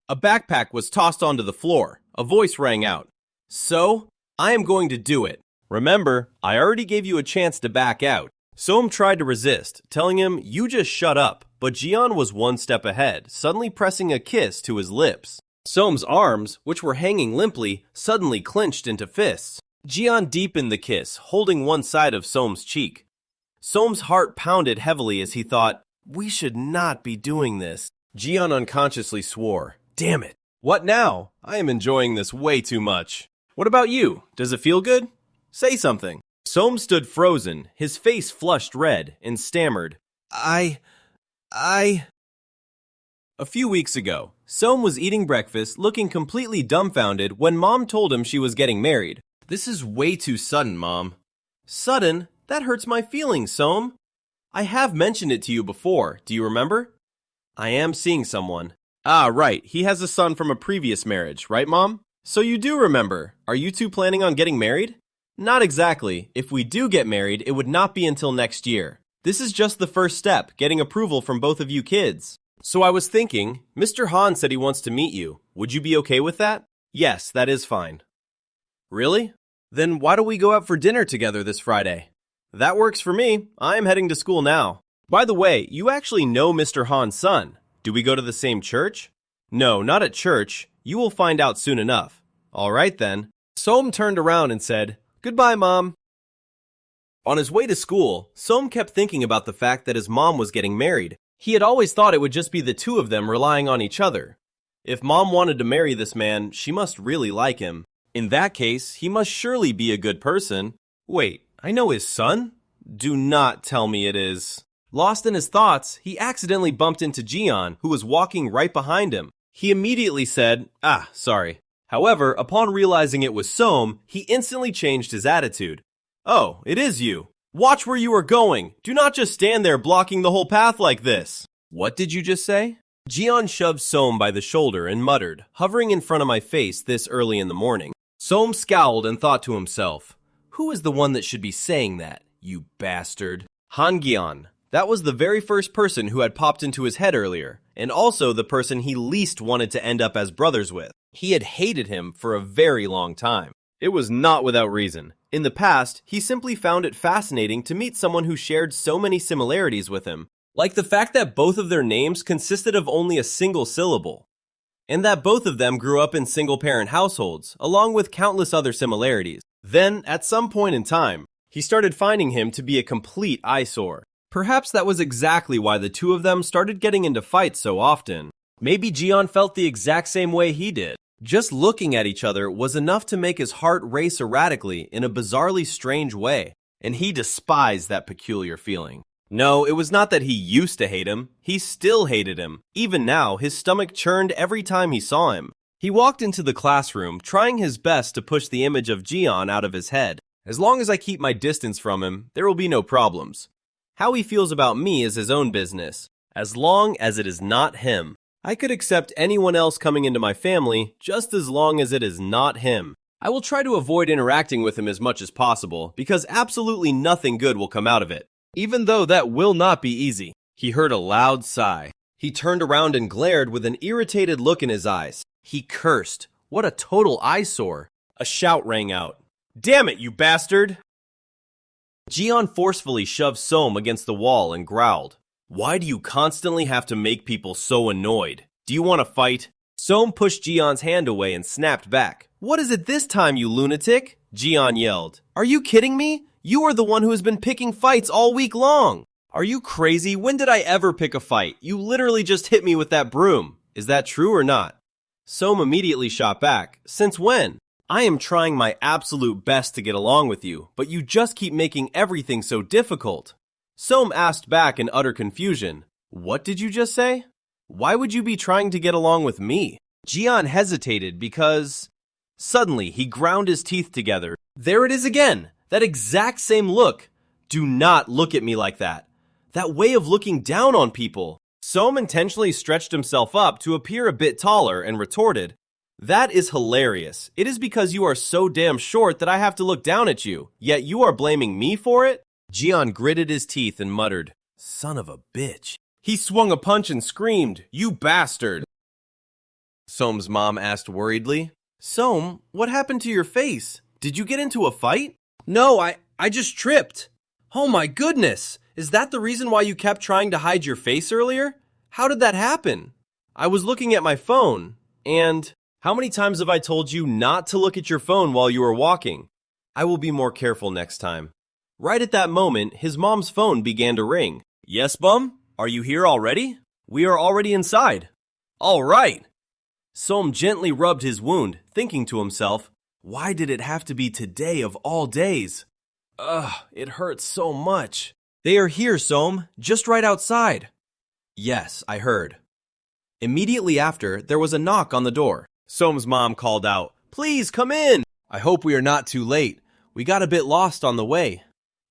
A backpack was tossed onto the floor. A voice rang out. So, I am going to do it. Remember, I already gave you a chance to back out. Soam tried to resist, telling him, you just shut up, but Jian was one step ahead, suddenly pressing a kiss to his lips. Soam's arms, which were hanging limply, suddenly clenched into fists. Jian deepened the kiss, holding one side of Soam's cheek. Soam's heart pounded heavily as he thought, we should not be doing this. Jian unconsciously swore, damn it. What now? I am enjoying this way too much. What about you? Does it feel good? Say something. Soam stood frozen, his face flushed red, and stammered, A few weeks ago, Soam was eating breakfast looking completely dumbfounded when Mom told him she was getting married. This is way too sudden, Mom. Sudden? That hurts my feelings, Soam. I have mentioned it to you before, do you remember? I am seeing someone. Ah, right, he has a son from a previous marriage, right, Mom? So you do remember. Are you two planning on getting married? Not exactly. If we do get married, it would not be until next year. This is just the first step, getting approval from both of you kids. So I was thinking, Mr. Han said he wants to meet you. Would you be okay with that? Yes, that is fine. Really? Then why don't we go out for dinner together this Friday? That works for me. I am heading to school now. By the way, you actually know Mr. Han's son. Do we go to the same church? No, not at church. You will find out soon enough. All right then. Soam turned around and said, goodbye, Mom. On his way to school, Soam kept thinking about the fact that his mom was getting married. He had always thought it would just be the two of them relying on each other. If Mom wanted to marry this man, she must really like him. In that case, he must surely be a good person. Wait, I know his son? Do not tell me it is. Lost in his thoughts, he accidentally bumped into Jian, who was walking right behind him. He immediately said, sorry. However, upon realizing it was Soam, he instantly changed his attitude. Oh, it is you. Watch where you are going. Do not just stand there blocking the whole path like this. What did you just say? Jian shoved Soam by the shoulder and muttered, hovering in front of my face this early in the morning. Soam scowled and thought to himself, who is the one that should be saying that, you bastard? Han Gian. That was the very first person who had popped into his head earlier, and also the person he least wanted to end up as brothers with. He had hated him for a very long time. It was not without reason. In the past, he simply found it fascinating to meet someone who shared so many similarities with him, like the fact that both of their names consisted of only a single syllable, and that both of them grew up in single-parent households, along with countless other similarities. Then, at some point in time, he started finding him to be a complete eyesore. Perhaps that was exactly why the two of them started getting into fights so often. Maybe Jian felt the exact same way he did. Just looking at each other was enough to make his heart race erratically in a bizarrely strange way, and he despised that peculiar feeling. No, it was not that he used to hate him. He still hated him. Even now, his stomach churned every time he saw him. He walked into the classroom, trying his best to push the image of Jian out of his head. As long as I keep my distance from him, there will be no problems. How he feels about me is his own business, as long as it is not him. I could accept anyone else coming into my family, just as long as it is not him. I will try to avoid interacting with him as much as possible, because absolutely nothing good will come out of it. Even though that will not be easy. He heard a loud sigh. He turned around and glared with an irritated look in his eyes. He cursed. What a total eyesore. A shout rang out. Damn it, you bastard! Jian forcefully shoved Soam against the wall and growled. Why do you constantly have to make people so annoyed? Do you want to fight? Soam pushed Jian's hand away and snapped back. What is it this time, you lunatic? Jian yelled. Are you kidding me? You are the one who has been picking fights all week long. Are you crazy? When did I ever pick a fight? You literally just hit me with that broom. Is that true or not? Soam immediately shot back. Since when? I am trying my absolute best to get along with you, but you just keep making everything so difficult. Soam asked back in utter confusion. What did you just say? Why would you be trying to get along with me? Jian hesitated because... Suddenly, he ground his teeth together. There it is again! That exact same look. Do not look at me like that. That way of looking down on people. Soam intentionally stretched himself up to appear a bit taller and retorted, that is hilarious. It is because you are so damn short that I have to look down at you, yet you are blaming me for it? Jian gritted his teeth and muttered, son of a bitch. He swung a punch and screamed, you bastard. Soam's mom asked worriedly. Soam, what happened to your face? Did you get into a fight? No, I just tripped. Oh my goodness! Is that the reason why you kept trying to hide your face earlier? How did that happen? I was looking at my phone, and how many times have I told you not to look at your phone while you were walking? I will be more careful next time. Right at that moment, his mom's phone began to ring. Yes, Bum? Are you here already? We are already inside. All right. Soam gently rubbed his wound, thinking to himself, why did it have to be today of all days? Ugh, it hurts so much. They are here, Soam, just right outside. Yes, I heard. Immediately after, there was a knock on the door. Soam's mom called out, please come in. I hope we are not too late. We got a bit lost on the way.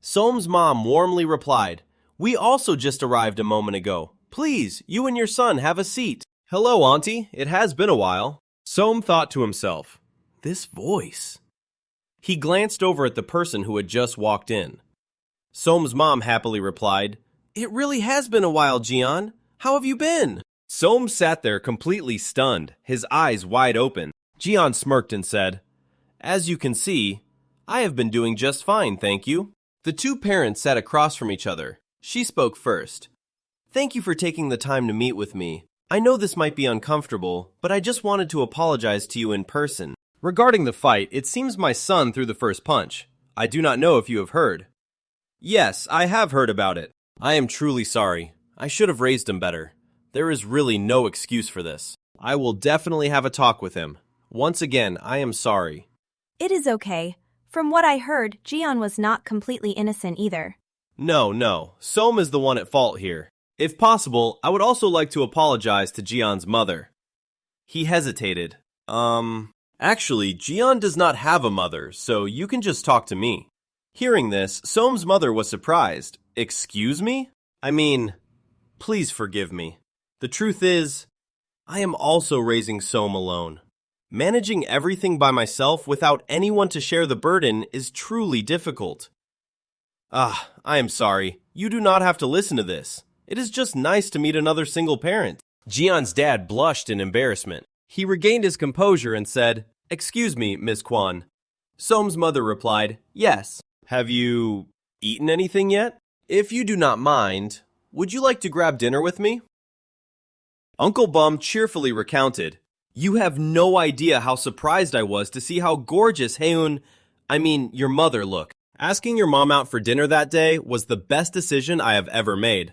Soam's mom warmly replied, we also just arrived a moment ago. Please, you and your son have a seat. Hello, Auntie. It has been a while. Soam thought to himself, this voice. He glanced over at the person who had just walked in. Soam's mom happily replied, it really has been a while, Jian. How have you been? Soam sat there completely stunned, his eyes wide open. Jian smirked and said, as you can see, I have been doing just fine, thank you. The two parents sat across from each other. She spoke first. Thank you for taking the time to meet with me. I know this might be uncomfortable, but I just wanted to apologize to you in person. Regarding the fight, it seems my son threw the first punch. I do not know if you have heard. Yes, I have heard about it. I am truly sorry. I should have raised him better. There is really no excuse for this. I will definitely have a talk with him. Once again, I am sorry. It is okay. From what I heard, Jian was not completely innocent either. No. Soam is the one at fault here. If possible, I would also like to apologize to Jian's mother. He hesitated. Actually, Jian does not have a mother, so you can just talk to me. Hearing this, Soam's mother was surprised. Excuse me? I mean, please forgive me. The truth is, I am also raising Soam alone. Managing everything by myself without anyone to share the burden is truly difficult. I am sorry. You do not have to listen to this. It is just nice to meet another single parent. Jian's dad blushed in embarrassment. He regained his composure and said, excuse me, Miss Kwan. Soam's mother replied, yes. Have you eaten anything yet? If you do not mind, would you like to grab dinner with me? Uncle Bum cheerfully recounted, you have no idea how surprised I was to see how gorgeous your mother looked. Asking your mom out for dinner that day was the best decision I have ever made.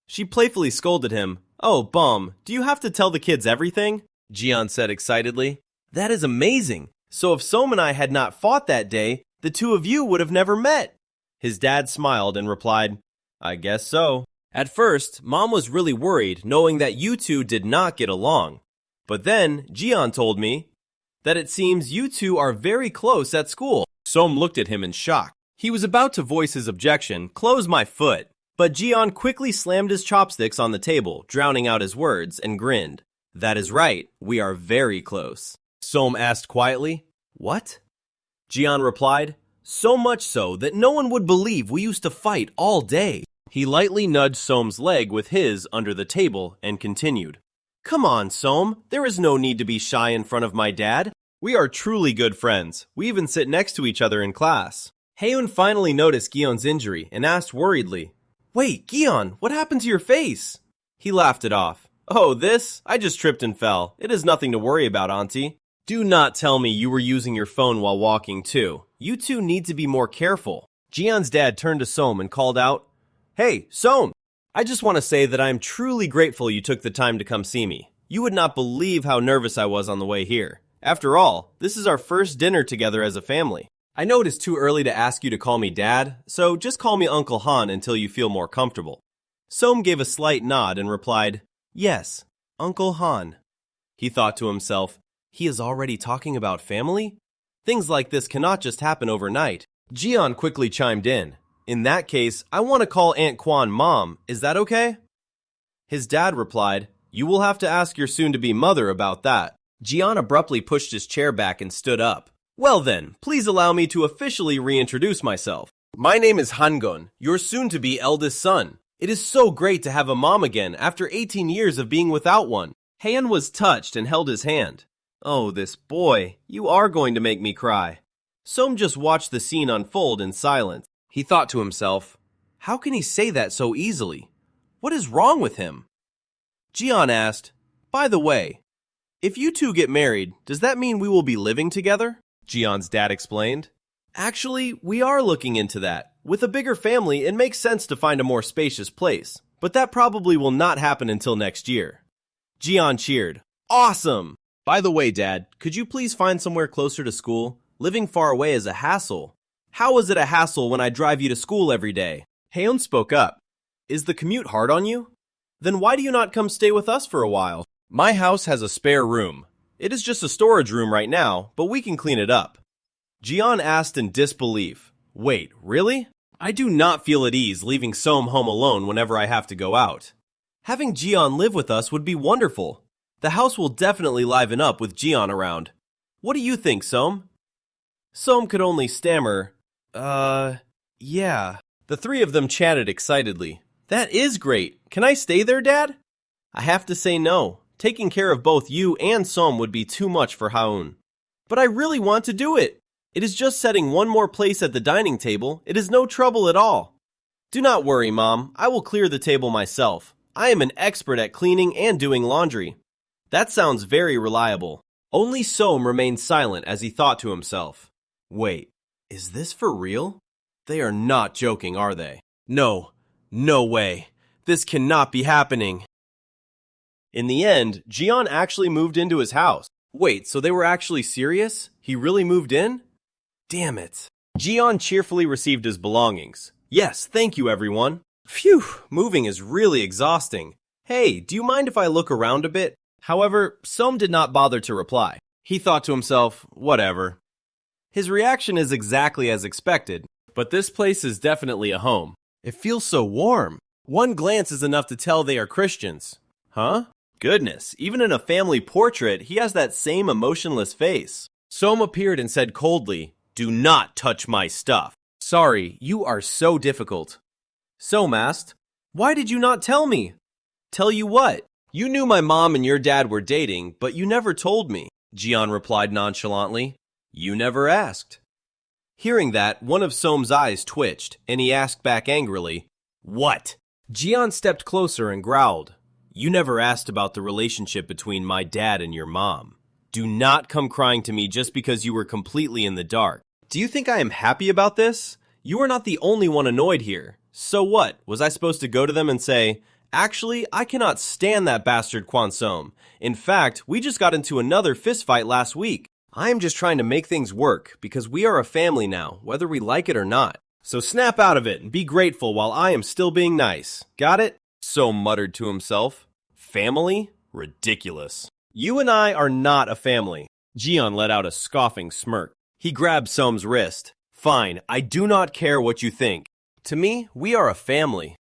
She playfully scolded him. Oh, Bum, do you have to tell the kids everything? Jian said excitedly. That is amazing. So if Soam and I had not fought that day, the two of you would have never met. His dad smiled and replied, I guess so. At first, Mom was really worried knowing that you two did not get along. But then, Jian told me that it seems you two are very close at school. Soam looked at him in shock. He was about to voice his objection, close my foot. But Jian quickly slammed his chopsticks on the table, drowning out his words, and grinned. That is right, we are very close. Soam asked quietly, what? Jian replied, so much so that no one would believe we used to fight all day. He lightly nudged Soam's leg with his under the table and continued. Come on, Soam, there is no need to be shy in front of my dad. We are truly good friends. We even sit next to each other in class. Haeun finally noticed Gyeon's injury and asked worriedly, wait, Gyeon, what happened to your face? He laughed it off. Oh, this? I just tripped and fell. It is nothing to worry about, Auntie. Do not tell me you were using your phone while walking too. You two need to be more careful. Gyeon's dad turned to Soam and called out, hey, Soam! I just want to say that I am truly grateful you took the time to come see me. You would not believe how nervous I was on the way here. After all, this is our first dinner together as a family. I know it is too early to ask you to call me Dad, so just call me Uncle Han until you feel more comfortable. Soam gave a slight nod and replied, yes, Uncle Han. He thought to himself, he is already talking about family? Things like this cannot just happen overnight. Jian quickly chimed in. In that case, I want to call Aunt Kwan Mom. Is that okay? His dad replied, you will have to ask your soon-to-be mother about that. Jian abruptly pushed his chair back and stood up. Well then, please allow me to officially reintroduce myself. My name is Hangun, your soon-to-be eldest son. It is so great to have a mom again after 18 years of being without one. Haeun was touched and held his hand. Oh, this boy, you are going to make me cry. Som just watched the scene unfold in silence. He thought to himself, how can he say that so easily? What is wrong with him? Jian asked, by the way, if you two get married, does that mean we will be living together? Jian's dad explained. Actually, we are looking into that. With a bigger family, it makes sense to find a more spacious place, but that probably will not happen until next year. Jian cheered. Awesome! By the way, Dad, could you please find somewhere closer to school? Living far away is a hassle. How is it a hassle when I drive you to school every day? Haeun spoke up. Is the commute hard on you? Then why do you not come stay with us for a while? My house has a spare room. It is just a storage room right now, but we can clean it up. Jian asked in disbelief. Wait, really? I do not feel at ease leaving Som home alone whenever I have to go out. Having Jian live with us would be wonderful. The house will definitely liven up with Jian around. What do you think, Som? Som could only stammer, yeah. The three of them chatted excitedly. That is great. Can I stay there, Dad? I have to say no. Taking care of both you and Som would be too much for Haeun. But I really want to do it. It is just setting one more place at the dining table. It is no trouble at all. Do not worry, Mom. I will clear the table myself. I am an expert at cleaning and doing laundry. That sounds very reliable. Only Som remained silent as he thought to himself. Wait, is this for real? They are not joking, are they? No way. This cannot be happening. In the end, Jian actually moved into his house. Wait, so they were actually serious? He really moved in? Damn it. Jian cheerfully received his belongings. Yes, thank you, everyone. Phew, moving is really exhausting. Hey, do you mind if I look around a bit? However, Som did not bother to reply. He thought to himself, whatever. His reaction is exactly as expected, but this place is definitely a home. It feels so warm. One glance is enough to tell they are Christians. Huh? Goodness, even in a family portrait, he has that same emotionless face. Som appeared and said coldly, do not touch my stuff. Sorry, you are so difficult. Som asked, why did you not tell me? Tell you what? You knew my mom and your dad were dating, but you never told me. Jian replied nonchalantly. You never asked. Hearing that, one of Som's eyes twitched, and he asked back angrily, what? Jian stepped closer and growled. You never asked about the relationship between my dad and your mom. Do not come crying to me just because you were completely in the dark. Do you think I am happy about this? You are not the only one annoyed here. So what? Was I supposed to go to them and say, actually, I cannot stand that bastard Kwan Som. In fact, we just got into another fistfight last week. I am just trying to make things work because we are a family now, whether we like it or not. So snap out of it and be grateful while I am still being nice. Got it? Som muttered to himself. Family? Ridiculous. You and I are not a family. Jian let out a scoffing smirk. He grabbed Som's wrist. Fine, I do not care what you think. To me, we are a family.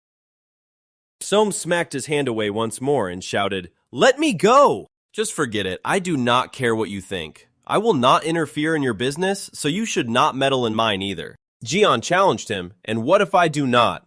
Som smacked his hand away once more and shouted, let me go! Just forget it. I do not care what you think. I will not interfere in your business, so you should not meddle in mine either. Jian challenged him, and what if I do not?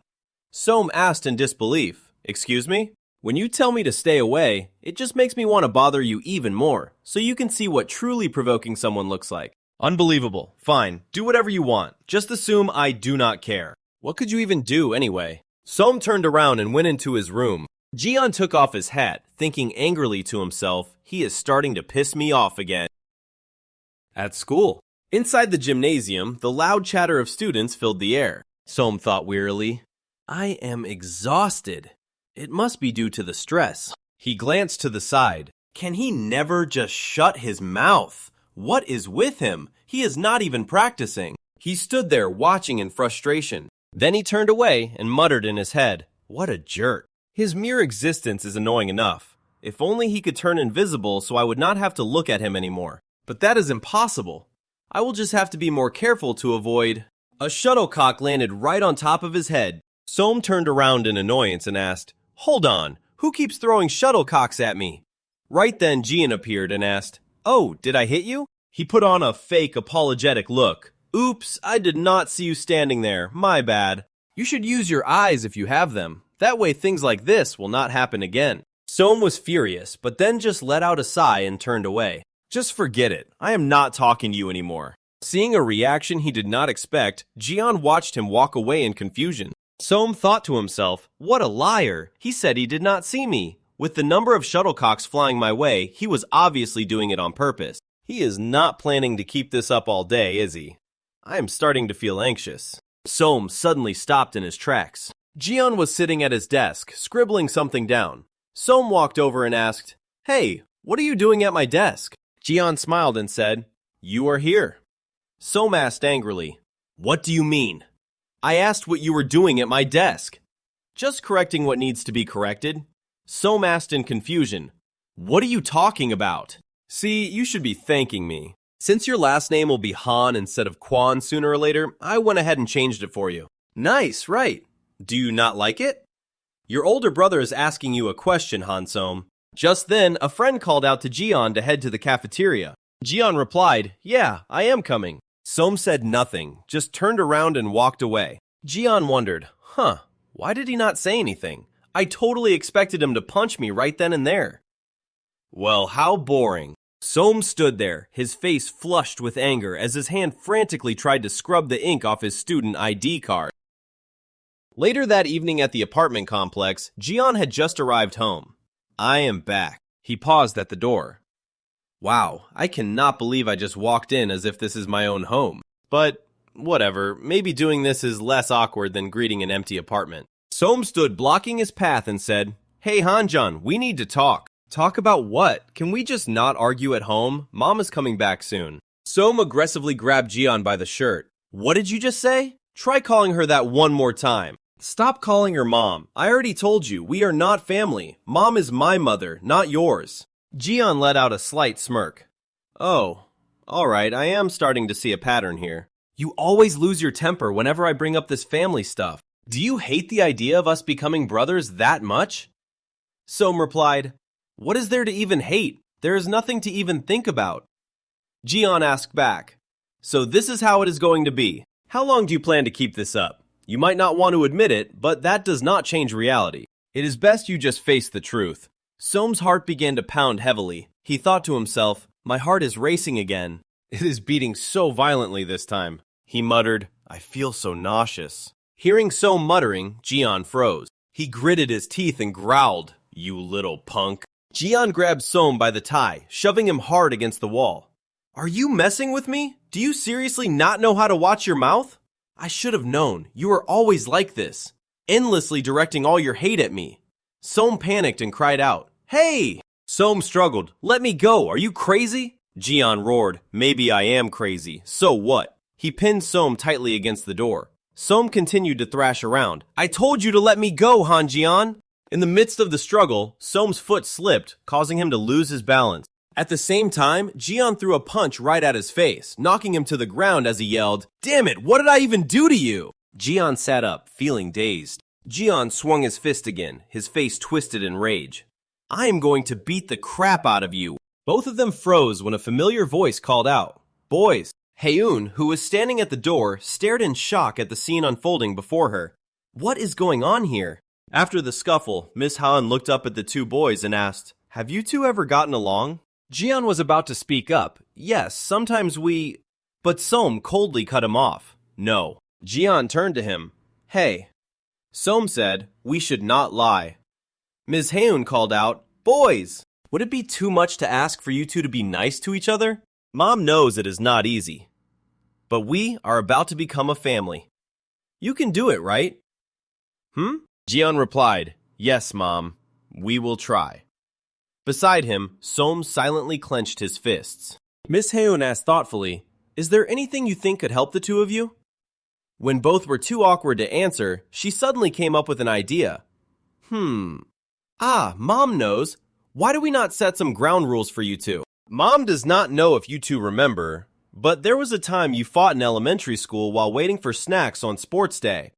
Som asked in disbelief, excuse me? When you tell me to stay away, it just makes me want to bother you even more, so you can see what truly provoking someone looks like. Unbelievable. Fine, do whatever you want. Just assume I do not care. What could you even do anyway? Som turned around and went into his room. Jian took off his hat, thinking angrily to himself, he is starting to piss me off again. At school. Inside the gymnasium, the loud chatter of students filled the air. Som thought wearily, I am exhausted. It must be due to the stress. He glanced to the side. Can he never just shut his mouth? What is with him? He is not even practicing. He stood there watching in frustration. Then he turned away and muttered in his head, what a jerk. His mere existence is annoying enough. If only he could turn invisible so I would not have to look at him anymore. But that is impossible. I will just have to be more careful to avoid... A shuttlecock landed right on top of his head. Som turned around in annoyance and asked, hold on, who keeps throwing shuttlecocks at me? Right then, Jian appeared and asked, oh, did I hit you? He put on a fake apologetic look. Oops, I did not see you standing there. My bad. You should use your eyes if you have them. That way things like this will not happen again. Soam was furious, but then just let out a sigh and turned away. Just forget it. I am not talking to you anymore. Seeing a reaction he did not expect, Jian watched him walk away in confusion. Soam thought to himself, what a liar. He said he did not see me. With the number of shuttlecocks flying my way, he was obviously doing it on purpose. He is not planning to keep this up all day, is he? I am starting to feel anxious. Soam suddenly stopped in his tracks. Jian was sitting at his desk, scribbling something down. Soam walked over and asked, "Hey, what are you doing at my desk?" Jian smiled and said, "You are here." Soam asked angrily, "What do you mean?" "I asked what you were doing at my desk." "Just correcting what needs to be corrected." Soam asked in confusion, "What are you talking about?" "See, you should be thanking me. Since your last name will be Han instead of Quan sooner or later, I went ahead and changed it for you." "Nice, right. Do you not like it?" "Your older brother is asking you a question, Han Soam." Just then, a friend called out to Jian to head to the cafeteria. Jian replied, "Yeah, I am coming." Soam said nothing, just turned around and walked away. Jian wondered, why did he not say anything? I totally expected him to punch me right then and there. Well, how boring. Soam stood there, his face flushed with anger as his hand frantically tried to scrub the ink off his student ID card. Later that evening at the apartment complex, Jian had just arrived home. I am back. He paused at the door. Wow, I cannot believe I just walked in as if this is my own home. But whatever, maybe doing this is less awkward than greeting an empty apartment. Soam stood blocking his path and said, "Hey Hanjan, we need to talk." "Talk about what? Can we just not argue at home? Mom is coming back soon." Soam aggressively grabbed Jian by the shirt. "What did you just say? Try calling her that one more time." "Stop calling her mom. I already told you, we are not family. Mom is my mother, not yours." Jian let out a slight smirk. "Oh, alright, I am starting to see a pattern here. You always lose your temper whenever I bring up this family stuff. Do you hate the idea of us becoming brothers that much?" Soam replied, "What is there to even hate? There is nothing to even think about." Jian asked back, "So this is how it is going to be. How long do you plan to keep this up? You might not want to admit it, but that does not change reality. It is best you just face the truth." Soam's heart began to pound heavily. He thought to himself, "My heart is racing again. It is beating so violently this time." He muttered, "I feel so nauseous." Hearing Soam muttering, Jian froze. He gritted his teeth and growled, "You little punk." Jian grabbed Soam by the tie, shoving him hard against the wall. "Are you messing with me? Do you seriously not know how to watch your mouth? I should have known. You are always like this, endlessly directing all your hate at me." Soam panicked and cried out, "Hey!" Soam struggled. "Let me go. Are you crazy?" Jian roared, "Maybe I am crazy. So what?" He pinned Soam tightly against the door. Soam continued to thrash around. "I told you to let me go, Han Jian." In the midst of the struggle, Soam's foot slipped, causing him to lose his balance. At the same time, Jian threw a punch right at his face, knocking him to the ground as he yelled, "Damn it, what did I even do to you?" Jian sat up, feeling dazed. Jian swung his fist again, his face twisted in rage. "I am going to beat the crap out of you." Both of them froze when a familiar voice called out, "Boys." Haeun, who was standing at the door, stared in shock at the scene unfolding before her. What is going on here? After the scuffle, Miss Han looked up at the two boys and asked, "Have you two ever gotten along?" Jian was about to speak up. "Yes, sometimes we..." But Soam coldly cut him off. "No." Jian turned to him. "Hey." Soam said, "We should not lie." Ms. Haeun called out, "Boys! Would it be too much to ask for you two to be nice to each other? Mom knows it is not easy. But we are about to become a family. You can do it, right?" Jian replied, "Yes, Mom. We will try." Beside him, Soam silently clenched his fists. Miss Haeun asked thoughtfully, "Is there anything you think could help the two of you?" When both were too awkward to answer, she suddenly came up with an idea. Mom knows. Why do we not set some ground rules for you two? Mom does not know if you two remember, but there was a time you fought in elementary school while waiting for snacks on sports day.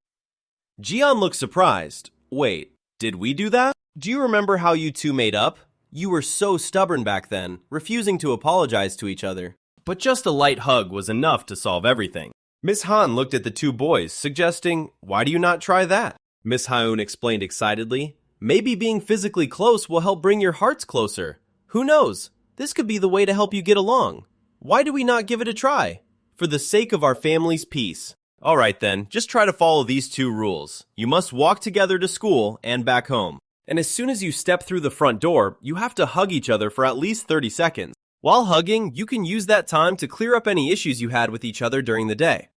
Jian looked surprised. Wait, did we do that? Do you remember how you two made up? You were so stubborn back then, refusing to apologize to each other. But just a light hug was enough to solve everything. Miss Han looked at the two boys, suggesting, "Why do you not try that?" Miss Haeun explained excitedly, Maybe being physically close will help bring your hearts closer. Who knows? This could be the way to help you get along. Why do we not give it a try? For the sake of our family's peace. Alright then, just try to follow these 2 rules. You must walk together to school and back home. And as soon as you step through the front door, you have to hug each other for at least 30 seconds. While hugging, you can use that time to clear up any issues you had with each other during the day.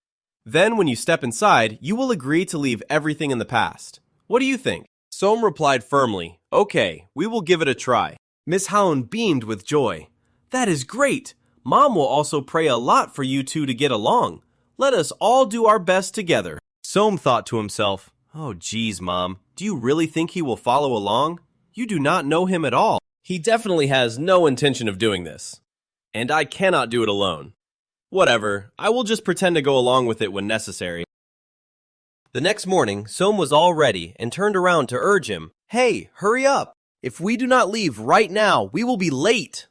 Then, when you step inside, you will agree to leave everything in the past. What do you think? Som replied firmly, Okay, we will give it a try. Miss Haun beamed with joy. That is great! Mom will also pray a lot for you two to get along. Let us all do our best together. Som thought to himself, Oh geez, Mom, do you really think he will follow along? You do not know him at all. He definitely has no intention of doing this. And I cannot do it alone. Whatever, I will just pretend to go along with it when necessary. The next morning, Som was all ready and turned around to urge him, Hey, hurry up! If we do not leave right now, we will be late!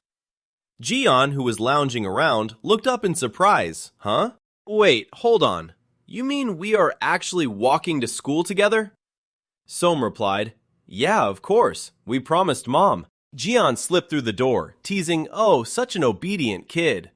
Jian, who was lounging around, looked up in surprise. Huh? Wait, hold on. You mean we are actually walking to school together? Som replied, Yeah, of course. We promised Mom. Jian slipped through the door, teasing, Oh, such an obedient kid.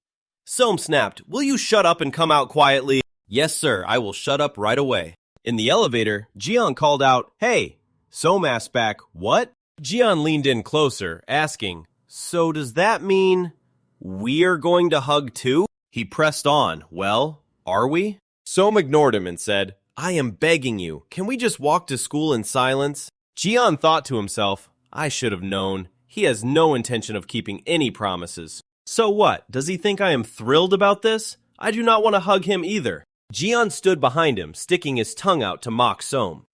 Som snapped, Will you shut up and come out quietly? Yes, sir, I will shut up right away. In the elevator, Jian called out, Hey! Som asked back, What? Jian leaned in closer, asking, So does that mean we're going to hug too? He pressed on, Well, are we? Som ignored him and said, I am begging you, can we just walk to school in silence? Jian thought to himself, I should have known. He has no intention of keeping any promises. So what? Does he think I am thrilled about this? I do not want to hug him either. Jian stood behind him, sticking his tongue out to mock Som.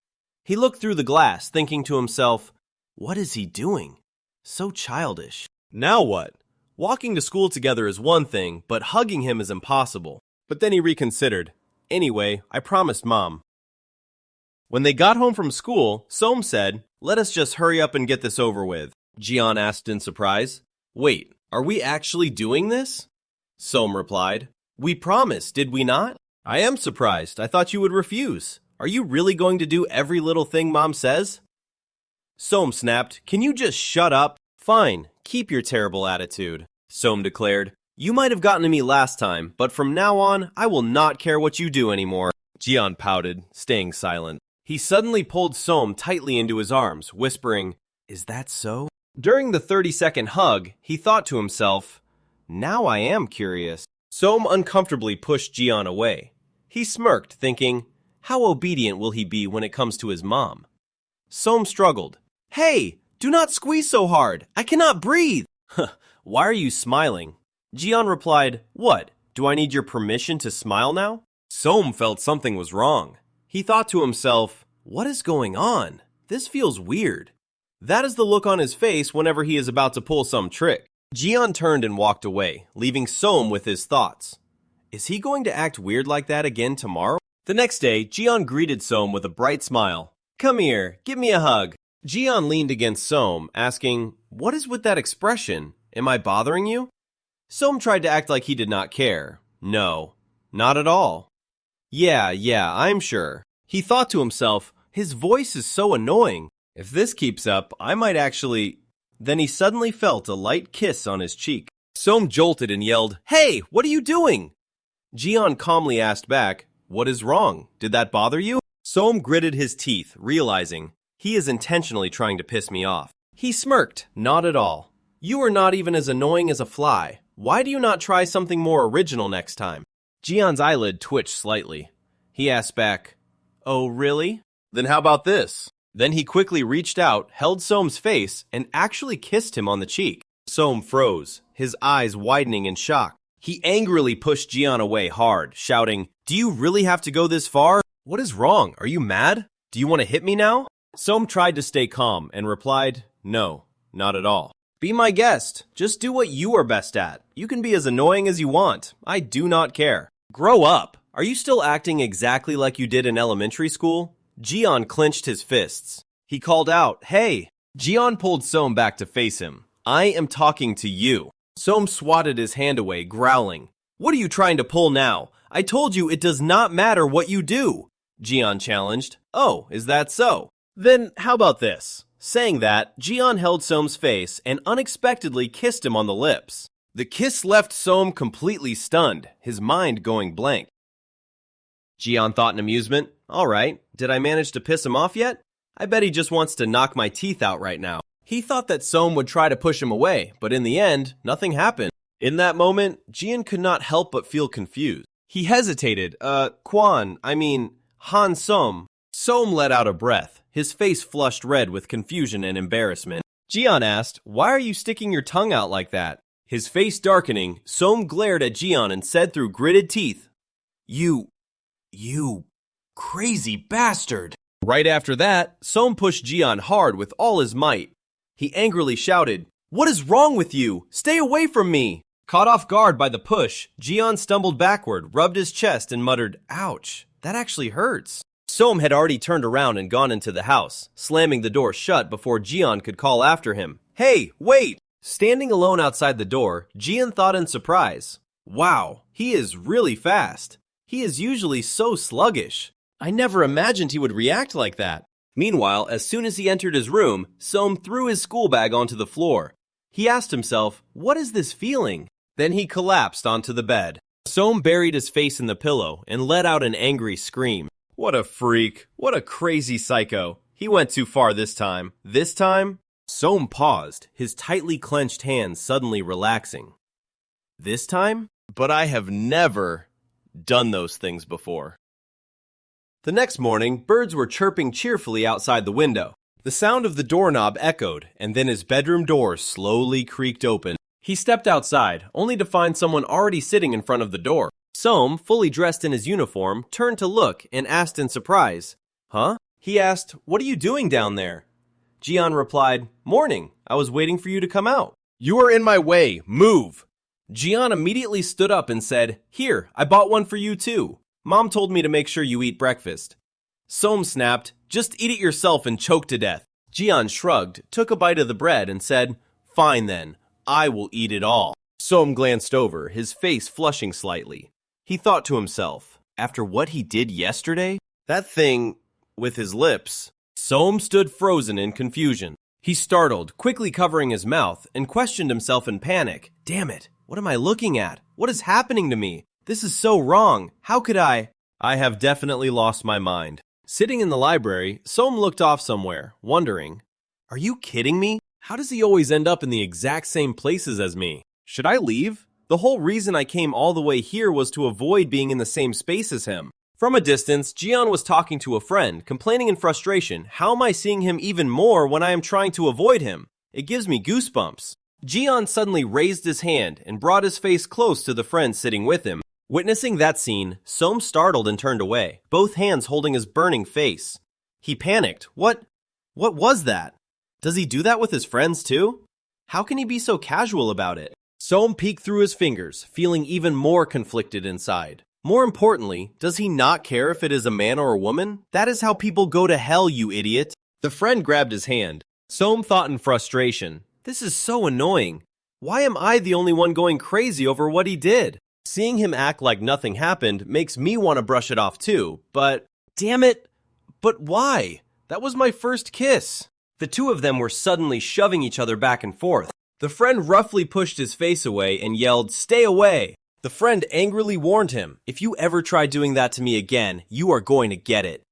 He looked through the glass, thinking to himself, What is he doing? So childish. Now what? Walking to school together is one thing, but hugging him is impossible. But then he reconsidered. Anyway, I promised Mom. When they got home from school, Som said, Let us just hurry up and get this over with. Jian asked in surprise, Wait, are we actually doing this? Som replied, We promised, did we not? I am surprised. I thought you would refuse. Are you really going to do every little thing Mom says? Som snapped, Can you just shut up? Fine, keep your terrible attitude. Som declared, You might have gotten to me last time, but from now on, I will not care what you do anymore. Jian pouted, staying silent. He suddenly pulled Som tightly into his arms, whispering, Is that so? During the 30-second hug, he thought to himself, Now I am curious. Som uncomfortably pushed Jian away. He smirked, thinking, How obedient will he be when it comes to his mom? Som struggled. Hey, do not squeeze so hard. I cannot breathe. Why are you smiling? Jian replied, What? Do I need your permission to smile now? Som felt something was wrong. He thought to himself, What is going on? This feels weird. That is the look on his face whenever he is about to pull some trick. Jian turned and walked away, leaving Som with his thoughts. Is he going to act weird like that again tomorrow? The next day, Jian greeted Som with a bright smile. Come here, give me a hug. Jian leaned against Som, asking, What is with that expression? Am I bothering you? Som tried to act like he did not care. No, not at all. Yeah, I'm sure. He thought to himself, his voice is so annoying. If this keeps up, I might actually... Then he suddenly felt a light kiss on his cheek. Som jolted and yelled, Hey, what are you doing? Jian calmly asked back, What is wrong? Did that bother you? Som gritted his teeth, realizing, he is intentionally trying to piss me off. He smirked, Not at all. You are not even as annoying as a fly. Why do you not try something more original next time? Jian's eyelid twitched slightly. He asked back, Oh, really? Then how about this? Then he quickly reached out, held Som's face, and actually kissed him on the cheek. Som froze, his eyes widening in shock. He angrily pushed Jian away hard, shouting, Do you really have to go this far? What is wrong? Are you mad? Do you want to hit me now? Som tried to stay calm and replied, No, not at all. Be my guest. Just do what you are best at. You can be as annoying as you want. I do not care. Grow up. Are you still acting exactly like you did in elementary school? Jian clenched his fists. He called out, Hey! Jian pulled Som back to face him. I am talking to you. Som swatted his hand away, growling. What are you trying to pull now? I told you it does not matter what you do. Jian challenged. Oh, is that so? Then how about this? Saying that, Jian held Soam's face and unexpectedly kissed him on the lips. The kiss left Soam completely stunned, his mind going blank. Jian thought in amusement, all right, did I manage to piss him off yet? I bet he just wants to knock my teeth out right now. He thought that Soam would try to push him away, but in the end, nothing happened. In that moment, Jian could not help but feel confused. He hesitated. Han Soam. Soam let out a breath, his face flushed red with confusion and embarrassment. Jian asked, why are you sticking your tongue out like that? His face darkening, Soam glared at Jian and said through gritted teeth, You crazy bastard. Right after that, Soam pushed Jian hard with all his might. He angrily shouted, what is wrong with you? Stay away from me! Caught off guard by the push, Jian stumbled backward, rubbed his chest, and muttered, ouch, that actually hurts. Soam had already turned around and gone into the house, slamming the door shut before Jian could call after him. Hey, wait! Standing alone outside the door, Jian thought in surprise, wow, he is really fast. He is usually so sluggish. I never imagined he would react like that. Meanwhile, as soon as he entered his room, Soam threw his school bag onto the floor. He asked himself, what is this feeling? Then he collapsed onto the bed. Soam buried his face in the pillow and let out an angry scream. What a freak. What a crazy psycho. He went too far this time. This time? Soam paused, his tightly clenched hands suddenly relaxing. This time? But I have never done those things before. The next morning, birds were chirping cheerfully outside the window. The sound of the doorknob echoed, and then his bedroom door slowly creaked open. He stepped outside, only to find someone already sitting in front of the door. Soam, fully dressed in his uniform, turned to look and asked in surprise, huh? He asked, what are you doing down there? Jian replied, morning, I was waiting for you to come out. You are in my way, move! Jian immediately stood up and said, here, I bought one for you too. Mom told me to make sure you eat breakfast. Soam snapped, just eat it yourself and choke to death. Jian shrugged, took a bite of the bread and said, fine then, I will eat it all. Soam glanced over, his face flushing slightly. He thought to himself, after what he did yesterday, that thing with his lips. Soam stood frozen in confusion. He startled, quickly covering his mouth, and questioned himself in panic. Damn it, what am I looking at? What is happening to me? This is so wrong. How could I have definitely lost my mind. Sitting in the library, Soam looked off somewhere, wondering, are you kidding me? How does he always end up in the exact same places as me? Should I leave? The whole reason I came all the way here was to avoid being in the same space as him. From a distance, Jian was talking to a friend, complaining in frustration, how am I seeing him even more when I am trying to avoid him? It gives me goosebumps. Jian suddenly raised his hand and brought his face close to the friend sitting with him. Witnessing that scene, Soam startled and turned away, both hands holding his burning face. He panicked. What was that? Does he do that with his friends too? How can he be so casual about it? Soam peeked through his fingers, feeling even more conflicted inside. More importantly, does he not care if it is a man or a woman? That is how people go to hell, you idiot. The friend grabbed his hand. Soam thought in frustration, this is so annoying. Why am I the only one going crazy over what he did? Seeing him act like nothing happened makes me want to brush it off too, but damn it, but why? That was my first kiss. The two of them were suddenly shoving each other back and forth. The friend roughly pushed his face away and yelled, stay away. The friend angrily warned him, if you ever try doing that to me again, you are going to get it.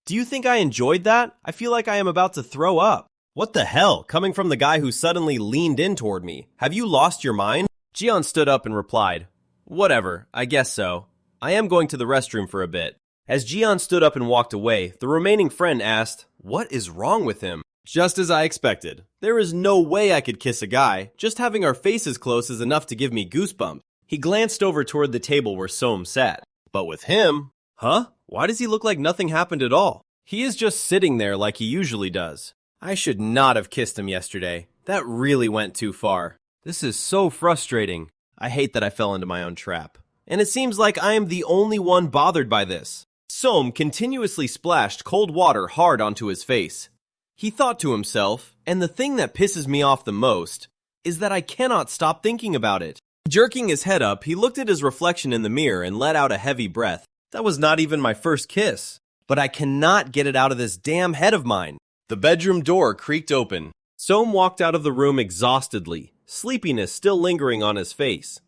Do you think I enjoyed that? I feel like I am about to throw up. What the hell, coming from the guy who suddenly leaned in toward me? Have you lost your mind? Jian stood up and replied, whatever, I guess so. I am going to the restroom for a bit. As Jian stood up and walked away, the remaining friend asked, what is wrong with him? Just as I expected. There is no way I could kiss a guy. Just having our faces close is enough to give me goosebumps. He glanced over toward the table where Soam sat. But with him, huh? Why does he look like nothing happened at all? He is just sitting there like he usually does. I should not have kissed him yesterday. That really went too far. This is so frustrating. I hate that I fell into my own trap. And it seems like I am the only one bothered by this. Soam continuously splashed cold water hard onto his face. He thought to himself, and the thing that pisses me off the most is that I cannot stop thinking about it. Jerking his head up, he looked at his reflection in the mirror and let out a heavy breath. That was not even my first kiss. But I cannot get it out of this damn head of mine. The bedroom door creaked open. Soam walked out of the room exhaustedly, sleepiness still lingering on his face.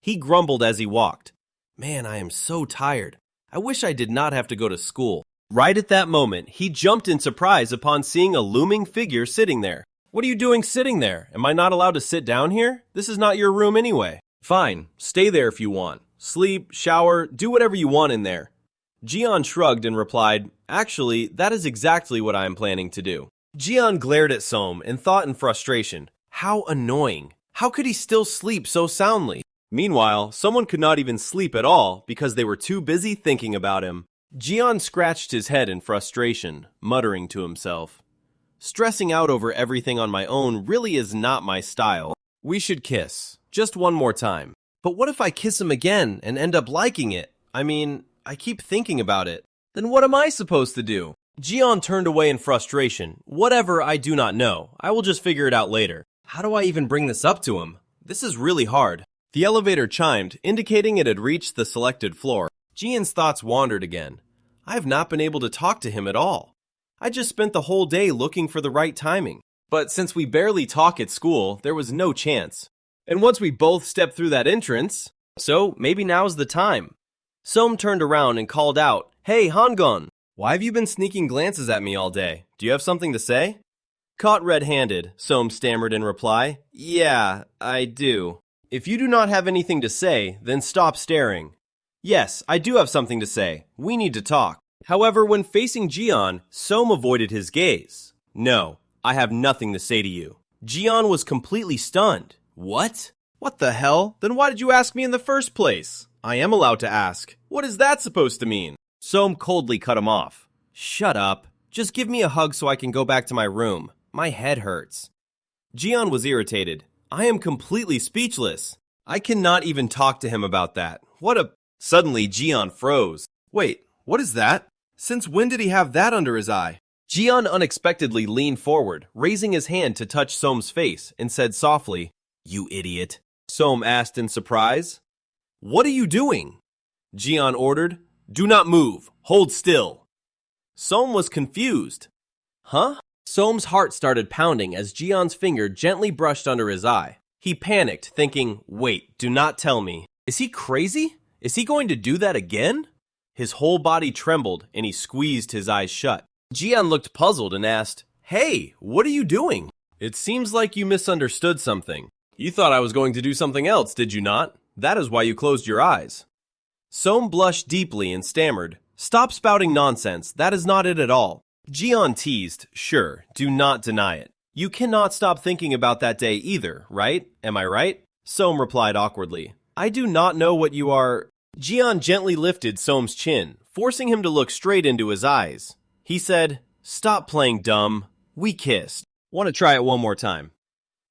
He grumbled as he walked. Man, I am so tired. I wish I did not have to go to school. Right at that moment, he jumped in surprise upon seeing a looming figure sitting there. What are you doing sitting there? Am I not allowed to sit down here? This is not your room anyway. Fine, stay there if you want. Sleep, shower, do whatever you want in there. Jian shrugged and replied, Actually, that is exactly what I am planning to do. Jian glared at Soam and thought in frustration, how annoying. How could he still sleep so soundly? Meanwhile, someone could not even sleep at all because they were too busy thinking about him. Jian scratched his head in frustration, muttering to himself, Stressing out over everything on my own really is not my style. We should kiss. Just one more time. But what if I kiss him again and end up liking it? I mean, I keep thinking about it. Then what am I supposed to do? Jian turned away in frustration. Whatever, I do not know. I will just figure it out later. How do I even bring this up to him? This is really hard. The elevator chimed, indicating it had reached the selected floor. Jian's thoughts wandered again. I have not been able to talk to him at all. I just spent the whole day looking for the right timing. But since we barely talk at school, there was no chance. And once we both stepped through that entrance, so maybe now's the time. Soam turned around and called out, Hey, Hangon! Why have you been sneaking glances at me all day? Do you have something to say? Caught red-handed, Soam stammered in reply. Yeah, I do. If you do not have anything to say, then stop staring. Yes, I do have something to say. We need to talk. However, when facing Jian, Soam avoided his gaze. No, I have nothing to say to you. Jian was completely stunned. What? What the hell? Then why did you ask me in the first place? I am allowed to ask. What is that supposed to mean? Soam coldly cut him off. Shut up. Just give me a hug so I can go back to my room. My head hurts. Jian was irritated. I am completely speechless. I cannot even talk to him about that. Suddenly, Jian froze. Wait, what is that? Since when did he have that under his eye? Jian unexpectedly leaned forward, raising his hand to touch Soam's face, and said softly, You idiot. Soam asked in surprise. What are you doing? Jian ordered. Do not move. Hold still. Soam was confused. Huh? Soam's heart started pounding as Jian's finger gently brushed under his eye. He panicked, thinking, Wait, do not tell me. Is he crazy? Is he going to do that again? His whole body trembled, and he squeezed his eyes shut. Jian looked puzzled and asked, Hey, what are you doing? It seems like you misunderstood something. You thought I was going to do something else, did you not? That is why you closed your eyes. Soam blushed deeply and stammered, Stop spouting nonsense, that is not it at all. Jian teased, Sure, do not deny it. You cannot stop thinking about that day either, right? Am I right? Soam replied awkwardly, I do not know what you are... Jian gently lifted Soam's chin, forcing him to look straight into his eyes. He said, Stop playing dumb. We kissed. Want to try it one more time?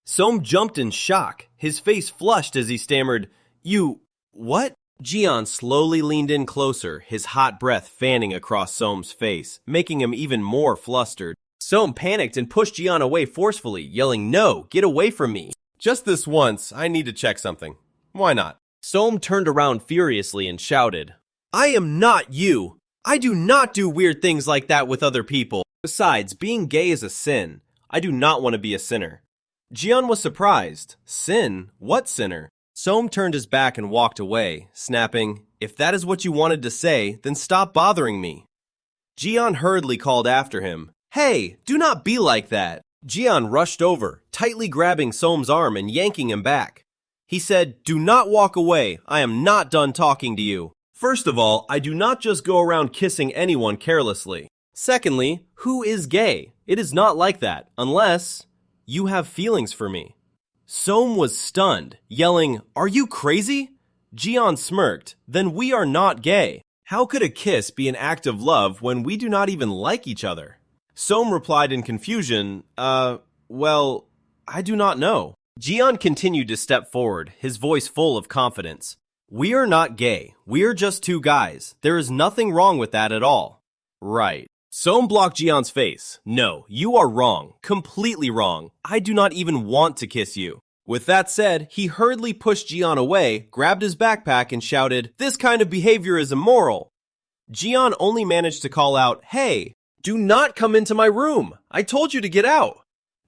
Soam jumped in shock. His face flushed as he stammered, You... what? Jian slowly leaned in closer, his hot breath fanning across Soam's face, making him even more flustered. Soam panicked and pushed Jian away forcefully, yelling, No, get away from me. Just this once, I need to check something. Why not? Soam turned around furiously and shouted, I am not you. I do not do weird things like that with other people. Besides, being gay is a sin. I do not want to be a sinner. Jian was surprised. Sin? What sinner? Soam turned his back and walked away, snapping, If that is what you wanted to say, then stop bothering me. Jian hurriedly called after him, Hey, do not be like that. Jian rushed over, tightly grabbing Soam's arm and yanking him back. He said, Do not walk away. I am not done talking to you. First of all, I do not just go around kissing anyone carelessly. Secondly, who is gay? It is not like that, unless you have feelings for me. Soam was stunned, yelling, Are you crazy? Jian smirked, Then we are not gay. How could a kiss be an act of love when we do not even like each other? Soam replied in confusion, well, I do not know. Jian continued to step forward, his voice full of confidence. We are not gay. We are just two guys. There is nothing wrong with that at all. Right. Soam blocked Jian's face. No, you are wrong. Completely wrong. I do not even want to kiss you. With that said, he hurriedly pushed Jian away, grabbed his backpack, and shouted, This kind of behavior is immoral. Jian only managed to call out, Hey. Do not come into my room! I told you to get out!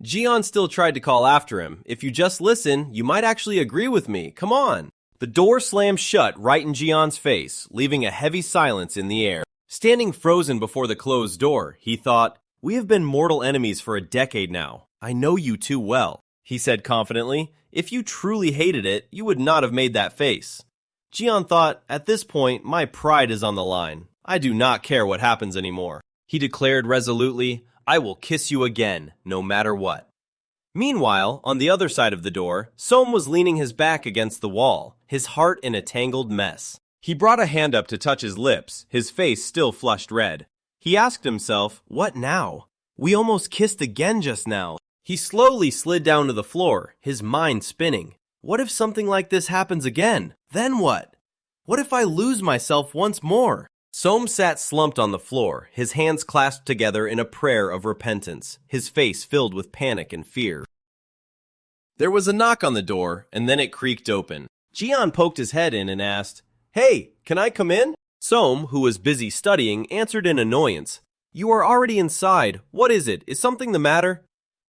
Jian still tried to call after him. If you just listen, you might actually agree with me. Come on! The door slammed shut right in Jian's face, leaving a heavy silence in the air. Standing frozen before the closed door, he thought, "We have been mortal enemies for a decade now. I know you too well," he said confidently. "If you truly hated it, you would not have made that face." Jian thought, "At this point, my pride is on the line. I do not care what happens anymore." He declared resolutely, "I will kiss you again, no matter what." Meanwhile, on the other side of the door, Som was leaning his back against the wall, his heart in a tangled mess. He brought a hand up to touch his lips, his face still flushed red. He asked himself, what now? We almost kissed again just now. He slowly slid down to the floor, his mind spinning. What if something like this happens again? Then what? What if I lose myself once more? Som sat slumped on the floor, his hands clasped together in a prayer of repentance, his face filled with panic and fear. There was a knock on the door, and then it creaked open. Jian poked his head in and asked, "Hey, can I come in?" Som, who was busy studying, answered in annoyance, "You are already inside. What is it? Is something the matter?"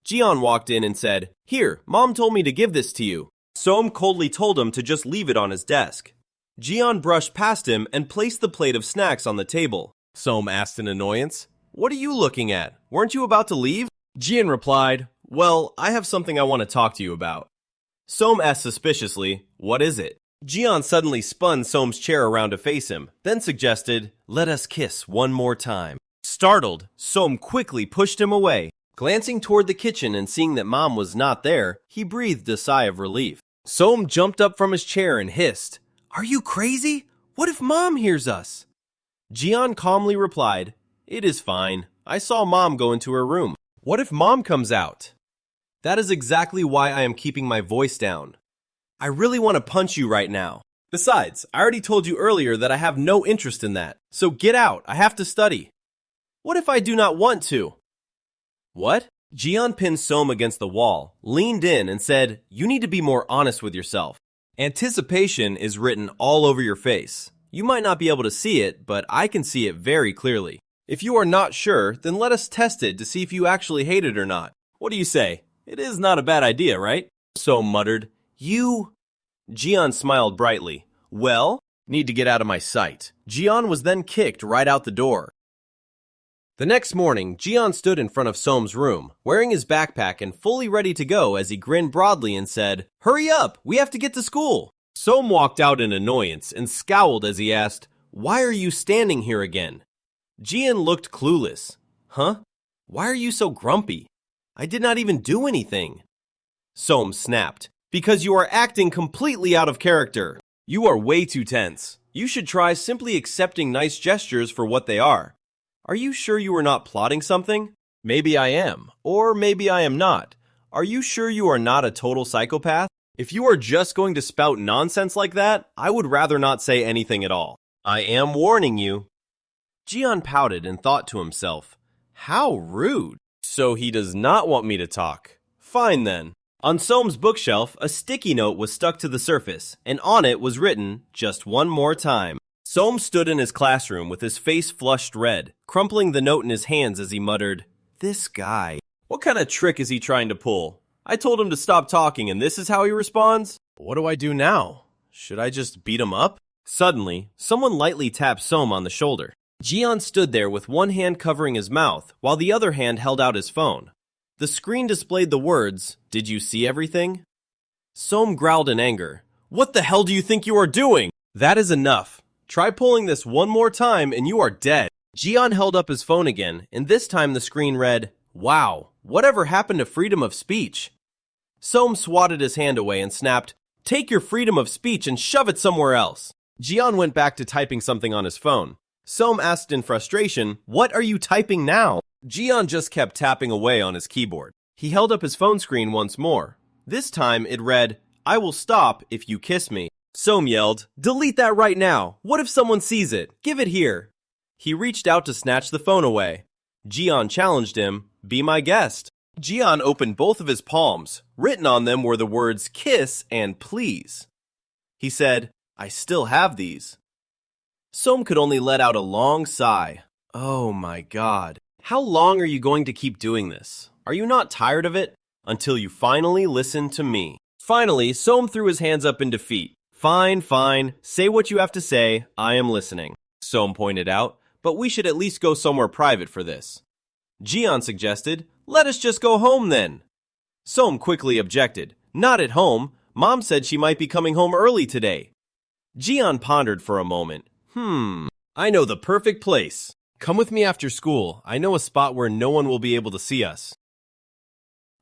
Jian walked in and said, "Here, Mom told me to give this to you." Som coldly told him to just leave it on his desk. Jian brushed past him and placed the plate of snacks on the table. Som asked in annoyance, "What are you looking at? Weren't you about to leave?" Jian replied, "Well, I have something I want to talk to you about." Som asked suspiciously, "What is it?" Jian suddenly spun Som's chair around to face him, then suggested, "Let us kiss one more time." Startled, Som quickly pushed him away. Glancing toward the kitchen and seeing that Mom was not there, he breathed a sigh of relief. Som jumped up from his chair and hissed, "Are you crazy? What if Mom hears us?" Jian calmly replied, "It is fine. I saw Mom go into her room. What if Mom comes out?" That is exactly why I am keeping my voice down. I really want to punch you right now. Besides, I already told you earlier that I have no interest in that. So get out. I have to study. What if I do not want to? What? Jian pinned Som against the wall, leaned in and said, "You need to be more honest with yourself. Anticipation is written all over your face. You might not be able to see it, but I can see it very clearly. If you are not sure, then let us test it to see if you actually hate it or not. What do you say? It is not a bad idea, right?" Som muttered, "You..." Jian smiled brightly. "Well, need to get out of my sight." Jian was then kicked right out the door. The next morning, Jian stood in front of Som's room, wearing his backpack and fully ready to go as he grinned broadly and said, "Hurry up, we have to get to school." Som walked out in annoyance and scowled as he asked, "Why are you standing here again?" Jian looked clueless. "Huh? Why are you so grumpy? I did not even do anything." Som snapped, "Because you are acting completely out of character. You are way too tense. You should try simply accepting nice gestures for what they are. Are you sure you are not plotting something? Maybe I am, or maybe I am not. Are you sure you are not a total psychopath? If you are just going to spout nonsense like that, I would rather not say anything at all. I am warning you." Jian pouted and thought to himself, "How rude. So he does not want me to talk. Fine then." On Som's bookshelf, a sticky note was stuck to the surface, and on it was written, "Just one more time." Som stood in his classroom with his face flushed red, crumpling the note in his hands as he muttered, "This guy. What kind of trick is he trying to pull? I told him to stop talking and this is how he responds? What do I do now? Should I just beat him up?" Suddenly, someone lightly tapped Som on the shoulder. Jian stood there with one hand covering his mouth, while the other hand held out his phone. The screen displayed the words, "Did you see everything?" Som growled in anger. "What the hell do you think you are doing? That is enough. Try pulling this one more time and you are dead." Jian held up his phone again, and this time the screen read, "Wow, whatever happened to freedom of speech?" Som swatted his hand away and snapped, "Take your freedom of speech and shove it somewhere else." Jian went back to typing something on his phone. Som asked in frustration, "What are you typing now?" Jian just kept tapping away on his keyboard. He held up his phone screen once more. This time it read, "I will stop if you kiss me." Som yelled, "Delete that right now! What if someone sees it? Give it here!" He reached out to snatch the phone away. Jian challenged him, "Be my guest." Jian opened both of his palms. Written on them were the words "kiss" and "please." He said, "I still have these." Som could only let out a long sigh. Oh my God. How long are you going to keep doing this? Are you not tired of it? Until you finally listen to me. Finally, Soam threw his hands up in defeat. Fine, fine. Say what you have to say. I am listening. Soam pointed out, but we should at least go somewhere private for this. Jian suggested, let us just go home then. Soam quickly objected. Not at home. Mom said she might be coming home early today. Jian pondered for a moment. I know the perfect place. Come with me after school. I know a spot where no one will be able to see us.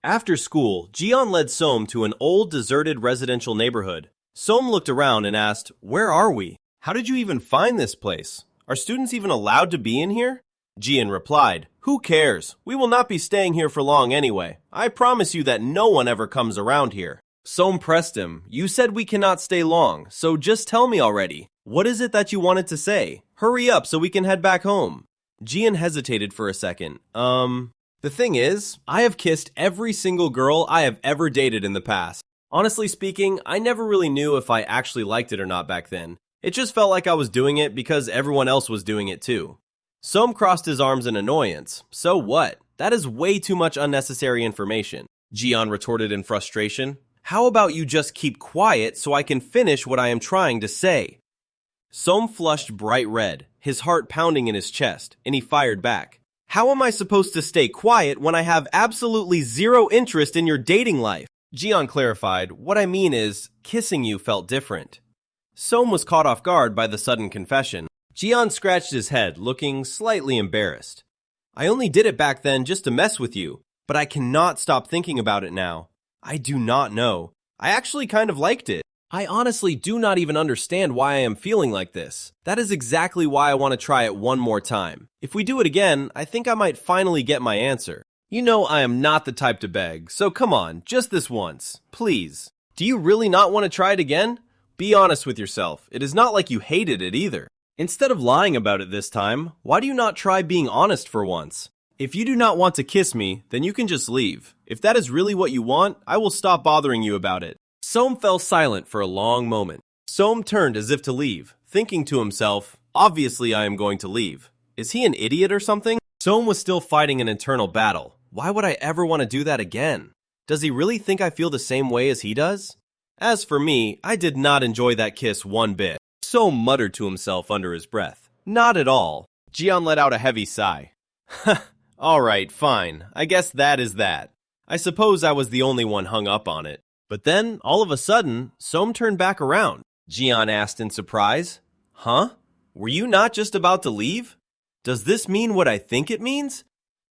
After school, Jian led Soam to an old deserted residential neighborhood. Soam looked around and asked, where are we? How did you even find this place? Are students even allowed to be in here? Jian replied, who cares? We will not be staying here for long anyway. I promise you that no one ever comes around here. Soam pressed him. You said we cannot stay long, so just tell me already. What is it that you wanted to say? Hurry up so we can head back home. Jian hesitated for a second. The thing is, I have kissed every single girl I have ever dated in the past. Honestly speaking, I never really knew if I actually liked it or not back then. It just felt like I was doing it because everyone else was doing it too. Soam crossed his arms in annoyance. So what? That is way too much unnecessary information. Jian retorted in frustration. How about you just keep quiet so I can finish what I am trying to say? Soam flushed bright red, his heart pounding in his chest, and he fired back. How am I supposed to stay quiet when I have absolutely zero interest in your dating life? Jian clarified, what I mean is, kissing you felt different. Soam was caught off guard by the sudden confession. Jian scratched his head, looking slightly embarrassed. I only did it back then just to mess with you, but I cannot stop thinking about it now. I do not know. I actually kind of liked it. I honestly do not even understand why I am feeling like this. That is exactly why I want to try it one more time. If we do it again, I think I might finally get my answer. You know I am not the type to beg, so come on, just this once. Please. Do you really not want to try it again? Be honest with yourself. It is not like you hated it either. Instead of lying about it this time, why do you not try being honest for once? If you do not want to kiss me, then you can just leave. If that is really what you want, I will stop bothering you about it. Soam fell silent for a long moment. Soam turned as if to leave, thinking to himself, obviously I am going to leave. Is he an idiot or something? Soam was still fighting an internal battle. Why would I ever want to do that again? Does he really think I feel the same way as he does? As for me, I did not enjoy that kiss one bit. Soam muttered to himself under his breath. Not at all. Jian let out a heavy sigh. Alright, fine. I guess that is that. I suppose I was the only one hung up on it. But then, all of a sudden, Soam turned back around. Jian asked in surprise. Huh? Were you not just about to leave? Does this mean what I think it means?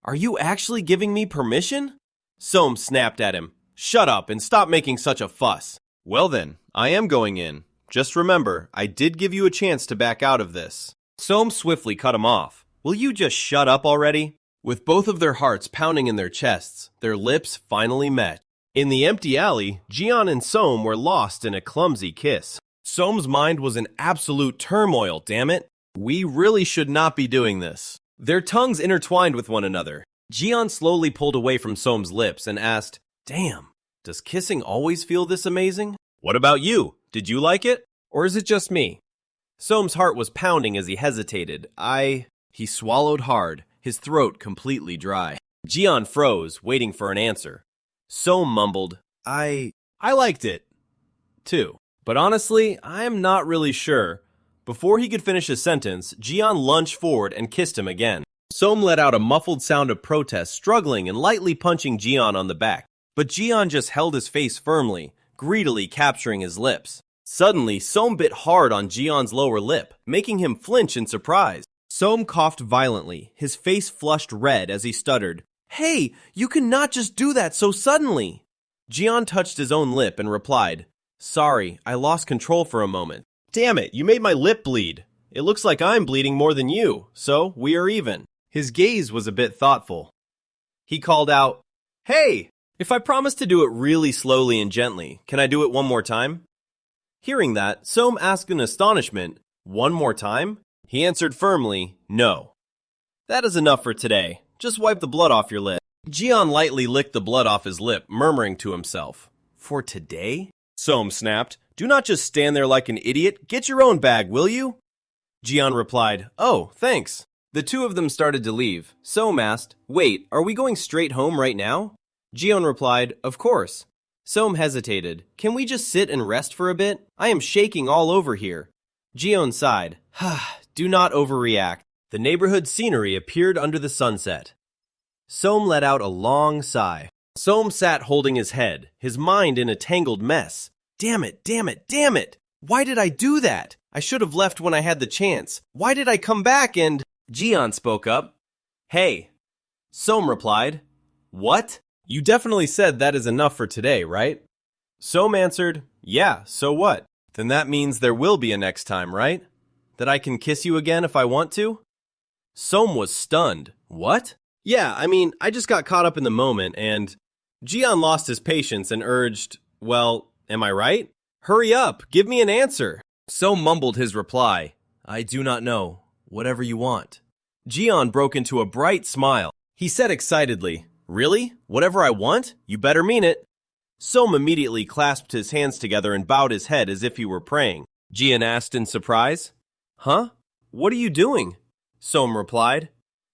Are you actually giving me permission? Soam snapped at him. Shut up and stop making such a fuss. Well then, I am going in. Just remember, I did give you a chance to back out of this. Soam swiftly cut him off. Will you just shut up already? With both of their hearts pounding in their chests, their lips finally met. In the empty alley, Jian and Soam were lost in a clumsy kiss. Soam's mind was in absolute turmoil, damn it. We really should not be doing this. Their tongues intertwined with one another. Jian slowly pulled away from Soam's lips and asked, damn, does kissing always feel this amazing? What about you? Did you like it? Or is it just me? Soam's heart was pounding as he hesitated. He swallowed hard, his throat completely dry. Jian froze, waiting for an answer. Soam mumbled, I liked it, too. But honestly, I am not really sure. Before he could finish his sentence, Jian lunged forward and kissed him again. Soam let out a muffled sound of protest, struggling and lightly punching Jian on the back. But Jian just held his face firmly, greedily capturing his lips. Suddenly, Soam bit hard on Jian's lower lip, making him flinch in surprise. Soam coughed violently, his face flushed red as he stuttered, Hey, you cannot just do that so suddenly. Jian touched his own lip and replied, Sorry, I lost control for a moment. Damn it, you made my lip bleed. It looks like I'm bleeding more than you, so we are even. His gaze was a bit thoughtful. He called out, Hey, if I promise to do it really slowly and gently, can I do it one more time? Hearing that, Soam asked in astonishment, One more time? He answered firmly, No. That is enough for today. Just wipe the blood off your lip. Jian lightly licked the blood off his lip, murmuring to himself, For today? Soam snapped, Do not just stand there like an idiot. Get your own bag, will you? Jian replied, Oh, thanks. The two of them started to leave. Soam asked, "Wait, are we going straight home right now?" Jion replied, "Of course." Soam hesitated. "Can we just sit and rest for a bit? I am shaking all over here." Jion sighed. "Do not overreact." The neighborhood scenery appeared under the sunset. Soam let out a long sigh. Soam sat holding his head, his mind in a tangled mess. Damn it, damn it, damn it! Why did I do that? I should have left when I had the chance. Why did I come back and... Jion spoke up. "Hey." Soam replied, "What? You definitely said that is enough for today, right?" Soam answered, "Yeah, so what? Then that means there will be a next time, right? That I can kiss you again if I want to?" Soam was stunned. "What?" "Yeah, I just got caught up in the moment and..." Jion lost his patience and urged, "Well, am I right? Hurry up, give me an answer." Soam mumbled his reply, "I do not know. Whatever you want." Jion broke into a bright smile. He said excitedly, "Really? Whatever I want? You better mean it." Soam immediately clasped his hands together and bowed his head as if he were praying. Jion asked in surprise, "Huh? What are you doing?" Soam replied,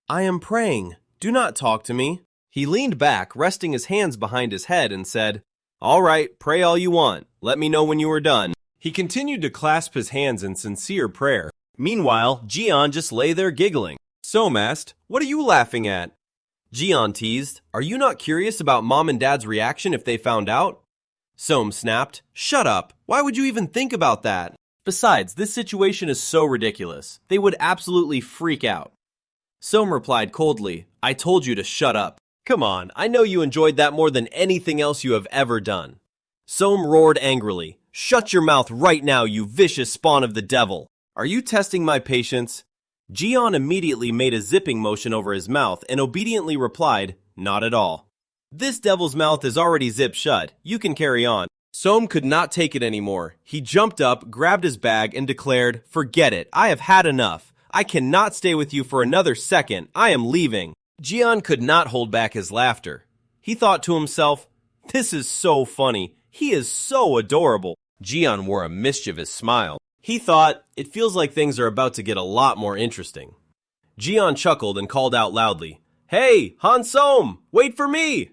"I am praying. Do not talk to me." He leaned back, resting his hands behind his head, and said, "All right, pray all you want. Let me know when you are done." He continued to clasp his hands in sincere prayer. Meanwhile, Jion just lay there giggling. Soam asked, "What are you laughing at?" Jion teased, "Are you not curious about Mom and Dad's reaction if they found out?" Soam snapped, "Shut up. Why would you even think about that? Besides, this situation is so ridiculous. They would absolutely freak out." Soam replied coldly, "I told you to shut up. Come on, I know you enjoyed that more than anything else you have ever done." Soam roared angrily, "Shut your mouth right now, you vicious spawn of the devil. Are you testing my patience?" Jion immediately made a zipping motion over his mouth and obediently replied, "Not at all." "This devil's mouth is already zipped shut. You can carry on." Soam could not take it anymore. He jumped up, grabbed his bag, and declared, "Forget it. I have had enough. I cannot stay with you for another second. I am leaving." Jion could not hold back his laughter. He thought to himself, "This is so funny. He is so adorable." Jion wore a mischievous smile. He thought, "It feels like things are about to get a lot more interesting." Jion chuckled and called out loudly, "Hey, Han Soam, wait for me!"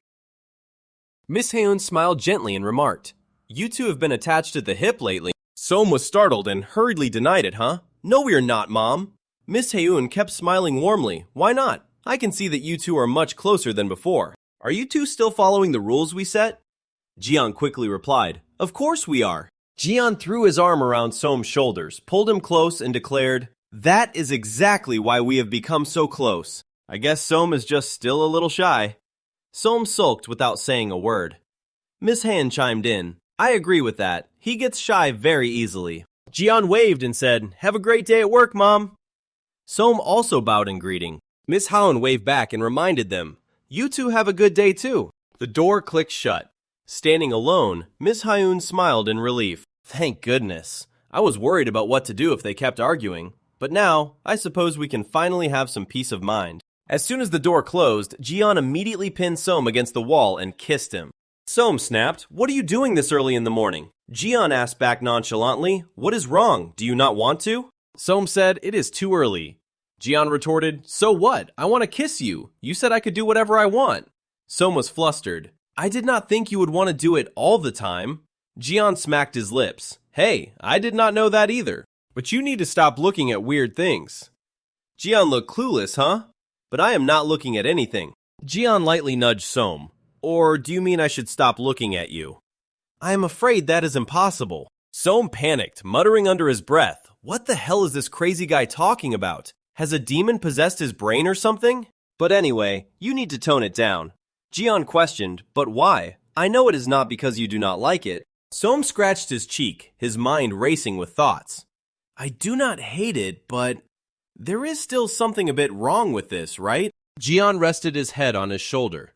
Miss Haeun smiled gently and remarked, "You two have been attached at the hip lately." Soam was startled and hurriedly denied it, "Huh? No, we're not, Mom." Miss Haeun kept smiling warmly. "Why not? I can see that you two are much closer than before. Are you two still following the rules we set?" Jion quickly replied, "Of course we are." Jion threw his arm around Soam's shoulders, pulled him close, and declared, "That is exactly why we have become so close. I guess Soam is just still a little shy." Soam sulked without saying a word. Miss Han chimed in, "I agree with that. He gets shy very easily." Jion waved and said, "Have a great day at work, Mom." Soam also bowed in greeting. Miss Han waved back and reminded them, "You two have a good day too." The door clicked shut. Standing alone, Miss Haeun smiled in relief. "Thank goodness. I was worried about what to do if they kept arguing. But now, I suppose we can finally have some peace of mind." As soon as the door closed, Jion immediately pinned Soam against the wall and kissed him. Soam snapped, "What are you doing this early in the morning?" Jion asked back nonchalantly, "What is wrong? Do you not want to?" Soam said, "It is too early." Jion retorted, "So what? I want to kiss you. You said I could do whatever I want." Soam was flustered. "I did not think you would want to do it all the time." Jion smacked his lips. "Hey, I did not know that either. But you need to stop looking at weird things." Jion looked clueless, huh? "But I am not looking at anything." Jion lightly nudged Soam. "Or do you mean I should stop looking at you?" "I am afraid that is impossible." Soam panicked, muttering under his breath, "What the hell is this crazy guy talking about? Has a demon possessed his brain or something? But anyway, you need to tone it down." Jion questioned, "But why? I know it is not because you do not like it." Soam scratched his cheek, his mind racing with thoughts. "I do not hate it, but there is still something a bit wrong with this, right?" Jion rested his head on his shoulder.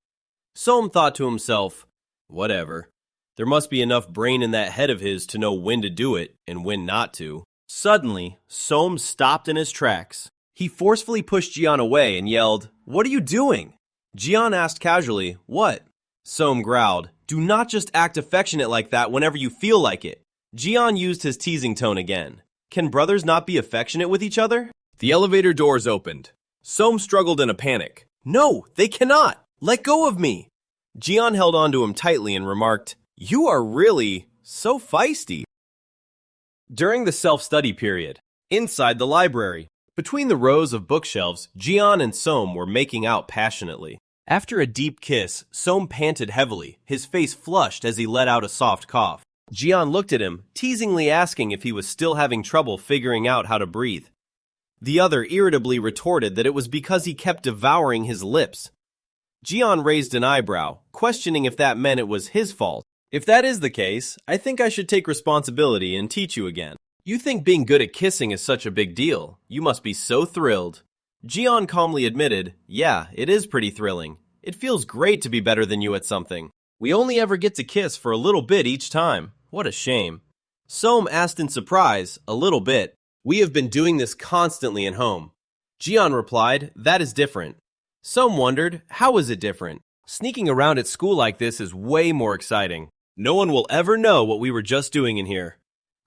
Soam thought to himself, "Whatever. There must be enough brain in that head of his to know when to do it and when not to." Suddenly, Soam stopped in his tracks. He forcefully pushed Jion away and yelled, "What are you doing?" Jion asked casually, "What?" Soam growled, "Do not just act affectionate like that whenever you feel like it." Jion used his teasing tone again. "Can brothers not be affectionate with each other?" The elevator doors opened. Soam struggled in a panic. No, they cannot! Let go of me! Jian held onto him tightly and remarked, You are really so feisty. During the self-study period, inside the library, between the rows of bookshelves, Jian and Soam were making out passionately. After a deep kiss, Soam panted heavily, his face flushed as he let out a soft cough. Jian looked at him, teasingly asking if he was still having trouble figuring out how to breathe. The other irritably retorted that it was because he kept devouring his lips. Jian raised an eyebrow, questioning if that meant it was his fault. If that is the case, I think I should take responsibility and teach you again. You think being good at kissing is such a big deal. You must be so thrilled. Jian calmly admitted, Yeah, it is pretty thrilling. It feels great to be better than you at something. We only ever get to kiss for a little bit each time. What a shame. Soam asked in surprise, a little bit. We have been doing this constantly at home. Jian replied, That is different. Soam wondered, how is it different? Sneaking around at school like this is way more exciting. No one will ever know what we were just doing in here.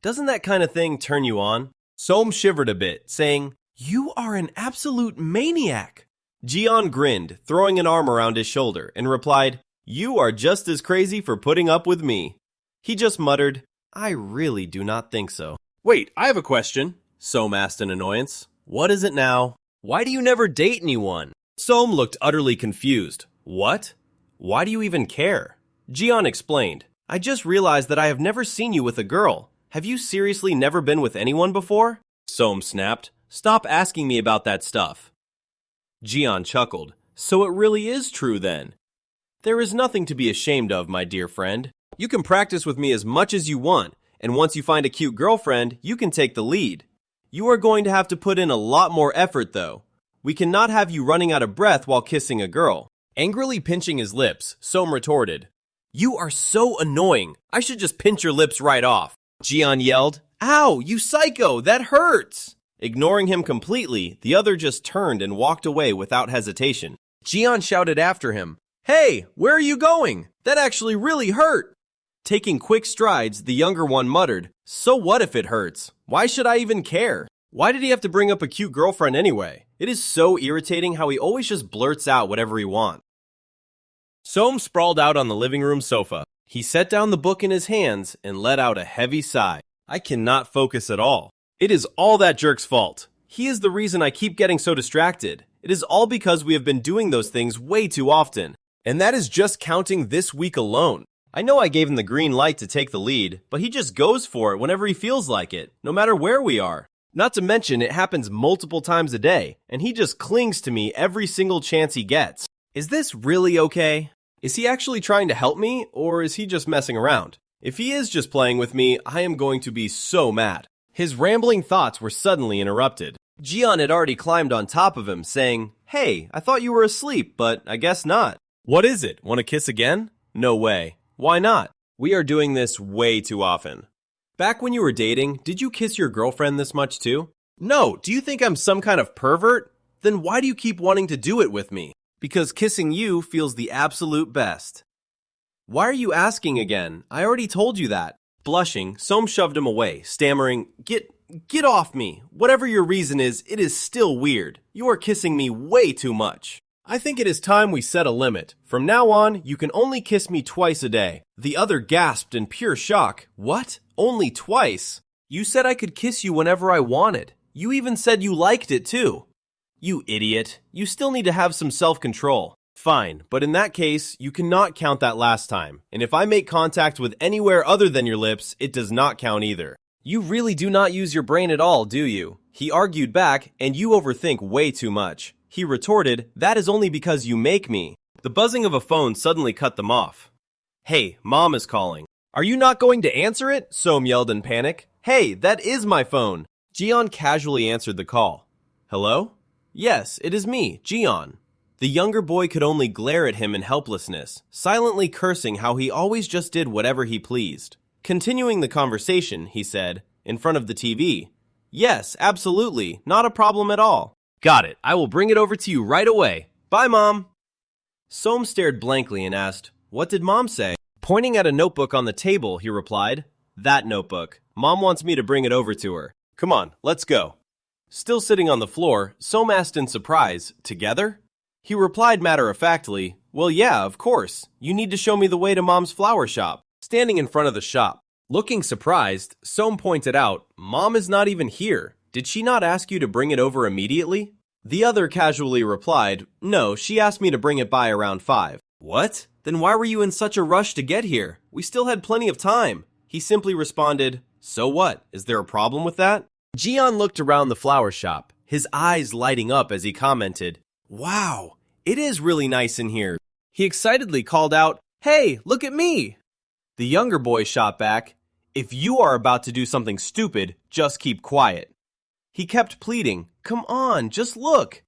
Doesn't that kind of thing turn you on? Soam shivered a bit, saying, You are an absolute maniac. Jian grinned, throwing an arm around his shoulder, and replied, You are just as crazy for putting up with me. He just muttered, I really do not think so. Wait, I have a question, Soam asked in annoyance. What is it now? Why do you never date anyone? Soam looked utterly confused. What? Why do you even care? Jian explained, I just realized that I have never seen you with a girl. Have you seriously never been with anyone before? Soam snapped, Stop asking me about that stuff. Jian chuckled, So it really is true then. There is nothing to be ashamed of, my dear friend. You can practice with me as much as you want, and once you find a cute girlfriend, you can take the lead. You are going to have to put in a lot more effort, though. We cannot have you running out of breath while kissing a girl. Angrily pinching his lips, Soam retorted, You are so annoying. I should just pinch your lips right off. Jian yelled, Ow, you psycho, that hurts! Ignoring him completely, the other just turned and walked away without hesitation. Jian shouted after him, Hey, where are you going? That actually really hurt. Taking quick strides, the younger one muttered, So what if it hurts? Why should I even care? Why did he have to bring up a cute girlfriend anyway? It is so irritating how he always just blurts out whatever he wants. Soam sprawled out on the living room sofa. He set down the book in his hands and let out a heavy sigh. I cannot focus at all. It is all that jerk's fault. He is the reason I keep getting so distracted. It is all because we have been doing those things way too often. And that is just counting this week alone. I know I gave him the green light to take the lead, but he just goes for it whenever he feels like it, no matter where we are. Not to mention it happens multiple times a day, and he just clings to me every single chance he gets. Is this really okay? Is he actually trying to help me, or is he just messing around? If he is just playing with me, I am going to be so mad. His rambling thoughts were suddenly interrupted. Jian had already climbed on top of him, saying, Hey, I thought you were asleep, but I guess not. What is it? Want to kiss again? No way. Why not? We are doing this way too often. Back when you were dating, did you kiss your girlfriend this much too? No, do you think I'm some kind of pervert? Then why do you keep wanting to do it with me? Because kissing you feels the absolute best. Why are you asking again? I already told you that. Blushing, Soam shoved him away, stammering, Get off me. Whatever your reason is, it is still weird. You are kissing me way too much. I think it is time we set a limit. From now on, you can only kiss me twice a day. The other gasped in pure shock. What? Only twice? You said I could kiss you whenever I wanted. You even said you liked it too. You idiot. You still need to have some self-control. Fine, but in that case, you cannot count that last time. And if I make contact with anywhere other than your lips, it does not count either. You really do not use your brain at all, do you? He argued back, and you overthink way too much. He retorted, That is only because you make me. The buzzing of a phone suddenly cut them off. Hey, Mom is calling. Are you not going to answer it? Soam yelled in panic. Hey, that is my phone. Jian casually answered the call. Hello? Yes, it is me, Jian. The younger boy could only glare at him in helplessness, silently cursing how he always just did whatever he pleased. Continuing the conversation, he said, in front of the TV, Yes, absolutely, not a problem at all. Got it, I will bring it over to you right away. Bye, Mom. Soam stared blankly and asked, What did Mom say? Pointing at a notebook on the table, he replied, That notebook. Mom wants me to bring it over to her. Come on, let's go. Still sitting on the floor, Som asked in surprise, "Together?" He replied matter-of-factly, "Well, yeah, of course. You need to show me the way to Mom's flower shop." Standing in front of the shop, looking surprised, Som pointed out, "Mom is not even here. Did she not ask you to bring it over immediately?" The other casually replied, "No, she asked me to bring it by around 5. "What? Then why were you in such a rush to get here? We still had plenty of time." He simply responded, "So what? Is there a problem with that?" Jian looked around the flower shop, his eyes lighting up as he commented, "Wow, it is really nice in here." He excitedly called out, "Hey, look at me!" The younger boy shot back, "If you are about to do something stupid, just keep quiet." He kept pleading, "Come on, just look."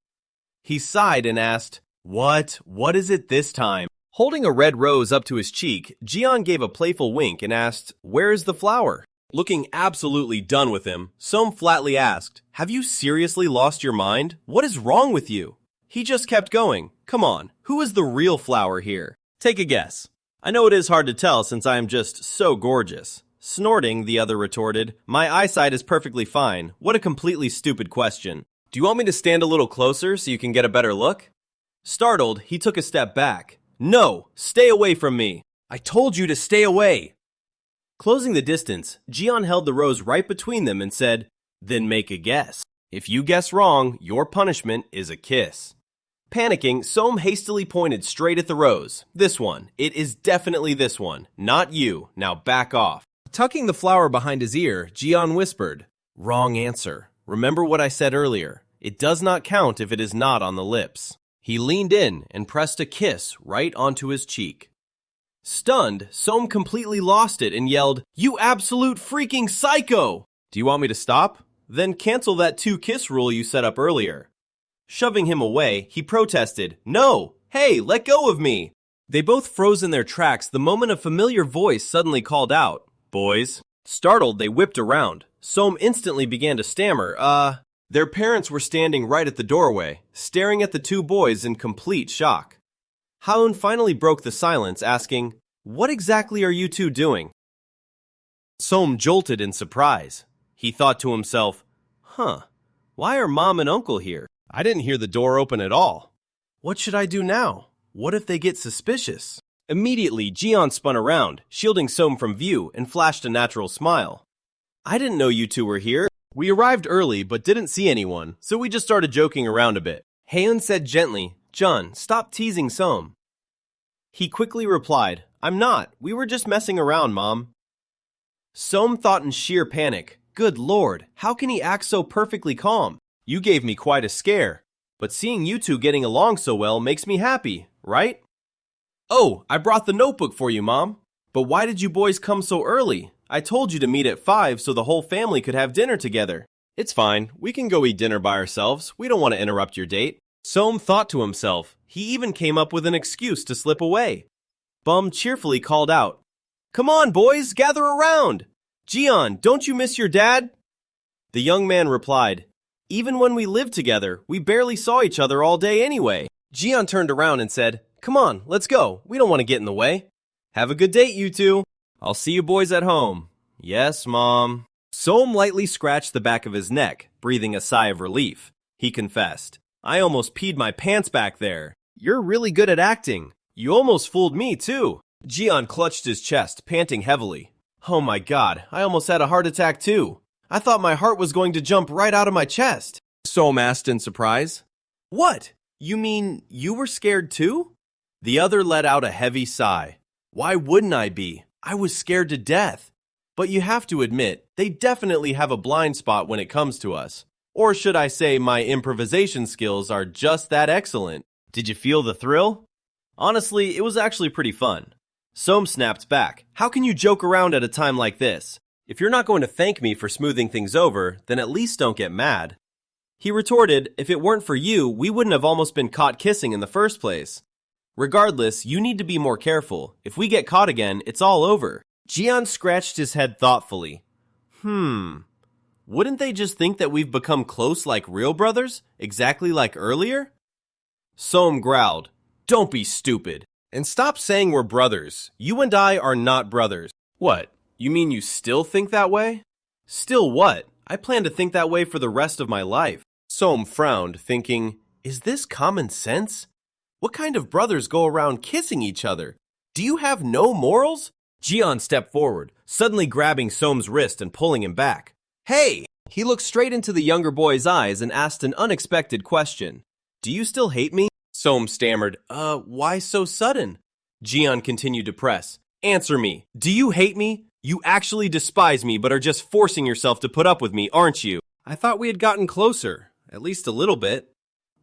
He sighed and asked, What is it this time?" Holding a red rose up to his cheek, Jian gave a playful wink and asked, "Where is the flower?" Looking absolutely done with him, Som flatly asked, "Have you seriously lost your mind? What is wrong with you?" He just kept going. "Come on, who is the real flower here? Take a guess." "I know it is hard to tell since I am just so gorgeous." Snorting, the other retorted, "My eyesight is perfectly fine. What a completely stupid question. Do you want me to stand a little closer so you can get a better look?" Startled, he took a step back. "No, stay away from me. I told you to stay away." Closing the distance, Jian held the rose right between them and said, "Then make a guess. If you guess wrong, your punishment is a kiss." Panicking, Som hastily pointed straight at the rose. "This one. It is definitely this one. Not you. Now back off." Tucking the flower behind his ear, Jian whispered, "Wrong answer. Remember what I said earlier. It does not count if it is not on the lips." He leaned in and pressed a kiss right onto his cheek. Stunned, Som completely lost it and yelled, "You absolute freaking psycho! Do you want me to stop? Then cancel that 2-kiss rule you set up earlier." Shoving him away, he protested, "No! Hey, let go of me!" They both froze in their tracks the moment a familiar voice suddenly called out, "Boys." Startled, they whipped around. Som instantly began to stammer, Their parents were standing right at the doorway, staring at the two boys in complete shock. Haun finally broke the silence, asking, "What exactly are you two doing?" Som jolted in surprise. He thought to himself, why are Mom and Uncle here? I didn't hear the door open at all. What should I do now? What if they get suspicious? Immediately, Jian spun around, shielding Som from view, and flashed a natural smile. "I didn't know you two were here. We arrived early but didn't see anyone, so we just started joking around a bit." Haeun said gently, "Jun, stop teasing Som." He quickly replied, "I'm not. We were just messing around, Mom." Som thought in sheer panic, "Good Lord, how can he act so perfectly calm? You gave me quite a scare. But seeing you two getting along so well makes me happy, right?" "Oh, I brought the notebook for you, Mom. But why did you boys come so early? I told you to meet at 5 so the whole family could have dinner together." "It's fine. We can go eat dinner by ourselves. We don't want to interrupt your date." Som thought to himself. He even came up with an excuse to slip away. Bum cheerfully called out, "Come on, boys, gather around! Jian, don't you miss your dad?" The young man replied, "Even when we lived together, we barely saw each other all day anyway." Jian turned around and said, "Come on, let's go. We don't want to get in the way. Have a good date, you two. I'll see you boys at home." "Yes, Mom." Som lightly scratched the back of his neck, breathing a sigh of relief. He confessed, "I almost peed my pants back there. You're really good at acting. You almost fooled me, too." Jian clutched his chest, panting heavily. "Oh my God, I almost had a heart attack, too. I thought my heart was going to jump right out of my chest." Som asked in surprise. "What? You mean you were scared, too?" The other let out a heavy sigh. "Why wouldn't I be? I was scared to death. But you have to admit, they definitely have a blind spot when it comes to us. Or should I say my improvisation skills are just that excellent. Did you feel the thrill?" Honestly, it was actually pretty fun. Som snapped back. "How can you joke around at a time like this? If you're not going to thank me for smoothing things over, then at least don't get mad." He retorted, "If it weren't for you, we wouldn't have almost been caught kissing in the first place. Regardless, you need to be more careful. If we get caught again, it's all over." Jian scratched his head thoughtfully. Wouldn't they just think that we've become close like real brothers? Exactly like earlier? Som growled, "Don't be stupid. And stop saying we're brothers. You and I are not brothers." "What? You mean you still think that way?" "Still what? I plan to think that way for the rest of my life. Som frowned, thinking, is this common sense? What kind of brothers go around kissing each other? Do you have no morals? Jian stepped forward, suddenly grabbing Som's wrist and pulling him back. Hey! He looked straight into the younger boy's eyes and asked an unexpected question. Do you still hate me? Som stammered, why so sudden? Jian continued to press. Answer me. Do you hate me? You actually despise me but are just forcing yourself to put up with me, aren't you? I thought we had gotten closer, at least a little bit.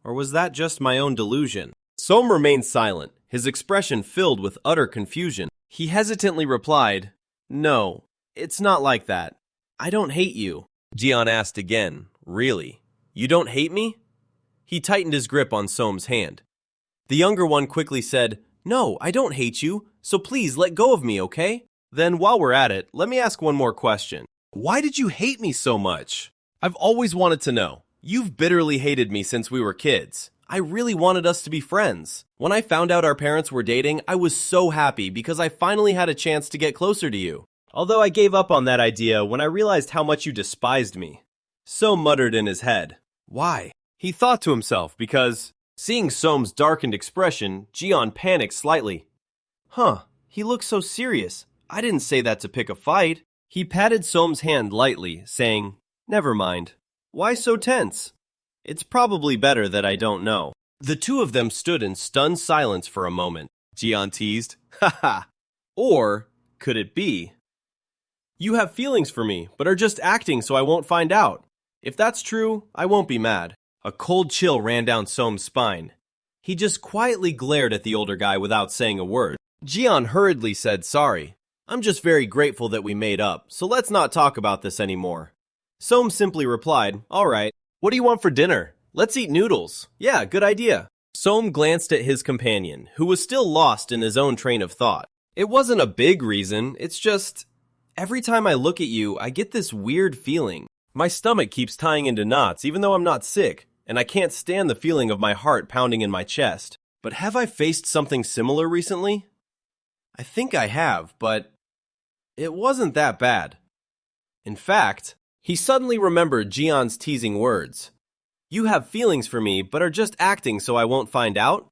Or was that just my own delusion? Som remained silent, his expression filled with utter confusion. He hesitantly replied, No, it's not like that. I don't hate you. Jian asked again, Really? You don't hate me? He tightened his grip on Som's hand. The younger one quickly said, No, I don't hate you, so please let go of me, okay? Then while we're at it, let me ask one more question. Why did you hate me so much? I've always wanted to know. You've bitterly hated me since we were kids. I really wanted us to be friends. When I found out our parents were dating, I was so happy because I finally had a chance to get closer to you. Although I gave up on that idea when I realized how much you despised me. Som muttered in his head. Why? He thought to himself because, seeing Som's darkened expression, Jian panicked slightly. He looks so serious. I didn't say that to pick a fight. He patted Som's hand lightly, saying, Never mind. Why so tense? It's probably better that I don't know. The two of them stood in stunned silence for a moment. Jian teased, Haha. Or could it be? You have feelings for me, but are just acting so I won't find out. If that's true, I won't be mad. A cold chill ran down Som's spine. He just quietly glared at the older guy without saying a word. Jian hurriedly said sorry. I'm just very grateful that we made up, so let's not talk about this anymore. Som simply replied, All right. What do you want for dinner? Let's eat noodles. Yeah, good idea. Som glanced at his companion, who was still lost in his own train of thought. It wasn't a big reason, it's just, every time I look at you, I get this weird feeling. My stomach keeps tying into knots even though I'm not sick, and I can't stand the feeling of my heart pounding in my chest. But have I faced something similar recently? I think I have, but it wasn't that bad. In fact, he suddenly remembered Jian's teasing words. You have feelings for me, but are just acting so I won't find out?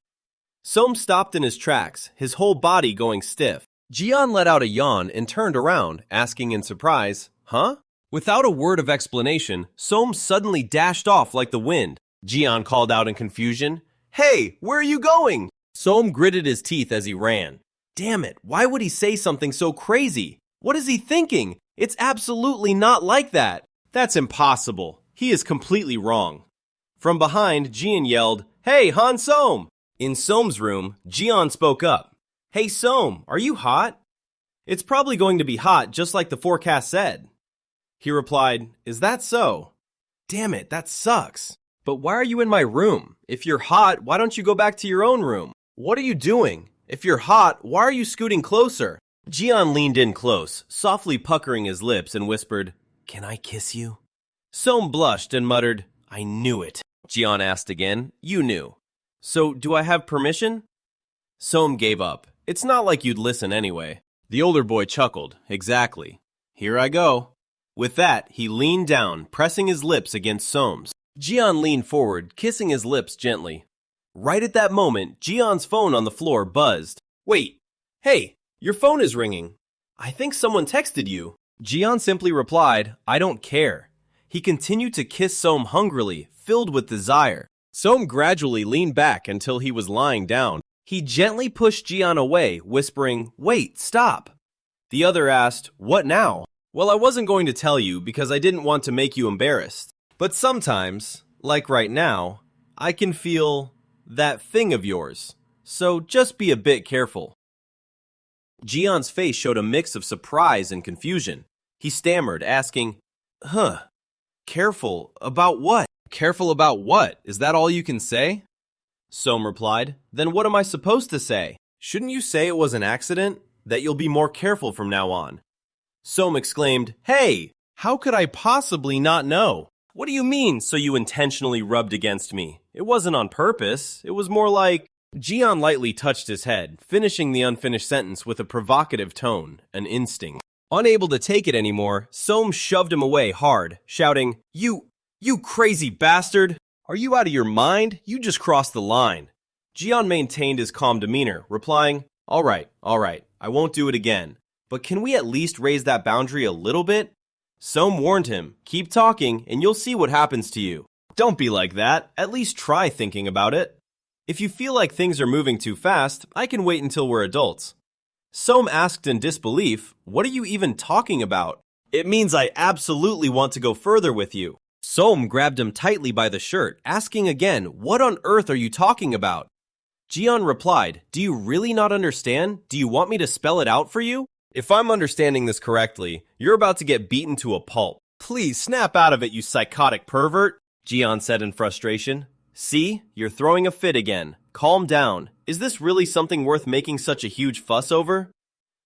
Som stopped in his tracks, his whole body going stiff. Jian let out a yawn and turned around, asking in surprise, Huh? Without a word of explanation, Som suddenly dashed off like the wind. Jian called out in confusion, Hey, where are you going? Som gritted his teeth as he ran. Damn it, why would he say something so crazy? What is he thinking? It's absolutely not like that. That's impossible. He is completely wrong. From behind, Jian yelled, Hey, Han Som! In Som's room, Jian spoke up. Hey Som, are you hot? It's probably going to be hot just like the forecast said. He replied, Is that so? Damn it, that sucks. But why are you in my room? If you're hot, why don't you go back to your own room? What are you doing? If you're hot, why are you scooting closer? Jian leaned in close, softly puckering his lips and whispered, Can I kiss you? Som blushed and muttered, I knew it. Jian asked again, You knew. So, do I have permission? Som gave up. It's not like you'd listen anyway. The older boy chuckled. Exactly. Here I go. With that, he leaned down, pressing his lips against Som's. Jian leaned forward, kissing his lips gently. Right at that moment, Jian's phone on the floor buzzed. Wait. Hey. Your phone is ringing. I think someone texted you. Jian simply replied, I don't care. He continued to kiss Som hungrily, filled with desire. Som gradually leaned back until he was lying down. He gently pushed Jian away, whispering, Wait, stop. The other asked, What now? Well, I wasn't going to tell you because I didn't want to make you embarrassed. But sometimes, like right now, I can feel that thing of yours. So just be a bit careful. Jian's face showed a mix of surprise and confusion. He stammered, asking, Careful about what? Careful about what? Is that all you can say? Som replied, Then what am I supposed to say? Shouldn't you say it was an accident? That you'll be more careful from now on? Som exclaimed, Hey! How could I possibly not know? What do you mean, so you intentionally rubbed against me? It wasn't on purpose. It was more like... Jian lightly touched his head, finishing the unfinished sentence with a provocative tone, an instinct. Unable to take it anymore, Soam shoved him away hard, shouting, You crazy bastard! Are you out of your mind? You just crossed the line. Jian maintained his calm demeanor, replying, All right, I won't do it again. But can we at least raise that boundary a little bit? Soam warned him, Keep talking and you'll see what happens to you. Don't be like that. At least try thinking about it. If you feel like things are moving too fast, I can wait until we're adults. Soam asked in disbelief, What are you even talking about? It means I absolutely want to go further with you. Soam grabbed him tightly by the shirt, asking again, What on earth are you talking about? Jian replied, Do you really not understand? Do you want me to spell it out for you? If I'm understanding this correctly, you're about to get beaten to a pulp. Please snap out of it, you psychotic pervert, Jian said in frustration. See, you're throwing a fit again. Calm down. Is this really something worth making such a huge fuss over?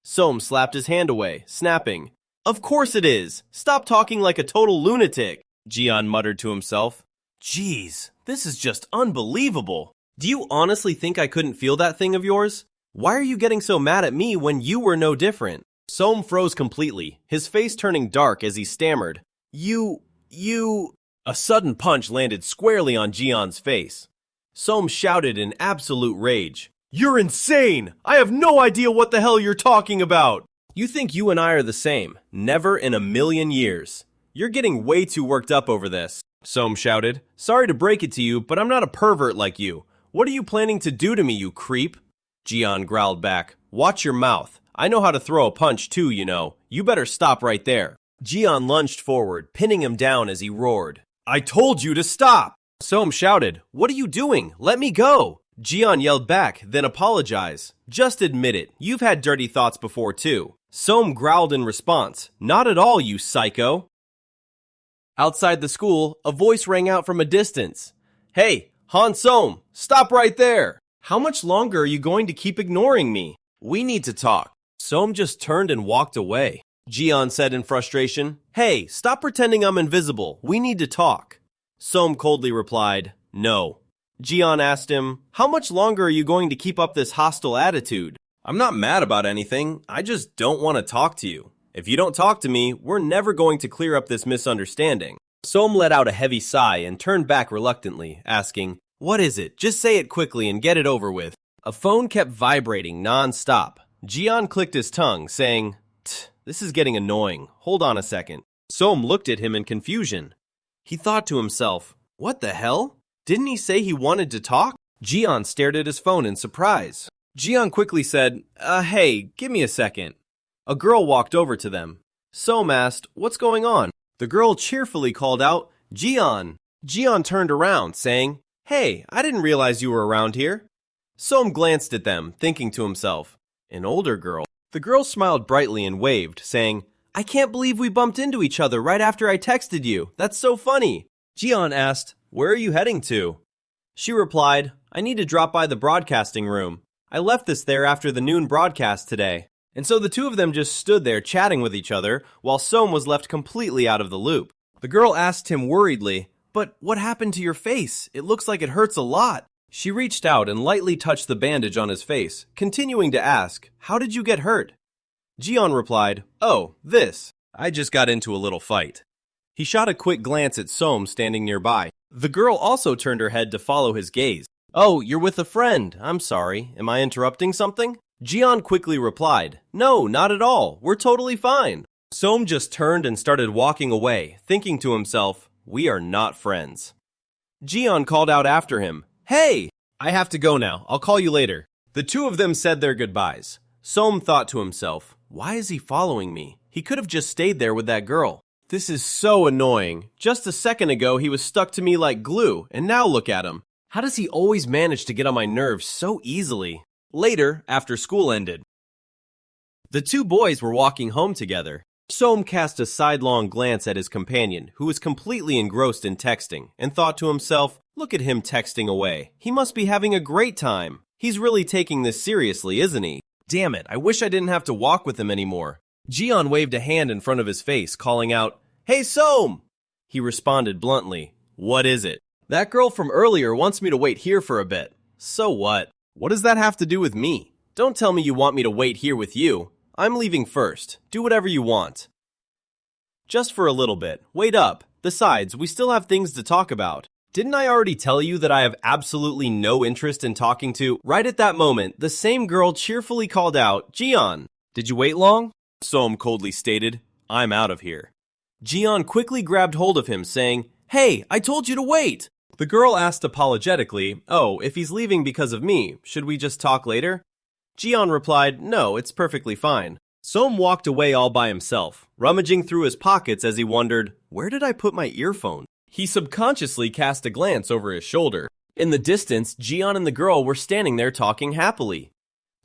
Soam slapped his hand away, snapping, Of course it is. Stop talking like a total lunatic, Jian muttered to himself. Jeez, this is just unbelievable. Do you honestly think I couldn't feel that thing of yours? Why are you getting so mad at me when you were no different? Soam froze completely, his face turning dark as he stammered. You... A sudden punch landed squarely on Jian's face. Soam shouted in absolute rage. You're insane! I have no idea what the hell you're talking about! You think you and I are the same. Never in a million years. You're getting way too worked up over this, Soam shouted. Sorry to break it to you, but I'm not a pervert like you. What are you planning to do to me, you creep? Jian growled back. Watch your mouth. I know how to throw a punch too, you know. You better stop right there. Jian lunged forward, pinning him down as he roared. I told you to stop! Soam shouted, What are you doing? Let me go! Jian yelled back, then apologized. Just admit it, you've had dirty thoughts before too. Soam growled in response, Not at all, you psycho! Outside the school, a voice rang out from a distance. Hey, Han Soam, stop right there! How much longer are you going to keep ignoring me? We need to talk. Soam just turned and walked away. Jian said in frustration, Hey, stop pretending I'm invisible. We need to talk. Soam coldly replied, No. Jian asked him, How much longer are you going to keep up this hostile attitude? I'm not mad about anything. I just don't want to talk to you. If you don't talk to me, we're never going to clear up this misunderstanding. Soam let out a heavy sigh and turned back reluctantly, asking, What is it? Just say it quickly and get it over with. A phone kept vibrating non-stop. Jian clicked his tongue, saying, This is getting annoying. Hold on a second. Soam looked at him in confusion. He thought to himself, What the hell? Didn't he say he wanted to talk? Jian stared at his phone in surprise. Jian quickly said, Hey, give me a second. A girl walked over to them. Soam asked, What's going on? The girl cheerfully called out, Jian. Jian turned around, saying, Hey, I didn't realize you were around here. Soam glanced at them, thinking to himself, An older girl. The girl smiled brightly and waved, saying, I can't believe we bumped into each other right after I texted you. That's so funny. Jian asked, Where are you heading to? She replied, I need to drop by the broadcasting room. I left this there after the noon broadcast today. And so the two of them just stood there chatting with each other while Soam was left completely out of the loop. The girl asked him worriedly, But what happened to your face? It looks like it hurts a lot. She reached out and lightly touched the bandage on his face, continuing to ask, How did you get hurt? Jian replied, Oh, this. I just got into a little fight. He shot a quick glance at Soam standing nearby. The girl also turned her head to follow his gaze. Oh, you're with a friend. I'm sorry. Am I interrupting something? Jian quickly replied, No, not at all. We're totally fine. Soam just turned and started walking away, thinking to himself, We are not friends. Jian called out after him, Hey! I have to go now. I'll call you later. The two of them said their goodbyes. Soam thought to himself, Why is he following me? He could have just stayed there with that girl. This is so annoying. Just a second ago he was stuck to me like glue, and now look at him. How does he always manage to get on my nerves so easily? Later, after school ended, the two boys were walking home together. Soam cast a sidelong glance at his companion, who was completely engrossed in texting, and thought to himself, Look at him texting away. He must be having a great time. He's really taking this seriously, isn't he? Damn it, I wish I didn't have to walk with him anymore. Jian waved a hand in front of his face, calling out, Hey, Soam! He responded bluntly, What is it? That girl from earlier wants me to wait here for a bit. So what? What does that have to do with me? Don't tell me you want me to wait here with you. I'm leaving first. Do whatever you want. Just for a little bit. Wait up. Besides, we still have things to talk about. Didn't I already tell you that I have absolutely no interest in talking to? Right at that moment, the same girl cheerfully called out, Jian. Did you wait long? Soam coldly stated, I'm out of here. Jian quickly grabbed hold of him, saying, Hey, I told you to wait! The girl asked apologetically, Oh, if he's leaving because of me, should we just talk later? Jian replied, No, it's perfectly fine. Soam walked away all by himself, rummaging through his pockets as he wondered, Where did I put my earphone? He subconsciously cast a glance over his shoulder. In the distance, Jian and the girl were standing there talking happily.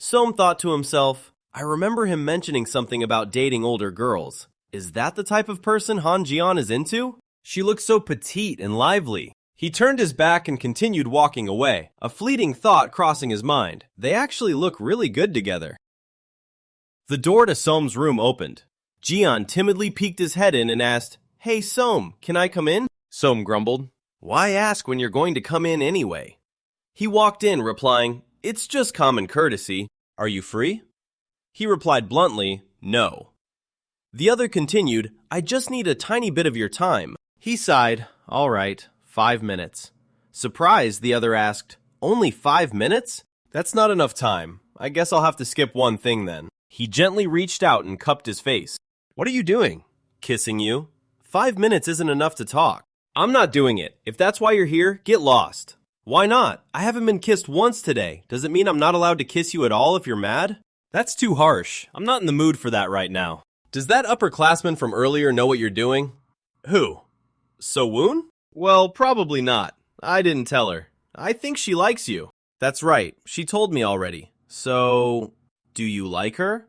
Soam thought to himself, I remember him mentioning something about dating older girls. Is that the type of person Han Jian is into? She looked so petite and lively. He turned his back and continued walking away, a fleeting thought crossing his mind. They actually look really good together. The door to Soam's room opened. Jian timidly peeked his head in and asked, Hey Soam, can I come in? Soam grumbled, Why ask when you're going to come in anyway? He walked in, replying, It's just common courtesy. Are you free? He replied bluntly, No. The other continued, I just need a tiny bit of your time. He sighed, All right, 5 minutes. Surprised, the other asked, Only 5 minutes? That's not enough time. I guess I'll have to skip one thing then. He gently reached out and cupped his face. What are you doing? Kissing you. 5 minutes isn't enough to talk. I'm not doing it. If that's why you're here, get lost. Why not? I haven't been kissed once today. Does it mean I'm not allowed to kiss you at all if you're mad? That's too harsh. I'm not in the mood for that right now. Does that upperclassman from earlier know what you're doing? Who? So-woon? Well, probably not. I didn't tell her. I think she likes you. That's right. She told me already. So, do you like her?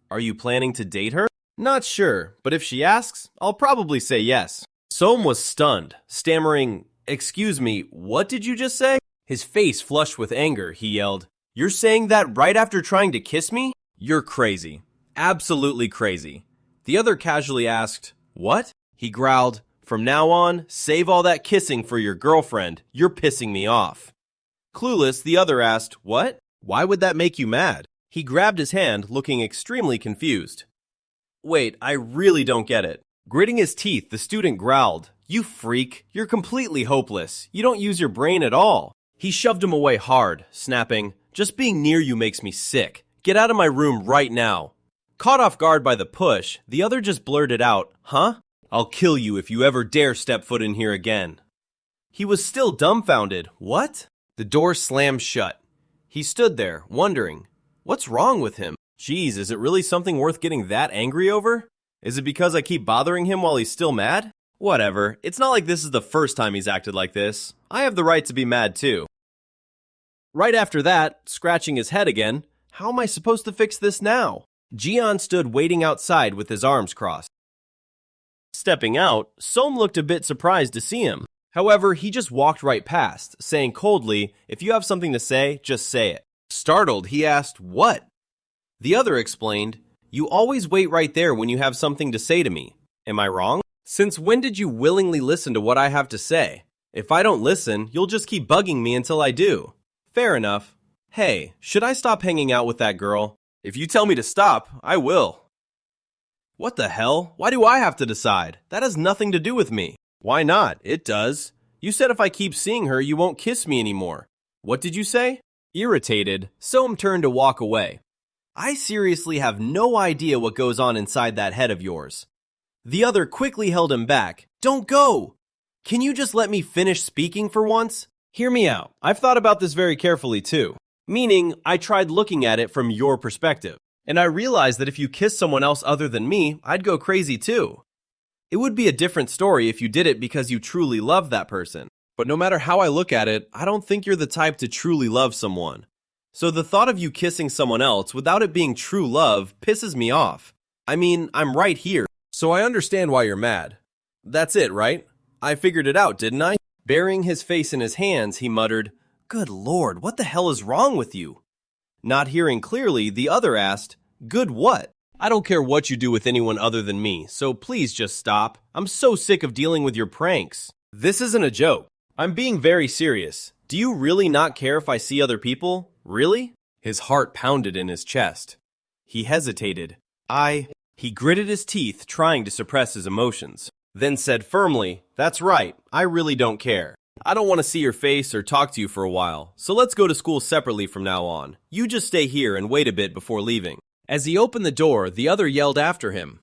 Are you planning to date her? Not sure, but if she asks, I'll probably say yes. Soam was stunned, stammering, Excuse me, what did you just say? His face flushed with anger, he yelled, You're saying that right after trying to kiss me? You're crazy. Absolutely crazy. The other casually asked, What? He growled, From now on, save all that kissing for your girlfriend. You're pissing me off. Clueless, the other asked, What? Why would that make you mad? He grabbed his hand, looking extremely confused. Wait, I really don't get it. Gritting his teeth, the student growled, You freak. You're completely hopeless. You don't use your brain at all. He shoved him away hard, snapping, Just being near you makes me sick. Get out of my room right now. Caught off guard by the push, the other just blurted out, Huh? I'll kill you if you ever dare step foot in here again. He was still dumbfounded. What? The door slammed shut. He stood there, wondering, What's wrong with him? Geez, is it really something worth getting that angry over? Is it because I keep bothering him while he's still mad? Whatever, it's not like this is the first time he's acted like this. I have the right to be mad too. Right after that, scratching his head again, how am I supposed to fix this now? Jian stood waiting outside with his arms crossed. Stepping out, Soam looked a bit surprised to see him. However, he just walked right past, saying coldly, If you have something to say, just say it. Startled, he asked, What? The other explained, You always wait right there when you have something to say to me. Am I wrong? Since when did you willingly listen to what I have to say? If I don't listen, you'll just keep bugging me until I do. Fair enough. Hey, should I stop hanging out with that girl? If you tell me to stop, I will. What the hell? Why do I have to decide? That has nothing to do with me. Why not? It does. You said if I keep seeing her, you won't kiss me anymore. What did you say? Irritated, Soam turned to walk away. I seriously have no idea what goes on inside that head of yours. The other quickly held him back. Don't go! Can you just let me finish speaking for once? Hear me out. I've thought about this very carefully too. Meaning, I tried looking at it from your perspective. And I realized that if you kissed someone else other than me, I'd go crazy too. It would be a different story if you did it because you truly love that person. But no matter how I look at it, I don't think you're the type to truly love someone. So the thought of you kissing someone else without it being true love pisses me off. I mean, I'm right here, so I understand why you're mad. That's it, right? I figured it out, didn't I? Burying his face in his hands, he muttered, Good Lord, what the hell is wrong with you? Not hearing clearly, the other asked, Good what? I don't care what you do with anyone other than me, so please just stop. I'm so sick of dealing with your pranks. This isn't a joke. I'm being very serious. Do you really not care if I see other people? Really? His heart pounded in his chest. He hesitated. He gritted his teeth, trying to suppress his emotions, then said firmly, "That's right, I really don't care. I don't want to see your face or talk to you for a while, so let's go to school separately from now on. You just stay here and wait a bit before leaving." As he opened the door, the other yelled after him,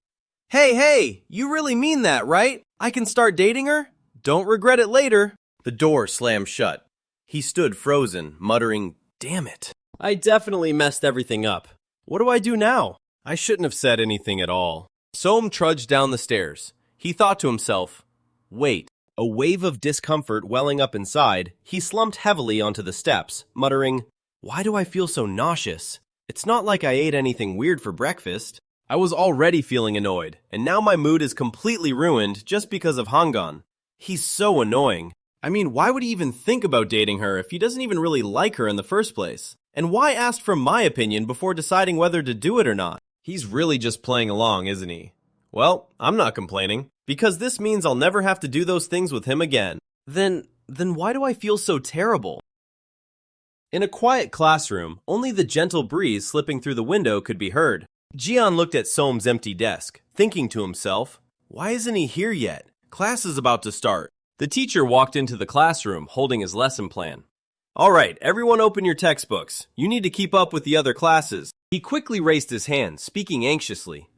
Hey, you really mean that, right? I can start dating her? Don't regret it later." The door slammed shut. He stood frozen, muttering, "Damn it. I definitely messed everything up. What do I do now? I shouldn't have said anything at all." Soam trudged down the stairs. He thought to himself, "Wait." A wave of discomfort welling up inside, he slumped heavily onto the steps, muttering, "Why do I feel so nauseous? It's not like I ate anything weird for breakfast." I was already feeling annoyed, and now my mood is completely ruined just because of Hangan. He's so annoying. I mean, why would he even think about dating her if he doesn't even really like her in the first place? And why ask for my opinion before deciding whether to do it or not? He's really just playing along, isn't he? Well, I'm not complaining, because this means I'll never have to do those things with him again. Then why do I feel so terrible? In a quiet classroom, only the gentle breeze slipping through the window could be heard. Jian looked at Soam's empty desk, thinking to himself, "Why isn't he here yet? Class is about to start." The teacher walked into the classroom holding his lesson plan. "All right, everyone open your textbooks. You need to keep up with the other classes." He quickly raised his hand, speaking anxiously.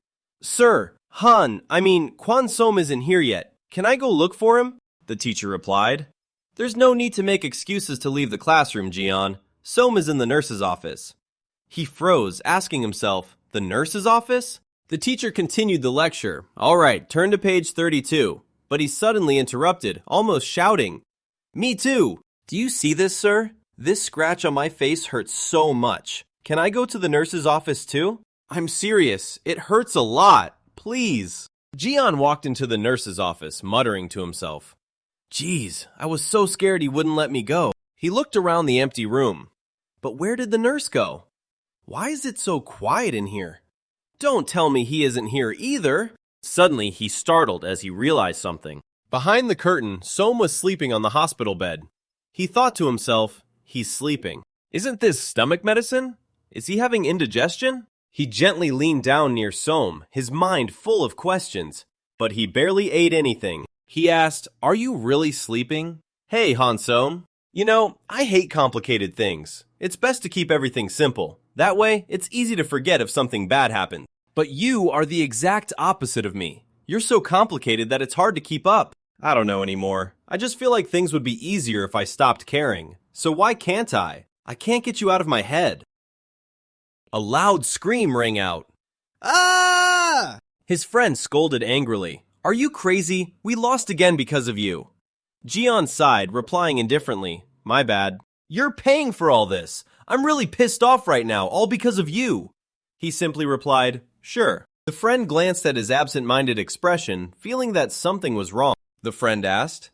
"Sir, Kwan Soam isn't here yet. Can I go look for him?" The teacher replied. "There's no need to make excuses to leave the classroom, Jian. Soam is in the nurse's office." He froze, asking himself, "The nurse's office?" The teacher continued the lecture. "All right, turn to page 32. But he suddenly interrupted, almost shouting, "Me too! Do you see this, sir? This scratch on my face hurts so much. Can I go to the nurse's office too? I'm serious. It hurts a lot. Please." Jian walked into the nurse's office, muttering to himself, "Geez, I was so scared he wouldn't let me go." He looked around the empty room. But where did the nurse go? Why is it so quiet in here? Don't tell me he isn't here either. Suddenly, he startled as he realized something. Behind the curtain, Soam was sleeping on the hospital bed. He thought to himself, he's sleeping. Isn't this stomach medicine? Is he having indigestion? He gently leaned down near Soam, his mind full of questions, but he barely ate anything. He asked, "Are you really sleeping?" "Hey, Han Soam. You know, I hate complicated things. It's best to keep everything simple. That way, it's easy to forget if something bad happens. But you are the exact opposite of me. You're so complicated that it's hard to keep up." "I don't know anymore. I just feel like things would be easier if I stopped caring. So why can't I? I can't get you out of my head." A loud scream rang out. "Ah!" His friend scolded angrily. "Are you crazy? We lost again because of you." Jian sighed, replying indifferently, "My bad. You're paying for all this. I'm really pissed off right now, all because of you." He simply replied, "Sure." The friend glanced at his absent-minded expression, feeling that something was wrong. The friend asked,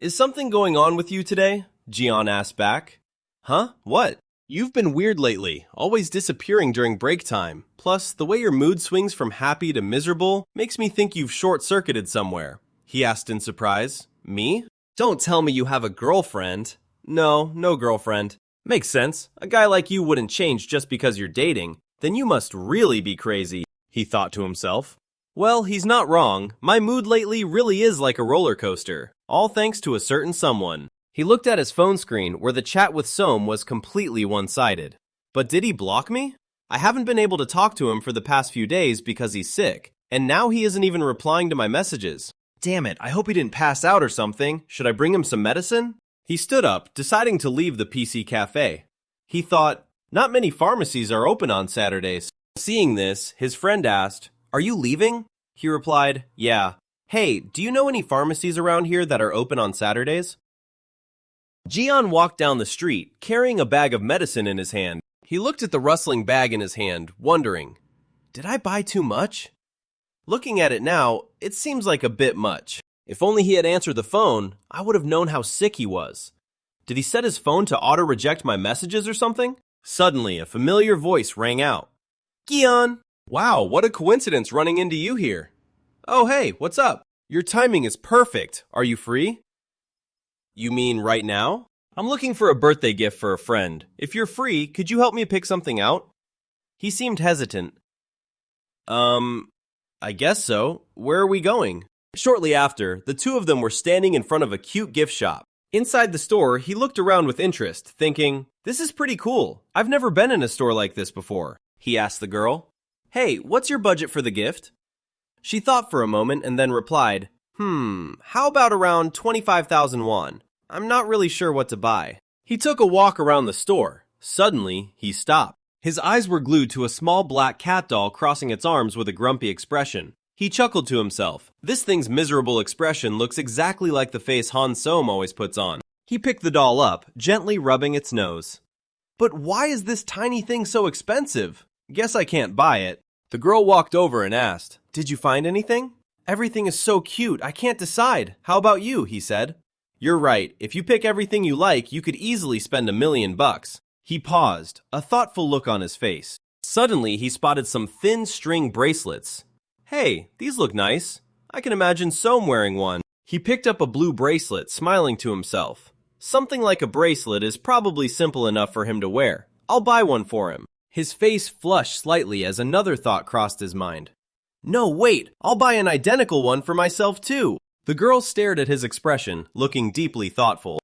"Is something going on with you today?" Jian asked back. "Huh? What?" "You've been weird lately, always disappearing during break time. Plus, the way your mood swings from happy to miserable makes me think you've short-circuited somewhere." He asked in surprise. "Me? Don't tell me you have a girlfriend." "No, no girlfriend." "Makes sense. A guy like you wouldn't change just because you're dating. Then you must really be crazy," he thought to himself. Well, he's not wrong. My mood lately really is like a roller coaster, all thanks to a certain someone. He looked at his phone screen where the chat with Soam was completely one-sided. But did he block me? I haven't been able to talk to him for the past few days because he's sick, and now he isn't even replying to my messages. Damn it, I hope he didn't pass out or something. Should I bring him some medicine? He stood up, deciding to leave the PC cafe. He thought, not many pharmacies are open on Saturdays. Seeing this, his friend asked, "Are you leaving?" He replied, "Yeah. Hey, do you know any pharmacies around here that are open on Saturdays?" Jian walked down the street, carrying a bag of medicine in his hand. He looked at the rustling bag in his hand, wondering, did I buy too much? Looking at it now, it seems like a bit much. If only he had answered the phone, I would have known how sick he was. Did he set his phone to auto-reject my messages or something? Suddenly, a familiar voice rang out. Gian! Wow, what a coincidence running into you here. Oh, hey, what's up? Your timing is perfect. Are you free? You mean right now? I'm looking for a birthday gift for a friend. If you're free, could you help me pick something out? He seemed hesitant. I guess so. Where are we going? Shortly after, the two of them were standing in front of a cute gift shop. Inside the store, he looked around with interest, thinking, "This is pretty cool. I've never been in a store like this before." He asked the girl, "Hey, what's your budget for the gift?" She thought for a moment and then replied, How about around 25,000 won? I'm not really sure what to buy." He took a walk around the store. Suddenly, he stopped. His eyes were glued to a small black cat doll crossing its arms with a grumpy expression. He chuckled to himself. This thing's miserable expression looks exactly like the face Han Som always puts on. He picked the doll up, gently rubbing its nose. "But why is this tiny thing so expensive? Guess I can't buy it." The girl walked over and asked, "Did you find anything?" "Everything is so cute, I can't decide. How about you?" he said. "You're right. If you pick everything you like, you could easily spend $1 million. He paused, a thoughtful look on his face. Suddenly, he spotted some thin string bracelets. "Hey, these look nice. I can imagine Som wearing one." He picked up a blue bracelet, smiling to himself. Something like a bracelet is probably simple enough for him to wear. I'll buy one for him. His face flushed slightly as another thought crossed his mind. "No, wait, I'll buy an identical one for myself too." The girl stared at his expression, looking deeply thoughtful.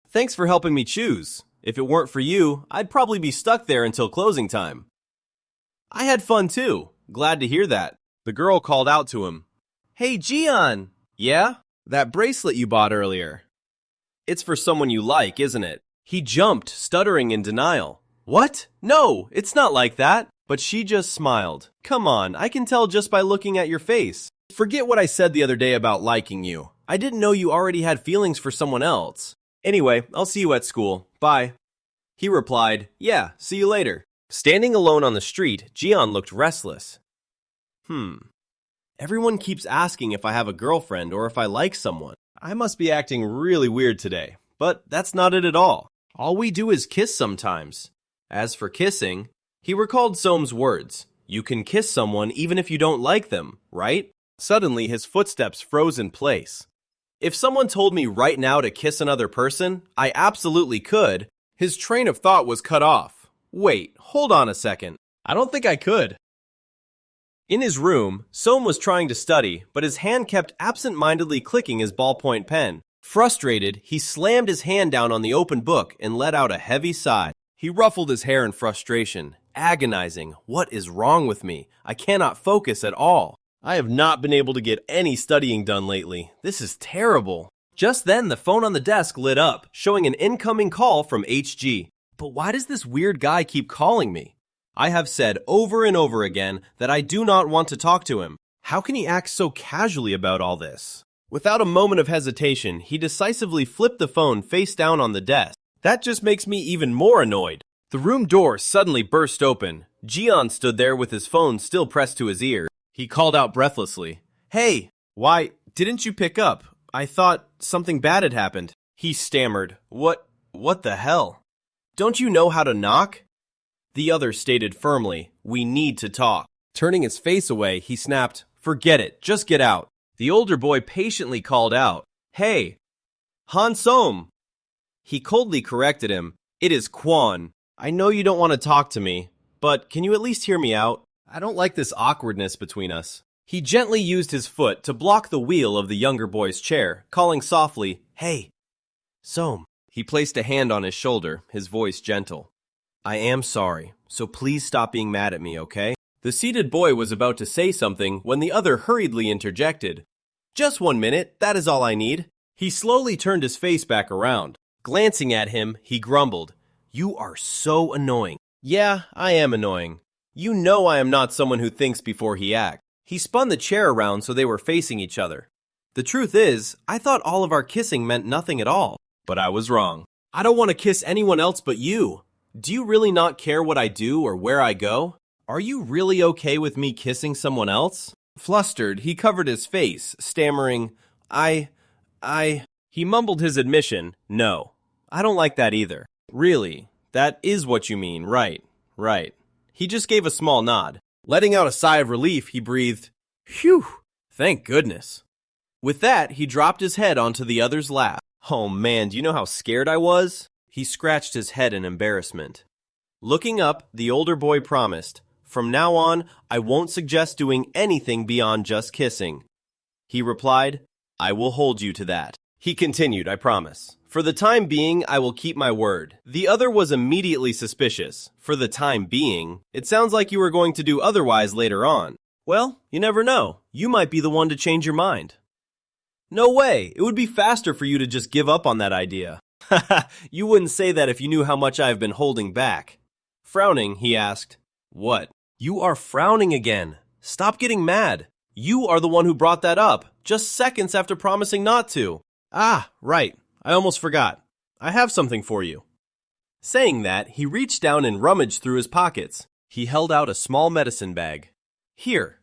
"Thanks for helping me choose. If it weren't for you, I'd probably be stuck there until closing time." "I had fun too. Glad to hear that." The girl called out to him. "Hey, Jian!" "Yeah? That bracelet you bought earlier. It's for someone you like, isn't it?" He jumped, stuttering in denial. "What? No, it's not like that." But she just smiled. "Come on, I can tell just by looking at your face. Forget what I said the other day about liking you. I didn't know you already had feelings for someone else. Anyway, I'll see you at school. Bye." He replied, "Yeah, see you later." Standing alone on the street, Jian looked restless. Everyone keeps asking if I have a girlfriend or if I like someone. I must be acting really weird today. But that's not it at all. All we do is kiss sometimes. As for kissing, he recalled Som's words. You can kiss someone even if you don't like them, right? Suddenly, his footsteps froze in place. If someone told me right now to kiss another person, I absolutely could. His train of thought was cut off. Wait, hold on a second. I don't think I could. In his room, Som was trying to study, but his hand kept absent-mindedly clicking his ballpoint pen. Frustrated, he slammed his hand down on the open book and let out a heavy sigh. He ruffled his hair in frustration, agonizing. What is wrong with me? I cannot focus at all. I have not been able to get any studying done lately. This is terrible. Just then, the phone on the desk lit up, showing an incoming call from HG. But why does this weird guy keep calling me? I have said over and over again that I do not want to talk to him. How can he act so casually about all this? Without a moment of hesitation, he decisively flipped the phone face down on the desk. That just makes me even more annoyed. The room door suddenly burst open. Jian stood there with his phone still pressed to his ear. He called out breathlessly, "Hey, why didn't you pick up? I thought something bad had happened." He stammered, What the hell? Don't you know how to knock?" The other stated firmly, "We need to talk." Turning his face away, he snapped, "Forget it, just get out." The older boy patiently called out, "Hey, Han Som." He coldly corrected him, "It is Quan. I know you don't want to talk to me, but can you at least hear me out? I don't like this awkwardness between us." He gently used his foot to block the wheel of the younger boy's chair, calling softly, "Hey, Som." He placed a hand on his shoulder, his voice gentle. "I am sorry, so please stop being mad at me, okay?" The seated boy was about to say something when the other hurriedly interjected. "Just 1 minute, that is all I need." He slowly turned his face back around. Glancing at him, he grumbled, "You are so annoying." "Yeah, I am annoying. You know I am not someone who thinks before he acts." He spun the chair around so they were facing each other. "The truth is, I thought all of our kissing meant nothing at all. But I was wrong. I don't want to kiss anyone else but you. Do you really not care what I do or where I go? Are you really okay with me kissing someone else?" Flustered, he covered his face, stammering, I... He mumbled his admission, "No, I don't like that either." "Really? That is what you mean, right. He just gave a small nod. Letting out a sigh of relief, he breathed, "Phew, thank goodness." With that, he dropped his head onto the other's lap. "Oh man, do you know how scared I was?" He scratched his head in embarrassment. Looking up, the older boy promised, From now on, I won't suggest doing anything beyond just kissing." He replied, "I will hold you to that." He continued, "I promise. For the time being, I will keep my word." The other was immediately suspicious. "For the time being? It sounds like you were going to do otherwise later on." "Well, you never know. You might be the one to change your mind." "No way. It would be faster for you to just give up on that idea." "Haha, you wouldn't say that if you knew how much I have been holding back." Frowning, he asked, "What? You are frowning again. Stop getting mad. You are the one who brought that up, just seconds after promising not to." "Ah, right. I almost forgot. I have something for you." Saying that, he reached down and rummaged through his pockets. He held out a small medicine bag. "Here."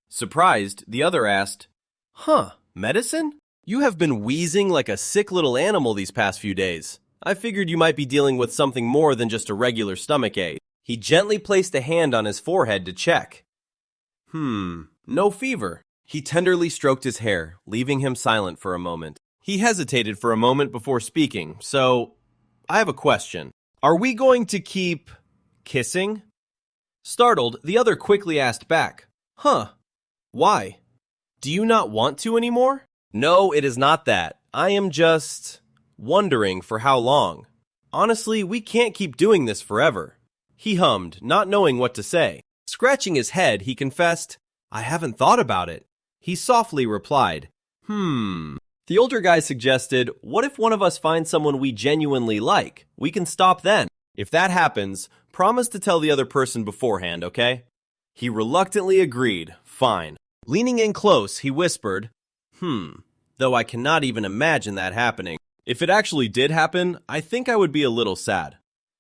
Surprised, the other asked, "Huh, medicine? You have been wheezing like a sick little animal these past few days. I figured you might be dealing with something more than just a regular stomachache." He gently placed a hand on his forehead to check. No fever." He tenderly stroked his hair, leaving him silent for a moment. He hesitated for a moment before speaking, "So, I have a question. Are we going to keep kissing?" Startled, the other quickly asked back, "Huh, why? Do you not want to anymore?" "No, it is not that. I am just wondering for how long. Honestly, we can't keep doing this forever." He hummed, not knowing what to say. Scratching his head, he confessed, "I haven't thought about it." He softly replied, The older guy suggested, "What if one of us finds someone we genuinely like? We can stop then. If that happens, promise to tell the other person beforehand, okay?" He reluctantly agreed, "Fine." Leaning in close, he whispered, Though I cannot even imagine that happening. If it actually did happen, I think I would be a little sad."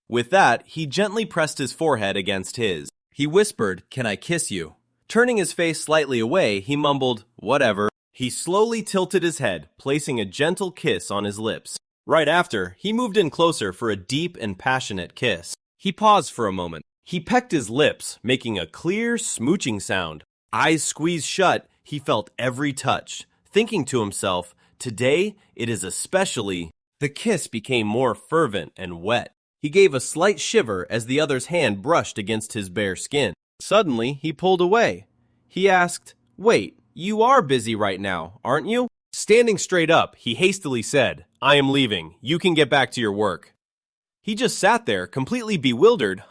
With that, he gently pressed his forehead against his. He whispered, "Can I kiss you?" Turning his face slightly away, he mumbled, "Whatever." He slowly tilted his head, placing a gentle kiss on his lips. Right after, he moved in closer for a deep and passionate kiss. He paused for a moment. He pecked his lips, making a clear, smooching sound. Eyes squeezed shut, he felt every touch, thinking to himself, "Today, it is especially..." The kiss became more fervent and wet. He gave a slight shiver as the other's hand brushed against his bare skin. Suddenly, he pulled away. He asked, "Wait, you are busy right now, aren't you?" Standing straight up, he hastily said, "I am leaving. You can get back to your work." He just sat there, completely bewildered.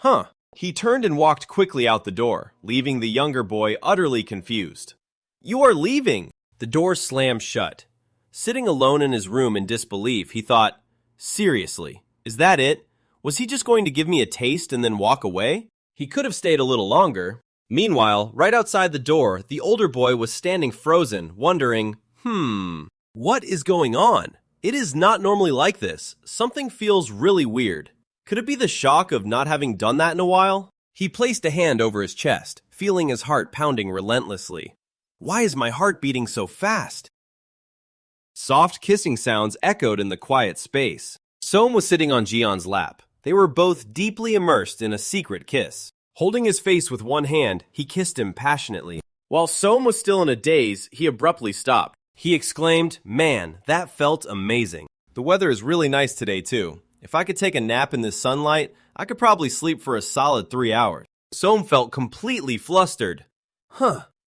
He turned and walked quickly out the door, leaving the younger boy utterly confused. "You are leaving!" The door slammed shut. Sitting alone in his room in disbelief, he thought, "Seriously, is that it? Was he just going to give me a taste and then walk away?" He could have stayed a little longer. Meanwhile, right outside the door, the older boy was standing frozen, wondering, what is going on? It is not normally like this. Something feels really weird. Could it be the shock of not having done that in a while? He placed a hand over his chest, feeling his heart pounding relentlessly. Why is my heart beating so fast? Soft kissing sounds echoed in the quiet space. Sohn was sitting on Jian's lap. They were both deeply immersed in a secret kiss. Holding his face with one hand, he kissed him passionately. While Sohn was still in a daze, he abruptly stopped. He exclaimed, "Man, that felt amazing. The weather is really nice today too. If I could take a nap in this sunlight, I could probably sleep for a solid 3 hours." Sohn felt completely flustered.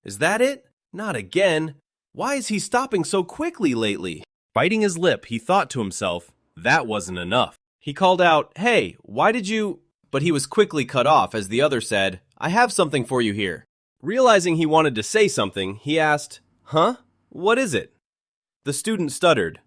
Is that it? Not again. Why is he stopping so quickly lately? Biting his lip, he thought to himself, that wasn't enough. He called out, "Hey, why did you..." But he was quickly cut off as the other said, "I have something for you here." Realizing he wanted to say something, he asked, "Huh? What is it?" The student stuttered,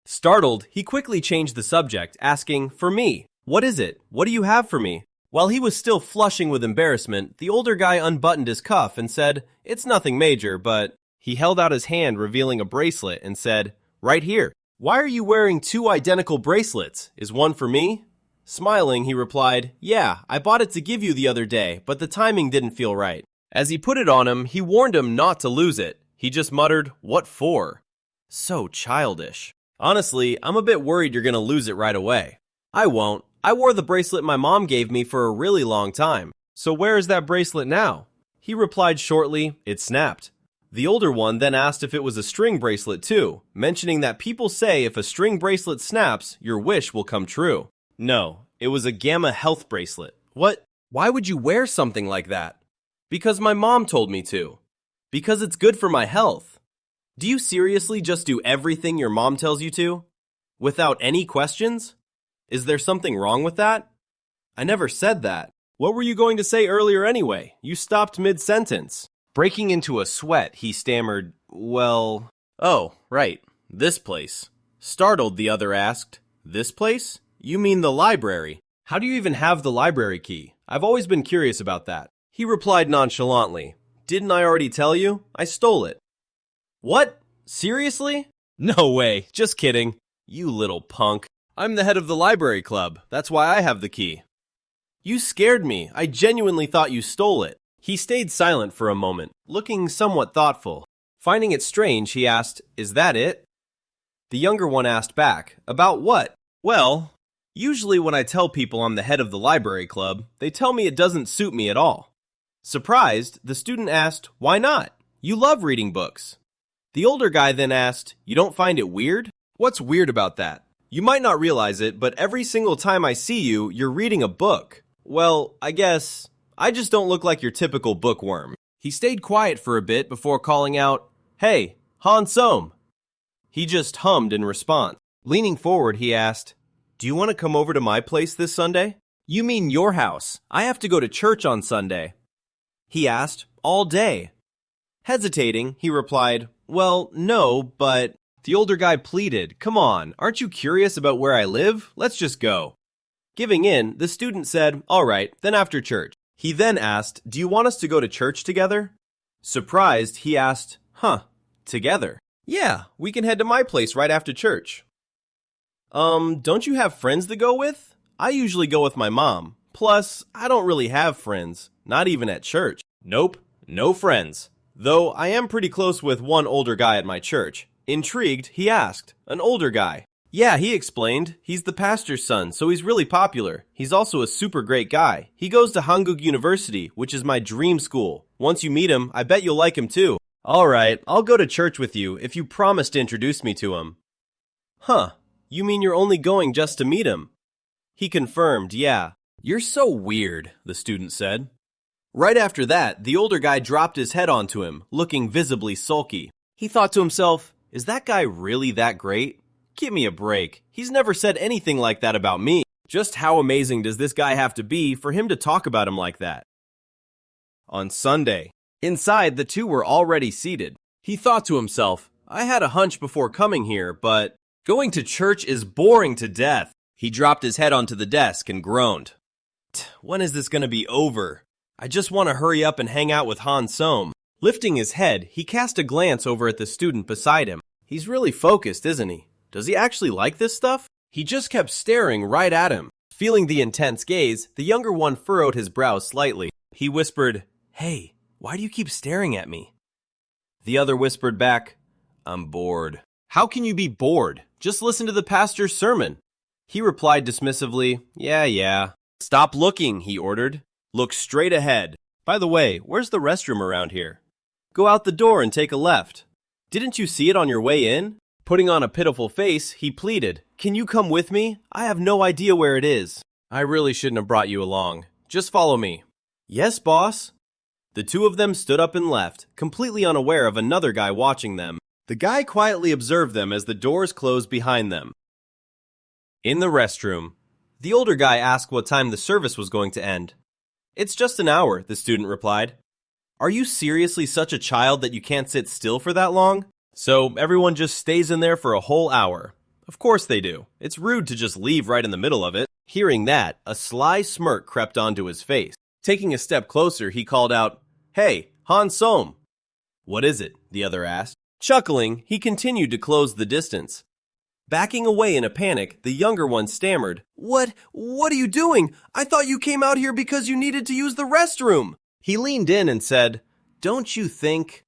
Startled, he quickly changed the subject, asking, "For me. What is it? What do you have for me?" While he was still flushing with embarrassment, the older guy unbuttoned his cuff and said, "It's nothing major, but..." He held out his hand, revealing a bracelet, and said, "Right here." "Why are you wearing 2 identical bracelets? Is one for me?" Smiling, he replied, "Yeah, I bought it to give you the other day, but the timing didn't feel right." As he put it on him, he warned him not to lose it. He just muttered, "What for?" So childish. "Honestly, I'm a bit worried you're gonna lose it right away." "I won't. I wore the bracelet my mom gave me for a really long time." "So where is that bracelet now?" He replied shortly, "It snapped." The older one then asked if it was a string bracelet too, mentioning that people say if a string bracelet snaps, your wish will come true. "No, it was a gamma health bracelet." "What? Why would you wear something like that? Because my mom told me to. Because it's good for my health. Do you seriously just do everything your mom tells you to? Without any questions? Is there something wrong with that? I never said that. What were you going to say earlier anyway? You stopped mid-sentence. Breaking into a sweat, he stammered, "Well, oh, right, this place." Startled, the other asked, "This place? You mean the library? How do you even have the library key? I've always been curious about that." He replied nonchalantly, "Didn't I already tell you? I stole it." What? Seriously? No way, just kidding. You little punk. I'm the head of the library club. That's why I have the key. You scared me. I genuinely thought you stole it. He stayed silent for a moment, looking somewhat thoughtful. Finding it strange, he asked, "Is that it?" The younger one asked back, "About what?" "Well, usually when I tell people I'm the head of the library club, they tell me it doesn't suit me at all." Surprised, the student asked, "Why not? You love reading books." The older guy then asked, "You don't find it weird?" "What's weird about that? You might not realize it, but every single time I see you, you're reading a book." "Well, I guess I just don't look like your typical bookworm." He stayed quiet for a bit before calling out, "Hey, Han Som." He just hummed in response. Leaning forward, he asked, "Do you want to come over to my place this Sunday?" "You mean your house? I have to go to church on Sunday." He asked, "All day?" Hesitating, he replied, "Well, no, but..." The older guy pleaded, "Come on, aren't you curious about where I live? Let's just go." Giving in, the student said, "All right, then after church." He then asked, "Do you want us to go to church together?" Surprised, he asked, "Together?" "Yeah, we can head to my place right after church." Don't you have friends to go with?" "I usually go with my mom. Plus, I don't really have friends, not even at church." "Nope, no friends. Though I am pretty close with one older guy at my church." Intrigued, he asked, "An older guy?" "Yeah," he explained. "He's the pastor's son, so he's really popular. He's also a super great guy. He goes to Hanguk University, which is my dream school. Once you meet him, I bet you'll like him too." "All right, I'll go to church with you if you promise to introduce me to him." "Huh, you mean you're only going just to meet him?" He confirmed, "Yeah." "You're so weird," the student said. Right after that, the older guy dropped his head onto him, looking visibly sulky. He thought to himself, "Is that guy really that great? Give me a break. He's never said anything like that about me. Just how amazing does this guy have to be for him to talk about him like that?" On Sunday, inside, the two were already seated. He thought to himself, "I had a hunch before coming here, but going to church is boring to death." He dropped his head onto the desk and groaned. When is this going to be over? I just want to hurry up and hang out with Han Som." Lifting his head, he cast a glance over at the student beside him. He's really focused, isn't he? Does he actually like this stuff? He just kept staring right at him. Feeling the intense gaze, the younger one furrowed his brow slightly. He whispered, "Hey, why do you keep staring at me?" The other whispered back, "I'm bored." "How can you be bored? Just listen to the pastor's sermon." He replied dismissively, Yeah. "Stop looking," he ordered. "Look straight ahead. By the way, where's the restroom around here? Go out the door and take a left. Didn't you see it on your way in?" Putting on a pitiful face, he pleaded, "Can you come with me? I have no idea where it is." "I really shouldn't have brought you along. Just follow me." "Yes, boss." The two of them stood up and left, completely unaware of another guy watching them. The guy quietly observed them as the doors closed behind them. In the restroom, the older guy asked what time the service was going to end. "It's just an hour," the student replied. "Are you seriously such a child that you can't sit still for that long?" "So everyone just stays in there for a whole hour." "Of course they do. It's rude to just leave right in the middle of it." Hearing that, a sly smirk crept onto his face. Taking a step closer, he called out, "Hey, Han Som." "What is it?" the other asked. Chuckling, he continued to close the distance. Backing away in a panic, the younger one stammered, What are you doing? I thought you came out here because you needed to use the restroom." He leaned in and said, "Don't you think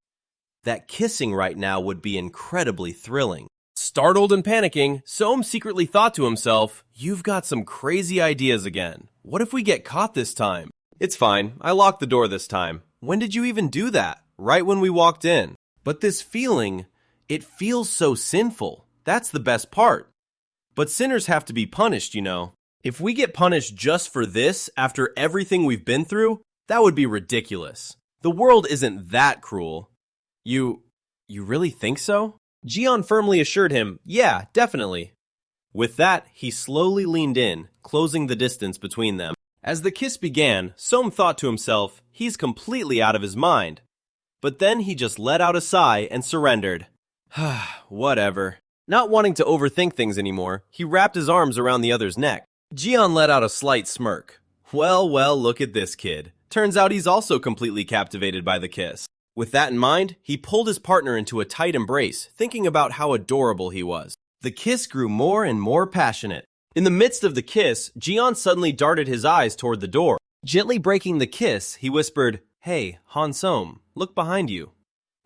that kissing right now would be incredibly thrilling?" Startled and panicking, Som secretly thought to himself, "You've got some crazy ideas again. What if we get caught this time?" "It's fine. I locked the door this time." "When did you even do that?" "Right when we walked in." "But this feeling, it feels so sinful. That's the best part." "But sinners have to be punished, you know." If we get punished just for this after everything we've been through, that would be ridiculous. The world isn't that cruel. You really think so? Jian firmly assured him, yeah, definitely. With that, he slowly leaned in, closing the distance between them. As the kiss began, Som thought to himself, he's completely out of his mind. But then he just let out a sigh and surrendered. Whatever. Not wanting to overthink things anymore, he wrapped his arms around the other's neck. Jian let out a slight smirk. Well, look at this kid. Turns out he's also completely captivated by the kiss. With that in mind, he pulled his partner into a tight embrace, thinking about how adorable he was. The kiss grew more and more passionate. In the midst of the kiss, Jian suddenly darted his eyes toward the door. Gently breaking the kiss, he whispered, "Hey, Han Som, look behind you."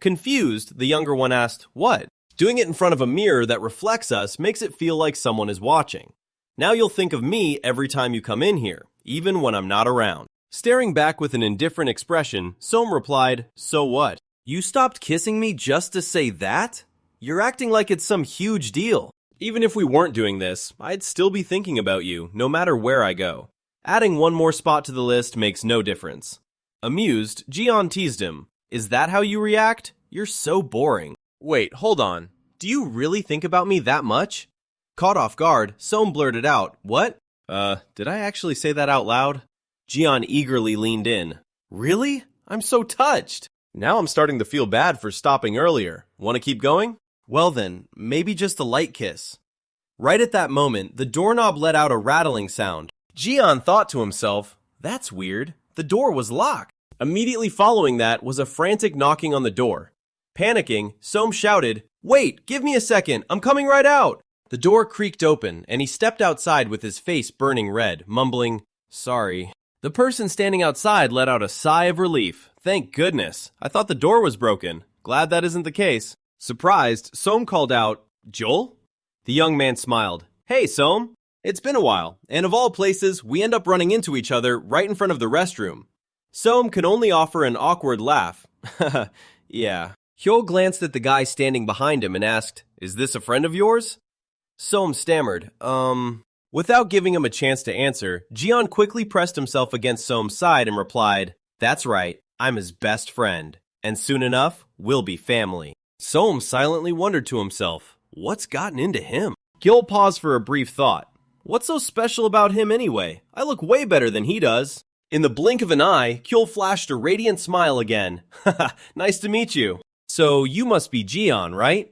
Confused, the younger one asked, "What?" Doing it in front of a mirror that reflects us makes it feel like someone is watching. Now you'll think of me every time you come in here, even when I'm not around. Staring back with an indifferent expression, Som replied, "So what? You stopped kissing me just to say that? You're acting like it's some huge deal. Even if we weren't doing this, I'd still be thinking about you, no matter where I go. Adding one more spot to the list makes no difference." Amused, Jian teased him, "Is that how you react? You're so boring." Wait, hold on. Do you really think about me that much? Caught off guard, Som blurted out, "What? Did I actually say that out loud?" Jian eagerly leaned in. "Really? I'm so touched. Now I'm starting to feel bad for stopping earlier. Want to keep going? Well then, maybe just a light kiss." Right at that moment, the doorknob let out a rattling sound. Jian thought to himself, "That's weird. The door was locked." Immediately following that was a frantic knocking on the door. Panicking, Som shouted, "Wait, give me a second. I'm coming right out." The door creaked open, and he stepped outside with his face burning red, mumbling, "Sorry." The person standing outside let out a sigh of relief. "Thank goodness. I thought the door was broken. Glad that isn't the case." Surprised, Som called out, "Joel?" The young man smiled. "Hey, Som. It's been a while, and of all places, we end up running into each other right in front of the restroom." Som could only offer an awkward laugh. Yeah. Hyo glanced at the guy standing behind him and asked, "Is this a friend of yours?" Som stammered, Without giving him a chance to answer, Jian quickly pressed himself against Som's side and replied, "That's right, I'm his best friend, and soon enough, we'll be family." Som silently wondered to himself, what's gotten into him? Gil paused for a brief thought. What's so special about him anyway? I look way better than he does. In the blink of an eye, Kyul flashed a radiant smile again. "Haha, nice to meet you. So you must be Jian, right?"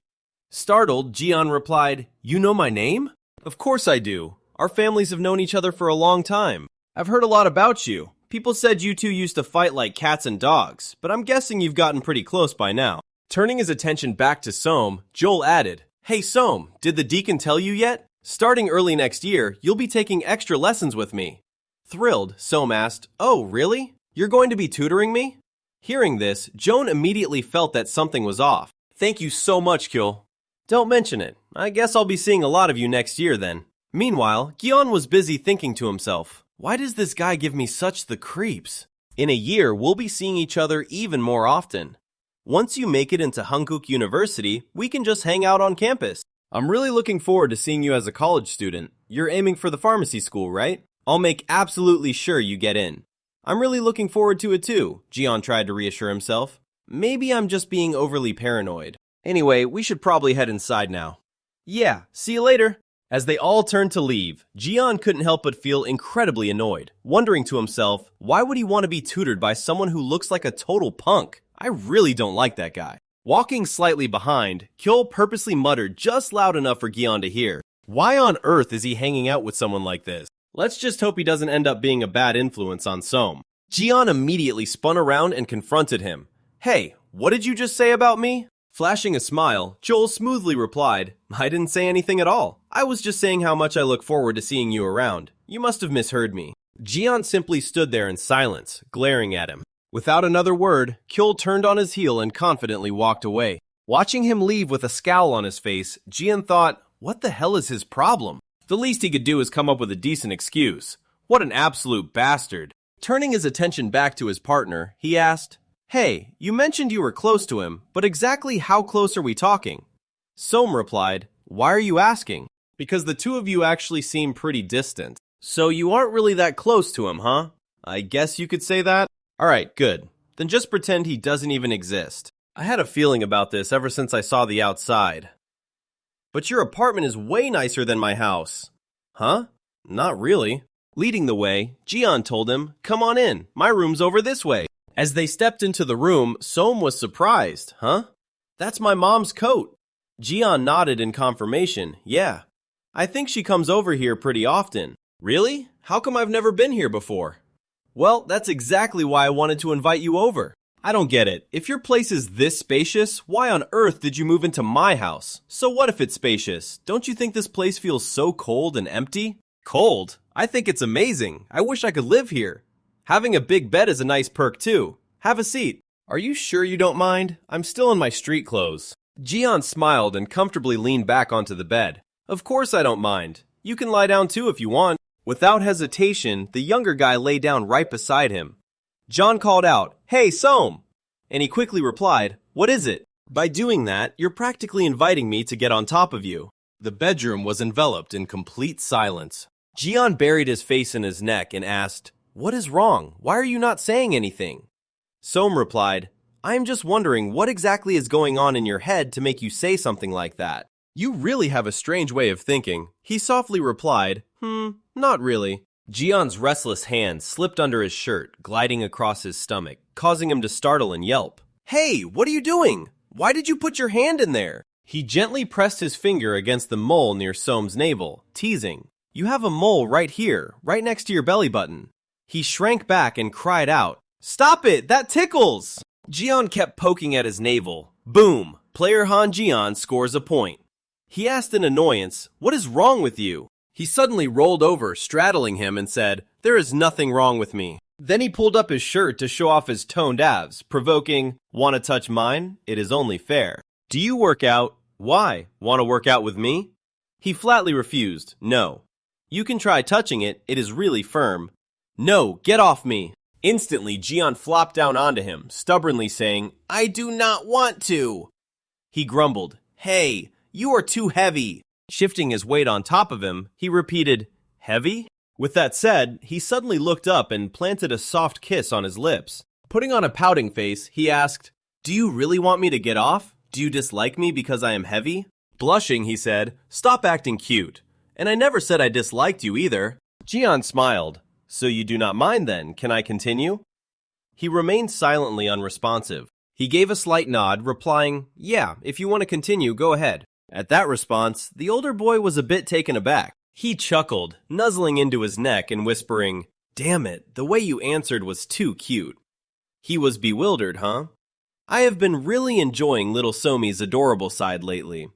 Startled, Jian replied, "You know my name?" "Of course I do. Our families have known each other for a long time. I've heard a lot about you. People said you two used to fight like cats and dogs, but I'm guessing you've gotten pretty close by now." Turning his attention back to Som, Joel added, "Hey Som, did the deacon tell you yet? Starting early next year, you'll be taking extra lessons with me." Thrilled, Som asked, "Oh, really? You're going to be tutoring me?" Hearing this, Joan immediately felt that something was off. "Thank you so much, Kyul." "Don't mention it. I guess I'll be seeing a lot of you next year then." Meanwhile, Gyeon was busy thinking to himself, why does this guy give me such the creeps? In a year, we'll be seeing each other even more often. Once you make it into Hankuk University, we can just hang out on campus. I'm really looking forward to seeing you as a college student. You're aiming for the pharmacy school, right? I'll make absolutely sure you get in. I'm really looking forward to it too, Jian tried to reassure himself. Maybe I'm just being overly paranoid. Anyway, we should probably head inside now. Yeah, see you later. As they all turned to leave, Jian couldn't help but feel incredibly annoyed, wondering to himself, why would he want to be tutored by someone who looks like a total punk? I really don't like that guy. Walking slightly behind, Kyul purposely muttered just loud enough for Gyeon to hear. Why on earth is he hanging out with someone like this? Let's just hope he doesn't end up being a bad influence on Som. Jian immediately spun around and confronted him. Hey, what did you just say about me? Flashing a smile, Joel smoothly replied, I didn't say anything at all. I was just saying how much I look forward to seeing you around. You must have misheard me. Jian simply stood there in silence, glaring at him. Without another word, Kyul turned on his heel and confidently walked away. Watching him leave with a scowl on his face, Jian thought, what the hell is his problem? The least he could do is come up with a decent excuse. What an absolute bastard. Turning his attention back to his partner, he asked, Hey, you mentioned you were close to him, but exactly how close are we talking? Som replied, Why are you asking? Because the two of you actually seem pretty distant. So you aren't really that close to him, huh? I guess you could say that. Alright, good. Then just pretend he doesn't even exist. I had a feeling about this ever since I saw the outside. But your apartment is way nicer than my house. Huh? Not really. Leading the way, Jian told him, "Come on in, my room's over this way." As they stepped into the room, Som was surprised. Huh? That's my mom's coat. Jian nodded in confirmation. Yeah. I think she comes over here pretty often. Really? How come I've never been here before? Well, that's exactly why I wanted to invite you over. I don't get it. If your place is this spacious, why on earth did you move into my house? So what if it's spacious? Don't you think this place feels so cold and empty? Cold? I think it's amazing. I wish I could live here. Having a big bed is a nice perk too. Have a seat. Are you sure you don't mind? I'm still in my street clothes. Jian smiled and comfortably leaned back onto the bed. Of course I don't mind. You can lie down too if you want. Without hesitation, the younger guy lay down right beside him. John called out, "Hey, Som!" And he quickly replied, "What is it?" By doing that, you're practically inviting me to get on top of you. The bedroom was enveloped in complete silence. Jian buried his face in his neck and asked, "What is wrong? Why are you not saying anything?" Som replied, "I'm just wondering what exactly is going on in your head to make you say something like that. You really have a strange way of thinking." He softly replied, not really." Jian's restless hand slipped under his shirt, gliding across his stomach, causing him to startle and yelp. "Hey, what are you doing? Why did you put your hand in there?" He gently pressed his finger against the mole near Som's navel, teasing, "You have a mole right here, right next to your belly button." He shrank back and cried out, "Stop it! That tickles!" Jian kept poking at his navel. Boom! Player Han Jian scores a point. He asked in annoyance, "What is wrong with you?" He suddenly rolled over, straddling him, and said, "There is nothing wrong with me." Then he pulled up his shirt to show off his toned abs, provoking, "Wanna touch mine? It is only fair." "Do you work out?" "Why? Wanna work out with me?" He flatly refused, "No." "You can try touching it, it is really firm." "No, get off me." Instantly, Jian flopped down onto him, stubbornly saying, "I do not want to." He grumbled, "Hey, you are too heavy." Shifting his weight on top of him, he repeated, "Heavy?" With that said, he suddenly looked up and planted a soft kiss on his lips. Putting on a pouting face, he asked, "Do you really want me to get off? Do you dislike me because I am heavy?" Blushing, he said, "Stop acting cute. And I never said I disliked you either." Jian smiled. "So you do not mind then, can I continue?" He remained silently unresponsive. He gave a slight nod, replying, "Yeah, if you want to continue, go ahead." At that response, the older boy was a bit taken aback. He chuckled, nuzzling into his neck and whispering, "Damn it, the way you answered was too cute." He was bewildered, huh? I have been really enjoying little Somi's adorable side lately.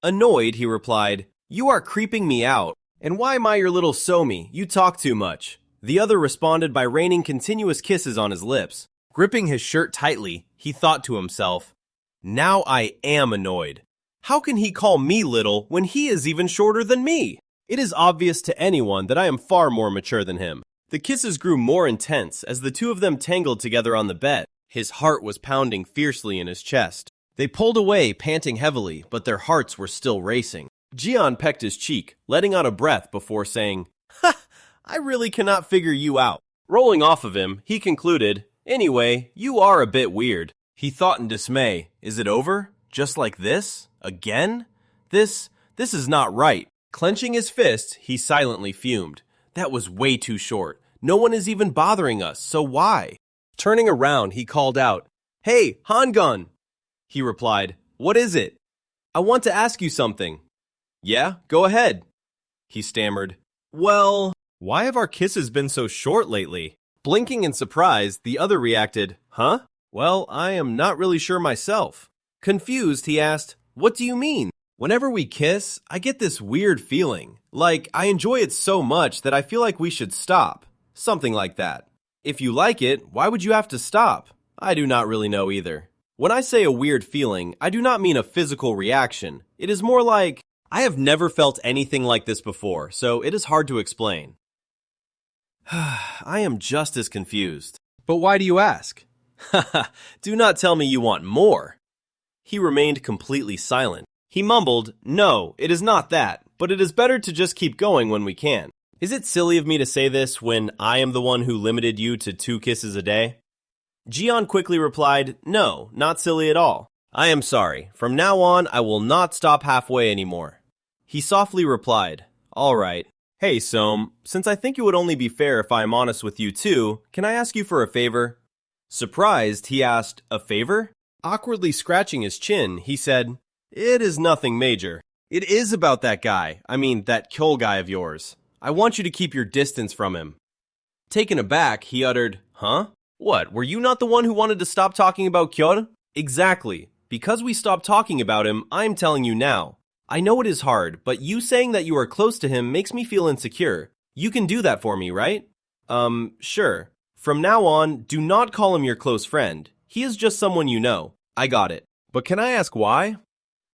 Annoyed, he replied, "You are creeping me out. And why am I your little Somi? You talk too much." The other responded by raining continuous kisses on his lips. Gripping his shirt tightly, he thought to himself, "Now I am annoyed. How can he call me little when he is even shorter than me?" It is obvious to anyone that I am far more mature than him. The kisses grew more intense as the two of them tangled together on the bed. His heart was pounding fiercely in his chest. They pulled away, panting heavily, but their hearts were still racing. Jian pecked his cheek, letting out a breath before saying, "Ha! I really cannot figure you out." Rolling off of him, he concluded, "Anyway, you are a bit weird." He thought in dismay, "Is it over? Just like this? Again? This is not right." Clenching his fist, he silently fumed. That was way too short. No one is even bothering us, so why? Turning around, he called out, "Hey, Hangun!" He replied, "What is it?" "I want to ask you something." "Yeah, go ahead." He stammered, "Well, why have our kisses been so short lately?" Blinking in surprise, the other reacted, "Huh? Well, I am not really sure myself." Confused, he asked, "What do you mean?" "Whenever we kiss, I get this weird feeling. Like, I enjoy it so much that I feel like we should stop. Something like that." "If you like it, why would you have to stop?" "I do not really know either. When I say a weird feeling, I do not mean a physical reaction. It is more like, I have never felt anything like this before, so it is hard to explain." I am just as confused. "But why do you ask?" "Haha, do not tell me you want more." He remained completely silent. He mumbled, "No, it is not that, but it is better to just keep going when we can." Is it silly of me to say this when I am the one who limited you to 2 kisses a day? Jian quickly replied, no, not silly at all. I am sorry. From now on, I will not stop halfway anymore. He softly replied, all right. Hey, Soam, since I think it would only be fair if I am honest with you too, can I ask you for a favor? Surprised, he asked, a favor? Awkwardly scratching his chin, he said, it is nothing major. It is about that guy, that Kyol guy of yours. I want you to keep your distance from him. Taken aback, he uttered, huh? What, were you not the one who wanted to stop talking about Kyol? Exactly. Because we stopped talking about him, I'm telling you now. I know it is hard, but you saying that you are close to him makes me feel insecure. You can do that for me, right? Sure. From now on, do not call him your close friend. He is just someone you know. I got it. But can I ask why?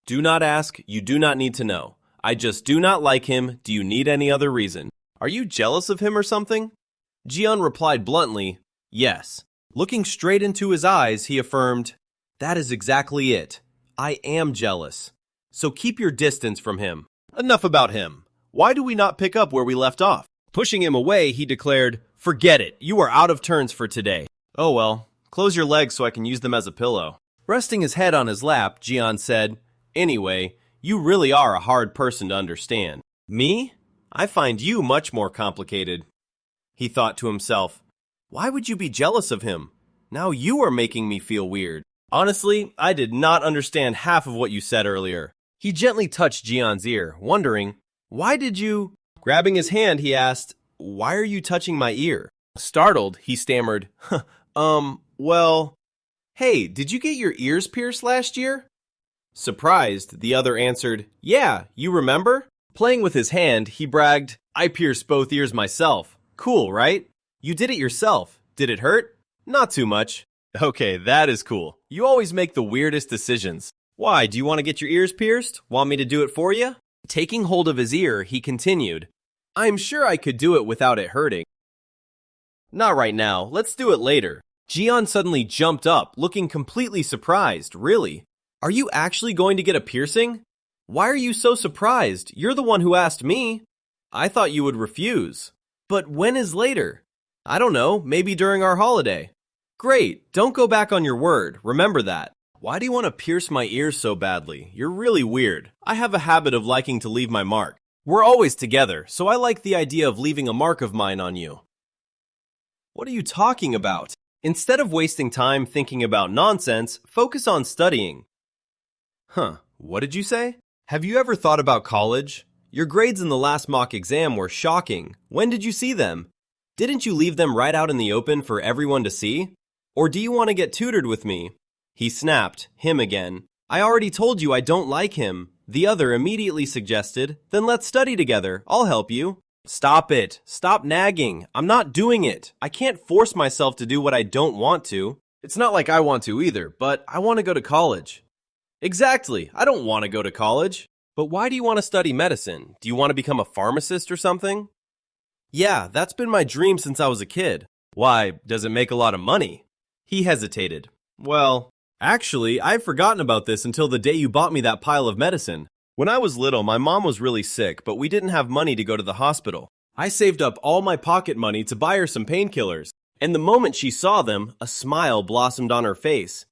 Do not ask. You do not need to know. I just do not like him. Do you need any other reason? Are you jealous of him or something? Jian replied bluntly, yes. Looking straight into his eyes, he affirmed, that is exactly it. I am jealous. So keep your distance from him. Enough about him. Why do we not pick up where we left off? Pushing him away, he declared, forget it. You are out of turns for today. Oh well, close your legs so I can use them as a pillow. Resting his head on his lap, Jian said, anyway, you really are a hard person to understand. Me? I find you much more complicated. He thought to himself, why would you be jealous of him? Now you are making me feel weird. Honestly, I did not understand half of what you said earlier. He gently touched Jian's ear, wondering, why did you... Grabbing his hand, he asked, why are you touching my ear? Startled, he stammered, well... Hey, did you get your ears pierced last year? Surprised, the other answered, yeah, you remember? Playing with his hand, he bragged, I pierced both ears myself. Cool, right? You did it yourself. Did it hurt? Not too much. Okay, that is cool. You always make the weirdest decisions. Why, do you want to get your ears pierced? Want me to do it for you? Taking hold of his ear, he continued, I'm sure I could do it without it hurting. Not right now, let's do it later. Jian suddenly jumped up, looking completely surprised, really. Are you actually going to get a piercing? Why are you so surprised? You're the one who asked me. I thought you would refuse. But when is later? I don't know, maybe during our holiday. Great, don't go back on your word, remember that. Why do you want to pierce my ears so badly? You're really weird. I have a habit of liking to leave my mark. We're always together, so I like the idea of leaving a mark of mine on you. What are you talking about? Instead of wasting time thinking about nonsense, focus on studying. Huh, what did you say? Have you ever thought about college? Your grades in the last mock exam were shocking. When did you see them? Didn't you leave them right out in the open for everyone to see? Or do you want to get tutored with me? He snapped, him again. I already told you I don't like him. The other immediately suggested, then let's study together. I'll help you. Stop it. Stop nagging. I'm not doing it. I can't force myself to do what I don't want to. It's not like I want to either, but I want to go to college. Exactly. I don't want to go to college. But why do you want to study medicine? Do you want to become a pharmacist or something? Yeah, that's been my dream since I was a kid. Why, does it make a lot of money? He hesitated. Well, actually, I've forgotten about this until the day you bought me that pile of medicine. When I was little, my mom was really sick, but we didn't have money to go to the hospital. I saved up all my pocket money to buy her some painkillers, and the moment she saw them, a smile blossomed on her face.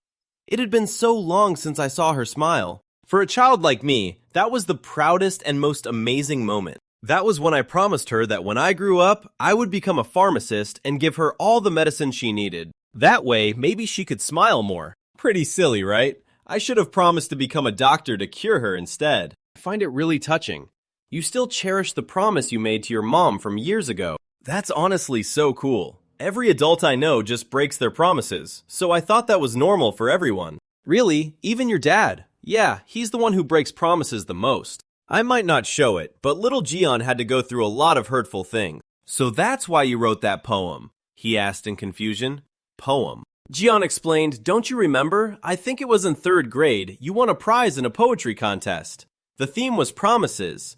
It had been so long since I saw her smile. For a child like me, that was the proudest and most amazing moment. That was when I promised her that when I grew up, I would become a pharmacist and give her all the medicine she needed. That way, maybe she could smile more. Pretty silly, right? I should have promised to become a doctor to cure her instead. I find it really touching. You still cherish the promise you made to your mom from years ago. That's honestly so cool. Every adult I know just breaks their promises, so I thought that was normal for everyone. Really, even your dad. Yeah, he's the one who breaks promises the most. I might not show it, but little Jian had to go through a lot of hurtful things. So that's why you wrote that poem? He asked in confusion. Poem. Jian explained, don't you remember? I think it was in 3rd grade. You won a prize in a poetry contest. The theme was promises.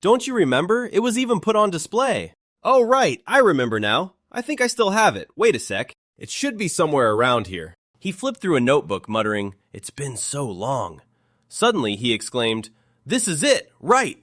Don't you remember? It was even put on display. Oh right, I remember now. I think I still have it. Wait a sec. It should be somewhere around here. He flipped through a notebook, muttering, it's been so long. Suddenly, he exclaimed, this is it, right!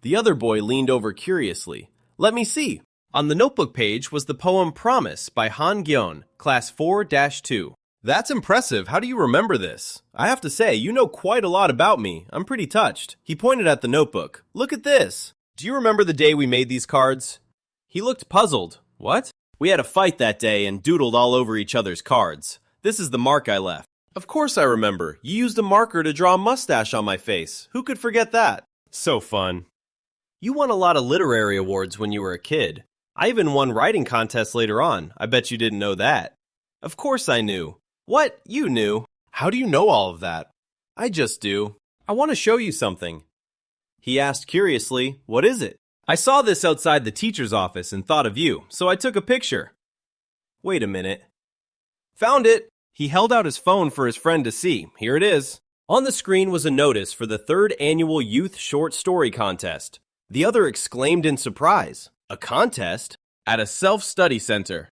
The other boy leaned over curiously. Let me see. On the notebook page was the poem Promise by Han Gyeon, Class 4-2. That's impressive. How do you remember this? I have to say, you know quite a lot about me. I'm pretty touched. He pointed at the notebook. Look at this. Do you remember the day we made these cards? He looked puzzled. What? We had a fight that day and doodled all over each other's cards. This is the mark I left. Of course I remember. You used a marker to draw a mustache on my face. Who could forget that? So fun. You won a lot of literary awards when you were a kid. I even won writing contests later on. I bet you didn't know that. Of course I knew. What? You knew? How do you know all of that? I just do. I want to show you something. He asked curiously, what is it? I saw this outside the teacher's office and thought of you, so I took a picture. Wait a minute. Found it! He held out his phone for his friend to see. Here it is. On the screen was a notice for the 3rd annual Youth Short Story Contest. The other exclaimed in surprise. A contest? At a self-study center.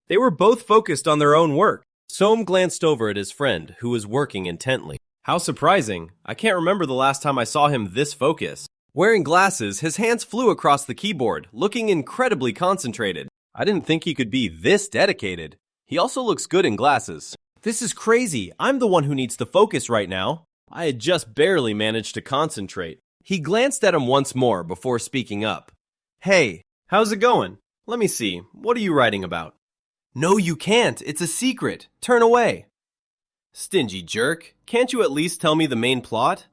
They were both focused on their own work. Soam glanced over at his friend, who was working intently. How surprising. I can't remember the last time I saw him this focused. Wearing glasses, his hands flew across the keyboard, looking incredibly concentrated. I didn't think he could be this dedicated. He also looks good in glasses. This is crazy. I'm the one who needs to focus right now. I had just barely managed to concentrate. He glanced at him once more before speaking up. Hey, how's it going? Let me see. What are you writing about? No, you can't. It's a secret. Turn away. Stingy jerk. Can't you at least tell me the main plot?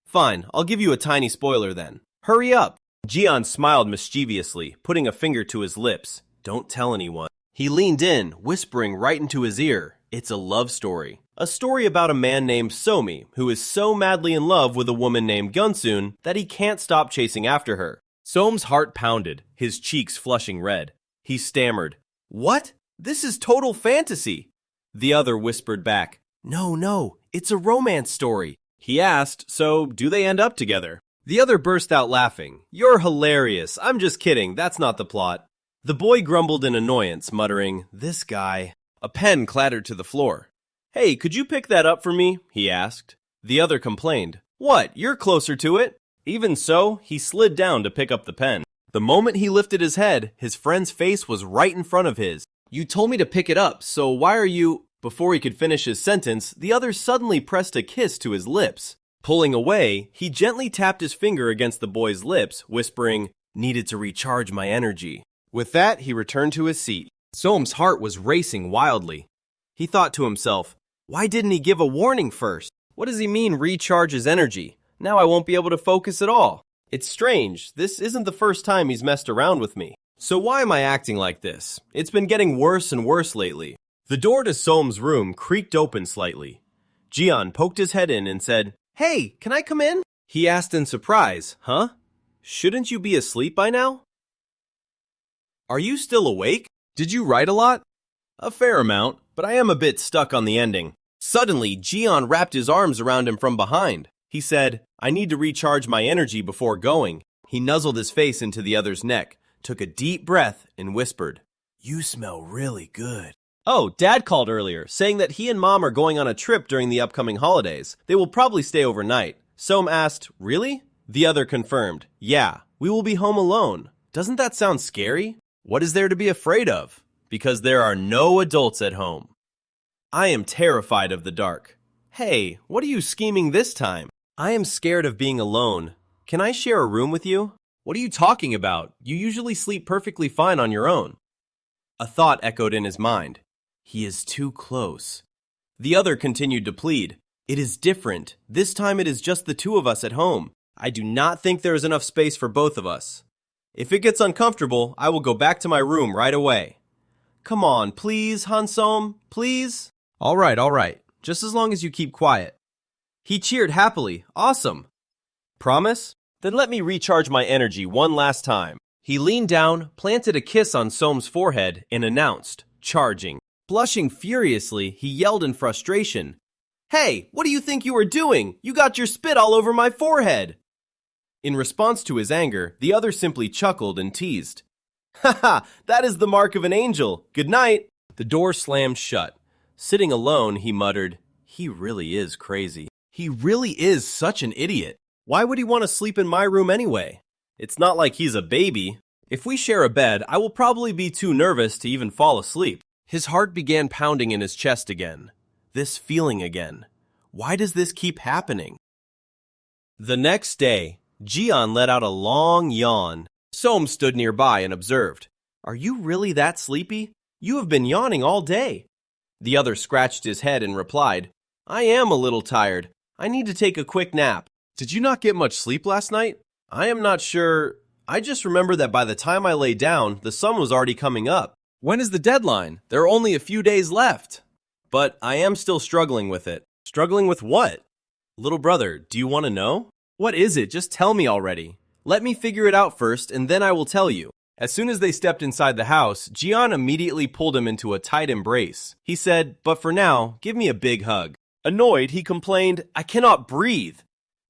Fine, I'll give you a tiny spoiler then. Hurry up. Jian smiled mischievously, putting a finger to his lips. Don't tell anyone. He leaned in, whispering right into his ear. It's a love story. A story about a man named Somi, who is so madly in love with a woman named Gunsoon that he can't stop chasing after her. Soam's heart pounded, his cheeks flushing red. He stammered, What? This is total fantasy. The other whispered back, No, it's a romance story. He asked, so do they end up together? The other burst out laughing. You're hilarious. I'm just kidding. That's not the plot. The boy grumbled in annoyance, muttering, This guy. A pen clattered to the floor. Hey, could you pick that up for me? He asked. The other complained. What? You're closer to it. Even so, he slid down to pick up the pen. The moment he lifted his head, his friend's face was right in front of his. You told me to pick it up, so why are you... Before he could finish his sentence, the other suddenly pressed a kiss to his lips. Pulling away, he gently tapped his finger against the boy's lips, whispering, Needed to recharge my energy. With that, he returned to his seat. Soam's heart was racing wildly. He thought to himself, Why didn't he give a warning first? What does he mean, recharge his energy? Now I won't be able to focus at all. It's strange. This isn't the first time he's messed around with me. So why am I acting like this? It's been getting worse and worse lately. The door to Soam's room creaked open slightly. Jian poked his head in and said, Hey, can I come in? He asked in surprise, Huh? Shouldn't you be asleep by now? Are you still awake? Did you write a lot? A fair amount, but I am a bit stuck on the ending. Suddenly, Jian wrapped his arms around him from behind. He said, I need to recharge my energy before going. He nuzzled his face into the other's neck, took a deep breath, and whispered, You smell really good. Oh, Dad called earlier, saying that he and Mom are going on a trip during the upcoming holidays. They will probably stay overnight. Soam asked, Really? The other confirmed, Yeah, we will be home alone. Doesn't that sound scary? What is there to be afraid of? Because there are no adults at home. I am terrified of the dark. Hey, what are you scheming this time? I am scared of being alone. Can I share a room with you? What are you talking about? You usually sleep perfectly fine on your own. A thought echoed in his mind. He is too close. The other continued to plead. It is different. This time it is just the two of us at home. I do not think there is enough space for both of us. If it gets uncomfortable, I will go back to my room right away. Come on, please, Han-Soam, please? All right. Just as long as you keep quiet. He cheered happily. Awesome. Promise? Then let me recharge my energy one last time. He leaned down, planted a kiss on Soam's forehead, and announced, charging. Blushing furiously, he yelled in frustration, Hey, what do you think you are doing? You got your spit all over my forehead. In response to his anger, the other simply chuckled and teased. Haha, that is the mark of an angel. Good night. The door slammed shut. Sitting alone, he muttered, He really is crazy. He really is such an idiot. Why would he want to sleep in my room anyway? It's not like he's a baby. If we share a bed, I will probably be too nervous to even fall asleep. His heart began pounding in his chest again. This feeling again. Why does this keep happening? The next day, Jian let out a long yawn. Soam stood nearby and observed. Are you really that sleepy? You have been yawning all day. The other scratched his head and replied, I am a little tired. I need to take a quick nap. Did you not get much sleep last night? I am not sure. I just remember that by the time I lay down, the sun was already coming up. When is the deadline? There are only a few days left. But I am still struggling with it. Struggling with what? Little brother, do you want to know? What is it? Just tell me already. Let me figure it out first, and then I will tell you. As soon as they stepped inside the house, Jian immediately pulled him into a tight embrace. He said, but for now, give me a big hug. Annoyed, he complained, I cannot breathe.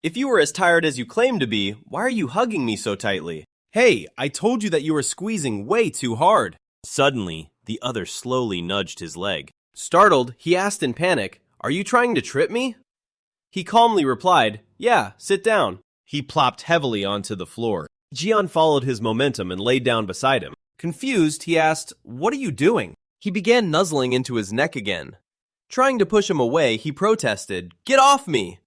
If you were as tired as you claim to be, why are you hugging me so tightly? Hey, I told you that you were squeezing way too hard. Suddenly, the other slowly nudged his leg. Startled, he asked in panic, Are you trying to trip me? He calmly replied, Yeah, sit down. He plopped heavily onto the floor. Jian followed his momentum and laid down beside him. Confused, he asked, What are you doing? He began nuzzling into his neck again. Trying to push him away, he protested, Get off me!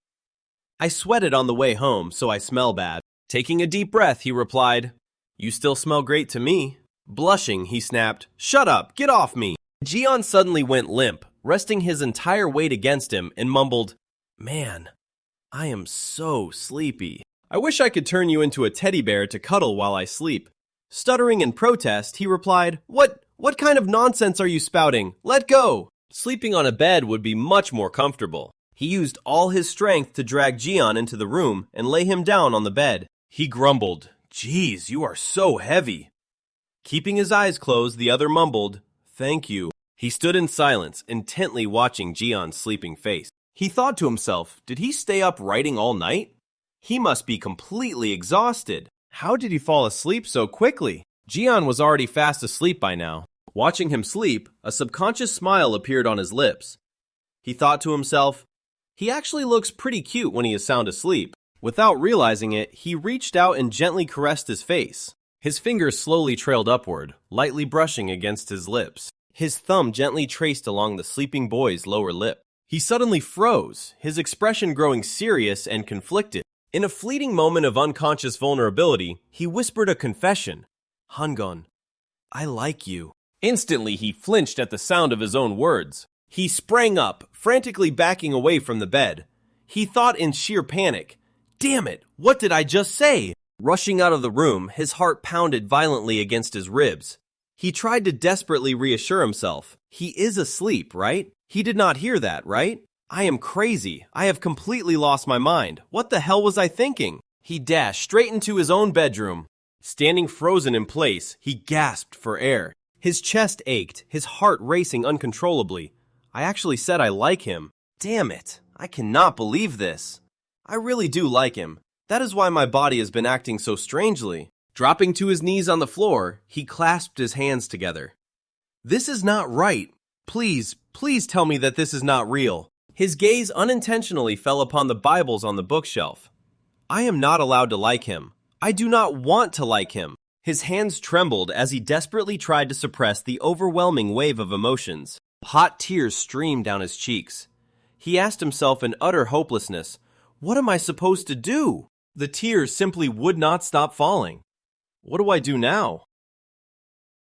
I sweated on the way home, so I smell bad. Taking a deep breath, he replied, You still smell great to me. Blushing, he snapped, Shut up, get off me! Jian suddenly went limp, resting his entire weight against him, and mumbled, Man, I am so sleepy. I wish I could turn you into a teddy bear to cuddle while I sleep. Stuttering in protest, he replied, What kind of nonsense are you spouting? Let go! Sleeping on a bed would be much more comfortable. He used all his strength to drag Jian into the room and lay him down on the bed. He grumbled, Geez, you are so heavy. Keeping his eyes closed, the other mumbled, Thank you. He stood in silence, intently watching Jian's sleeping face. He thought to himself, Did he stay up writing all night? He must be completely exhausted. How did he fall asleep so quickly? Jian was already fast asleep by now. Watching him sleep, a subconscious smile appeared on his lips. He thought to himself, He actually looks pretty cute when he is sound asleep. Without realizing it, he reached out and gently caressed his face. His fingers slowly trailed upward, lightly brushing against his lips. His thumb gently traced along the sleeping boy's lower lip. He suddenly froze, his expression growing serious and conflicted. In a fleeting moment of unconscious vulnerability, he whispered a confession. Hangon, I like you. Instantly, he flinched at the sound of his own words. He sprang up, frantically backing away from the bed. He thought in sheer panic, Damn it, what did I just say? Rushing out of the room, his heart pounded violently against his ribs. He tried to desperately reassure himself. He is asleep, right? He did not hear that, right? I am crazy. I have completely lost my mind. What the hell was I thinking? He dashed straight into his own bedroom. Standing frozen in place, he gasped for air. His chest ached, his heart racing uncontrollably. I actually said I like him. Damn it. I cannot believe this. I really do like him. That is why my body has been acting so strangely. Dropping to his knees on the floor, he clasped his hands together. This is not right. Please, please tell me that this is not real. His gaze unintentionally fell upon the Bibles on the bookshelf. I am not allowed to like him. I do not want to like him. His hands trembled as he desperately tried to suppress the overwhelming wave of emotions. Hot tears streamed down his cheeks. He asked himself in utter hopelessness, What am I supposed to do? The tears simply would not stop falling. What do I do now?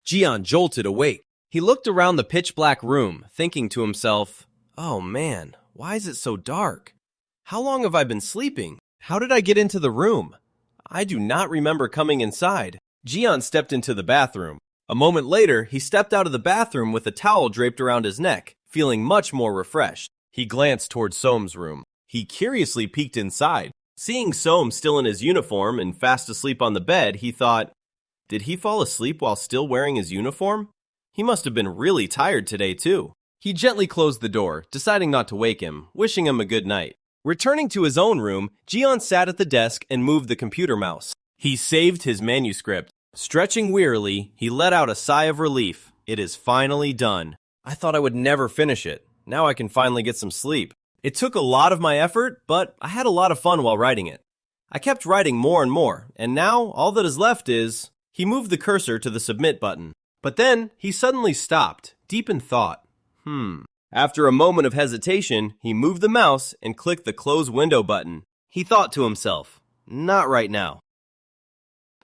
Jian jolted awake. He looked around the pitch-black room, thinking to himself, Oh man, why is it so dark? How long have I been sleeping? How did I get into the room? I do not remember coming inside. Jian stepped into the bathroom. A moment later, he stepped out of the bathroom with a towel draped around his neck, feeling much more refreshed. He glanced toward Soam's room. He curiously peeked inside. Seeing Soam still in his uniform and fast asleep on the bed, he thought, Did he fall asleep while still wearing his uniform? He must have been really tired today, too. He gently closed the door, deciding not to wake him, wishing him a good night. Returning to his own room, Jian sat at the desk and moved the computer mouse. He saved his manuscript. Stretching wearily, he let out a sigh of relief. It is finally done. I thought I would never finish it. Now I can finally get some sleep. It took a lot of my effort, but I had a lot of fun while writing it. I kept writing more and more, and now all that is left is... He moved the cursor to the submit button. But then he suddenly stopped, deep in thought. After a moment of hesitation, he moved the mouse and clicked the close window button. He thought to himself, not right now.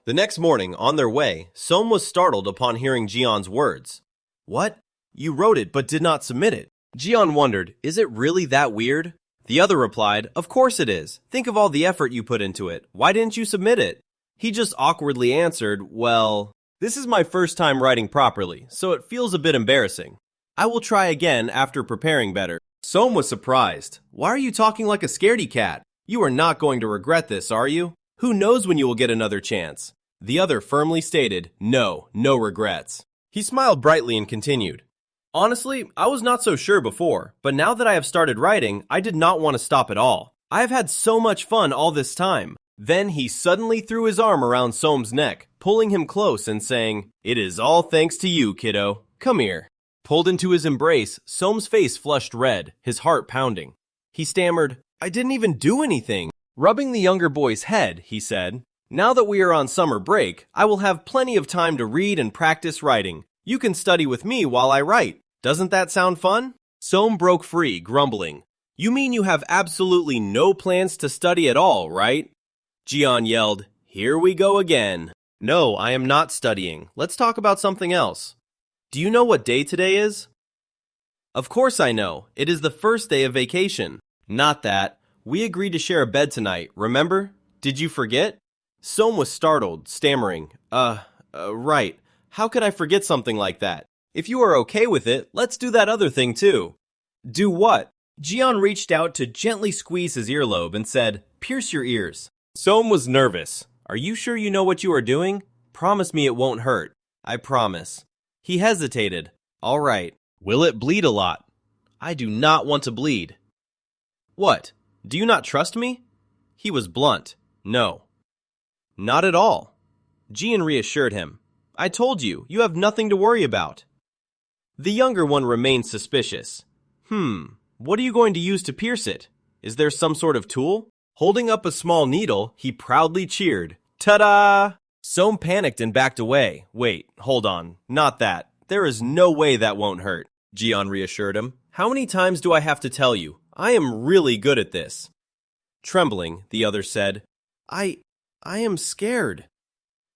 The next morning, on their way, Som was startled upon hearing Ji-yeon's words. What? You wrote it but did not submit it. Ji-yeon wondered, is it really that weird? The other replied, of course it is. Think of all the effort you put into it. Why didn't you submit it? He just awkwardly answered, well, this is my first time writing properly, so it feels a bit embarrassing. I will try again after preparing better. Som was surprised. Why are you talking like a scaredy cat? You are not going to regret this, are you? Who knows when you will get another chance? The other firmly stated, no regrets. He smiled brightly and continued. Honestly, I was not so sure before, but now that I have started writing, I did not want to stop at all. I have had so much fun all this time. Then he suddenly threw his arm around Som's neck, pulling him close and saying, it is all thanks to you, kiddo. Come here. Pulled into his embrace, Som's face flushed red, his heart pounding. He stammered, I didn't even do anything. Rubbing the younger boy's head, he said, now that we are on summer break, I will have plenty of time to read and practice writing. You can study with me while I write. Doesn't that sound fun? Som broke free, grumbling. You mean you have absolutely no plans to study at all, right? Ji-yeon yelled, here we go again. No, I am not studying. Let's talk about something else. Do you know what day today is? Of course I know. It is the first day of vacation. Not that. We agreed to share a bed tonight, remember? Did you forget? Som was startled, stammering, right. How could I forget something like that? If you are okay with it, let's do that other thing too. Do what? Ji-yeon reached out to gently squeeze his earlobe and said, pierce your ears. Som was nervous. Are you sure you know what you are doing? Promise me it won't hurt. I promise. He hesitated. All right. Will it bleed a lot? I do not want to bleed. What? Do you not trust me? He was blunt. No. Not at all. Ji-yeon reassured him. I told you, you have nothing to worry about. The younger one remained suspicious. What are you going to use to pierce it? Is there some sort of tool? Holding up a small needle, he proudly cheered. Ta-da! Som panicked and backed away. Wait, hold on. Not that. There is no way that won't hurt. Ji-yeon reassured him. How many times do I have to tell you? I am really good at this. Trembling, the other said, I am scared.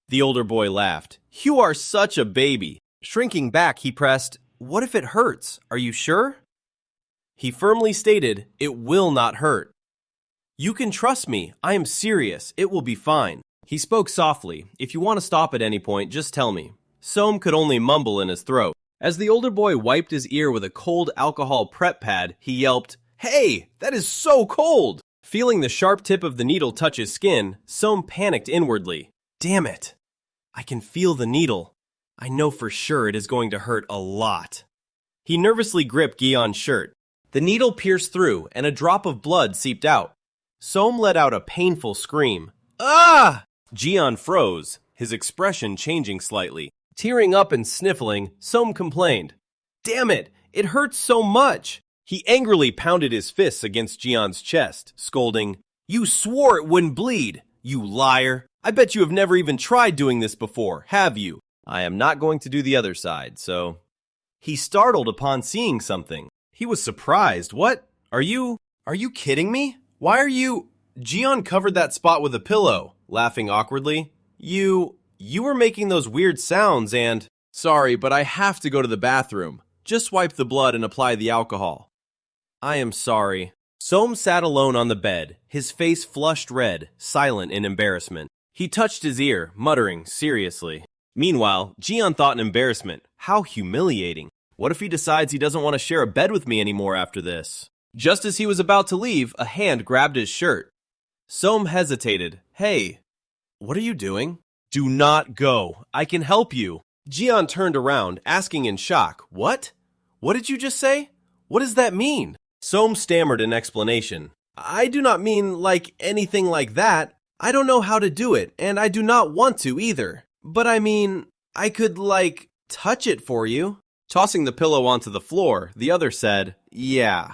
The older boy laughed. You are such a baby. Shrinking back, he pressed, what if it hurts? Are you sure? He firmly stated, it will not hurt. You can trust me. I am serious. It will be fine. He spoke softly. If you want to stop at any point, just tell me. Som could only mumble in his throat. As the older boy wiped his ear with a cold alcohol prep pad, he yelped, Hey, that is so cold! Feeling the sharp tip of the needle touch his skin, Som panicked inwardly. Damn it. I can feel the needle. I know for sure it is going to hurt a lot. He nervously gripped Gi-yeon's shirt. The needle pierced through, and a drop of blood seeped out. Som let out a painful scream. Ah! Ji-yeon froze, his expression changing slightly. Tearing up and sniffling, Som complained. Damn it! It hurts so much! He angrily pounded his fists against Ji-yeon's chest, scolding, You swore it wouldn't bleed! You liar! I bet you have never even tried doing this before, have you? I am not going to do the other side, so... He startled upon seeing something. He was surprised. What? Are you kidding me? Why are you... Ji-yeon covered that spot with a pillow, laughing awkwardly. You were making those weird sounds and... Sorry, but I have to go to the bathroom. Just wipe the blood and apply the alcohol. I am sorry. Som sat alone on the bed, his face flushed red, silent in embarrassment. He touched his ear, muttering seriously. Meanwhile, Ji-yeon thought in embarrassment, how humiliating. What if he decides he doesn't want to share a bed with me anymore after this? Just as he was about to leave, a hand grabbed his shirt. Som hesitated. Hey, what are you doing? Do not go. I can help you. Ji-yeon turned around, asking in shock, What? What did you just say? What does that mean? Som stammered an explanation. I do not mean like anything like that. I don't know how to do it, and I do not want to either. But I mean, I could touch it for you. Tossing the pillow onto the floor, the other said, Yeah,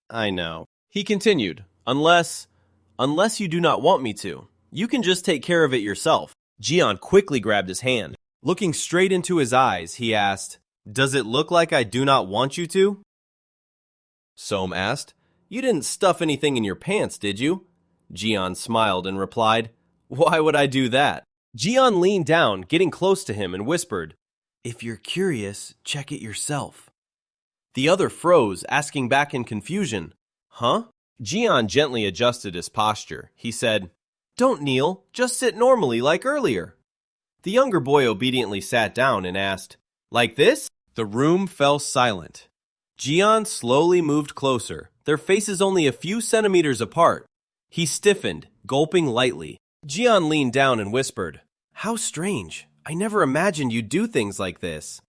I know. He continued, Unless you do not want me to. You can just take care of it yourself. Jian quickly grabbed his hand. Looking straight into his eyes, he asked, "Does it look like I do not want you to?" Soam asked, "You didn't stuff anything in your pants, did you?" Jian smiled and replied, "Why would I do that?" Jian leaned down, getting close to him, and whispered, "If you're curious, check it yourself." The other froze, asking back in confusion, "Huh?" Jian gently adjusted his posture. He said, "Don't kneel, just sit normally like earlier." The younger boy obediently sat down and asked, "Like this?" The room fell silent. Jian slowly moved closer, their faces only a few centimeters apart. He stiffened, gulping lightly. Jian leaned down and whispered, "How strange. I never imagined you'd do things like this."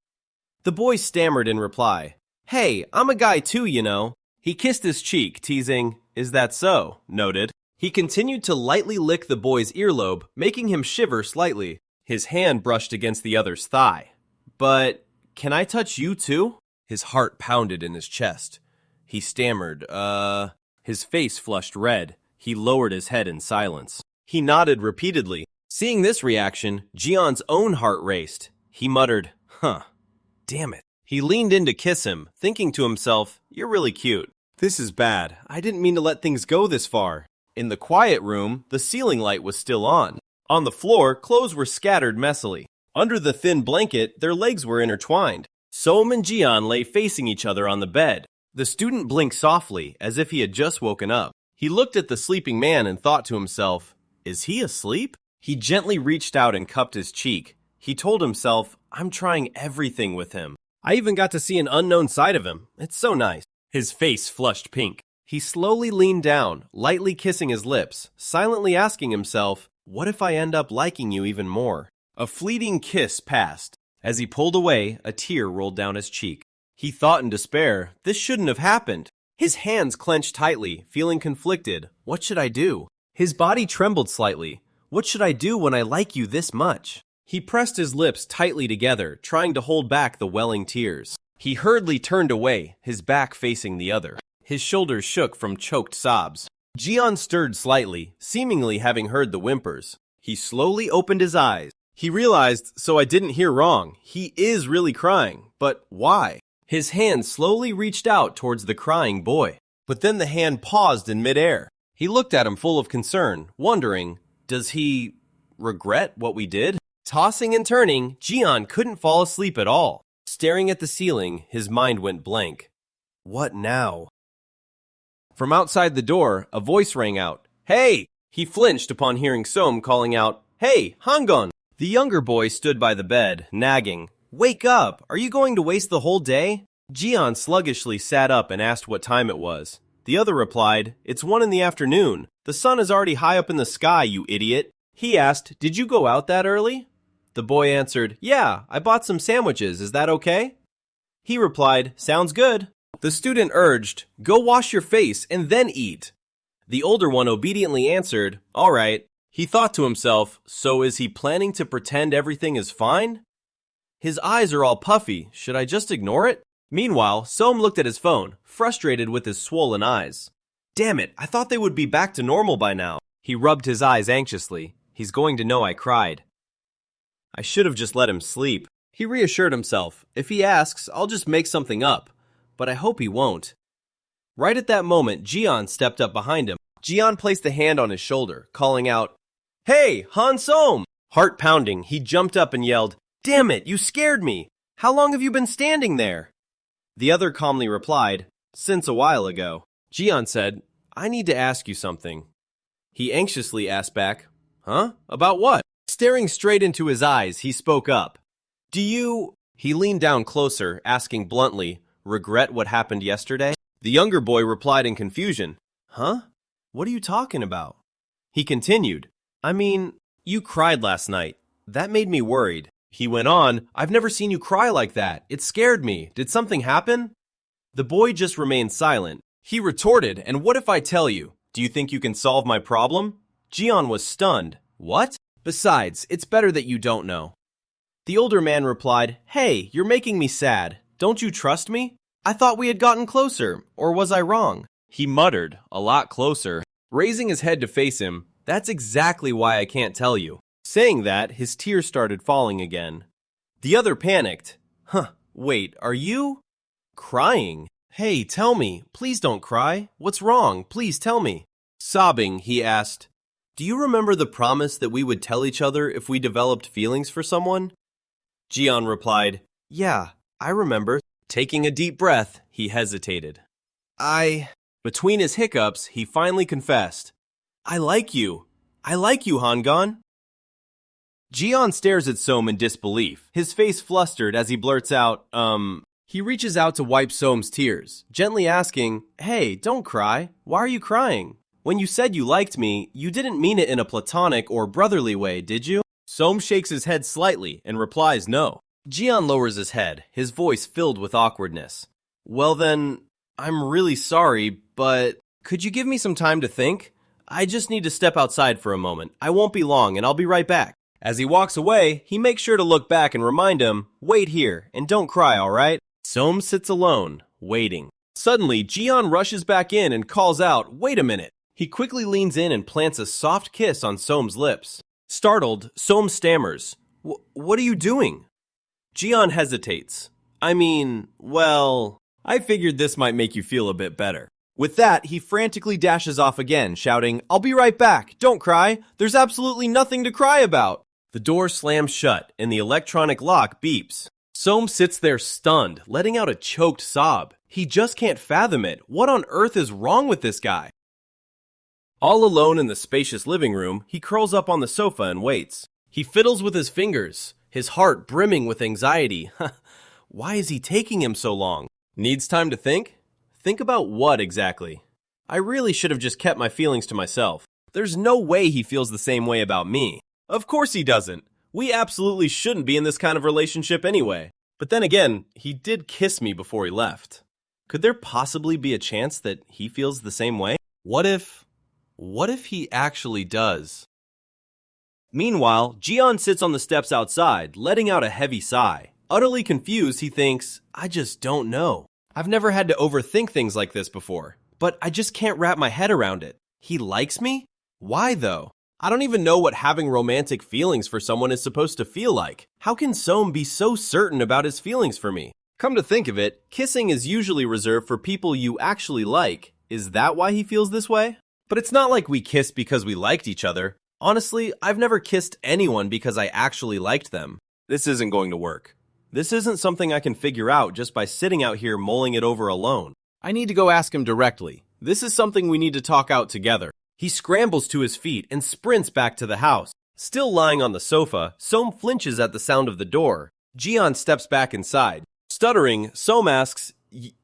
The boy stammered in reply, "Hey, I'm a guy too, you know." He kissed his cheek, teasing, "Is that so?" Noted. He continued to lightly lick the boy's earlobe, making him shiver slightly. His hand brushed against the other's thigh. "But can I touch you too?" His heart pounded in his chest. He stammered, His face flushed red. He lowered his head in silence. He nodded repeatedly. Seeing this reaction, Jian's own heart raced. He muttered, "Huh, damn it." He leaned in to kiss him, thinking to himself, "You're really cute." This is bad. I didn't mean to let things go this far. In the quiet room, the ceiling light was still on. On the floor, clothes were scattered messily. Under the thin blanket, their legs were intertwined. Soam and Jian lay facing each other on the bed. The student blinked softly, as if he had just woken up. He looked at the sleeping man and thought to himself, "Is he asleep?" He gently reached out and cupped his cheek. He told himself, "I'm trying everything with him. I even got to see an unknown side of him. It's so nice." His face flushed pink. He slowly leaned down, lightly kissing his lips, silently asking himself, "What if I end up liking you even more?" A fleeting kiss passed. As he pulled away, a tear rolled down his cheek. He thought in despair, this shouldn't have happened. His hands clenched tightly, feeling conflicted. What should I do? His body trembled slightly. What should I do when I like you this much? He pressed his lips tightly together, trying to hold back the welling tears. He hurriedly turned away, his back facing the other. His shoulders shook from choked sobs. Jian stirred slightly, seemingly having heard the whimpers. He slowly opened his eyes. He realized, so I didn't hear wrong, he is really crying. But why? His hand slowly reached out towards the crying boy. But then the hand paused in midair. He looked at him full of concern, wondering, does he regret what we did? Tossing and turning, Jian couldn't fall asleep at all. Staring at the ceiling, his mind went blank. What now? From outside the door, a voice rang out. "Hey!" He flinched upon hearing Soam calling out, "Hey, Hangon!" The younger boy stood by the bed, nagging. "Wake up! Are you going to waste the whole day?" Jian sluggishly sat up and asked what time it was. The other replied, "It's 1 p.m. The sun is already high up in the sky, you idiot." He asked, "Did you go out that early?" The boy answered, "Yeah, I bought some sandwiches. Is that okay?" He replied, "Sounds good." The student urged, "Go wash your face and then eat." The older one obediently answered, "All right." He thought to himself, so is he planning to pretend everything is fine? His eyes are all puffy. Should I just ignore it? Meanwhile, Soam looked at his phone, frustrated with his swollen eyes. Damn it, I thought they would be back to normal by now. He rubbed his eyes anxiously. He's going to know I cried. I should have just let him sleep. He reassured himself. If he asks, I'll just make something up. But I hope he won't. Right at that moment, Jian stepped up behind him. Jian placed a hand on his shoulder, calling out, "Hey, Han Soam!" Heart pounding, he jumped up and yelled, "Damn it, you scared me! How long have you been standing there?" The other calmly replied, "Since a while ago." Jian said, "I need to ask you something." He anxiously asked back, "Huh? About what?" Staring straight into his eyes, he spoke up. "Do you—" He leaned down closer, asking bluntly, "Regret what happened yesterday?" The younger boy replied in confusion, "Huh? What are you talking about?" He continued, "I mean, you cried last night. That made me worried." He went on, "I've never seen you cry like that. It scared me. Did something happen?" The boy just remained silent. He retorted, "And what if I tell you? Do you think you can solve my problem?" Jian was stunned. "What? Besides, it's better that you don't know." The older man replied, "Hey, you're making me sad. Don't you trust me? I thought we had gotten closer, or was I wrong?" He muttered, "A lot closer." Raising his head to face him, That's exactly why I can't tell you. Saying that, his tears started falling again. The other panicked. Wait, are you crying? Hey, tell me. Please don't cry. What's wrong? Please tell me. Sobbing, he asked, do you remember the promise that we would tell each other if we developed feelings for someone? Jian replied, yeah, I remember. Taking a deep breath, he hesitated. Between his hiccups, he finally confessed, I like you. I like you, Hangan. Jian stares at Som in disbelief, his face flustered as he blurts out, He reaches out to wipe Som's tears, gently asking, hey, don't cry. Why are you crying? When you said you liked me, you didn't mean it in a platonic or brotherly way, did you? Som shakes his head slightly and replies no. Jian lowers his head, his voice filled with awkwardness. Well then, I'm really sorry, but could you give me some time to think? I just need to step outside for a moment. I won't be long and I'll be right back. As he walks away, he makes sure to look back and remind him, wait here and don't cry, alright? Som sits alone, waiting. Suddenly, Jian rushes back in and calls out, wait a minute. He quickly leans in and plants a soft kiss on Som's lips. Startled, Som stammers, what are you doing? Jian hesitates. I figured this might make you feel a bit better. With that, he frantically dashes off again, shouting, I'll be right back. Don't cry. There's absolutely nothing to cry about. The door slams shut, and the electronic lock beeps. Som sits there stunned, letting out a choked sob. He just can't fathom it. What on earth is wrong with this guy? All alone in the spacious living room, he curls up on the sofa and waits. He fiddles with his fingers, his heart brimming with anxiety. Why is he taking him so long? Needs time to think? Think about what exactly? I really should have just kept my feelings to myself. There's no way he feels the same way about me. Of course he doesn't. We absolutely shouldn't be in this kind of relationship anyway. But then again, he did kiss me before he left. Could there possibly be a chance that he feels the same way? What if he actually does? Meanwhile, Jian sits on the steps outside, letting out a heavy sigh. Utterly confused, he thinks, I just don't know. I've never had to overthink things like this before, but I just can't wrap my head around it. He likes me? Why though? I don't even know what having romantic feelings for someone is supposed to feel like. How can Som be so certain about his feelings for me? Come to think of it, kissing is usually reserved for people you actually like. Is that why he feels this way? But it's not like we kissed because we liked each other. Honestly, I've never kissed anyone because I actually liked them. This isn't going to work. This isn't something I can figure out just by sitting out here mulling it over alone. I need to go ask him directly. This is something we need to talk out together. He scrambles to his feet and sprints back to the house. Still lying on the sofa, Som flinches at the sound of the door. Jian steps back inside. Stuttering, Som asks,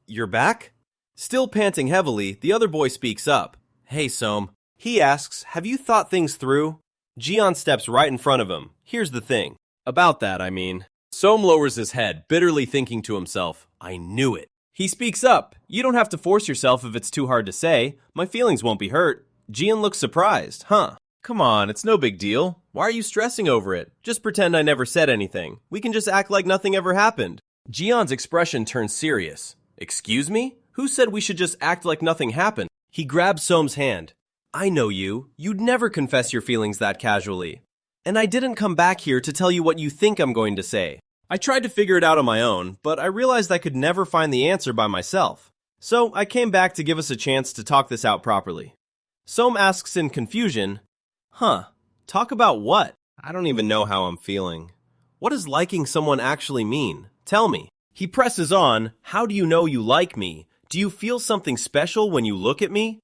You're back? Still panting heavily, the other boy speaks up. Hey, Som. He asks, have you thought things through? Jian steps right in front of him. Here's the thing. About that, I mean. Som lowers his head, bitterly thinking to himself, I knew it. He speaks up. You don't have to force yourself if it's too hard to say. My feelings won't be hurt. Jian looks surprised. Come on, it's no big deal. Why are you stressing over it? Just pretend I never said anything. We can just act like nothing ever happened. Jian's expression turns serious. Excuse me? Who said we should just act like nothing happened? He grabs Som's hand. I know you. You'd never confess your feelings that casually. And I didn't come back here to tell you what you think I'm going to say. I tried to figure it out on my own, but I realized I could never find the answer by myself. So I came back to give us a chance to talk this out properly. Som asks in confusion, talk about what? I don't even know how I'm feeling. What does liking someone actually mean? Tell me. He presses on, how do you know you like me? Do you feel something special when you look at me?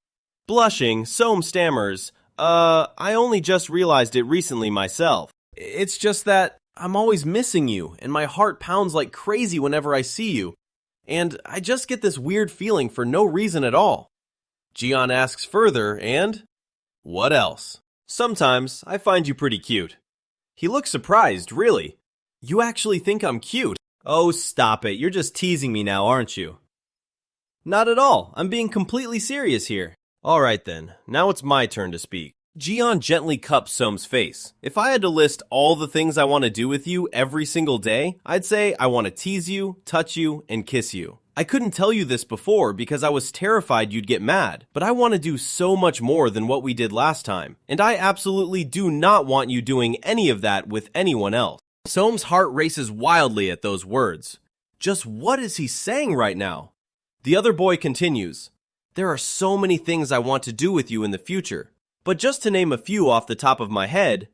Blushing, Som stammers, I only just realized it recently myself. It's just that I'm always missing you, and my heart pounds like crazy whenever I see you. And I just get this weird feeling for no reason at all. Jian asks further, and what else? Sometimes I find you pretty cute. He looks surprised, really. You actually think I'm cute? Oh, stop it. You're just teasing me now, aren't you? Not at all. I'm being completely serious here. All right then. Now it's my turn to speak. Jian gently cups Som's face. If I had to list all the things I want to do with you every single day, I'd say I want to tease you, touch you, and kiss you. I couldn't tell you this before because I was terrified you'd get mad, but I want to do so much more than what we did last time, and I absolutely do not want you doing any of that with anyone else. Soam's heart races wildly at those words. Just what is he saying right now? The other boy continues, there are so many things I want to do with you in the future, but just to name a few off the top of my head,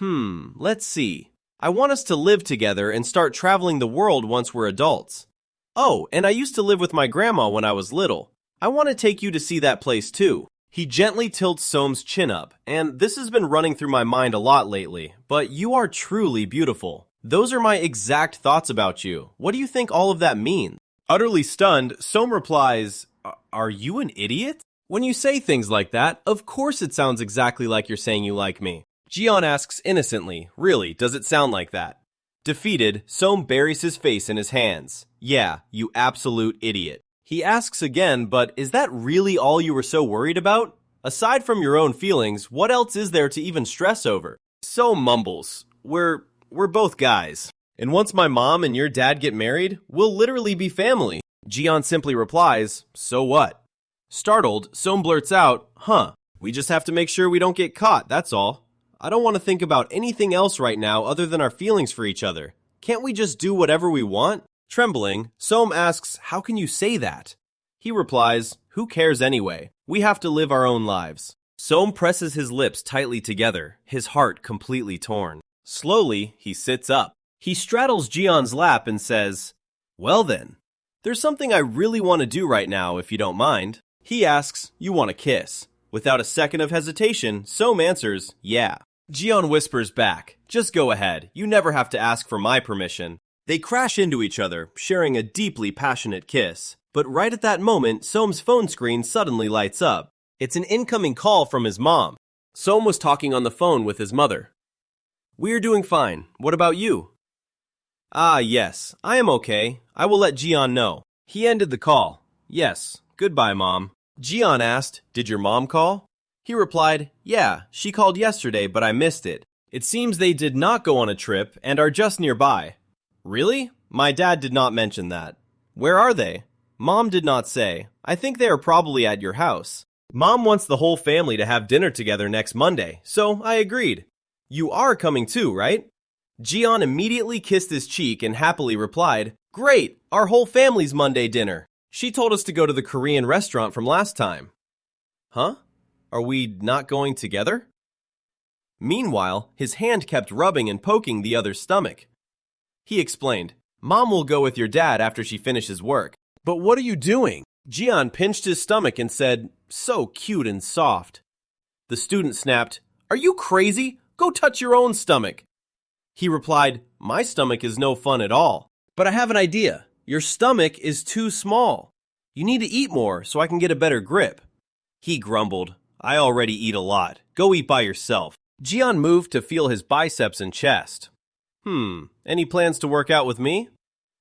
let's see. I want us to live together and start traveling the world once we're adults. Oh, and I used to live with my grandma when I was little. I want to take you to see that place too. He gently tilts Soam's chin up, and this has been running through my mind a lot lately, but you are truly beautiful. Those are my exact thoughts about you. What do you think all of that means? Utterly stunned, Soam replies, are you an idiot? When you say things like that, of course it sounds exactly like you're saying you like me. Jian asks innocently, really, does it sound like that? Defeated, Soam buries his face in his hands. Yeah, you absolute idiot. He asks again, but is that really all you were so worried about? Aside from your own feelings, what else is there to even stress over? Soam mumbles, We're both guys. And once my mom and your dad get married, we'll literally be family. Jian simply replies, so what? Startled, Soam blurts out, we just have to make sure we don't get caught, that's all. I don't want to think about anything else right now other than our feelings for each other. Can't we just do whatever we want? Trembling, Soam asks, how can you say that? He replies, who cares anyway? We have to live our own lives. Soam presses his lips tightly together, his heart completely torn. Slowly, he sits up. He straddles Jian's lap and says, well then, there's something I really want to do right now if you don't mind. He asks, you want a kiss? Without a second of hesitation, Soam answers, yeah. Jian whispers back, just go ahead, you never have to ask for my permission. They crash into each other, sharing a deeply passionate kiss. But right at that moment, Soam's phone screen suddenly lights up. It's an incoming call from his mom. Soam was talking on the phone with his mother. We're doing fine. What about you? Ah, yes, I am okay. I will let Jian know. He ended the call. Yes, goodbye, Mom. Jian asked, did your mom call? He replied, yeah, she called yesterday, but I missed it. It seems they did not go on a trip and are just nearby. Really? My dad did not mention that. Where are they? Mom did not say. I think they are probably at your house. Mom wants the whole family to have dinner together next Monday, so I agreed. You are coming too, right? Jian immediately kissed his cheek and happily replied, great, our whole family's Monday dinner. She told us to go to the Korean restaurant from last time. Huh? Are we not going together? Meanwhile, his hand kept rubbing and poking the other's stomach. He explained, Mom will go with your dad after she finishes work. But what are you doing? Jian pinched his stomach and said, so cute and soft. The student snapped, are you crazy? Go touch your own stomach. He replied, my stomach is no fun at all. But I have an idea. Your stomach is too small. You need to eat more so I can get a better grip. He grumbled, I already eat a lot. Go eat by yourself. Jian moved to feel his biceps and chest. Any plans to work out with me?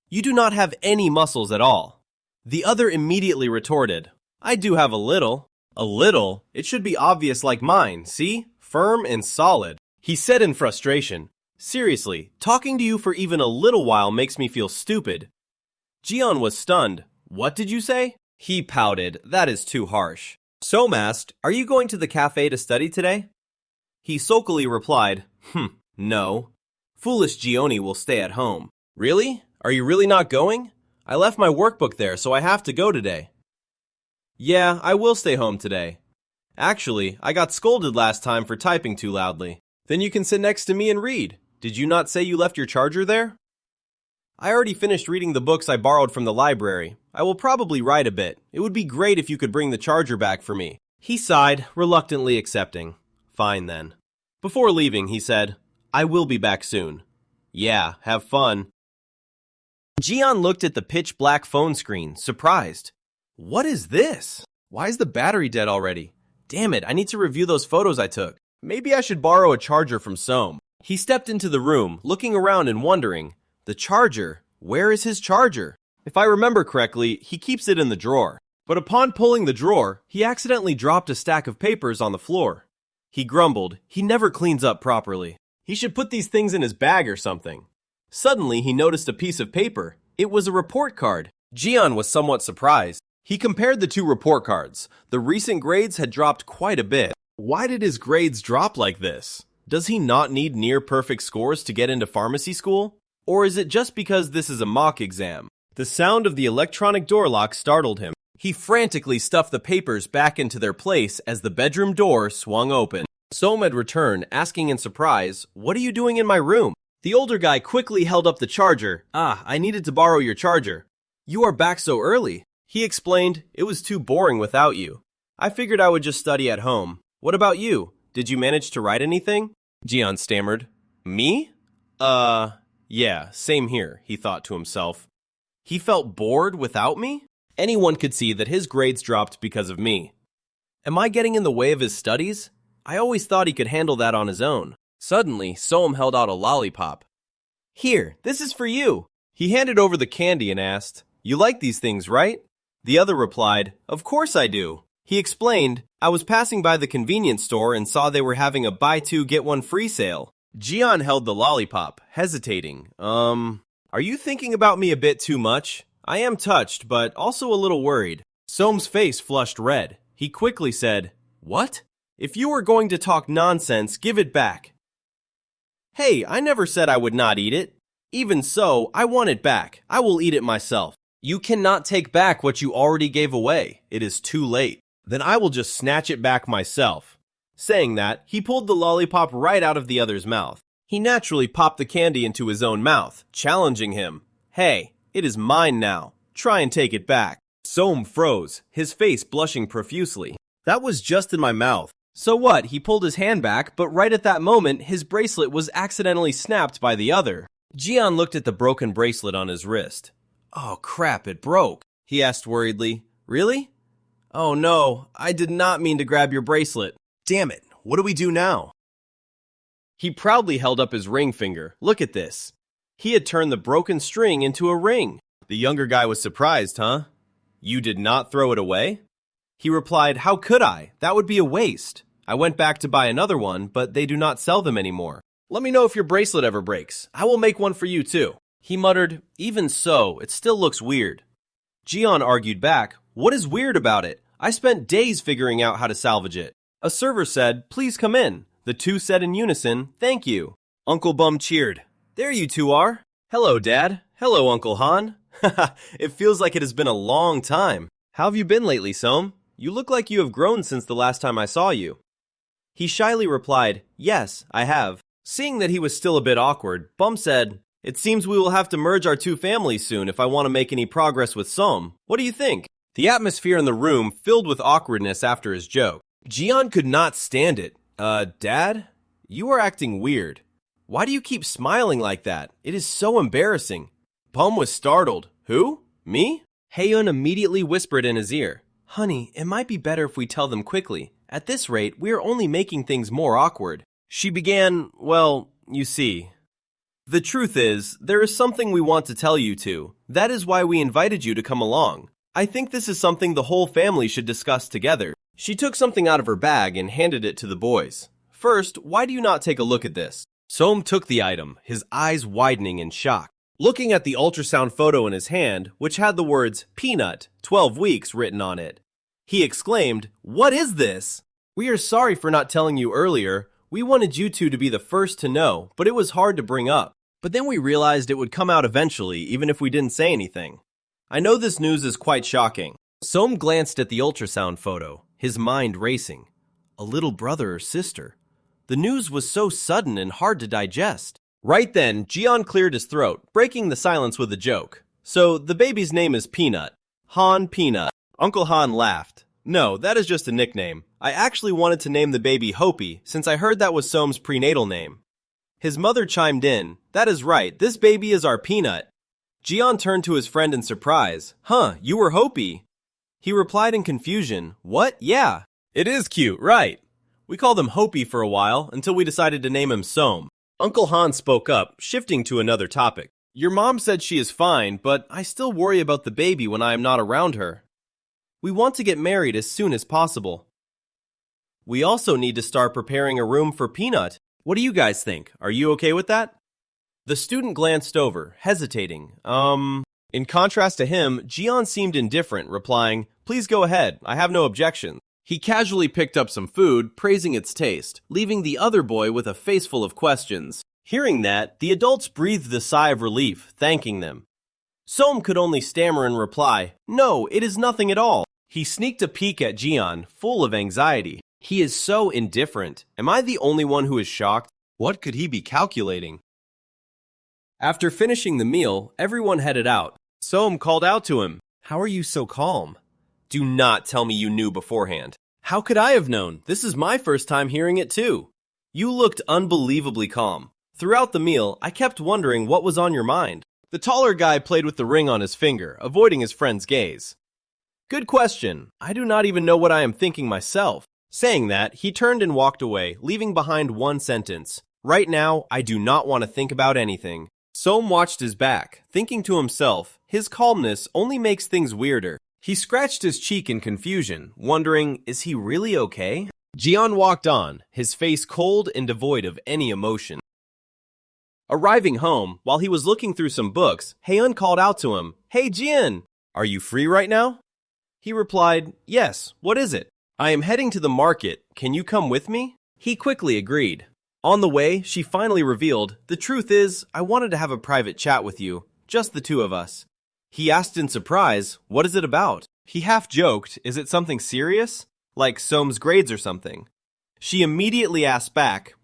You do not have any muscles at all. The other immediately retorted, I do have a little. A little? It should be obvious like mine, see? Firm and solid. He said in frustration, seriously, talking to you for even a little while makes me feel stupid. Jian was stunned. What did you say? He pouted, that is too harsh. Soam asked, are you going to the cafe to study today? He sulkily replied, no. Foolish Gioni will stay at home. Really? Are you really not going? I left my workbook there, so I have to go today. Yeah, I will stay home today. Actually, I got scolded last time for typing too loudly. Then you can sit next to me and read. Did you not say you left your charger there? I already finished reading the books I borrowed from the library. I will probably write a bit. It would be great if you could bring the charger back for me. He sighed, reluctantly accepting. Fine then. Before leaving, he said, I will be back soon. Yeah, have fun. Jian looked at the pitch-black phone screen, surprised. What is this? Why is the battery dead already? Damn it, I need to review those photos I took. Maybe I should borrow a charger from Soam. He stepped into the room, looking around and wondering, the charger? Where is his charger? If I remember correctly, he keeps it in the drawer. But upon pulling the drawer, he accidentally dropped a stack of papers on the floor. He grumbled, he never cleans up properly. He should put these things in his bag or something. Suddenly, he noticed a piece of paper. It was a report card. Jian was somewhat surprised. He compared the two report cards. The recent grades had dropped quite a bit. Why did his grades drop like this? Does he not need near-perfect scores to get into pharmacy school? Or is it just because this is a mock exam? The sound of the electronic door lock startled him. He frantically stuffed the papers back into their place as the bedroom door swung open. Som had returned, asking in surprise, "What are you doing in my room?" The older guy quickly held up the charger. I needed to borrow your charger." "You are back so early." He explained, "It was too boring without you. I figured I would just study at home. What about you? Did you manage to write anything?" Jian stammered. "Me? Yeah, same here," he thought to himself. He felt bored without me? Anyone could see that his grades dropped because of me. Am I getting in the way of his studies? I always thought he could handle that on his own. Suddenly, Som held out a lollipop. "Here, this is for you." He handed over the candy and asked, "You like these things, right?" The other replied, "Of course I do." He explained, "I was passing by the convenience store and saw they were having a buy two, get one free sale." Jian held the lollipop, hesitating. Are you thinking about me a bit too much? I am touched, but also a little worried." Som's face flushed red. He quickly said, "What? If you are going to talk nonsense, give it back." "Hey, I never said I would not eat it. Even so, I want it back. I will eat it myself." "You cannot take back what you already gave away. It is too late." "Then I will just snatch it back myself." Saying that, he pulled the lollipop right out of the other's mouth. He naturally popped the candy into his own mouth, challenging him. "Hey, it is mine now. Try and take it back." Som froze, his face blushing profusely. "That was just in my mouth." So what? He pulled his hand back, but right at that moment, his bracelet was accidentally snapped by the other. Jian looked at the broken bracelet on his wrist. "Oh crap, it broke," he asked worriedly. "Really?" "Oh no, I did not mean to grab your bracelet." "Damn it, what do we do now?" He proudly held up his ring finger. "Look at this." He had turned the broken string into a ring. The younger guy was surprised, huh? "You did not throw it away?" He replied, "How could I? That would be a waste. I went back to buy another one, but they do not sell them anymore. Let me know if your bracelet ever breaks. I will make one for you too." He muttered, "Even so, it still looks weird." Jian argued back, "What is weird about it? I spent days figuring out how to salvage it." A server said, "Please come in." The two said in unison, "Thank you." Uncle Bum cheered. "There you two are." "Hello, Dad." "Hello, Uncle Han." "Haha, it feels like it has been a long time. How have you been lately, Som? You look like you have grown since the last time I saw you." He shyly replied, "Yes, I have." Seeing that he was still a bit awkward, Bum said, "It seems we will have to merge our two families soon if I want to make any progress with Som. What do you think?" The atmosphere in the room filled with awkwardness after his joke. Jian could not stand it. Dad? You are acting weird. Why do you keep smiling like that? It is so embarrassing." Bum was startled. "Who? Me?" Haeun immediately whispered in his ear, "Honey, it might be better if we tell them quickly. At this rate, we are only making things more awkward." She began, "Well, you see. The truth is, there is something we want to tell you two. That is why we invited you to come along. I think this is something the whole family should discuss together." She took something out of her bag and handed it to the boys. "First, why do you not take a look at this?" Som took the item, his eyes widening in shock. Looking at the ultrasound photo in his hand, which had the words "Peanut, 12 weeks" written on it, he exclaimed, "What is this?" "We are sorry for not telling you earlier. We wanted you two to be the first to know, but it was hard to bring up. But then we realized it would come out eventually, even if we didn't say anything. I know this news is quite shocking." Som glanced at the ultrasound photo, his mind racing. A little brother or sister. The news was so sudden and hard to digest. Right then, Jian cleared his throat, breaking the silence with a joke. "So, the baby's name is Peanut. Han Peanut." Uncle Han laughed. "No, that is just a nickname. I actually wanted to name the baby Hopi, since I heard that was Som's prenatal name." His mother chimed in, "That is right, this baby is our Peanut." Jian turned to his friend in surprise. "Huh, you were Hopi." He replied in confusion, "What? Yeah. It is cute, right? We called him Hopi for a while, until we decided to name him Som." Uncle Han spoke up, shifting to another topic. "Your mom said she is fine, but I still worry about the baby when I am not around her. We want to get married as soon as possible. We also need to start preparing a room for Peanut. What do you guys think? Are you okay with that?" The student glanced over, hesitating. In contrast to him, Jian seemed indifferent, replying, "Please go ahead, I have no objection." He casually picked up some food, praising its taste, leaving the other boy with a face full of questions. Hearing that, the adults breathed a sigh of relief, thanking them. Som could only stammer in reply, "No, it is nothing at all." He sneaked a peek at Jian, full of anxiety. He is so indifferent. Am I the only one who is shocked? What could he be calculating? After finishing the meal, everyone headed out. Som called out to him, "How are you so calm? Do not tell me you knew beforehand." "How could I have known? This is my first time hearing it too." "You looked unbelievably calm. Throughout the meal, I kept wondering what was on your mind." The taller guy played with the ring on his finger, avoiding his friend's gaze. "Good question. I do not even know what I am thinking myself." Saying that, he turned and walked away, leaving behind one sentence. "Right now, I do not want to think about anything." Som watched his back, thinking to himself, his calmness only makes things weirder. He scratched his cheek in confusion, wondering, is he really okay? Jian walked on, his face cold and devoid of any emotion. Arriving home, while he was looking through some books, Heian called out to him, "Hey Jian, are you free right now?" He replied, "Yes, what is it?" "I am heading to the market. Can you come with me?" He quickly agreed. On the way, she finally revealed, "The truth is, I wanted to have a private chat with you, just the two of us." He asked in surprise, "What is it about?" He half joked, "Is it something serious? Like Som's grades or something?" She immediately asked back,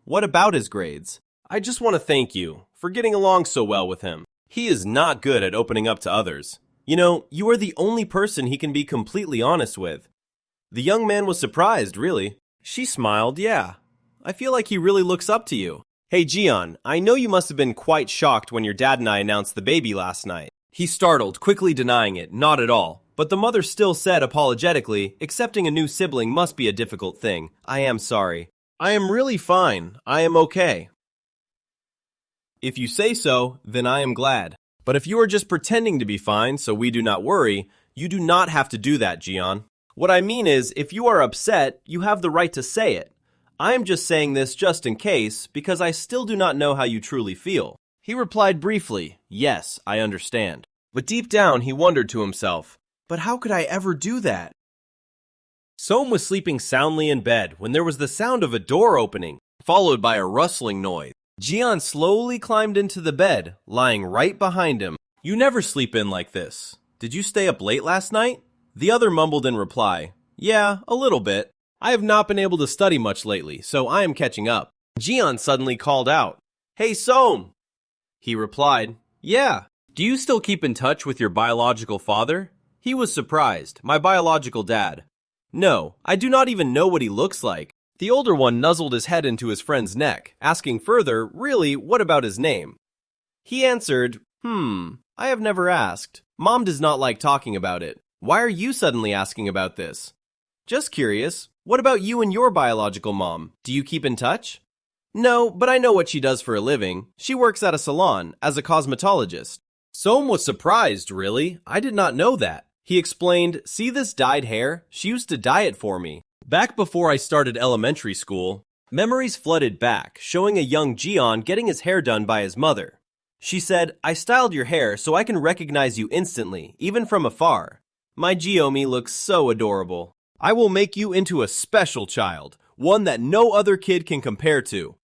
"What about his grades?" "I just want to thank you for getting along so well with him. He is not good at opening up to others. You know, you are the only person he can be completely honest with." The young man was surprised, really. She smiled, "Yeah. I feel like he really looks up to you." "Hey Jian, I know you must have been quite shocked when your dad and I announced the baby last night." He startled, quickly denying it, not at all. But the mother still said apologetically, "Accepting a new sibling must be a difficult thing. I am sorry." "I am really fine. I am okay." "If you say so, then I am glad. But if you are just pretending to be fine so we do not worry, you do not have to do that, Jian. What I mean is, if you are upset, you have the right to say it. I am just saying this just in case, because I still do not know how you truly feel." He replied briefly, "Yes, I understand." But deep down, he wondered to himself, "But how could I ever do that?" Som was sleeping soundly in bed when there was the sound of a door opening, followed by a rustling noise. Jian slowly climbed into the bed, lying right behind him. "You never sleep in like this. Did you stay up late last night?" The other mumbled in reply, "Yeah, a little bit. I have not been able to study much lately, so I am catching up." Jian suddenly called out, "Hey Som!" He replied, "Yeah. Do you still keep in touch with your biological father?" He was surprised, "My biological dad." "No, I do not even know what he looks like." The older one nuzzled his head into his friend's neck, asking further, "Really, what about his name?" He answered, I have never asked. Mom does not like talking about it. Why are you suddenly asking about this?" "Just curious. What about you and your biological mom? Do you keep in touch?" "No, but I know what she does for a living. She works at a salon, as a cosmetologist." Som was surprised, really. "I did not know that." He explained, "See this dyed hair? She used to dye it for me. Back before I started elementary school." Memories flooded back, showing a young Jian getting his hair done by his mother. She said, "I styled your hair so I can recognize you instantly, even from afar. My Jiomi looks so adorable. I will make you into a special child, one that no other kid can compare to."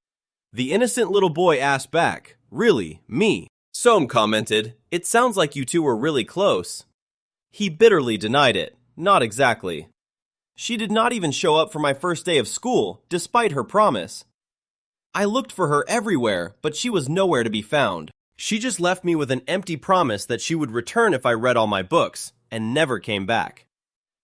The innocent little boy asked back, "Really, me?" Som commented, "It sounds like you two were really close." He bitterly denied it. "Not exactly. She did not even show up for my first day of school, despite her promise. I looked for her everywhere, but she was nowhere to be found. She just left me with an empty promise that she would return if I read all my books, and never came back.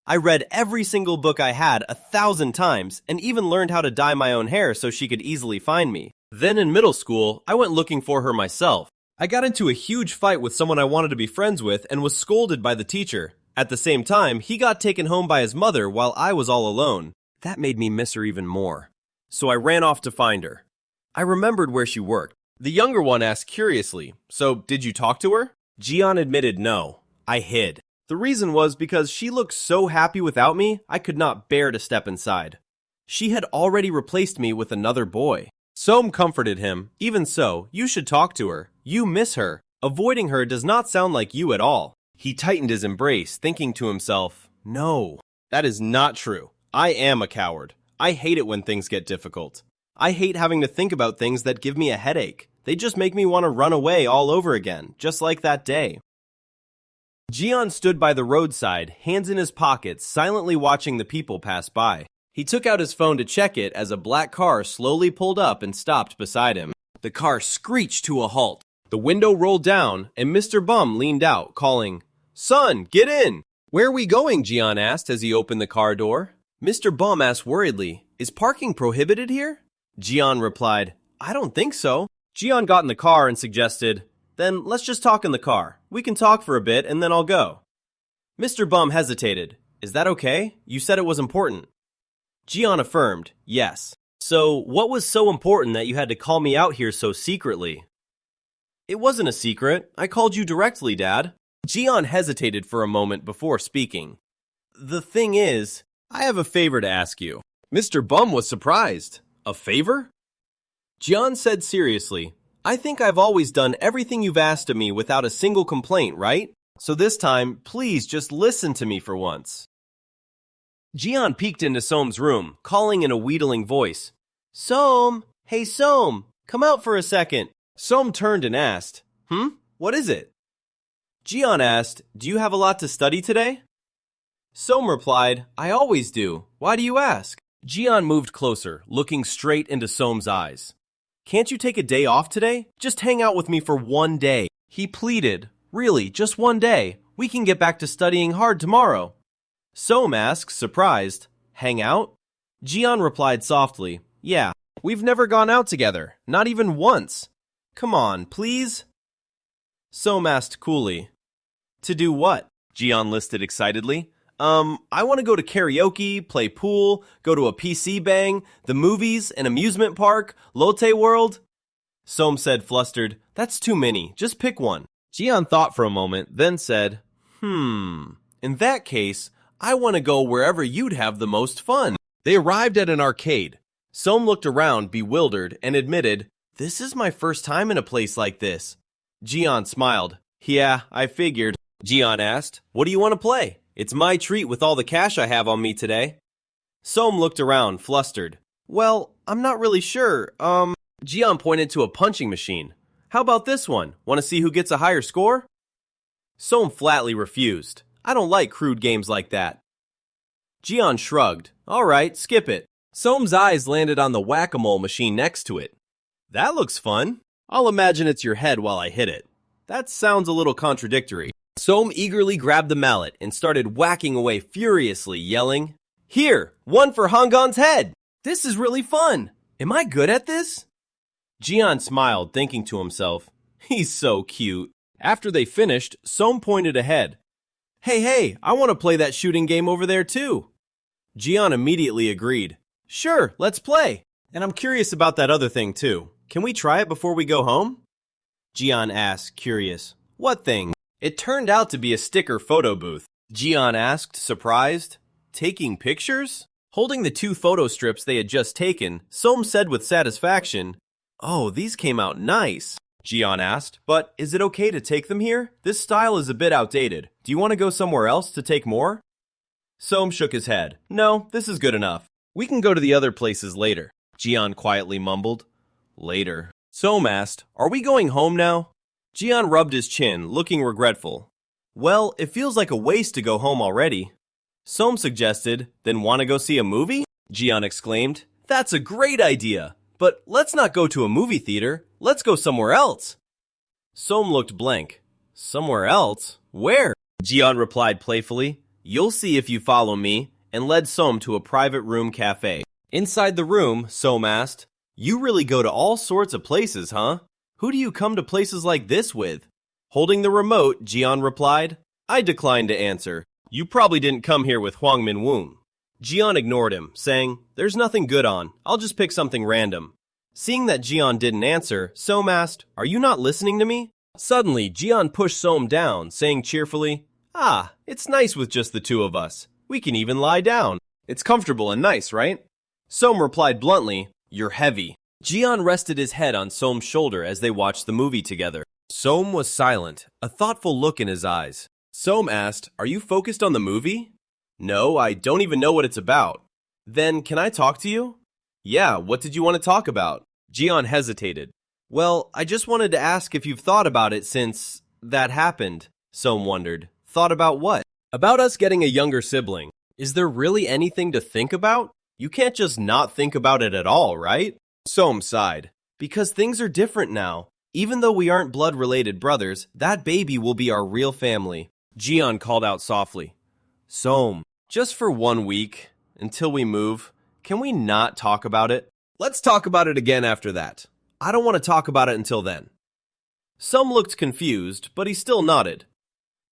I read every single book I had 1,000 times, and even learned how to dye my own hair so she could easily find me. Then in middle school, I went looking for her myself. I got into a huge fight with someone I wanted to be friends with and was scolded by the teacher. At the same time, he got taken home by his mother while I was all alone. That made me miss her even more. So I ran off to find her. I remembered where she worked. The younger one asked curiously, "So did you talk to her?" Jian admitted no. I hid. The reason was because she looked so happy without me, I could not bear to step inside. She had already replaced me with another boy. Som comforted him. "Even so, you should talk to her. You miss her." Avoiding her does not sound like you at all. He tightened his embrace, thinking to himself, no, that is not true. I am a coward. I hate it when things get difficult. I hate having to think about things that give me a headache. They just make me want to run away all over again, just like that day. Jian stood by the roadside, hands in his pockets, silently watching the people pass by. He took out his phone to check it as a black car slowly pulled up and stopped beside him. The car screeched to a halt. The window rolled down, and Mr. Bum leaned out, calling, "Son, get in!" "Where are we going?" Jian asked as he opened the car door. Mr. Bum asked worriedly, "Is parking prohibited here?" Jian replied, "I don't think so." Jian got in the car and suggested, "Then let's just talk in the car. We can talk for a bit and then I'll go." Mr. Bum hesitated. "Is that okay? You said it was important." Jian affirmed, "Yes." "So, what was so important that you had to call me out here so secretly?" "It wasn't a secret. I called you directly, Dad." Jian hesitated for a moment before speaking. "The thing is, I have a favor to ask you." Mr. Bum was surprised. "A favor?" Jian said seriously, "I think I've always done everything you've asked of me without a single complaint, right? So this time, please just listen to me for once." Jian peeked into Soam's room, calling in a wheedling voice, "Soam! Hey Soam! Come out for a second." Soam turned and asked, What is it?" Jian asked, "Do you have a lot to study today?" Soam replied, "I always do. Why do you ask?" Jian moved closer, looking straight into Soam's eyes. "Can't you take a day off today? Just hang out with me for one day." He pleaded, "Really, just one day. We can get back to studying hard tomorrow." Soam asked, surprised, "Hang out?" Jian replied softly, "Yeah, we've never gone out together, not even once. Come on, please." Soam asked coolly, "To do what?" Jian listed excitedly. I want to go to karaoke, play pool, go to a PC bang, the movies, an amusement park, Lotte World." Soam said flustered, "That's too many, just pick one." Jian thought for a moment, then said, In that case, I want to go wherever you'd have the most fun." They arrived at an arcade. Soam looked around, bewildered, and admitted, "This is my first time in a place like this." Jian smiled. "Yeah, I figured." Jian asked, "What do you want to play? It's my treat with all the cash I have on me today." Soam looked around, flustered. "Well, I'm not really sure. Jian pointed to a punching machine. "How about this one? Want to see who gets a higher score?" Soam flatly refused. "I don't like crude games like that." Jian shrugged. "All right, skip it." Soam's eyes landed on the whack-a-mole machine next to it. "That looks fun. I'll imagine it's your head while I hit it." That sounds a little contradictory. Soam eagerly grabbed the mallet and started whacking away furiously, yelling, "Here, one for Hangan's head! This is really fun! Am I good at this?" Jian smiled, thinking to himself, "He's so cute." After they finished, Soam pointed ahead. Hey, I want to play that shooting game over there too." Jian immediately agreed. "Sure, let's play. And I'm curious about that other thing too. Can we try it before we go home?" Jian asked, curious. "What thing?" It turned out to be a sticker photo booth. Jian asked, surprised, "Taking pictures?" Holding the 2 photo strips they had just taken, Soam said with satisfaction, "Oh, these came out nice." Jian asked, "But is it okay to take them here? This style is a bit outdated. Do you want to go somewhere else to take more?" Soam shook his head. "No, this is good enough. We can go to the other places later." Jian quietly mumbled, "Later." Soam asked, "Are we going home now?" Jian rubbed his chin, looking regretful. "Well, it feels like a waste to go home already." Soam suggested, "Then want to go see a movie?" Jian exclaimed, "That's a great idea! But let's not go to a movie theater. Let's go somewhere else." Soam looked blank. "Somewhere else? Where?" Jian replied playfully, "You'll see if you follow me," and led Soam to a private room cafe. Inside the room, Soam asked, "You really go to all sorts of places, huh? Who do you come to places like this with?" Holding the remote, Jian replied, "I declined to answer. You probably didn't come here with Huang Minwoon." Jian ignored him, saying, "There's nothing good on. I'll just pick something random." Seeing that Jian didn't answer, Soam asked, "Are you not listening to me?" Suddenly, Jian pushed Soam down, saying cheerfully, "It's nice with just the 2 of us. We can even lie down. It's comfortable and nice, right?" Soam replied bluntly, "You're heavy." Jian rested his head on Soam's shoulder as they watched the movie together. Soam was silent, a thoughtful look in his eyes. Soam asked, "Are you focused on the movie?" "No, I don't even know what it's about." "Then can I talk to you?" "Yeah, what did you want to talk about?" Jian hesitated. "Well, I just wanted to ask if you've thought about it since that happened," Soam wondered. "Thought about what?" "About us getting a younger sibling. Is there really anything to think about? You can't just not think about it at all, right?" Soam sighed. "Because things are different now. Even though we aren't blood-related brothers, that baby will be our real family." Jian called out softly. "Soam, just for 1 week, until we move, can we not talk about it? Let's talk about it again after that. I don't want to talk about it until then." Soam looked confused, but he still nodded.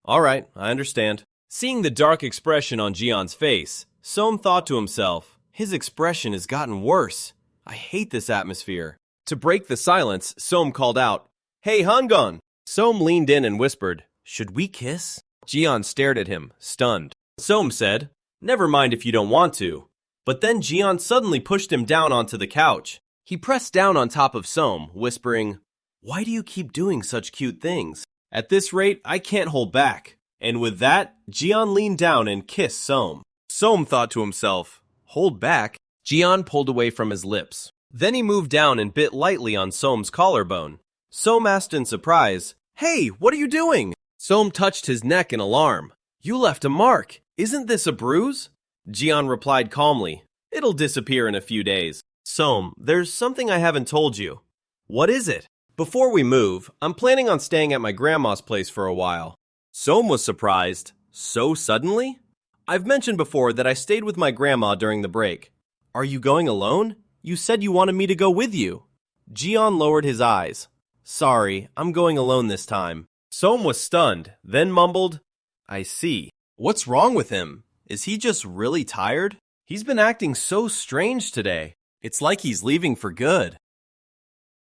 "All right, I understand." Seeing the dark expression on Jian's face, Soam thought to himself, his expression has gotten worse. I hate this atmosphere. To break the silence, Soam called out, "Hey, Hangon!" Soam leaned in and whispered, "Should we kiss?" Jian stared at him, stunned. Soam said, "Never mind if you don't want to." But then Jian suddenly pushed him down onto the couch. He pressed down on top of Soam, whispering, "Why do you keep doing such cute things? At this rate, I can't hold back." And with that, Jian leaned down and kissed Soam. Soam thought to himself, "Hold back?" Jian pulled away from his lips. Then he moved down and bit lightly on Soam's collarbone. Soam asked in surprise, "Hey, what are you doing?" Soam touched his neck in alarm. "You left a mark. Isn't this a bruise?" Jian replied calmly, "It'll disappear in a few days." "Soam, there's something I haven't told you." "What is it?" "Before we move, I'm planning on staying at my grandma's place for a while." Soam was surprised. "So suddenly?" "I've mentioned before that I stayed with my grandma during the break." "Are you going alone? You said you wanted me to go with you." Jian lowered his eyes. "Sorry, I'm going alone this time." Soam was stunned, then mumbled, "I see. What's wrong with him? Is he just really tired? He's been acting so strange today. It's like he's leaving for good."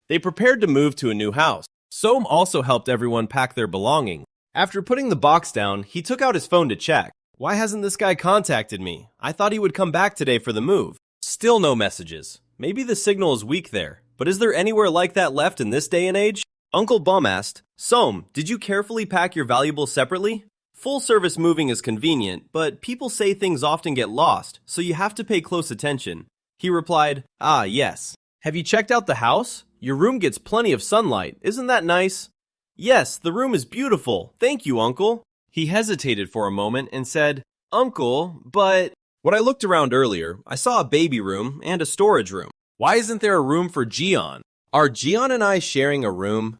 They prepared to move to a new house. Soam also helped everyone pack their belongings. After putting the box down, he took out his phone to check. Why hasn't this guy contacted me? I thought he would come back today for the move. Still no messages. Maybe the signal is weak there. But is there anywhere like that left in this day and age? Uncle Bum asked, "Soam, did you carefully pack your valuables separately? Full-service moving is convenient, but people say things often get lost, so you have to pay close attention." He replied, "Ah, yes. Have you checked out the house? Your room gets plenty of sunlight. Isn't that nice?" "Yes, the room is beautiful. Thank you, Uncle." He hesitated for a moment and said, "Uncle, but..." "When I looked around earlier, I saw a baby room and a storage room. Why isn't there a room for Jian? Are Jian and I sharing a room?"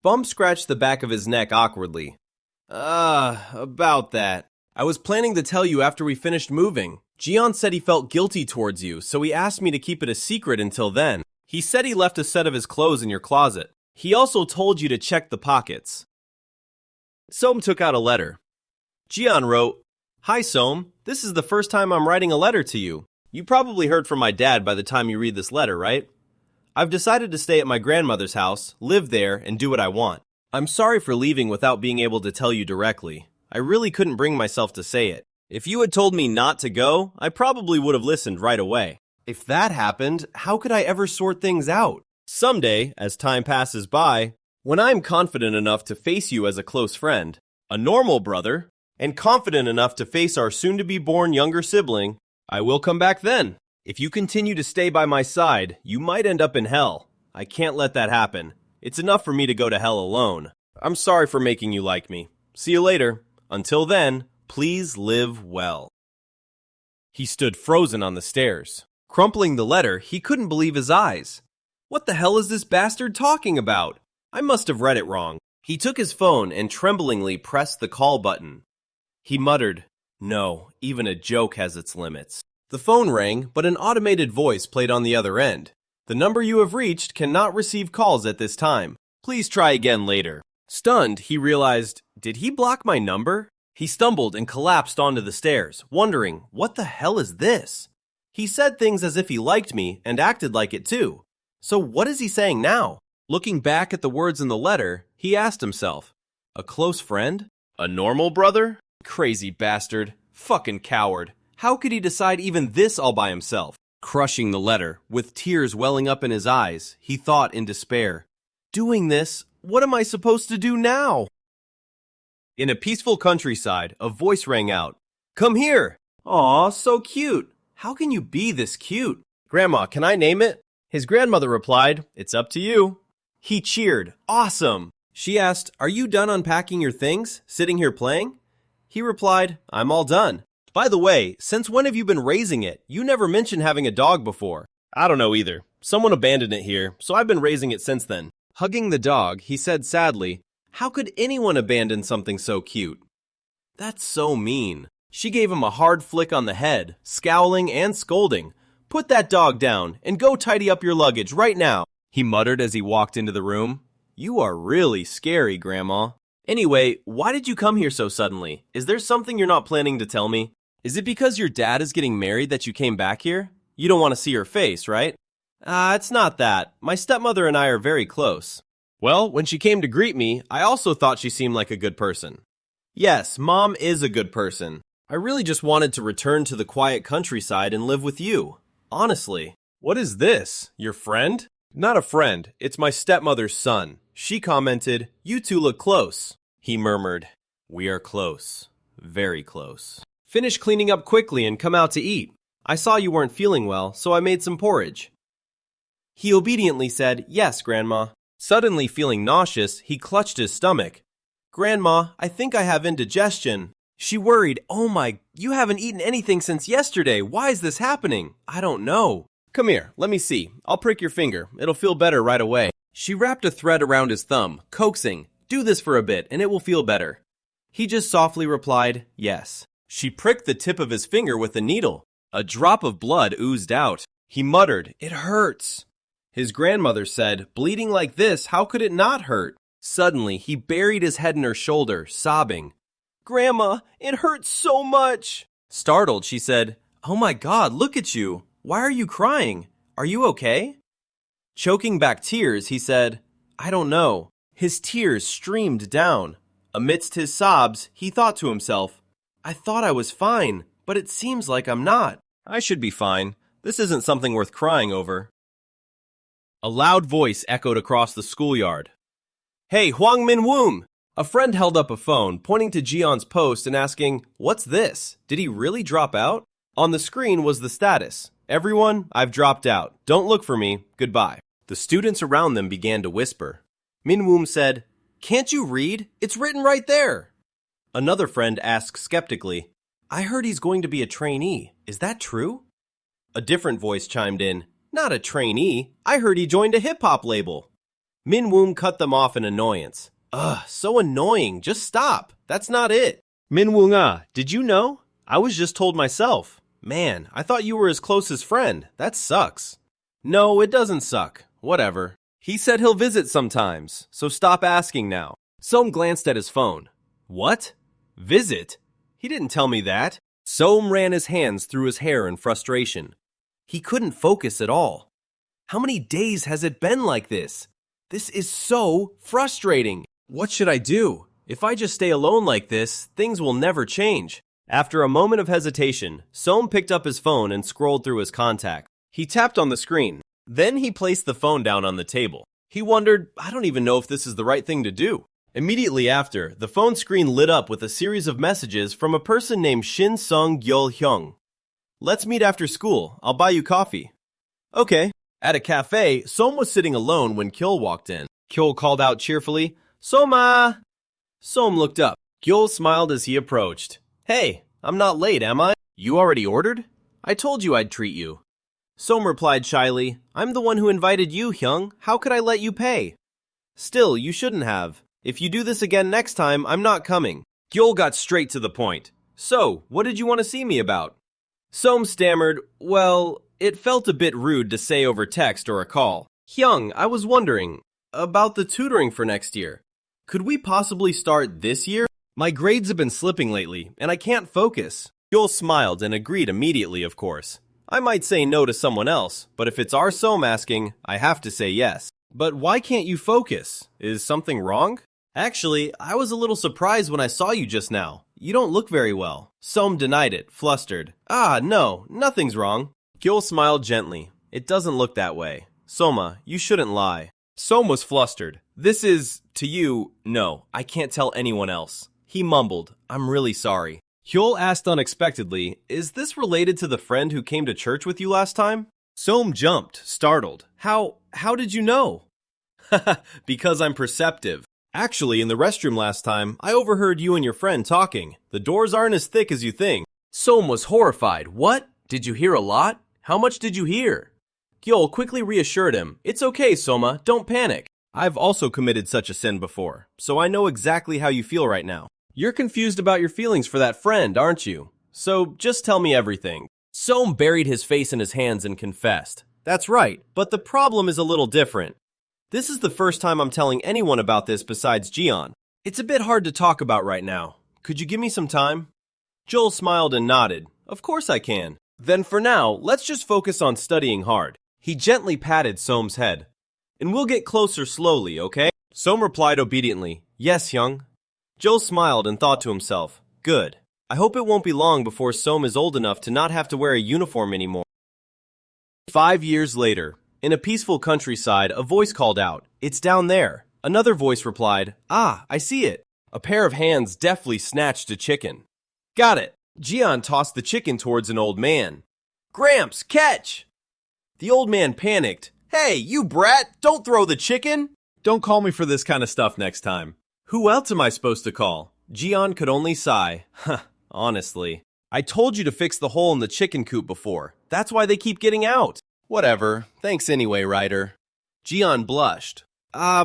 Bum scratched the back of his neck awkwardly. About that. I was planning to tell you after we finished moving. Jian said he felt guilty towards you, so he asked me to keep it a secret until then. He said he left a set of his clothes in your closet. He also told you to check the pockets." Soam took out a letter. Jian wrote, "Hi Soam, this is the first time I'm writing a letter to you. You probably heard from my dad by the time you read this letter, right? I've decided to stay at my grandmother's house, live there, and do what I want. I'm sorry for leaving without being able to tell you directly. I really couldn't bring myself to say it. If you had told me not to go, I probably would have listened right away. If that happened, how could I ever sort things out? Someday, as time passes by, when I'm confident enough to face you as a close friend, a normal brother, and confident enough to face our soon-to-be-born younger sibling, I will come back then. If you continue to stay by my side, you might end up in hell. I can't let that happen. It's enough for me to go to hell alone. I'm sorry for making you like me. See you later. Until then, please live well." He stood frozen on the stairs. Crumpling the letter, he couldn't believe his eyes. What the hell is this bastard talking about? I must have read it wrong. He took his phone and tremblingly pressed the call button. He muttered, "No, even a joke has its limits." The phone rang, but an automated voice played on the other end. "The number you have reached cannot receive calls at this time. Please try again later." Stunned, he realized, did he block my number? He stumbled and collapsed onto the stairs, wondering, what the hell is this? He said things as if he liked me and acted like it too. So what is he saying now? Looking back at the words in the letter, he asked himself, a close friend? A normal brother? Crazy bastard. Fucking coward. How could he decide even this all by himself? Crushing the letter, with tears welling up in his eyes, he thought in despair, doing this, What am I supposed to do now? In a peaceful countryside, a voice rang out. Come here! Aw, so cute! How can you be this cute? Grandma, can I name it? His grandmother replied, It's up to you. He cheered, Awesome! She asked, Are you done unpacking your things, sitting here playing? He replied, I'm all done. By the way, since when have you been raising it? You never mentioned having a dog before. I don't know either. Someone abandoned it here, so I've been raising it since then. Hugging the dog, he said sadly, How could anyone abandon something so cute? That's so mean. She gave him a hard flick on the head, scowling and scolding. Put that dog down and go tidy up your luggage right now, he muttered as he walked into the room. You are really scary, Grandma. Anyway, why did you come here so suddenly? Is there something you're not planning to tell me? Is it because your dad is getting married that you came back here? You don't want to see her face, right? It's not that. My stepmother and I are very close. Well, when she came to greet me, I also thought she seemed like a good person. Yes, Mom is a good person. I really just wanted to return to the quiet countryside and live with you. Honestly. What is this? Your friend? Not a friend. It's my stepmother's son. She commented, You two look close. He murmured, We are close. Very close. Finish cleaning up quickly and come out to eat. I saw you weren't feeling well, so I made some porridge. He obediently said, Yes, Grandma. Suddenly feeling nauseous, he clutched his stomach. Grandma, I think I have indigestion. She worried, Oh my, you haven't eaten anything since yesterday. Why is this happening? I don't know. Come here, let me see. I'll prick your finger. It'll feel better right away. She wrapped a thread around his thumb, coaxing, Do this for a bit and it will feel better. He just softly replied, Yes. She pricked the tip of his finger with a needle. A drop of blood oozed out. He muttered, It hurts. His grandmother said, Bleeding like this, how could it not hurt? Suddenly, he buried his head in her shoulder, sobbing. Grandma, it hurts so much. Startled, she said, Oh my God, look at you. Why are you crying? Are you okay? Choking back tears, he said, I don't know. His tears streamed down. Amidst his sobs, he thought to himself, I thought I was fine, but it seems like I'm not. I should be fine. This isn't something worth crying over. A loud voice echoed across the schoolyard. Hey, Hwang Min-woom! A friend held up a phone, pointing to Jeon's post and asking, What's this? Did he really drop out? On the screen was the status. Everyone, I've dropped out. Don't look for me. Goodbye. The students around them began to whisper. Min-woom said, Can't you read? It's written right there. Another friend asked skeptically, I heard he's going to be a trainee. Is that true? A different voice chimed in, Not a trainee. I heard he joined a hip-hop label. Min-woom cut them off in annoyance. Ugh, so annoying. Just stop. That's not it. Min-woong, did you know? I was just told myself. Man, I thought you were his closest friend. That sucks. No, it doesn't suck. Whatever. He said he'll visit sometimes, so stop asking now. Soam glanced at his phone. What? Visit? He didn't tell me that. Soam ran his hands through his hair in frustration. He couldn't focus at all. How many days has it been like this? This is so frustrating. What should I do? If I just stay alone like this, things will never change. After a moment of hesitation, Soam picked up his phone and scrolled through his contacts. He tapped on the screen. Then he placed the phone down on the table. He wondered, I don't even know if this is the right thing to do. Immediately after, the phone screen lit up with a series of messages from a person named Shin Sung Gyul Hyung. Let's meet after school. I'll buy you coffee. Okay. At a cafe, Soam was sitting alone when Kyul walked in. Kyul called out cheerfully, Soma! Soam looked up. Gyul smiled as he approached. Hey, I'm not late, am I? You already ordered? I told you I'd treat you. Soam replied shyly, I'm the one who invited you, Hyung. How could I let you pay? Still, you shouldn't have. If you do this again next time, I'm not coming. Gyul got straight to the point. So, what did you want to see me about? Soam stammered, well, it felt a bit rude to say over text or a call. Hyung, I was wondering about the tutoring for next year. Could we possibly start this year? My grades have been slipping lately, and I can't focus. Gyul smiled and agreed immediately, of course. I might say no to someone else, but if it's our Soam asking, I have to say yes. But why can't you focus? Is something wrong? Actually, I was a little surprised when I saw you just now. You don't look very well. Soam denied it, flustered. No, nothing's wrong. Gyul smiled gently. It doesn't look that way. Soma, you shouldn't lie. Soam was flustered. This is, to you, no, I can't tell anyone else. He mumbled, I'm really sorry. Hyul asked unexpectedly, is this related to the friend who came to church with you last time? Soam jumped, startled. How did you know? Because I'm perceptive. Actually, in the restroom last time, I overheard you and your friend talking. The doors aren't as thick as you think. Soam was horrified. What? Did you hear a lot? How much did you hear? Hyul quickly reassured him. It's okay, Soma, don't panic. I've also committed such a sin before, so I know exactly how you feel right now. You're confused about your feelings for that friend, aren't you? So just tell me everything. Soam buried his face in his hands and confessed. That's right, but the problem is a little different. This is the first time I'm telling anyone about this besides Jian. It's a bit hard to talk about right now. Could you give me some time? Joel smiled and nodded. Of course I can. Then for now, let's just focus on studying hard. He gently patted Soam's head. And we'll get closer slowly, okay? Soam replied obediently. Yes, Hyung. Joel smiled and thought to himself, good. I hope it won't be long before Soam is old enough to not have to wear a uniform anymore. 5 years later, in a peaceful countryside, a voice called out, it's down there. Another voice replied, ah, I see it. A pair of hands deftly snatched a chicken. Got it. Jian tossed the chicken towards an old man. Gramps, catch! The old man panicked. Hey, you brat, don't throw the chicken! Don't call me for this kind of stuff next time. Who else am I supposed to call? Jian could only sigh. Huh, honestly. I told you to fix the hole in the chicken coop before. That's why they keep getting out. Whatever. Thanks anyway, Ryder. Jian blushed.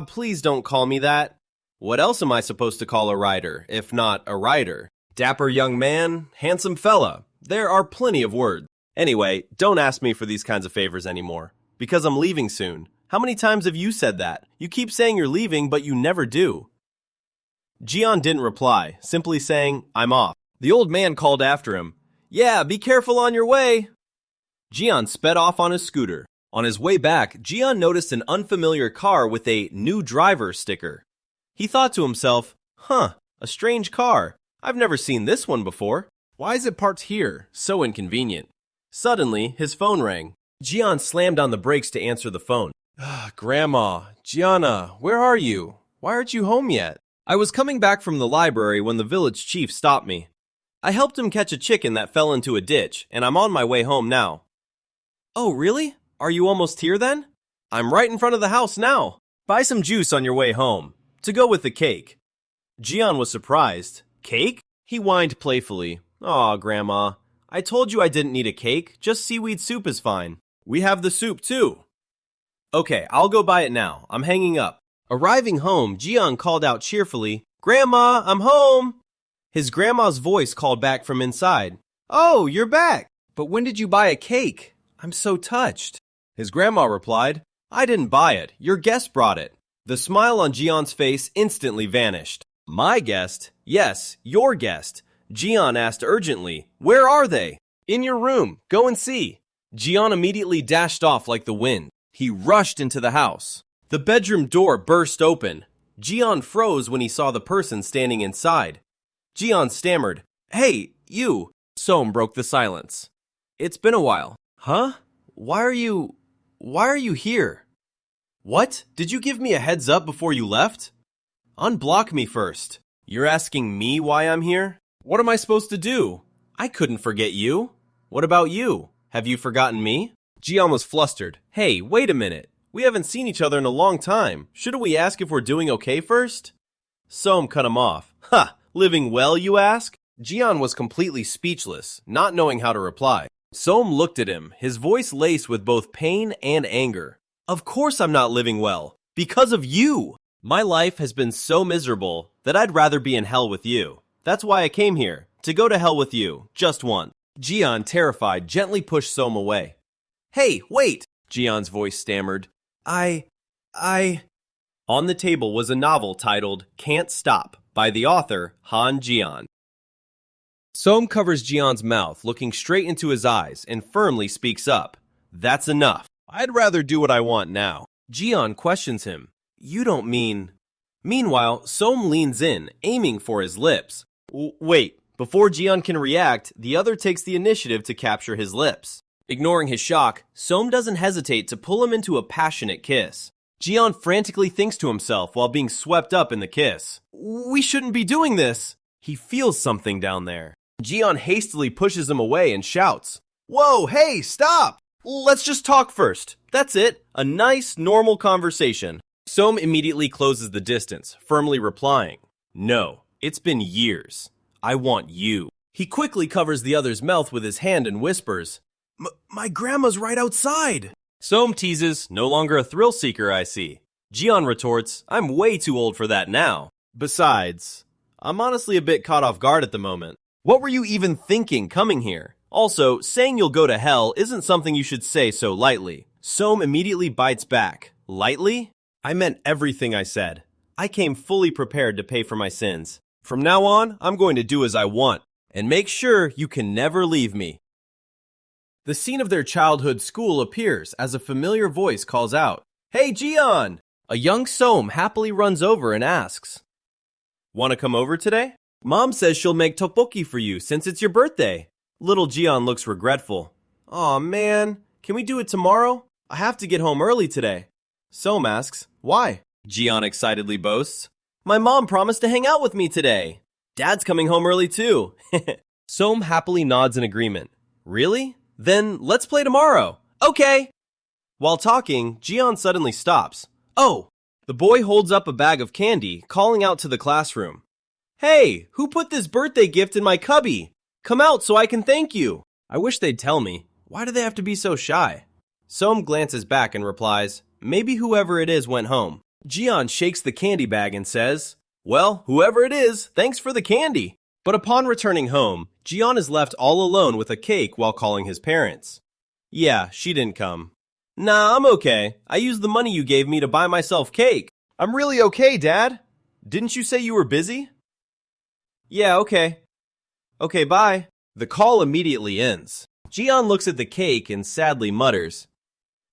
Please don't call me that. What else am I supposed to call a rider, if not a rider? Dapper young man, handsome fella. There are plenty of words. Anyway, don't ask me for these kinds of favors anymore. Because I'm leaving soon. How many times have you said that? You keep saying you're leaving, but you never do. Jian didn't reply, simply saying, I'm off. The old man called after him. Yeah, be careful on your way. Jian sped off on his scooter. On his way back, Jian noticed an unfamiliar car with a new driver sticker. He thought to himself, a strange car. I've never seen this one before. Why is it parked here? So inconvenient. Suddenly, his phone rang. Jian slammed on the brakes to answer the phone. Grandma, Gianna, where are you? Why aren't you home yet? I was coming back from the library when the village chief stopped me. I helped him catch a chicken that fell into a ditch, and I'm on my way home now. Oh, really? Are you almost here then? I'm right in front of the house now. Buy some juice on your way home, to go with the cake. Jian was surprised. Cake? He whined playfully. Aw, Grandma. I told you I didn't need a cake, just seaweed soup is fine. We have the soup too. Okay, I'll go buy it now. I'm hanging up. Arriving home, Jian called out cheerfully, Grandma, I'm home! His grandma's voice called back from inside. Oh, you're back! But when did you buy a cake? I'm so touched. His grandma replied, I didn't buy it. Your guest brought it. The smile on Jian's face instantly vanished. My guest? Yes, your guest. Jian asked urgently, Where are they? In your room. Go and see. Jian immediately dashed off like the wind. He rushed into the house. The bedroom door burst open. Jian froze when he saw the person standing inside. Jian stammered, Hey, you! Soam broke the silence. It's been a while. Huh? Why are you here? What? Did you give me a heads up before you left? Unblock me first. You're asking me why I'm here? What am I supposed to do? I couldn't forget you. What about you? Have you forgotten me? Jian was flustered. Hey, wait a minute. We haven't seen each other in a long time. Shouldn't we ask if we're doing okay first? Soam cut him off. Living well, you ask? Jian was completely speechless, not knowing how to reply. Soam looked at him, his voice laced with both pain and anger. Of course I'm not living well. Because of you. My life has been so miserable that I'd rather be in hell with you. That's why I came here, to go to hell with you, just once. Jian, terrified, gently pushed Soam away. Hey, wait! Jian's voice stammered. On the table was a novel titled Can't Stop by the author Han Jian. Soam covers Jian's mouth, looking straight into his eyes, and firmly speaks up. That's enough. I'd rather do what I want now. Jian questions him. You don't mean... Meanwhile, Soam leans in, aiming for his lips. Wait, before Jian can react, the other takes the initiative to capture his lips. Ignoring his shock, Soam doesn't hesitate to pull him into a passionate kiss. Jian frantically thinks to himself while being swept up in the kiss. We shouldn't be doing this. He feels something down there. Jian hastily pushes him away and shouts, Whoa, hey, stop! Let's just talk first. That's it. A nice, normal conversation. Som immediately closes the distance, firmly replying, No, it's been years. I want you. He quickly covers the other's mouth with his hand and whispers, My grandma's right outside. Som teases, no longer a thrill seeker, I see. Jian retorts, I'm way too old for that now. Besides, I'm honestly a bit caught off guard at the moment. What were you even thinking coming here? Also, saying you'll go to hell isn't something you should say so lightly. Som immediately bites back. Lightly? I meant everything I said. I came fully prepared to pay for my sins. From now on, I'm going to do as I want, and make sure you can never leave me. The scene of their childhood school appears as a familiar voice calls out, Hey, Jian! A young Som happily runs over and asks, Want to come over today? Mom says she'll make tteokbokki for you since it's your birthday. Little Jian looks regretful. Aw, man, can we do it tomorrow? I have to get home early today. Som asks, Why? Jian excitedly boasts, My mom promised to hang out with me today. Dad's coming home early too. Som happily nods in agreement. Really? Then let's play tomorrow. Okay. While talking, Jian suddenly stops. Oh! The boy holds up a bag of candy, calling out to the classroom. Hey, who put this birthday gift in my cubby? Come out so I can thank you. I wish they'd tell me. Why do they have to be so shy? Som glances back and replies, Maybe whoever it is went home. Jian shakes the candy bag and says, Well, whoever it is, thanks for the candy. But upon returning home, Jian is left all alone with a cake while calling his parents. Yeah, she didn't come. Nah, I'm okay. I used the money you gave me to buy myself cake. I'm really okay, Dad. Didn't you say you were busy? Yeah, okay. Okay, bye. The call immediately ends. Jian looks at the cake and sadly mutters,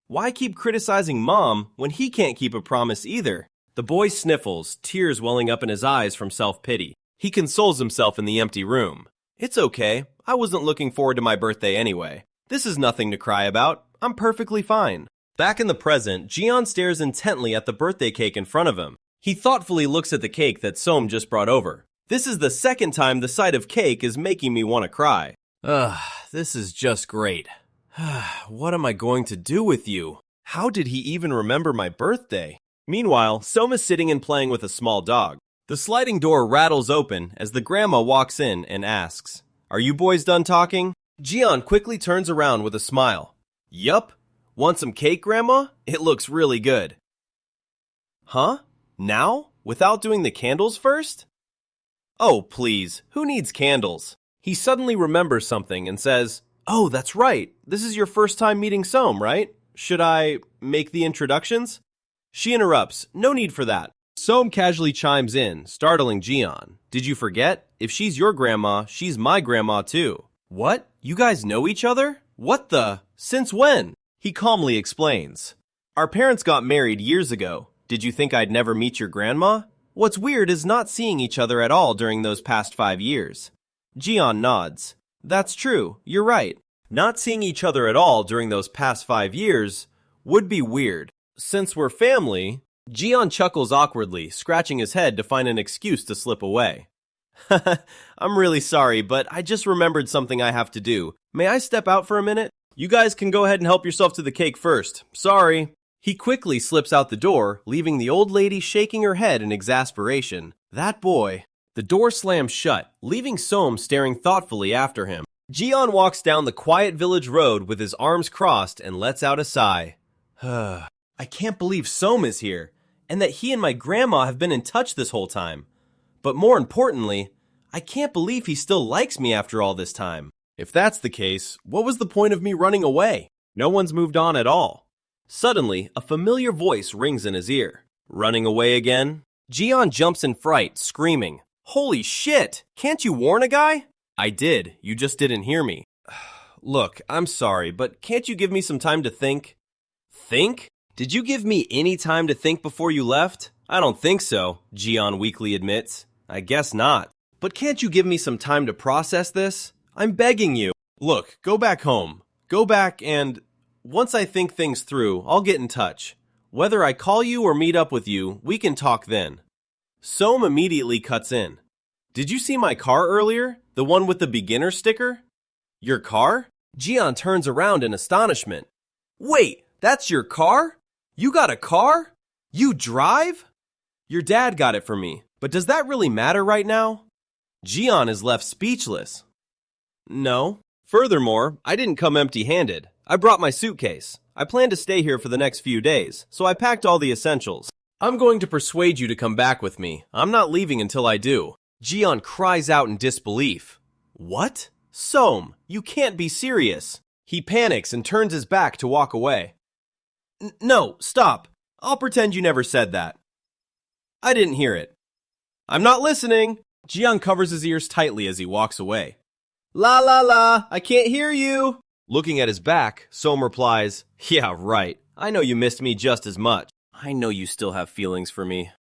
Why keep criticizing Mom when he can't keep a promise either? The boy sniffles, tears welling up in his eyes from self-pity. He consoles himself in the empty room. It's okay. I wasn't looking forward to my birthday anyway. This is nothing to cry about. I'm perfectly fine. Back in the present, Jian stares intently at the birthday cake in front of him. He thoughtfully looks at the cake that Som just brought over. This is the second time the sight of cake is making me want to cry. This is just great. What am I going to do with you? How did he even remember my birthday? Meanwhile, Som is sitting and playing with a small dog. The sliding door rattles open as the grandma walks in and asks, Are you boys done talking? Jian quickly turns around with a smile. Yup. Want some cake, Grandma? It looks really good. Huh? Now? Without doing the candles first? Oh, please. Who needs candles? He suddenly remembers something and says, Oh, that's right. This is your first time meeting Som, right? Should I make the introductions? She interrupts. No need for that. Som casually chimes in, startling Jian. Did you forget? If she's your grandma, she's my grandma too. What? You guys know each other? What the? Since when? He calmly explains. Our parents got married years ago. Did you think I'd never meet your grandma? What's weird is not seeing each other at all during those past 5 years. Jian nods. That's true, you're right. Not seeing each other at all during those past 5 years would be weird. Since we're family, Jian chuckles awkwardly, scratching his head to find an excuse to slip away. I'm really sorry, but I just remembered something I have to do. May I step out for a minute? You guys can go ahead and help yourself to the cake first. Sorry. He quickly slips out the door, leaving the old lady shaking her head in exasperation. That boy. The door slams shut, leaving Som staring thoughtfully after him. Jian walks down the quiet village road with his arms crossed and lets out a sigh. I can't believe Som is here, and that he and my grandma have been in touch this whole time. But more importantly, I can't believe he still likes me after all this time. If that's the case, what was the point of me running away? No one's moved on at all. Suddenly, a familiar voice rings in his ear. Running away again? Jian jumps in fright, screaming, Holy shit! Can't you warn a guy? I did, you just didn't hear me. Look, I'm sorry, but can't you give me some time to think? Think? Did you give me any time to think before you left? I don't think so, Jian weakly admits. I guess not. But can't you give me some time to process this? I'm begging you. Look, go back home. Go back and... Once I think things through, I'll get in touch. Whether I call you or meet up with you, we can talk then. Som immediately cuts in. Did you see my car earlier? The one with the beginner sticker? Your car? Jian turns around in astonishment. Wait, that's your car? You got a car? You drive? Your dad got it for me, but does that really matter right now? Jian is left speechless. No. Furthermore, I didn't come empty-handed. I brought my suitcase. I plan to stay here for the next few days, so I packed all the essentials. I'm going to persuade you to come back with me. I'm not leaving until I do. Jian cries out in disbelief. What? Som, you can't be serious. He panics and turns his back to walk away. No, stop. I'll pretend you never said that. I didn't hear it. I'm not listening. Jian covers his ears tightly as he walks away. La la la, I can't hear you. Looking at his back, Som replies, Yeah, right. I know you missed me just as much. I know you still have feelings for me.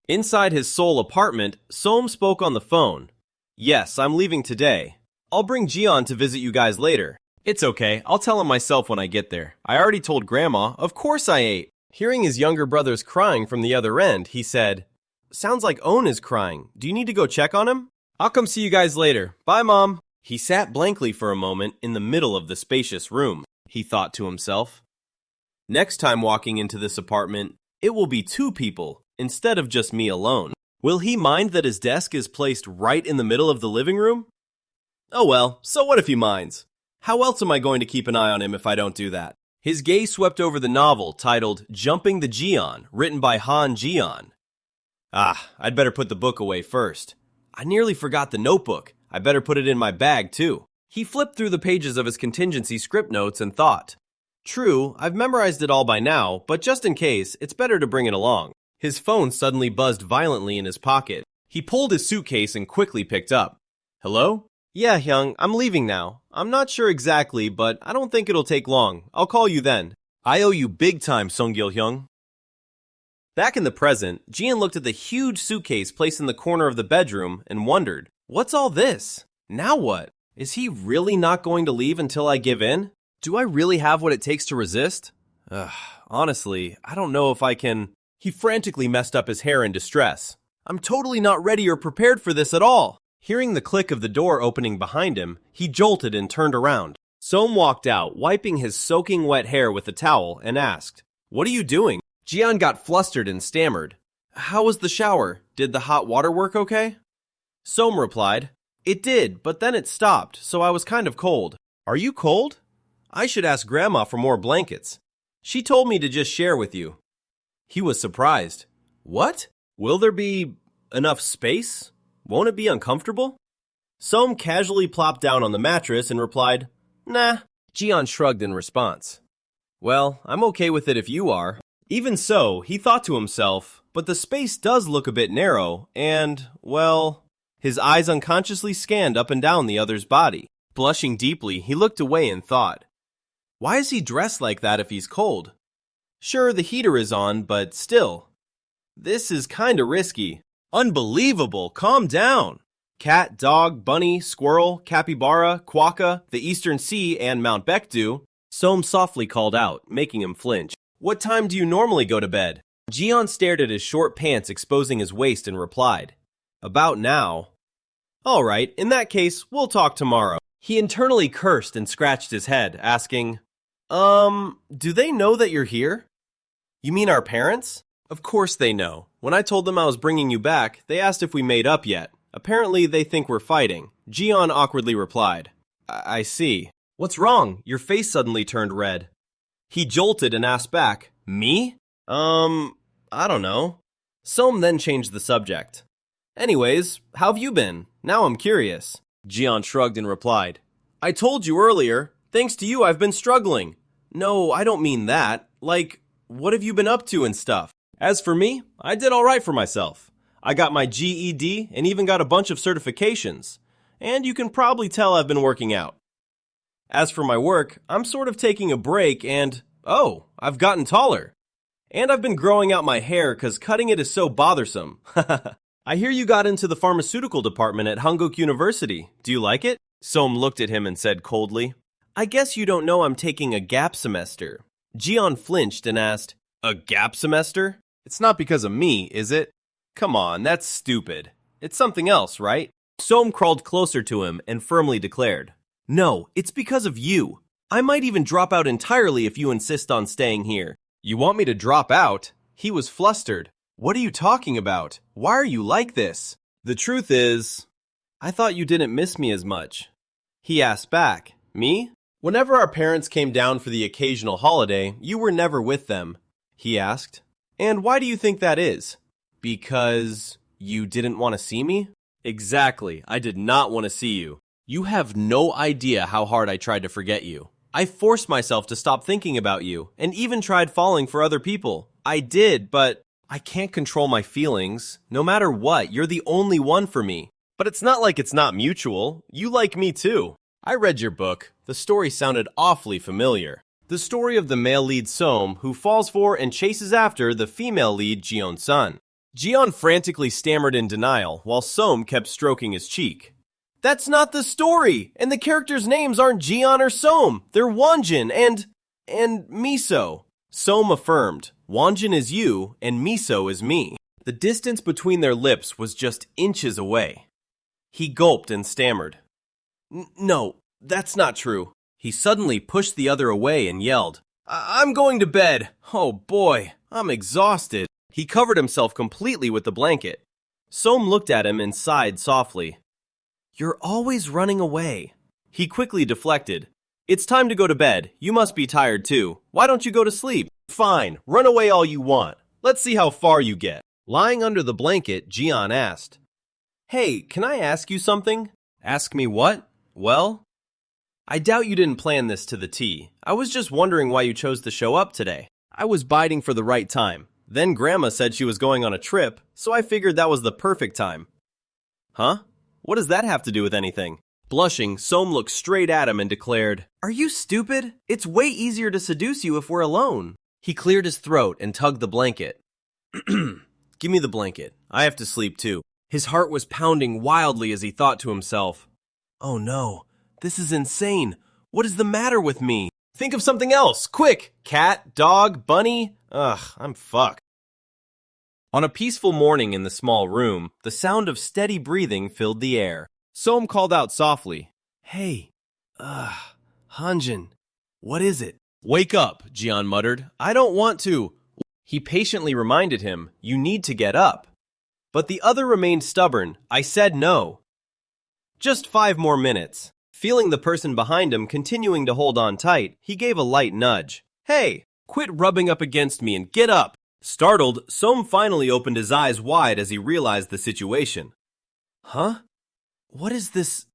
Inside his Seoul apartment, Som spoke on the phone. Yes, I'm leaving today. I'll bring Jian to visit you guys later. It's okay, I'll tell him myself when I get there. I already told Grandma, of course I ate. Hearing his younger brothers crying from the other end, he said, Sounds like On is crying. Do you need to go check on him? I'll come see you guys later. Bye, Mom. He sat blankly for a moment in the middle of the spacious room, he thought to himself. Next time walking into this apartment, it will be 2 people instead of just me alone. Will he mind that his desk is placed right in the middle of the living room? Oh well, so what if he minds? How else am I going to keep an eye on him if I don't do that? His gaze swept over the novel titled Jumping the Jian, written by Han Jian. I'd better put the book away first. I nearly forgot the notebook. I better put it in my bag, too. He flipped through the pages of his contingency script notes and thought. True, I've memorized it all by now, but just in case, it's better to bring it along. His phone suddenly buzzed violently in his pocket. He pulled his suitcase and quickly picked up. Hello? Yeah, Hyung, I'm leaving now. I'm not sure exactly, but I don't think it'll take long. I'll call you then. I owe you big time, Songgil Hyung. Back in the present, Jian looked at the huge suitcase placed in the corner of the bedroom and wondered, what's all this? Now what? Is he really not going to leave until I give in? Do I really have what it takes to resist? Honestly, I don't know if I can... He frantically messed up his hair in distress. I'm totally not ready or prepared for this at all. Hearing the click of the door opening behind him, he jolted and turned around. Som walked out, wiping his soaking wet hair with a towel, and asked, What are you doing? Jian got flustered and stammered. How was the shower? Did the hot water work okay? Som replied, It did, but then it stopped, so I was kind of cold. Are you cold? I should ask Grandma for more blankets. She told me to just share with you. He was surprised. What? Will there be enough space? Won't it be uncomfortable? Som casually plopped down on the mattress and replied, Nah. Jian shrugged in response. Well, I'm okay with it if you are. Even so, he thought to himself, but the space does look a bit narrow, and, well... His eyes unconsciously scanned up and down the other's body. Blushing deeply, he looked away and thought, Why is he dressed like that if he's cold? Sure, the heater is on, but still. This is kinda risky. Unbelievable! Calm down! Cat, dog, bunny, squirrel, capybara, quokka, the Eastern Sea, and Mount Baekdu. Som softly called out, making him flinch. What time do you normally go to bed? Jian stared at his short pants exposing his waist and replied, About now. All right, in that case, we'll talk tomorrow. He internally cursed and scratched his head, asking, do they know that you're here? You mean our parents? Of course they know. When I told them I was bringing you back, they asked if we made up yet. Apparently they think we're fighting. Jian awkwardly replied, I see. What's wrong? Your face suddenly turned red. He jolted and asked back, Me? I don't know. Som then changed the subject. Anyways, how've you been? Now I'm curious. Jian shrugged and replied, I told you earlier. Thanks to you, I've been struggling. No, I don't mean that. Like, what have you been up to and stuff? As for me, I did all right for myself. I got my GED and even got a bunch of certifications. And you can probably tell I've been working out. As for my work, I'm sort of taking a break and, I've gotten taller. And I've been growing out my hair because cutting it is so bothersome. I hear you got into the pharmaceutical department at Hanguk University. Do you like it? Som looked at him and said coldly, I guess you don't know I'm taking a gap semester. Jian flinched and asked, A gap semester? It's not because of me, is it? Come on, that's stupid. It's something else, right? Soam crawled closer to him and firmly declared, No, it's because of you. I might even drop out entirely if you insist on staying here. You want me to drop out? He was flustered. What are you talking about? Why are you like this? The truth is, I thought you didn't miss me as much. He asked back, Me? Whenever our parents came down for the occasional holiday, you were never with them. He asked. And why do you think that is? Because you didn't want to see me? Exactly, I did not want to see you. You have no idea how hard I tried to forget you. I forced myself to stop thinking about you, and even tried falling for other people. I did, but I can't control my feelings. No matter what, you're the only one for me. But it's not like it's not mutual. You like me too. I read your book. The story sounded awfully familiar. The story of the male lead Soam who falls for and chases after the female lead Jeon-sun. Jeon frantically stammered in denial while Soam kept stroking his cheek. That's not the story! And the characters' names aren't Jeon or Soam. They're Wonjin and Miso. Soam affirmed, Wonjin is you and Miso is me. The distance between their lips was just inches away. He gulped and stammered. No, that's not true. He suddenly pushed the other away and yelled, I'm going to bed. Oh boy, I'm exhausted. He covered himself completely with the blanket. Soam looked at him and sighed softly. You're always running away. He quickly deflected. It's time to go to bed. You must be tired too. Why don't you go to sleep? Fine, run away all you want. Let's see how far you get. Lying under the blanket, Jeon asked. Hey, can I ask you something? Ask me what? Well, I doubt you didn't plan this to the T. I was just wondering why you chose to show up today. I was biding for the right time. Then Grandma said she was going on a trip, so I figured that was the perfect time. Huh? What does that have to do with anything? Blushing, Soam looked straight at him and declared, Are you stupid? It's way easier to seduce you if we're alone. He cleared his throat and tugged the blanket. Give me the blanket. I have to sleep too. His heart was pounding wildly as he thought to himself, Oh no, this is insane. What is the matter with me? Think of something else, quick! Cat, dog, bunny? Ugh, I'm fucked. On a peaceful morning in the small room, the sound of steady breathing filled the air. Soam called out softly, Hey, Hanjin, what is it? Wake up, Jeon muttered. I don't want to. He patiently reminded him, You need to get up. But the other remained stubborn. I said no. Just 5 more minutes. Feeling the person behind him continuing to hold on tight, he gave a light nudge. Hey, quit rubbing up against me and get up. Startled, Soam finally opened his eyes wide as he realized the situation. Huh? What is this?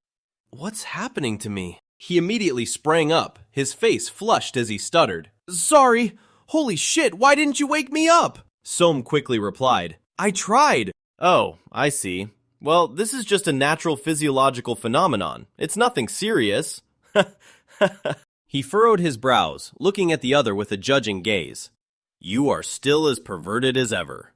What's happening to me? He immediately sprang up, his face flushed as he stuttered. Sorry! Holy shit, why didn't you wake me up? Soam quickly replied. I tried. Oh, I see. Well, this is just a natural physiological phenomenon. It's nothing serious. He furrowed his brows, looking at the other with a judging gaze. You are still as perverted as ever.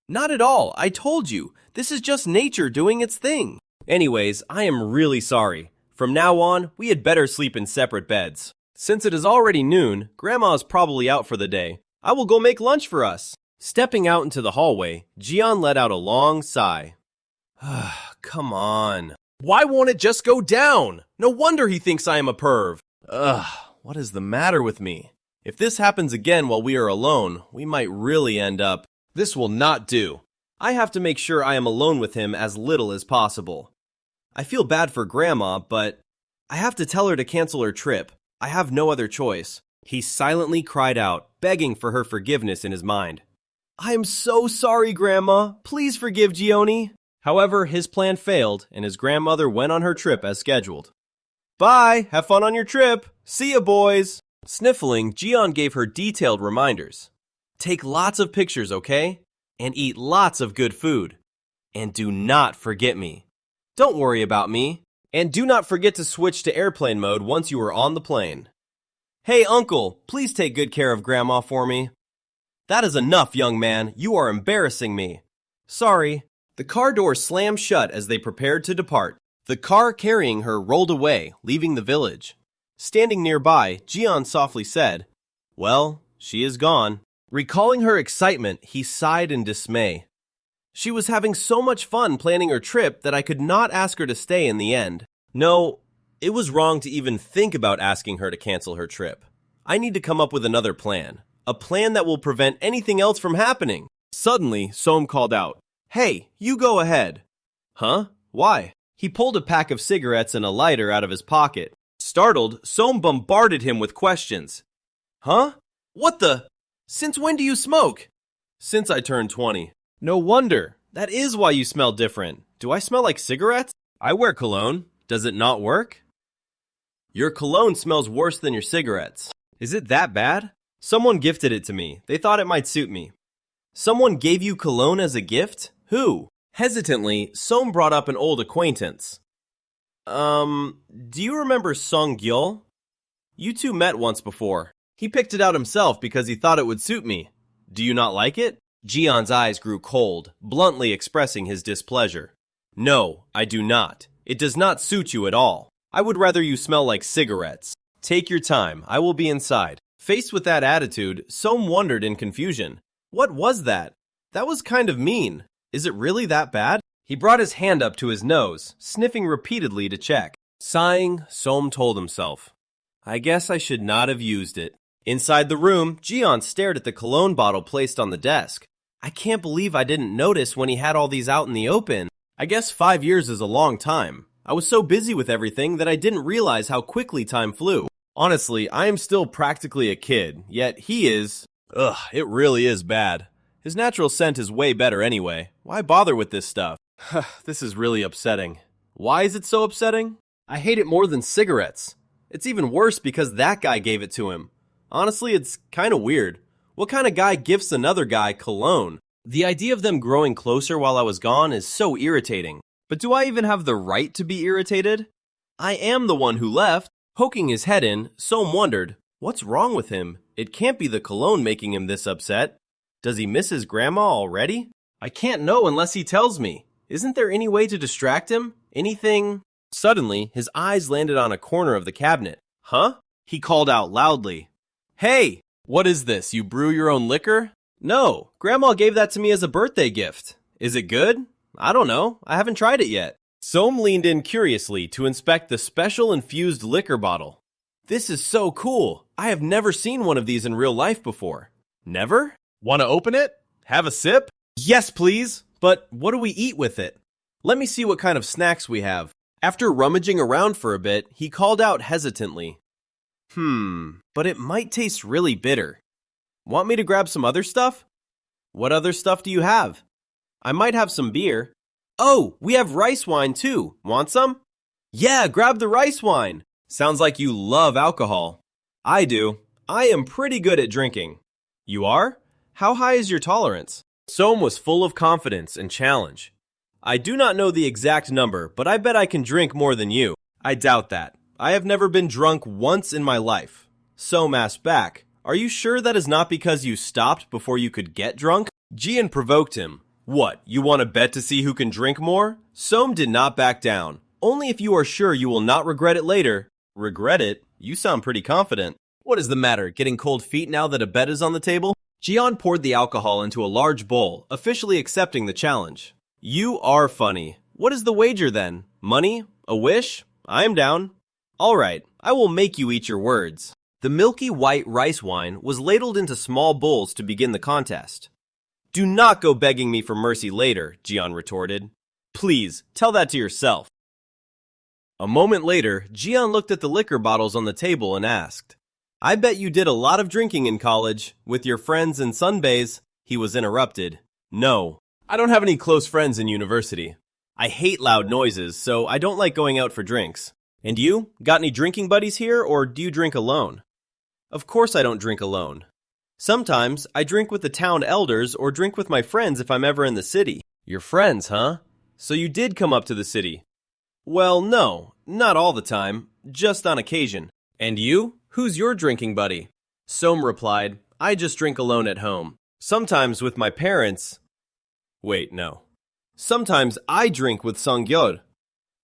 Not at all, I told you. This is just nature doing its thing. Anyways, I am really sorry. From now on, we had better sleep in separate beds. Since it is already noon, Grandma is probably out for the day. I will go make lunch for us. Stepping out into the hallway, Jeon let out a long sigh. Come on. Why won't it just go down? No wonder he thinks I am a perv. What is the matter with me? If this happens again while we are alone, we might really end up. This will not do. I have to make sure I am alone with him as little as possible. I feel bad for Grandma, but I have to tell her to cancel her trip. I have no other choice. He silently cried out, begging for her forgiveness in his mind. I am so sorry, Grandma. Please forgive Gioni. However, his plan failed, and his grandmother went on her trip as scheduled. Bye! Have fun on your trip! See ya, boys! Sniffling, Jeon gave her detailed reminders. Take lots of pictures, okay? And eat lots of good food. And do not forget me. Don't worry about me. And do not forget to switch to airplane mode once you are on the plane. Hey, Uncle, please take good care of Grandma for me. That is enough, young man. You are embarrassing me. Sorry. The car door slammed shut as they prepared to depart. The car carrying her rolled away, leaving the village. Standing nearby, Jeon softly said, Well, she is gone. Recalling her excitement, he sighed in dismay. She was having so much fun planning her trip that I could not ask her to stay in the end. No, it was wrong to even think about asking her to cancel her trip. I need to come up with another plan. A plan that will prevent anything else from happening. Suddenly, Som called out, "Hey, you go ahead." Huh? Why? He pulled a pack of cigarettes and a lighter out of his pocket. Startled, Som bombarded him with questions. Huh? What the? Since when do you smoke? Since I turned 20. No wonder. That is why you smell different. Do I smell like cigarettes? I wear cologne. Does it not work? Your cologne smells worse than your cigarettes. Is it that bad? Someone gifted it to me. They thought it might suit me. Someone gave you cologne as a gift? Who? Hesitantly, Som brought up an old acquaintance. Do you remember Song Gyul? You two met once before. He picked it out himself because he thought it would suit me. Do you not like it? Jian's eyes grew cold, bluntly expressing his displeasure. No, I do not. It does not suit you at all. I would rather you smell like cigarettes. Take your time. I will be inside. Faced with that attitude, Som wondered in confusion. What was that? That was kind of mean. Is it really that bad? He brought his hand up to his nose, sniffing repeatedly to check. Sighing, Som told himself, I guess I should not have used it. Inside the room, Jian stared at the cologne bottle placed on the desk. I can't believe I didn't notice when he had all these out in the open. I guess 5 years is a long time. I was so busy with everything that I didn't realize how quickly time flew. Honestly, I am still practically a kid, yet he is... Ugh, it really is bad. His natural scent is way better anyway. Why bother with this stuff? This is really upsetting. Why is it so upsetting? I hate it more than cigarettes. It's even worse because that guy gave it to him. Honestly, it's kind of weird. What kind of guy gifts another guy cologne? The idea of them growing closer while I was gone is so irritating. But do I even have the right to be irritated? I am the one who left. Poking his head in, Som wondered, what's wrong with him? It can't be the cologne making him this upset. Does he miss his grandma already? I can't know unless he tells me. Isn't there any way to distract him? Anything? Suddenly, his eyes landed on a corner of the cabinet. Huh? He called out loudly. Hey! What is this? You brew your own liquor? No, Grandma gave that to me as a birthday gift. Is it good? I don't know. I haven't tried it yet. Som leaned in curiously to inspect the special infused liquor bottle. This is so cool. I have never seen one of these in real life before. Never? Want to open it? Have a sip? Yes, please. But what do we eat with it? Let me see what kind of snacks we have. After rummaging around for a bit, he called out hesitantly. But it might taste really bitter. Want me to grab some other stuff? What other stuff do you have? I might have some beer. Oh, we have rice wine too. Want some? Yeah, grab the rice wine. Sounds like you love alcohol. I do. I am pretty good at drinking. You are? How high is your tolerance? Som was full of confidence and challenge. I do not know the exact number, but I bet I can drink more than you. I doubt that. I have never been drunk once in my life. Som asked back, are you sure that is not because you stopped before you could get drunk? Jian provoked him. What, you want to bet to see who can drink more? Som did not back down. Only if you are sure you will not regret it later. Regret it? You sound pretty confident. What is the matter, getting cold feet now that a bet is on the table? Jian poured the alcohol into a large bowl, officially accepting the challenge. You are funny. What is the wager then? Money? A wish? I am down. All right, I will make you eat your words. The milky white rice wine was ladled into small bowls to begin the contest. Do not go begging me for mercy later, Jian retorted. Please, tell that to yourself. A moment later, Jian looked at the liquor bottles on the table and asked, I bet you did a lot of drinking in college, with your friends and sunbays. He was interrupted. No, I don't have any close friends in university. I hate loud noises, so I don't like going out for drinks. And you? Got any drinking buddies here, or do you drink alone? Of course I don't drink alone. Sometimes I drink with the town elders or drink with my friends if I'm ever in the city. Your friends, huh? So you did come up to the city? Well, no, not all the time, just on occasion. And you? Who's your drinking buddy? Som replied, I just drink alone at home. Sometimes with my parents. Wait, no. Sometimes I drink with Sangyeol.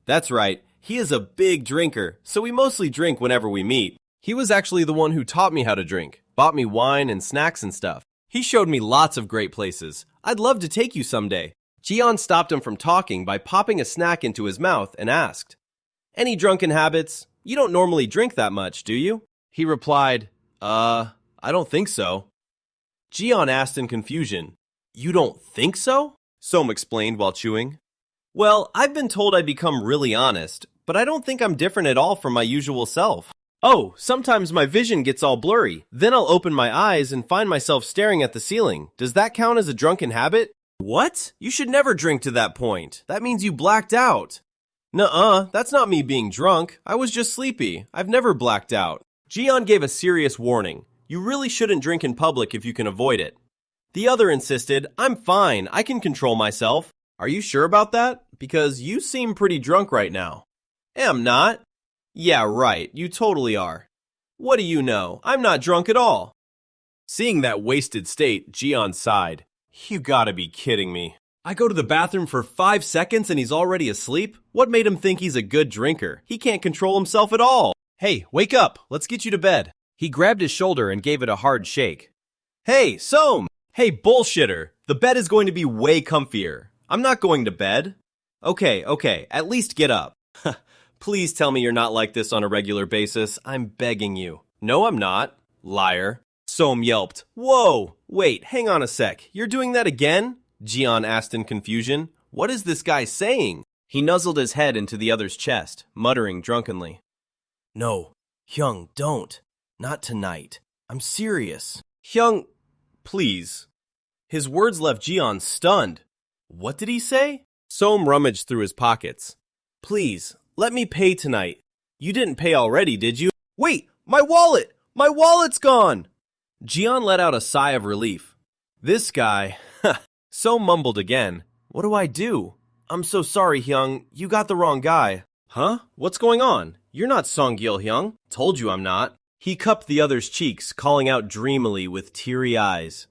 That's right, he is a big drinker, so we mostly drink whenever we meet. He was actually the one who taught me how to drink, bought me wine and snacks and stuff. He showed me lots of great places. I'd love to take you someday. Jian stopped him from talking by popping a snack into his mouth and asked, "Any drunken habits? You don't normally drink that much, do you?" He replied, I don't think so." Jian asked in confusion, "You don't think so?" Som explained while chewing. "Well, I've been told I become really honest, but I don't think I'm different at all from my usual self. Oh, sometimes my vision gets all blurry. Then I'll open my eyes and find myself staring at the ceiling. Does that count as a drunken habit?" "What? You should never drink to that point. That means you blacked out." "Nuh-uh, that's not me being drunk. I was just sleepy. I've never blacked out." Jian gave a serious warning. You really shouldn't drink in public if you can avoid it. The other insisted, "I'm fine. I can control myself." "Are you sure about that? Because you seem pretty drunk right now." "Am not." "Yeah, right. You totally are." "What do you know? I'm not drunk at all." Seeing that wasted state, Jian sighed. "You gotta be kidding me. I go to the bathroom for 5 seconds and he's already asleep? What made him think he's a good drinker? He can't control himself at all. Hey, wake up. Let's get you to bed." He grabbed his shoulder and gave it a hard shake. "Hey, Som! Hey, bullshitter. The bed is going to be way comfier. I'm not going to bed." Okay, at least get up." "Please tell me you're not like this on a regular basis. I'm begging you." "No, I'm not." "Liar." Som yelped. "Whoa! Wait, hang on a sec. You're doing that again?" Jian asked in confusion. "What is this guy saying?" He nuzzled his head into the other's chest, muttering drunkenly. "No, Hyung, don't. Not tonight. I'm serious." "Hyung, please." His words left Jian stunned. What did he say? Som rummaged through his pockets. "Please, let me pay tonight. You didn't pay already, did you?" "Wait, my wallet! My wallet's gone!" Jian let out a sigh of relief. "This guy..." Som mumbled again. "What do I do? I'm so sorry, Hyung. You got the wrong guy." "Huh? What's going on? You're not Songgil Hyung. Told you I'm not." He cupped the other's cheeks, calling out dreamily with teary eyes.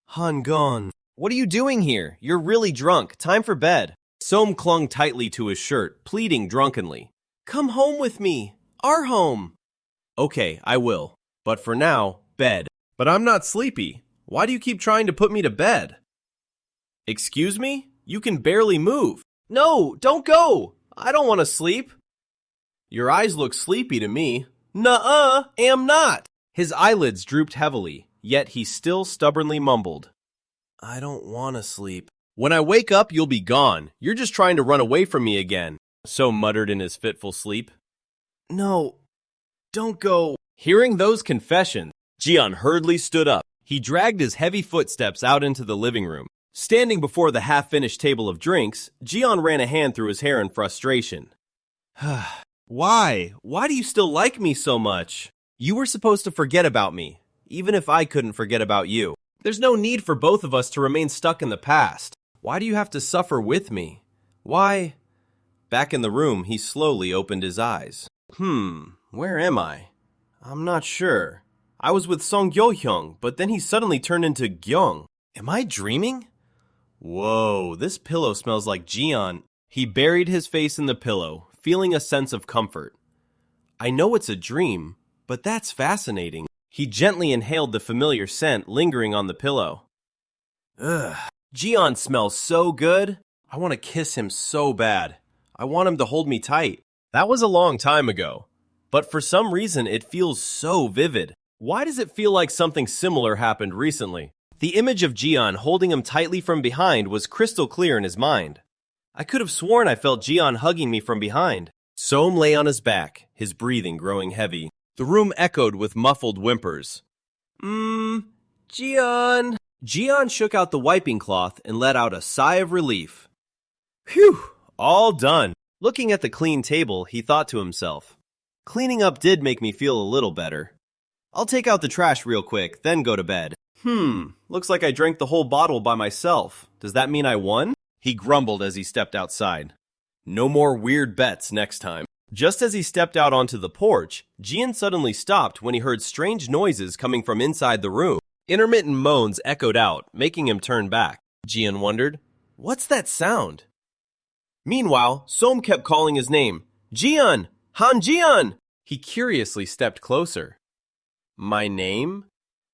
"Han-gon. What are you doing here? You're really drunk. Time for bed." Som clung tightly to his shirt, pleading drunkenly. "Come home with me. Our home." "Okay, I will. But for now, bed." "But I'm not sleepy. Why do you keep trying to put me to bed?" "Excuse me? You can barely move." "No, don't go. I don't want to sleep." "Your eyes look sleepy to me." "Nuh-uh, am not." His eyelids drooped heavily, yet he still stubbornly mumbled. "I don't want to sleep." "When I wake up, you'll be gone. You're just trying to run away from me again," So muttered in his fitful sleep. "No, don't go." Hearing those confessions, Jian hurriedly stood up. He dragged his heavy footsteps out into the living room. Standing before the half-finished table of drinks, Jian ran a hand through his hair in frustration. Why? Why do you still like me so much? You were supposed to forget about me, even if I couldn't forget about you. There's no need for both of us to remain stuck in the past. Why do you have to suffer with me? Why? Back in the room, he slowly opened his eyes. Where am I? I'm not sure. I was with Song Yo-hyung, but then he suddenly turned into Gyeong. Am I dreaming? Whoa, this pillow smells like Jian. He buried his face in the pillow, feeling a sense of comfort. I know it's a dream, but that's fascinating. He gently inhaled the familiar scent lingering on the pillow. Ugh, Jian smells so good. I want to kiss him so bad. I want him to hold me tight. That was a long time ago, but for some reason it feels so vivid. Why does it feel like something similar happened recently? The image of Jian holding him tightly from behind was crystal clear in his mind. I could have sworn I felt Jian hugging me from behind. Som lay on his back, his breathing growing heavy. The room echoed with muffled whimpers. Jian. Jian shook out the wiping cloth and let out a sigh of relief. Phew, all done. Looking at the clean table, he thought to himself, cleaning up did make me feel a little better. I'll take out the trash real quick, then go to bed. Looks like I drank the whole bottle by myself. Does that mean I won? He grumbled as he stepped outside. No more weird bets next time. Just as he stepped out onto the porch, Jian suddenly stopped when he heard strange noises coming from inside the room. Intermittent moans echoed out, making him turn back. Jian wondered, what's that sound? Meanwhile, Som kept calling his name. Jian! Han Jian! He curiously stepped closer. My name?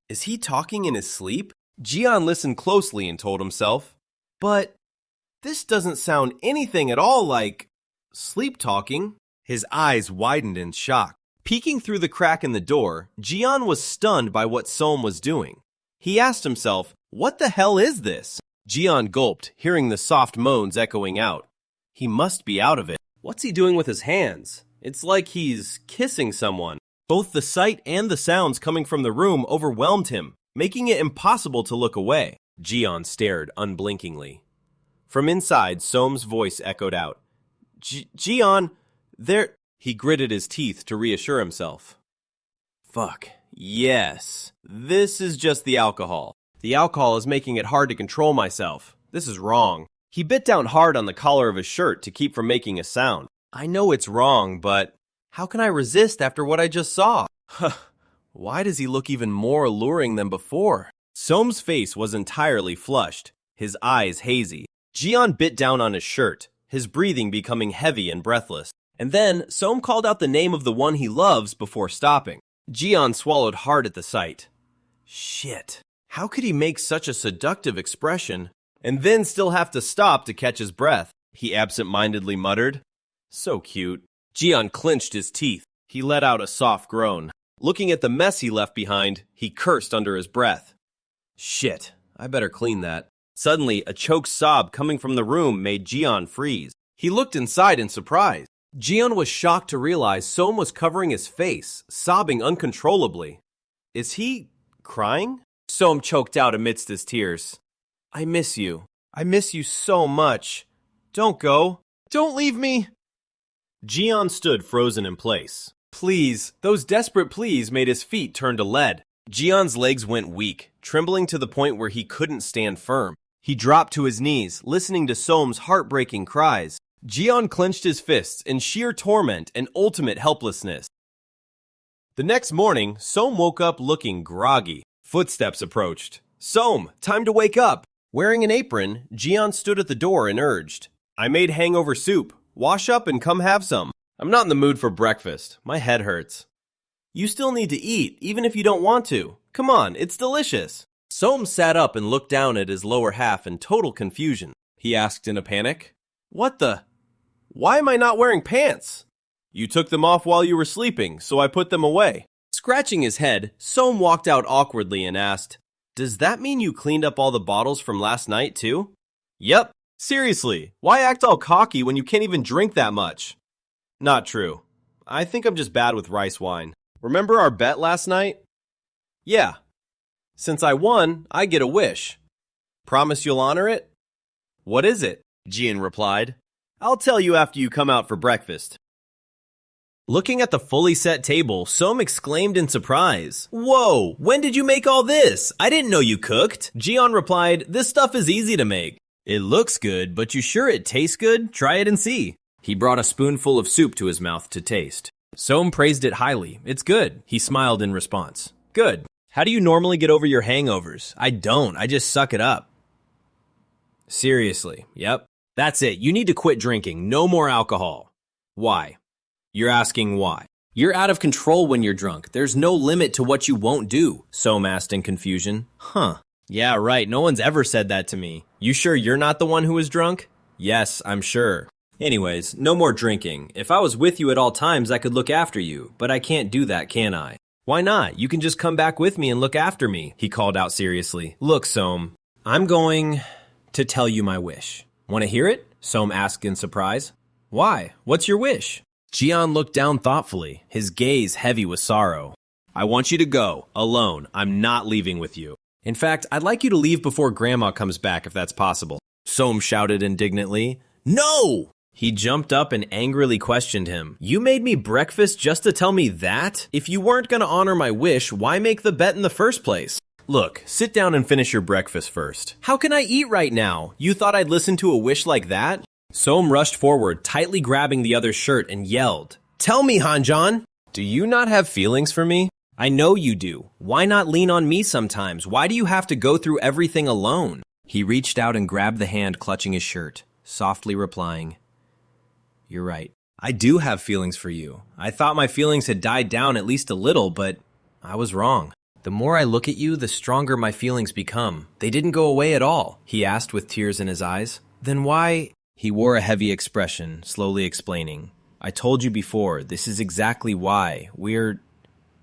Is he talking in his sleep? Jian listened closely and told himself, but this doesn't sound anything at all like sleep talking. His eyes widened in shock. Peeking through the crack in the door, Jian was stunned by what Soam was doing. He asked himself, what the hell is this? Jian gulped, hearing the soft moans echoing out. He must be out of it. What's he doing with his hands? It's like he's kissing someone. Both the sight and the sounds coming from the room overwhelmed him, making it impossible to look away. Jian stared unblinkingly. From inside, Soam's voice echoed out. Jian, there... He gritted his teeth to reassure himself. Fuck. Yes. This is just the alcohol. The alcohol is making it hard to control myself. This is wrong. He bit down hard on the collar of his shirt to keep from making a sound. I know it's wrong, but how can I resist after what I just saw? Why does he look even more alluring than before? Soam's face was entirely flushed, his eyes hazy. Jian bit down on his shirt, his breathing becoming heavy and breathless. And then, Soam called out the name of the one he loves before stopping. Jian swallowed hard at the sight. Shit. How could he make such a seductive expression and then still have to stop to catch his breath? He absent-mindedly muttered. So cute. Jian clenched his teeth. He let out a soft groan. Looking at the mess he left behind, he cursed under his breath. Shit. I better clean that. Suddenly, a choked sob coming from the room made Jian freeze. He looked inside in surprise. Jian was shocked to realize Soam was covering his face, sobbing uncontrollably. Is he crying? Soam choked out amidst his tears. I miss you. I miss you so much. Don't go. Don't leave me. Jian stood frozen in place. Please. Those desperate pleas made his feet turn to lead. Jian's legs went weak, trembling to the point where he couldn't stand firm. He dropped to his knees, listening to Soam's heartbreaking cries. Jian clenched his fists in sheer torment and ultimate helplessness. The next morning, Soam woke up looking groggy. Footsteps approached. Soam, time to wake up! Wearing an apron, Jian stood at the door and urged, I made hangover soup. Wash up and come have some. I'm not in the mood for breakfast. My head hurts. You still need to eat, even if you don't want to. Come on, it's delicious. Soam sat up and looked down at his lower half in total confusion. He asked in a panic, What the? Why am I not wearing pants? You took them off while you were sleeping, so I put them away. Scratching his head, Soam walked out awkwardly and asked, Does that mean you cleaned up all the bottles from last night too? Yep. Seriously, why act all cocky when you can't even drink that much? Not true. I think I'm just bad with rice wine. Remember our bet last night? Yeah. Since I won, I get a wish. Promise you'll honor it? What is it? Jian replied. I'll tell you after you come out for breakfast. Looking at the fully set table, Soam exclaimed in surprise. Whoa, when did you make all this? I didn't know you cooked. Jian replied, This stuff is easy to make. It looks good, but you sure it tastes good? Try it and see. He brought a spoonful of soup to his mouth to taste. Soam praised it highly. It's good. He smiled in response. Good. How do you normally get over your hangovers? I don't. I just suck it up. Seriously. Yep. That's it. You need to quit drinking. No more alcohol. Why? You're asking why. You're out of control when you're drunk. There's no limit to what you won't do, Soam asked in confusion. Huh. Yeah, right. No one's ever said that to me. You sure you're not the one who was drunk? Yes, I'm sure. Anyways, no more drinking. If I was with you at all times, I could look after you, but I can't do that, can I? Why not? You can just come back with me and look after me, he called out seriously. Look, Soam, I'm going to tell you my wish. Want to hear it? Soam asked in surprise. Why? What's your wish? Jian looked down thoughtfully, his gaze heavy with sorrow. I want you to go, alone. I'm not leaving with you. In fact, I'd like you to leave before Grandma comes back if that's possible. Soam shouted indignantly. No! He jumped up and angrily questioned him. You made me breakfast just to tell me that? If you weren't going to honor my wish, why make the bet in the first place? Look, sit down and finish your breakfast first. How can I eat right now? You thought I'd listen to a wish like that? Soam rushed forward, tightly grabbing the other's shirt and yelled, Tell me, Hanjan! Do you not have feelings for me? I know you do. Why not lean on me sometimes? Why do you have to go through everything alone? He reached out and grabbed the hand clutching his shirt, softly replying, You're right. I do have feelings for you. I thought my feelings had died down at least a little, but I was wrong. The more I look at you, the stronger my feelings become. They didn't go away at all, he asked with tears in his eyes. Then why? He wore a heavy expression, slowly explaining. I told you before, this is exactly why. We're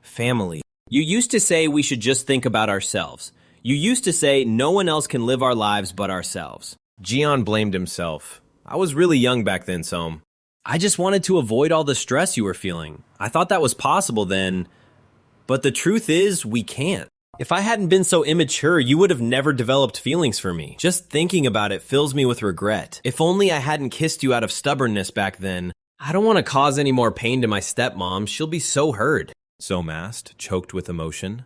family. You used to say we should just think about ourselves. You used to say no one else can live our lives but ourselves. Jian blamed himself. I was really young back then, Som. I just wanted to avoid all the stress you were feeling. I thought that was possible then. But the truth is, we can't. If I hadn't been so immature, you would have never developed feelings for me. Just thinking about it fills me with regret. If only I hadn't kissed you out of stubbornness back then. I don't want to cause any more pain to my stepmom. She'll be so hurt. Som asked, choked with emotion.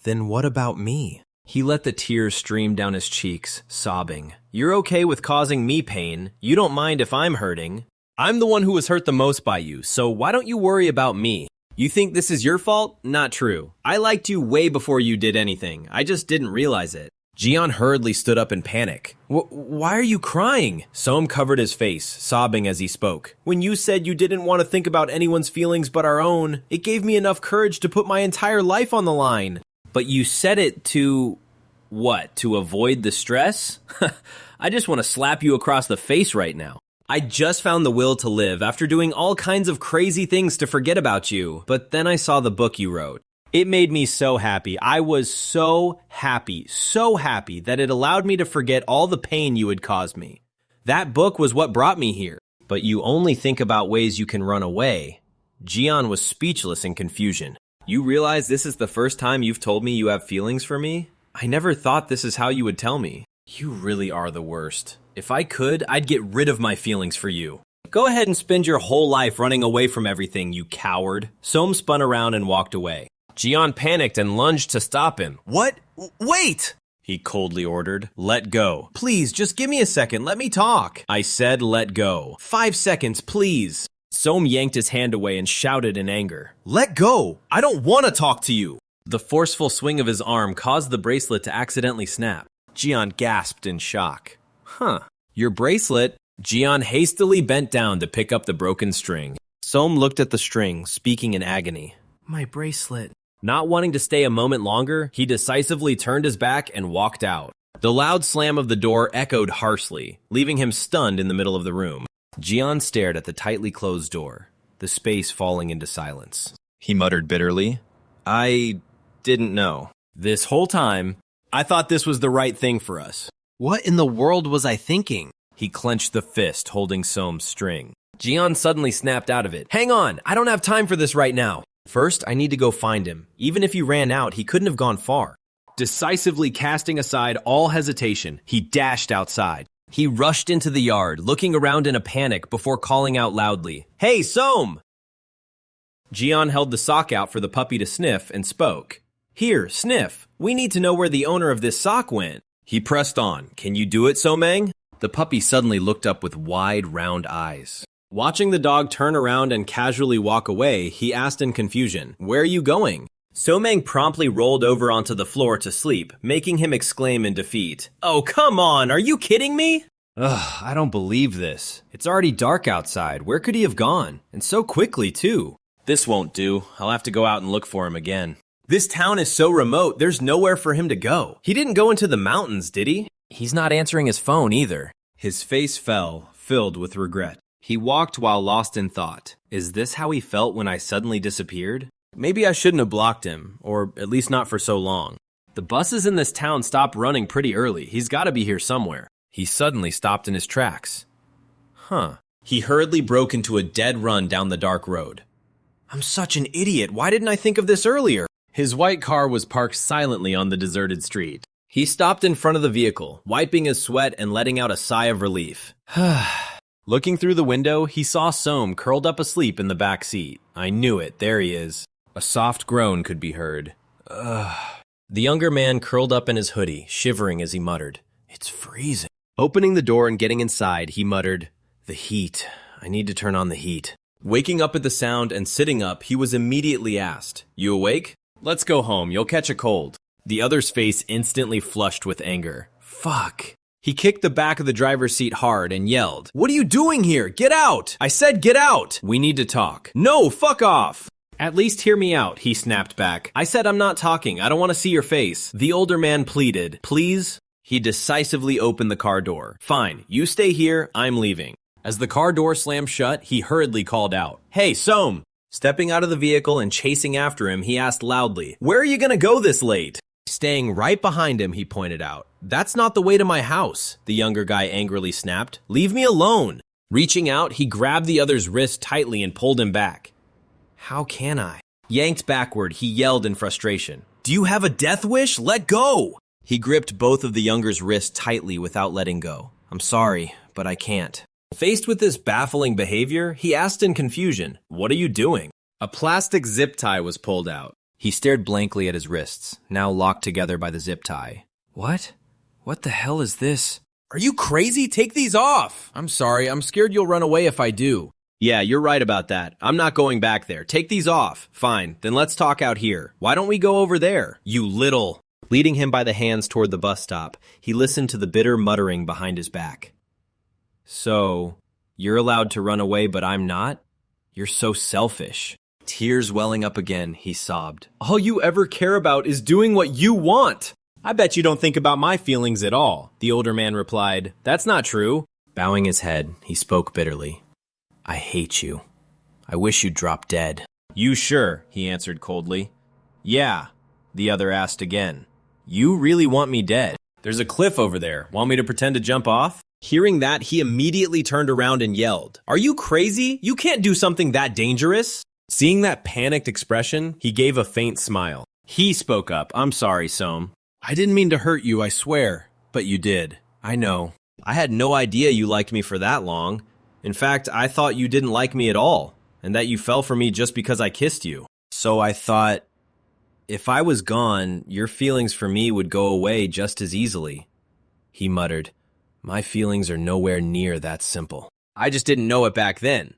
Then what about me? He let the tears stream down his cheeks, sobbing. You're okay with causing me pain. You don't mind if I'm hurting. I'm the one who was hurt the most by you, so why don't you worry about me? You think this is your fault? Not true. I liked you way before you did anything. I just didn't realize it. Jian hurriedly stood up in panic. Why are you crying? Som covered his face, sobbing as he spoke. When you said you didn't want to think about anyone's feelings but our own, it gave me enough courage to put my entire life on the line. But you said it to... what? To avoid the stress? I just want to slap you across the face right now. I just found the will to live after doing all kinds of crazy things to forget about you, but then I saw the book you wrote. It made me so happy. I was so happy that it allowed me to forget all the pain you had caused me. That book was what brought me here. But you only think about ways you can run away. Jian was speechless in confusion. You realize this is the first time you've told me you have feelings for me? I never thought this is how you would tell me. You really are the worst. If I could, I'd get rid of my feelings for you. Go ahead and spend your whole life running away from everything, you coward. Som spun around and walked away. Jian panicked and lunged to stop him. What? Wait! He coldly ordered. Let go. Please, just give me a second. Let me talk. I said let go. 5 seconds, please. Som yanked his hand away and shouted in anger. Let go! I don't want to talk to you! The forceful swing of his arm caused the bracelet to accidentally snap. Jian gasped in shock. Huh. Your bracelet? Jian hastily bent down to pick up the broken string. Som looked at the string, speaking in agony. My bracelet. Not wanting to stay a moment longer, he decisively turned his back and walked out. The loud slam of the door echoed harshly, leaving him stunned in the middle of the room. Jian stared at the tightly closed door, the space falling into silence. He muttered bitterly, I didn't know. This whole time, I thought this was the right thing for us. What in the world was I thinking? He clenched the fist holding Som's string. Jian suddenly snapped out of it. Hang on, I don't have time for this right now. First, I need to go find him. Even if he ran out, he couldn't have gone far. Decisively casting aside all hesitation, he dashed outside. He rushed into the yard, looking around in a panic before calling out loudly, Hey, Som! Jian held the sock out for the puppy to sniff and spoke. Here, sniff. We need to know where the owner of this sock went. He pressed on. Can you do it, Somang? The puppy suddenly looked up with wide, round eyes. Watching the dog turn around and casually walk away, he asked in confusion, Where are you going? Somang promptly rolled over onto the floor to sleep, making him exclaim in defeat. Oh, come on! Are you kidding me? Ugh, I don't believe this. It's already dark outside. Where could he have gone? And so quickly, too. This won't do. I'll have to go out and look for him again. This town is so remote, there's nowhere for him to go. He didn't go into the mountains, did he? He's not answering his phone either. His face fell, filled with regret. He walked while lost in thought. Is this how he felt when I suddenly disappeared? Maybe I shouldn't have blocked him, or at least not for so long. The buses in this town stopped running pretty early. He's got to be here somewhere. He suddenly stopped in his tracks. Huh. He hurriedly broke into a dead run down the dark road. I'm such an idiot. Why didn't I think of this earlier? His white car was parked silently on the deserted street. He stopped in front of the vehicle, wiping his sweat and letting out a sigh of relief. Looking through the window, he saw Som curled up asleep in the back seat. I knew it. There he is. A soft groan could be heard. The younger man curled up in his hoodie, shivering as he muttered, It's freezing. Opening the door and getting inside, he muttered, The heat. I need to turn on the heat. Waking up at the sound and sitting up, he was immediately asked, You awake? Let's go home. You'll catch a cold. The other's face instantly flushed with anger. Fuck. He kicked the back of the driver's seat hard and yelled, What are you doing here? Get out! I said get out! We need to talk. No, fuck off! At least hear me out, he snapped back. I said I'm not talking. I don't want to see your face. The older man pleaded. Please? He decisively opened the car door. Fine, you stay here. I'm leaving. As the car door slammed shut, he hurriedly called out. Hey, Soam! Stepping out of the vehicle and chasing after him, he asked loudly, Where are you gonna go this late? Staying right behind him, he pointed out. That's not the way to my house, the younger guy angrily snapped. Leave me alone. Reaching out, he grabbed the other's wrist tightly and pulled him back. How can I? Yanked backward, he yelled in frustration. Do you have a death wish? Let go! He gripped both of the younger's wrists tightly without letting go. I'm sorry, but I can't. Faced with this baffling behavior, he asked in confusion, What are you doing? A plastic zip tie was pulled out. He stared blankly at his wrists, now locked together by the zip tie. What? What the hell is this? Are you crazy? Take these off! I'm sorry, I'm scared you'll run away if I do. Yeah, you're right about that. I'm not going back there. Take these off. Fine, then let's talk out here. Why don't we go over there? You little... Leading him by the hands toward the bus stop, he listened to the bitter muttering behind his back. So, you're allowed to run away, but I'm not? You're so selfish. Tears welling up again, he sobbed. All you ever care about is doing what you want. I bet you don't think about my feelings at all, the older man replied. That's not true. Bowing his head, he spoke bitterly. I hate you. I wish you'd drop dead. You sure? He answered coldly. Yeah, the other asked again. You really want me dead? There's a cliff over there. Want me to pretend to jump off? Hearing that, he immediately turned around and yelled. Are you crazy? You can't do something that dangerous. Seeing that panicked expression, he gave a faint smile. He spoke up. I'm sorry, Soam. I didn't mean to hurt you, I swear. But you did. I know. I had no idea you liked me for that long. In fact, I thought you didn't like me at all, and that you fell for me just because I kissed you. So I thought, if I was gone, your feelings for me would go away just as easily. He muttered, My feelings are nowhere near that simple. I just didn't know it back then.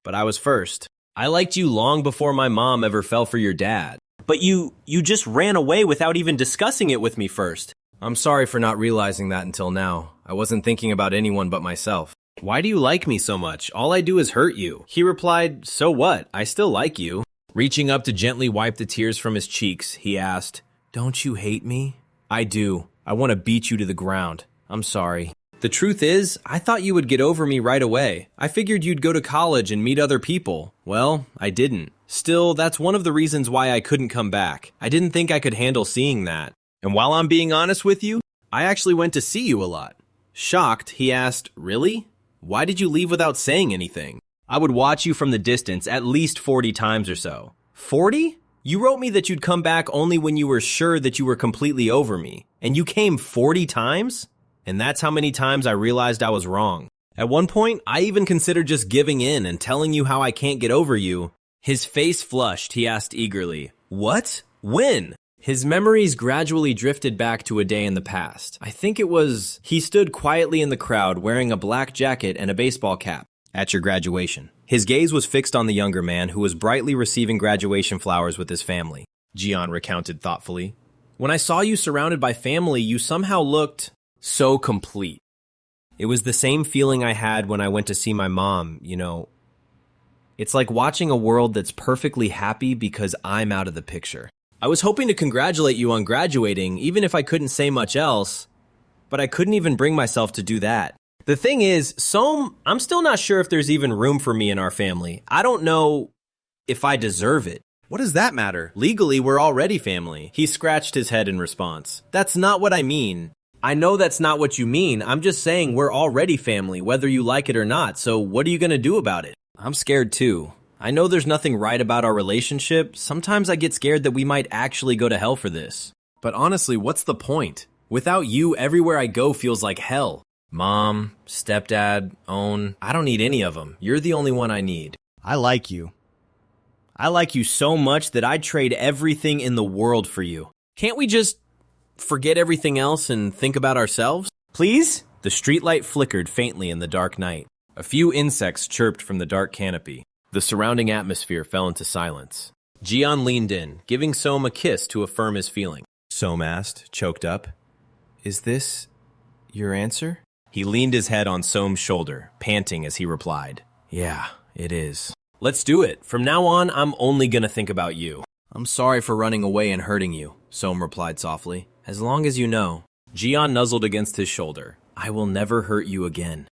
But I was first. I liked you long before my mom ever fell for your dad. But you just ran away without even discussing it with me first. I'm sorry for not realizing that until now. I wasn't thinking about anyone but myself. Why do you like me so much? All I do is hurt you. He replied, So what? I still like you. Reaching up to gently wipe the tears from his cheeks, he asked, Don't you hate me? I do. I want to beat you to the ground. I'm sorry. The truth is, I thought you would get over me right away. I figured you'd go to college and meet other people. Well, I didn't. Still, that's one of the reasons why I couldn't come back. I didn't think I could handle seeing that. And while I'm being honest with you, I actually went to see you a lot. Shocked, he asked, Really? Why did you leave without saying anything? I would watch you from the distance at least 40 times or so. 40? You wrote me that you'd come back only when you were sure that you were completely over me. And you came 40 times? And that's how many times I realized I was wrong. At one point, I even considered just giving in and telling you how I can't get over you. His face flushed, he asked eagerly. What? When? His memories gradually drifted back to a day in the past. I think it was... He stood quietly in the crowd wearing a black jacket and a baseball cap. At your graduation. His gaze was fixed on the younger man who was brightly receiving graduation flowers with his family. Jian recounted thoughtfully. When I saw you surrounded by family, you somehow looked so complete. It was the same feeling I had when I went to see my mom, you know. It's like watching a world that's perfectly happy because I'm out of the picture. I was hoping to congratulate you on graduating, even if I couldn't say much else, but I couldn't even bring myself to do that. The thing is, Soam, I'm still not sure if there's even room for me in our family. I don't know if I deserve it. What does that matter? Legally, we're already family. He scratched his head in response. That's not what I mean. I know that's not what you mean. I'm just saying we're already family, whether you like it or not, so what are you gonna do about it? I'm scared too. I know there's nothing right about our relationship. Sometimes I get scared that we might actually go to hell for this. But honestly, what's the point? Without you, everywhere I go feels like hell. Mom, stepdad, Own, I don't need any of them. You're the only one I need. I like you. I like you so much that I'd trade everything in the world for you. Can't we just forget everything else and think about ourselves? Please? The streetlight flickered faintly in the dark night. A few insects chirped from the dark canopy. The surrounding atmosphere fell into silence. Jian leaned in, giving Soam a kiss to affirm his feeling. Soam asked, choked up, Is this your answer? He leaned his head on Soam's shoulder, panting as he replied, Yeah, it is. Let's do it. From now on, I'm only gonna think about you. I'm sorry for running away and hurting you, Soam replied softly. As long as you know. Jian nuzzled against his shoulder. I will never hurt you again.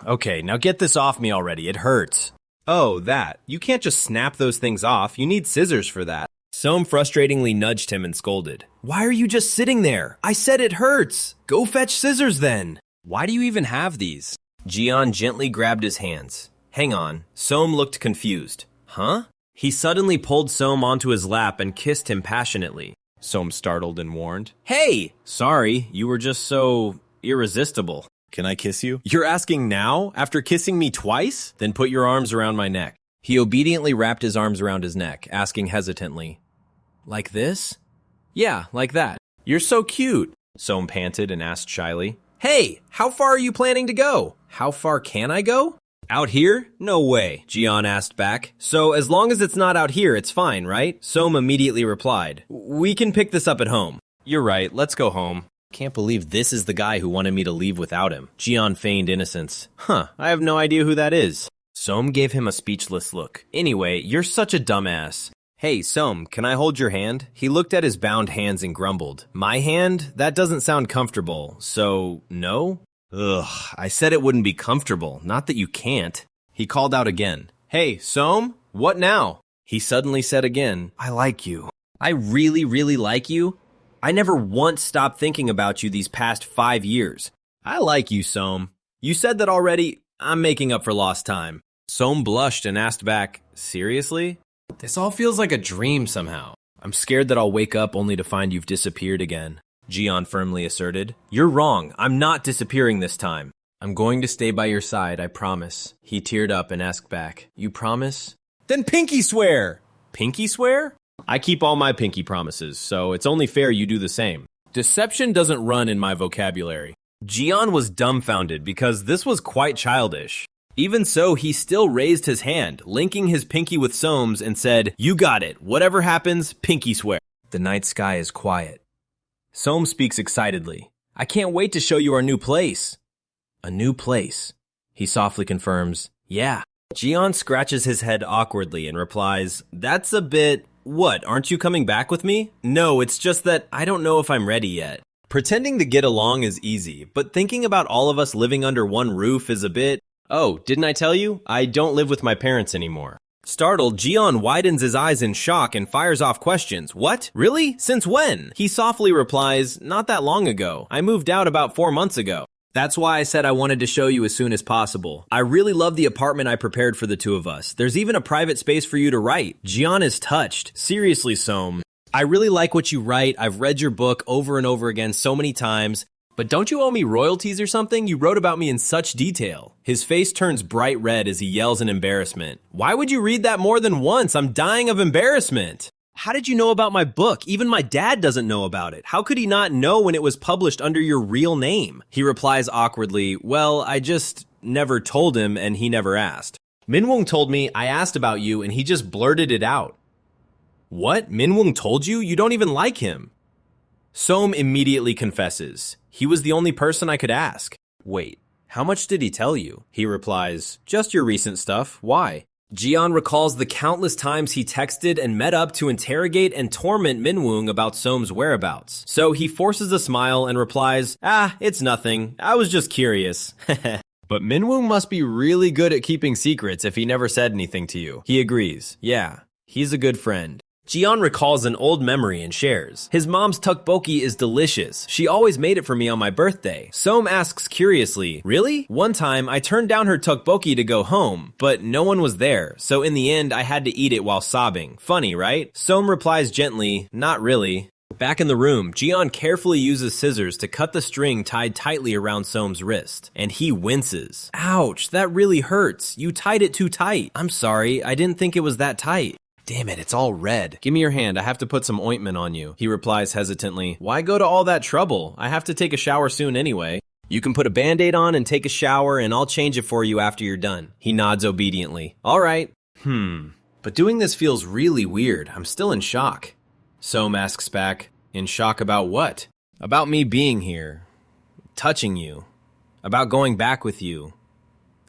Okay, now get this off me already. It hurts. Oh, that. You can't just snap those things off. You need scissors for that. Soam frustratingly nudged him and scolded. Why are you just sitting there? I said it hurts. Go fetch scissors then. Why do you even have these? Jian gently grabbed his hands. Hang on. Soam looked confused. Huh? He suddenly pulled Soam onto his lap and kissed him passionately. Soam startled and warned. Hey! Sorry, you were just so irresistible. Can I kiss you? You're asking now? After kissing me twice? Then put your arms around my neck. He obediently wrapped his arms around his neck, asking hesitantly. Like this? Yeah, like that. You're so cute, Soam panted and asked shyly. Hey, how far are you planning to go? How far can I go? Out here? No way, Jian asked back. So as long as it's not out here, it's fine, right? Soam immediately replied. We can pick this up at home. You're right, let's go home. Can't believe this is the guy who wanted me to leave without him. Jian feigned innocence. I have no idea who that is. Soam gave him a speechless look. Anyway, you're such a dumbass. Hey, Soam, can I hold your hand? He looked at his bound hands and grumbled. My hand? That doesn't sound comfortable. So, no? Ugh, I said it wouldn't be comfortable, not that you can't. He called out again. Hey, Soam, what now? He suddenly said again, I like you. I really, really like you? I never once stopped thinking about you these past 5 years. I like you, Soam. You said that already. I'm making up for lost time. Soam blushed and asked back, seriously? This all feels like a dream somehow. I'm scared that I'll wake up only to find you've disappeared again. Jian firmly asserted. You're wrong. I'm not disappearing this time. I'm going to stay by your side, I promise. He teared up and asked back, you promise? Then pinky swear! Pinky swear? I keep all my pinky promises, so it's only fair you do the same. Deception doesn't run in my vocabulary. Jian was dumbfounded because this was quite childish. Even so, he still raised his hand, linking his pinky with Soam's and said, you got it. Whatever happens, pinky swear. The night sky is quiet. Soam speaks excitedly. I can't wait to show you our new place. A new place? He softly confirms, yeah. Jian scratches his head awkwardly and replies, that's a bit... What, aren't you coming back with me? No, it's just that I don't know if I'm ready yet. Pretending to get along is easy, but thinking about all of us living under one roof is a bit... Oh, didn't I tell you? I don't live with my parents anymore. Startled, Jian widens his eyes in shock and fires off questions. What? Really? Since when? He softly replies, not that long ago. I moved out about 4 months ago. That's why I said I wanted to show you as soon as possible. I really love the apartment I prepared for the two of us. There's even a private space for you to write. Jian is touched. Seriously, Soam. I really like what you write. I've read your book over and over again so many times. But don't you owe me royalties or something? You wrote about me in such detail. His face turns bright red as he yells in embarrassment. Why would you read that more than once? I'm dying of embarrassment. How did you know about my book? Even my dad doesn't know about it. How could he not know when it was published under your real name? He replies awkwardly, well, I just never told him and he never asked. Minwoo told me I asked about you and he just blurted it out. What? Minwoo told you? You don't even like him. Soam immediately confesses. He was the only person I could ask. Wait, how much did he tell you? He replies, just your recent stuff. Why? Jian recalls the countless times he texted and met up to interrogate and torment Minwoo about Soam's whereabouts. So he forces a smile and replies, it's nothing. I was just curious. But Minwoo must be really good at keeping secrets if he never said anything to you. He agrees. Yeah, he's a good friend. Jian recalls an old memory and shares. His mom's tteokbokki is delicious. She always made it for me on my birthday. Soam asks curiously, really? One time, I turned down her tteokbokki to go home, but no one was there, so in the end, I had to eat it while sobbing. Funny, right? Soam replies gently, not really. Back in the room, Jian carefully uses scissors to cut the string tied tightly around Soam's wrist, and he winces. Ouch, that really hurts. You tied it too tight. I'm sorry, I didn't think it was that tight. Damn it, it's all red. Give me your hand, I have to put some ointment on you. He replies hesitantly, why go to all that trouble? I have to take a shower soon anyway. You can put a band-aid on and take a shower and I'll change it for you after you're done. He nods obediently. All right. But doing this feels really weird. I'm still in shock. Soam asks back, in shock about what? About me being here. Touching you. About going back with you.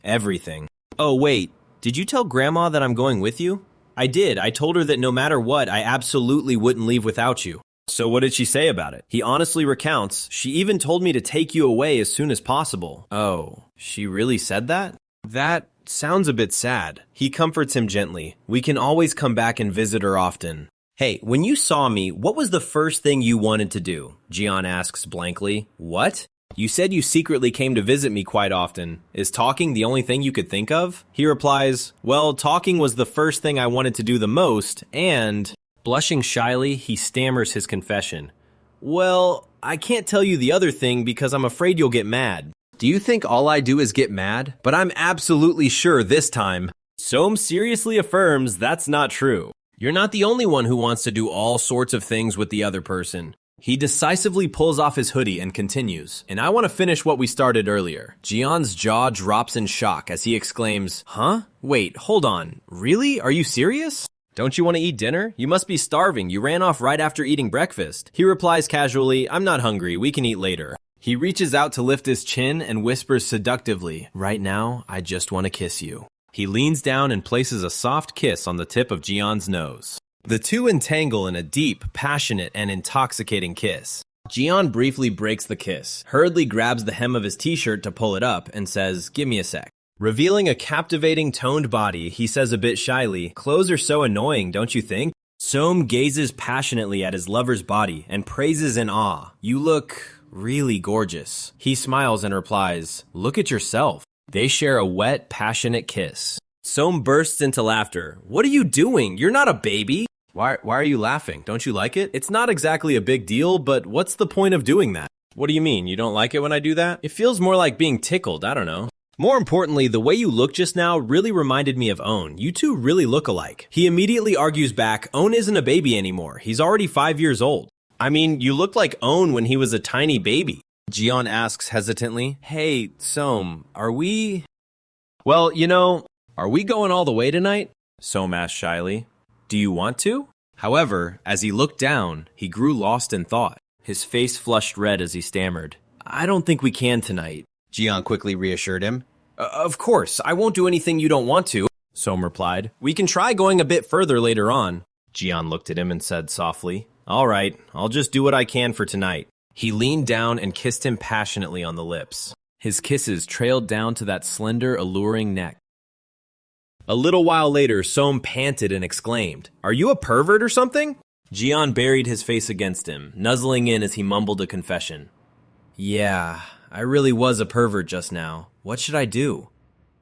Everything. Oh wait, Did you tell Grandma that I'm going with you? I did. I told her that no matter what, I absolutely wouldn't leave without you. So what did she say about it? He honestly recounts, she even told me to take you away as soon as possible. Oh, she really said that? That sounds a bit sad. He comforts him gently. We can always come back and visit her often. Hey, when you saw me, what was the first thing you wanted to do? Jian asks blankly. What? You said you secretly came to visit me quite often. Is talking the only thing you could think of? He replies, well, talking was the first thing I wanted to do the most, and... Blushing shyly, he stammers his confession. Well, I can't tell you the other thing because I'm afraid you'll get mad. Do you think all I do is get mad? But I'm absolutely sure this time. Soam seriously affirms that's not true. You're not the only one who wants to do all sorts of things with the other person. He decisively pulls off his hoodie and continues, and I want to finish what we started earlier. Jian's jaw drops in shock as he exclaims, huh? Wait, hold on. Really? Are you serious? Don't you want to eat dinner? You must be starving. You ran off right after eating breakfast. He replies casually, I'm not hungry. We can eat later. He reaches out to lift his chin and whispers seductively, right now, I just want to kiss you. He leans down and places a soft kiss on the tip of Jian's nose. The two entangle in a deep, passionate, and intoxicating kiss. Jian briefly breaks the kiss, hurriedly grabs the hem of his t-shirt to pull it up, and says, give me a sec. Revealing a captivating, toned body, he says a bit shyly, clothes are so annoying, don't you think? Soam gazes passionately at his lover's body and praises in awe. You look really gorgeous. He smiles and replies, look at yourself. They share a wet, passionate kiss. Soam bursts into laughter. What are you doing? You're not a baby. Why are you laughing? Don't you like it? It's not exactly a big deal, but what's the point of doing that? What do you mean? You don't like it when I do that? It feels more like being tickled, I don't know. More importantly, the way you look just now really reminded me of Own. You two really look alike. He immediately argues back, Own isn't a baby anymore. He's already 5 years old. I mean, you looked like Own when he was a tiny baby. Jian asks hesitantly, hey, Soam, are we... Well, you know, are we going all the way tonight? Soam asks shyly. Do you want to? However, as he looked down, he grew lost in thought. His face flushed red as he stammered. I don't think we can tonight. Jian quickly reassured him. Of course, I won't do anything you don't want to, Soam replied. We can try going a bit further later on. Jian looked at him and said softly, all right, I'll just do what I can for tonight. He leaned down and kissed him passionately on the lips. His kisses trailed down to that slender, alluring neck. A little while later, Soam panted and exclaimed, are you a pervert or something? Jian buried his face against him, nuzzling in as he mumbled a confession. Yeah, I really was a pervert just now. What should I do?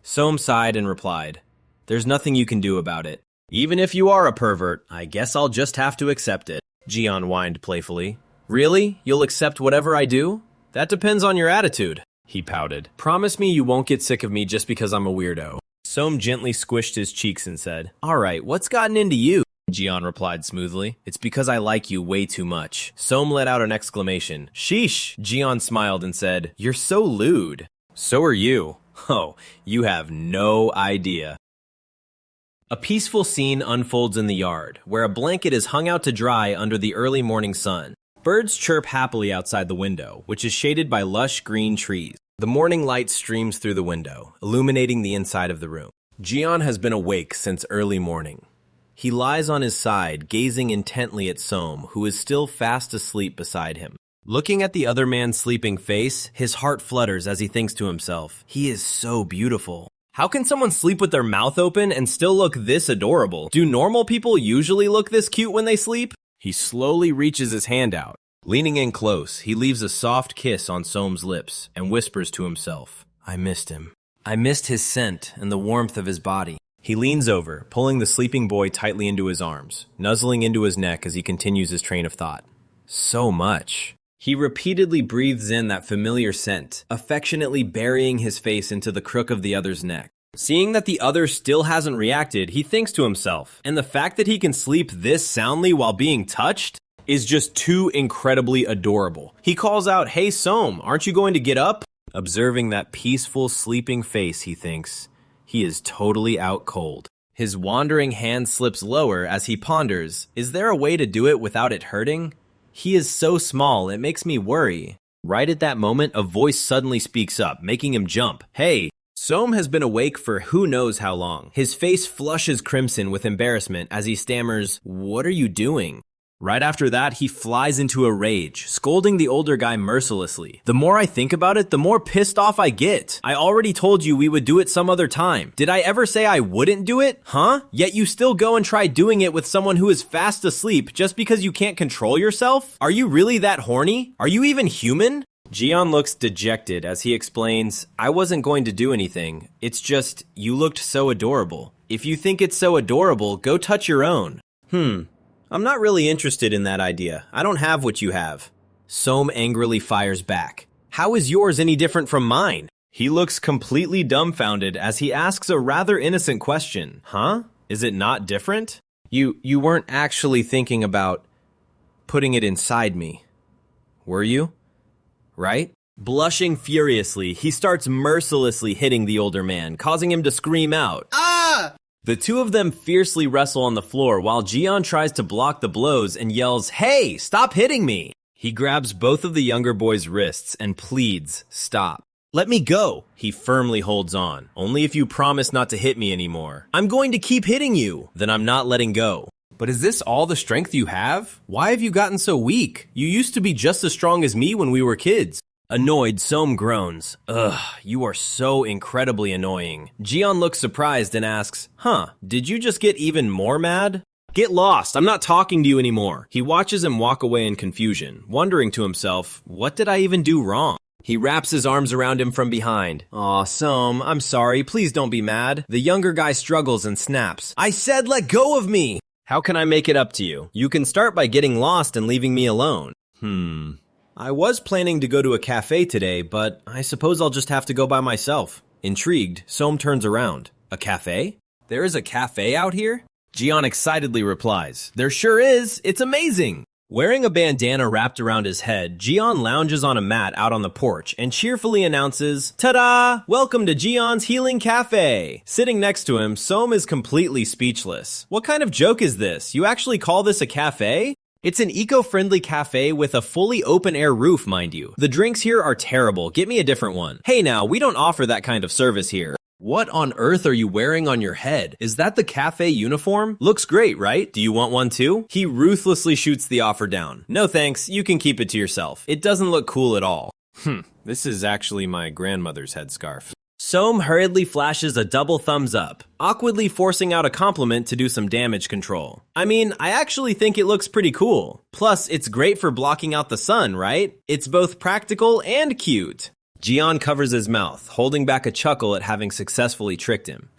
Soam sighed and replied, there's nothing you can do about it. Even if you are a pervert, I guess I'll just have to accept it. Jian whined playfully. Really? You'll accept whatever I do? That depends on your attitude. He pouted. Promise me you won't get sick of me just because I'm a weirdo. Soam gently squished his cheeks and said, all right, what's gotten into you? Jian replied smoothly. It's because I like you way too much. Soam let out an exclamation. Sheesh! Jian smiled and said, you're so lewd. So are you. Oh, you have no idea. A peaceful scene unfolds in the yard, where a blanket is hung out to dry under the early morning sun. Birds chirp happily outside the window, which is shaded by lush green trees. The morning light streams through the window, illuminating the inside of the room. Jian has been awake since early morning. He lies on his side, gazing intently at Soam, who is still fast asleep beside him. Looking at the other man's sleeping face, his heart flutters as he thinks to himself, he is so beautiful. How can someone sleep with their mouth open and still look this adorable? Do normal people usually look this cute when they sleep? He slowly reaches his hand out. Leaning in close, he leaves a soft kiss on Soam's lips and whispers to himself, I missed him. I missed his scent and the warmth of his body. He leans over, pulling the sleeping boy tightly into his arms, nuzzling into his neck as he continues his train of thought. So much. He repeatedly breathes in that familiar scent, affectionately burying his face into the crook of the other's neck. Seeing that the other still hasn't reacted, he thinks to himself, and the fact that he can sleep this soundly while being touched is just too incredibly adorable. He calls out, hey Soam, aren't you going to get up? Observing that peaceful, sleeping face, he thinks, he is totally out cold. His wandering hand slips lower as he ponders, is there a way to do it without it hurting? He is so small, it makes me worry. Right at that moment, a voice suddenly speaks up, making him jump. Hey! Soam has been awake for who knows how long. His face flushes crimson with embarrassment as he stammers, "What are you doing?" Right after that, he flies into a rage, scolding the older guy mercilessly. The more I think about it, the more pissed off I get. I already told you we would do it some other time. Did I ever say I wouldn't do it? Huh? Yet you still go and try doing it with someone who is fast asleep just because you can't control yourself? Are you really that horny? Are you even human? Jian looks dejected as he explains, "I wasn't going to do anything. It's just, you looked so adorable. If you think it's so adorable, go touch your own." I'm not really interested in that idea. I don't have what you have. Soam angrily fires back. How is yours any different from mine? He looks completely dumbfounded as he asks a rather innocent question. Huh? Is it not different? You weren't actually thinking about putting it inside me, were you? Right? Blushing furiously, he starts mercilessly hitting the older man, causing him to scream out. Ah! The two of them fiercely wrestle on the floor while Jian tries to block the blows and yells, "Hey, stop hitting me!" He grabs both of the younger boy's wrists and pleads, "Stop. Let me go." He firmly holds on. "Only if you promise not to hit me anymore." "I'm going to keep hitting you." "Then I'm not letting go." "But is this all the strength you have? Why have you gotten so weak? You used to be just as strong as me when we were kids." Annoyed, Soam groans. "Ugh, you are so incredibly annoying." Jian looks surprised and asks, "Did you just get even more mad?" "Get lost, I'm not talking to you anymore." He watches him walk away in confusion, wondering to himself, what did I even do wrong? He wraps his arms around him from behind. "Aw, Soam, I'm sorry, please don't be mad." The younger guy struggles and snaps. "I said let go of me!" "How can I make it up to you? You can start by getting lost and leaving me alone." I was planning to go to a cafe today, but I suppose I'll just have to go by myself." Intrigued, Soam turns around. "A cafe? There is a cafe out here?" Jian excitedly replies, "There sure is! It's amazing!" Wearing a bandana wrapped around his head, Jian lounges on a mat out on the porch and cheerfully announces, "Ta-da! Welcome to Jian's Healing Cafe!" Sitting next to him, Soam is completely speechless. What kind of joke is this? You actually call this a cafe? It's an eco-friendly cafe with a fully open-air roof, mind you. The drinks here are terrible. Get me a different one. Hey now, we don't offer that kind of service here. What on earth are you wearing on your head? Is that the cafe uniform? Looks great, right? Do you want one too? He ruthlessly shoots the offer down. "No thanks, you can keep it to yourself. It doesn't look cool at all." This is actually my grandmother's headscarf. Soam hurriedly flashes a double thumbs up, awkwardly forcing out a compliment to do some damage control. "I mean, I actually think it looks pretty cool. Plus, it's great for blocking out the sun, right? It's both practical and cute." Jian covers his mouth, holding back a chuckle at having successfully tricked him.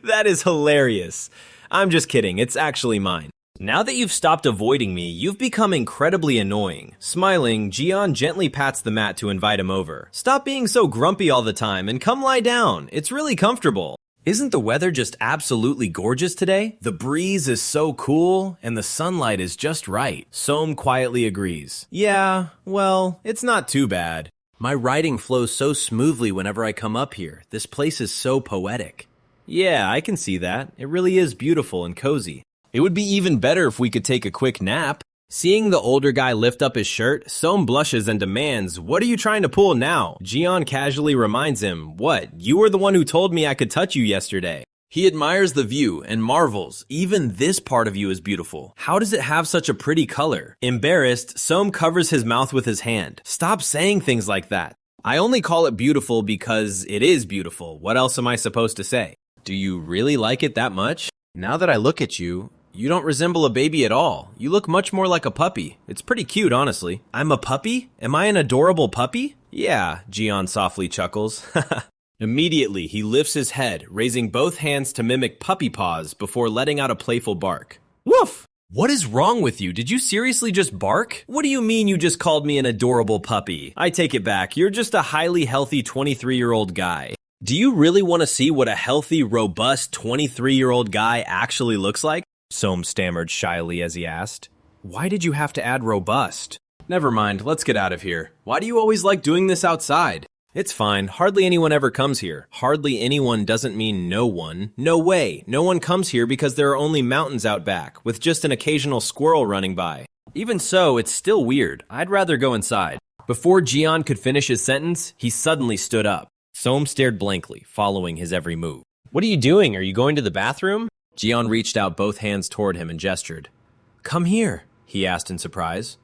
That is hilarious. I'm just kidding, it's actually mine. "Now that you've stopped avoiding me, you've become incredibly annoying." Smiling, Jian gently pats the mat to invite him over. "Stop being so grumpy all the time and come lie down. It's really comfortable." Isn't the weather just absolutely gorgeous today? The breeze is so cool, and the sunlight is just right. Soam quietly agrees. "Yeah, well, it's not too bad. My writing flows so smoothly whenever I come up here. This place is so poetic." "Yeah, I can see that. It really is beautiful and cozy. It would be even better if we could take a quick nap." Seeing the older guy lift up his shirt, Soam blushes and demands, "What are you trying to pull now?" Jian casually reminds him, "What? You were the one who told me I could touch you yesterday." He admires the view and marvels, "Even this part of you is beautiful. How does it have such a pretty color?" Embarrassed, Soam covers his mouth with his hand. "Stop saying things like that. I only call it beautiful because it is beautiful. What else am I supposed to say?" "Do you really like it that much? Now that I look at you, you don't resemble a baby at all. You look much more like a puppy. It's pretty cute, honestly." "I'm a puppy? Am I an adorable puppy?" "Yeah," Jian softly chuckles. Immediately, he lifts his head, raising both hands to mimic puppy paws before letting out a playful bark. "Woof! What is wrong with you? Did you seriously just bark? What do you mean you just called me an adorable puppy? I take it back. You're just a highly healthy 23-year-old guy." "Do you really want to see what a healthy, robust 23-year-old guy actually looks like?" Soam stammered shyly as he asked. "Why did you have to add robust?" "Never mind, let's get out of here. Why do you always like doing this outside?" "It's fine. Hardly anyone ever comes here." "Hardly anyone doesn't mean no one. No way. No one comes here because there are only mountains out back, with just an occasional squirrel running by. Even so, it's still weird. I'd rather go inside." Before Jian could finish his sentence, he suddenly stood up. Soam stared blankly, following his every move. What are you doing? Are you going to the bathroom? Jian reached out both hands toward him and gestured. Come here, he asked in surprise.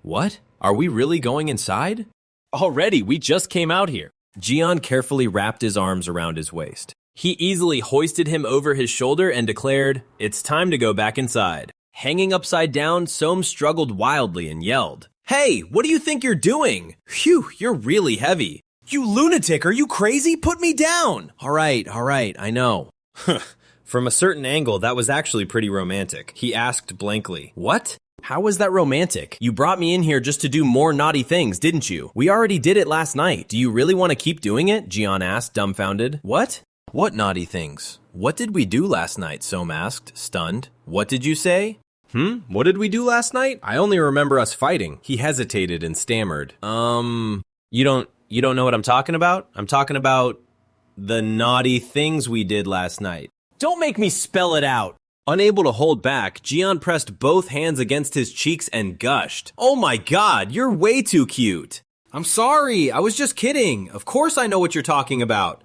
What? Are we really going inside? Already, we just came out here. Jian carefully wrapped his arms around his waist. He easily hoisted him over his shoulder and declared, it's time to go back inside. Hanging upside down, Soam struggled wildly and yelled, Hey, what do you think you're doing? Phew, you're really heavy. You lunatic, are you crazy? Put me down! All right, I know. From a certain angle, that was actually pretty romantic. He asked blankly, What? How was that romantic? You brought me in here just to do more naughty things, didn't you? We already did it last night. Do you really want to keep doing it? Jian asked, dumbfounded. What? What naughty things? What did we do last night? Soam asked, stunned. What did you say? What did we do last night? I only remember us fighting. He hesitated and stammered. You don't know what I'm talking about? I'm talking about the naughty things we did last night. Don't make me spell it out. Unable to hold back, Jian pressed both hands against his cheeks and gushed. Oh my god, you're way too cute. I'm sorry, I was just kidding. Of course I know what you're talking about.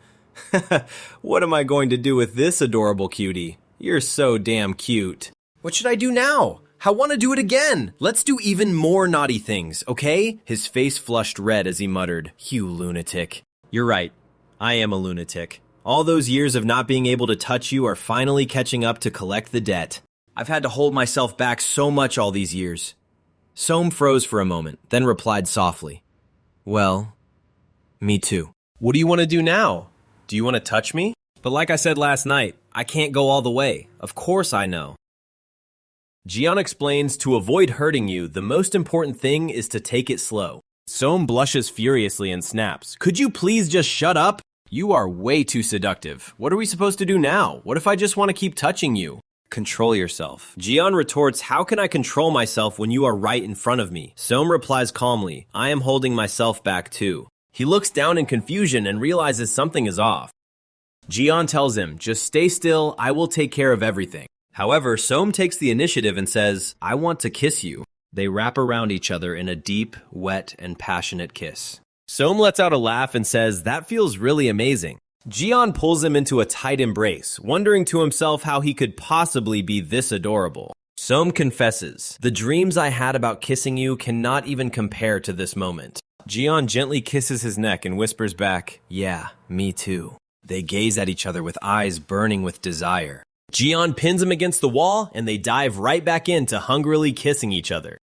What am I going to do with this adorable cutie? You're so damn cute. What should I do now? I want to do it again. Let's do even more naughty things, okay? His face flushed red as he muttered, You lunatic. You're right. I am a lunatic. All those years of not being able to touch you are finally catching up to collect the debt. I've had to hold myself back so much all these years. Soam froze for a moment, then replied softly. Well, me too. What do you want to do now? Do you want to touch me? But like I said last night, I can't go all the way. Of course I know. Jian explains, to avoid hurting you, the most important thing is to take it slow. Soam blushes furiously and snaps. Could you please just shut up? You are way too seductive. What are we supposed to do now? What if I just want to keep touching you? Control yourself. Jian retorts, How can I control myself when you are right in front of me? Soam replies calmly, I am holding myself back too. He looks down in confusion and realizes something is off. Jian tells him, Just stay still, I will take care of everything. However, Soam takes the initiative and says, I want to kiss you. They wrap around each other in a deep, wet, and passionate kiss. Soam lets out a laugh and says, That feels really amazing. Jian pulls him into a tight embrace, wondering to himself how he could possibly be this adorable. Soam confesses, The dreams I had about kissing you cannot even compare to this moment. Jian gently kisses his neck and whispers back, Yeah, me too. They gaze at each other with eyes burning with desire. Jian pins him against the wall, and they dive right back into hungrily kissing each other.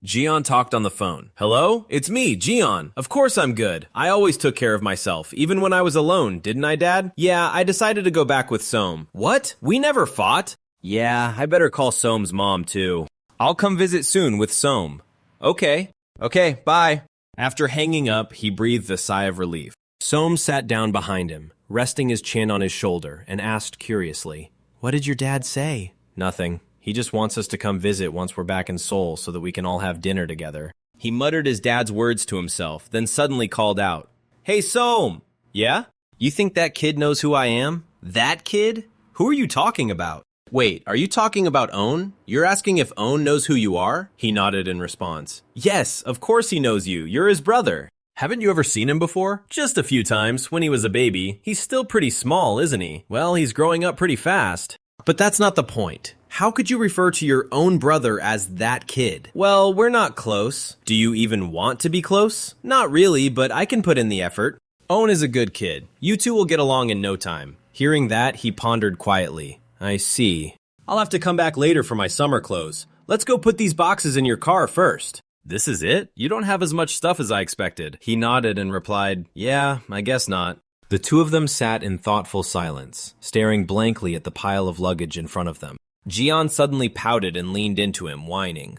Jian talked on the phone. Hello? It's me, Jian. Of course I'm good. I always took care of myself, even when I was alone, didn't I, Dad? Yeah, I decided to go back with Soam. What? We never fought? Yeah, I better call Soam's mom, too. I'll come visit soon with Soam. Okay, bye. After hanging up, he breathed a sigh of relief. Soam sat down behind him, resting his chin on his shoulder, and asked curiously, What did your dad say? Nothing. He just wants us to come visit once we're back in Seoul so that we can all have dinner together. He muttered his dad's words to himself, then suddenly called out, Hey, Soam! Yeah? You think that kid knows who I am? That kid? Who are you talking about? Wait, are you talking about Own? You're asking if Own knows who you are? He nodded in response. Yes, of course he knows you. You're his brother. Haven't you ever seen him before? Just a few times, when he was a baby. He's still pretty small, isn't he? Well, he's growing up pretty fast. But that's not the point. How could you refer to your own brother as that kid? Well, we're not close. Do you even want to be close? Not really, but I can put in the effort. Own is a good kid. You two will get along in no time. Hearing that, he pondered quietly. I see. I'll have to come back later for my summer clothes. Let's go put these boxes in your car first. This is it? You don't have as much stuff as I expected. He nodded and replied, Yeah, I guess not. The two of them sat in thoughtful silence, staring blankly at the pile of luggage in front of them. Jian suddenly pouted and leaned into him, whining.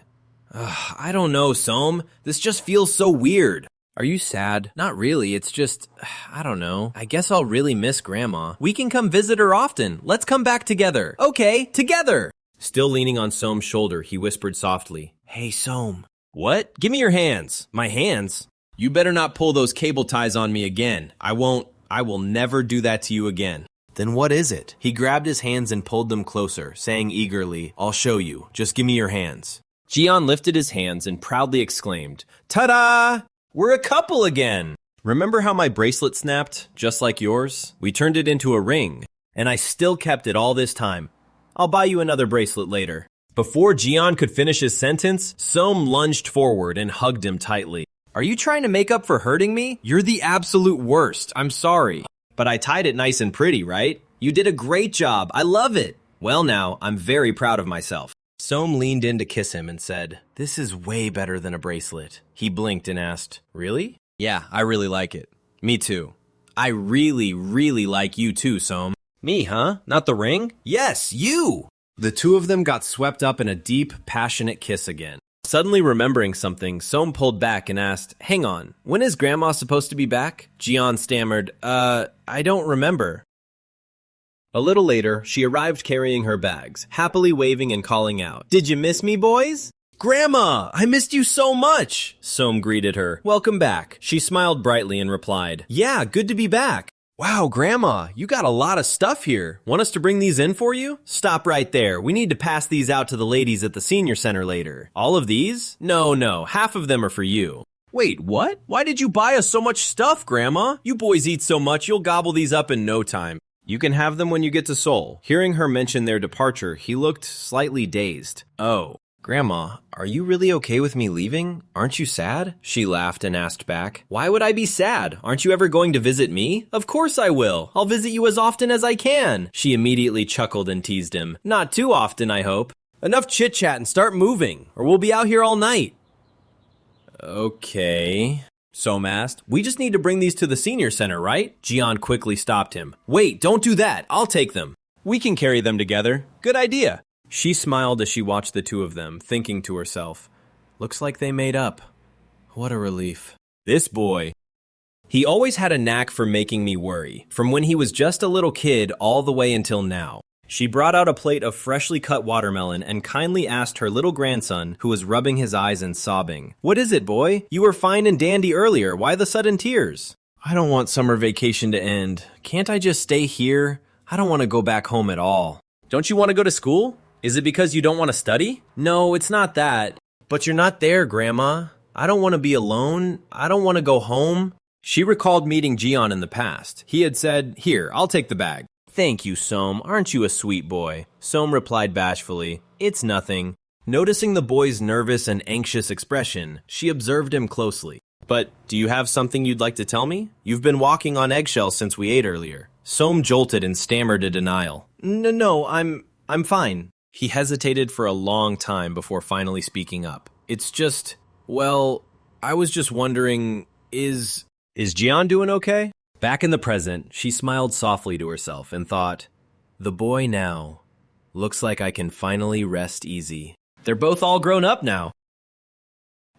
I don't know, Soam. This just feels so weird. Are you sad? Not really, it's just, I don't know. I guess I'll really miss Grandma. We can come visit her often. Let's come back together. Okay, together. Still leaning on Soam's shoulder, he whispered softly, Hey, Soam. What? Give me your hands. My hands? You better not pull those cable ties on me again. I will never do that to you again. Then what is it? He grabbed his hands and pulled them closer, saying eagerly, I'll show you. Just give me your hands. Jian lifted his hands and proudly exclaimed, Ta-da! We're a couple again! Remember how my bracelet snapped, just like yours? We turned it into a ring, and I still kept it all this time. I'll buy you another bracelet later. Before Jian could finish his sentence, Som lunged forward and hugged him tightly. Are you trying to make up for hurting me? You're the absolute worst. I'm sorry. But I tied it nice and pretty, right? You did a great job. I love it. Well now, I'm very proud of myself. Som leaned in to kiss him and said, This is way better than a bracelet. He blinked and asked, Really? Yeah, I really like it. Me too. I really, really like you too, Som. Me, huh? Not the ring? Yes, you! The two of them got swept up in a deep, passionate kiss again. Suddenly remembering something, Som pulled back and asked, Hang on, when is Grandma supposed to be back? Jian stammered, I don't remember. A little later, she arrived carrying her bags, happily waving and calling out, Did you miss me, boys? Grandma, I missed you so much! Som greeted her. Welcome back. She smiled brightly and replied, Yeah, good to be back. Wow, Grandma, you got a lot of stuff here. Want us to bring these in for you? Stop right there. We need to pass these out to the ladies at the senior center later. All of these? No, half of them are for you. Wait, what? Why did you buy us so much stuff, Grandma? You boys eat so much, you'll gobble these up in no time. You can have them when you get to Seoul. Hearing her mention their departure, he looked slightly dazed. Oh. Grandma, are you really okay with me leaving? Aren't you sad? She laughed and asked back, Why would I be sad? Aren't you ever going to visit me? Of course I will. I'll visit you as often as I can. She immediately chuckled and teased him. Not too often, I hope. Enough chit-chat and start moving, or we'll be out here all night. Okay. Som asked, We just need to bring these to the senior center, right? Jian quickly stopped him. Wait, don't do that. I'll take them. We can carry them together. Good idea. She smiled as she watched the two of them, thinking to herself, Looks like they made up. What a relief. This boy. He always had a knack for making me worry, from when he was just a little kid all the way until now. She brought out a plate of freshly cut watermelon and kindly asked her little grandson, who was rubbing his eyes and sobbing, What is it, boy? You were fine and dandy earlier. Why the sudden tears? I don't want summer vacation to end. Can't I just stay here? I don't want to go back home at all. Don't you want to go to school? Is it because you don't want to study? No, it's not that. But you're not there, Grandma. I don't want to be alone. I don't want to go home. She recalled meeting Jian in the past. He had said, Here, I'll take the bag. Thank you, Som. Aren't you a sweet boy? Som replied bashfully, It's nothing. Noticing the boy's nervous and anxious expression, she observed him closely. But do you have something you'd like to tell me? You've been walking on eggshells since we ate earlier. Som jolted and stammered a denial. No, I'm fine. He hesitated for a long time before finally speaking up. It's just, well, I was just wondering, is Jian doing okay? Back in the present, she smiled softly to herself and thought, The boy now. Looks like I can finally rest easy. They're both all grown up now.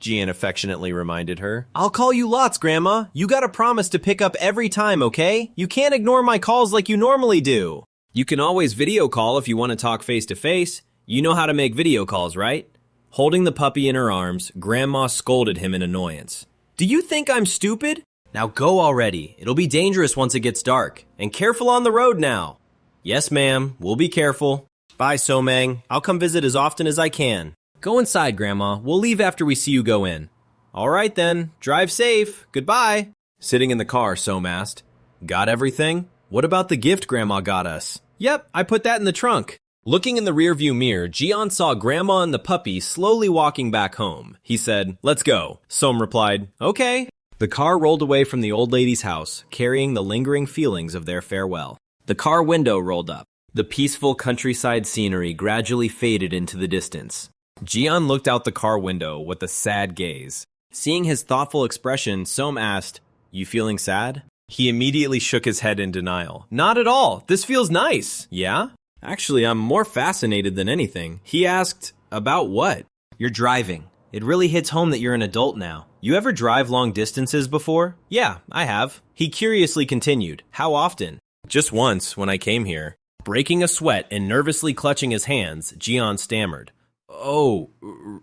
Jian affectionately reminded her. I'll call you lots, Grandma. You gotta promise to pick up every time, okay? You can't ignore my calls like you normally do. You can always video call if you want to talk face to face. You know how to make video calls, right? Holding the puppy in her arms, Grandma scolded him in annoyance. Do you think I'm stupid? Now go already. It'll be dangerous once it gets dark. And careful on the road now. Yes, ma'am. We'll be careful. Bye, Somang. I'll come visit as often as I can. Go inside, Grandma. We'll leave after we see you go in. All right, then. Drive safe. Goodbye. Sitting in the car, Som asked, Got everything? What about the gift Grandma got us? Yep, I put that in the trunk. Looking in the rearview mirror, Jian saw Grandma and the puppy slowly walking back home. He said, Let's go. Som replied, Okay. The car rolled away from the old lady's house, carrying the lingering feelings of their farewell. The car window rolled up. The peaceful countryside scenery gradually faded into the distance. Jian looked out the car window with a sad gaze. Seeing his thoughtful expression, Som asked, You feeling sad? He immediately shook his head in denial. Not at all. This feels nice. Yeah? Actually, I'm more fascinated than anything. He asked, About what? You're driving. It really hits home that you're an adult now. You ever drive long distances before? Yeah, I have. He curiously continued. How often? Just once, when I came here. Breaking a sweat and nervously clutching his hands, Jian stammered. Oh,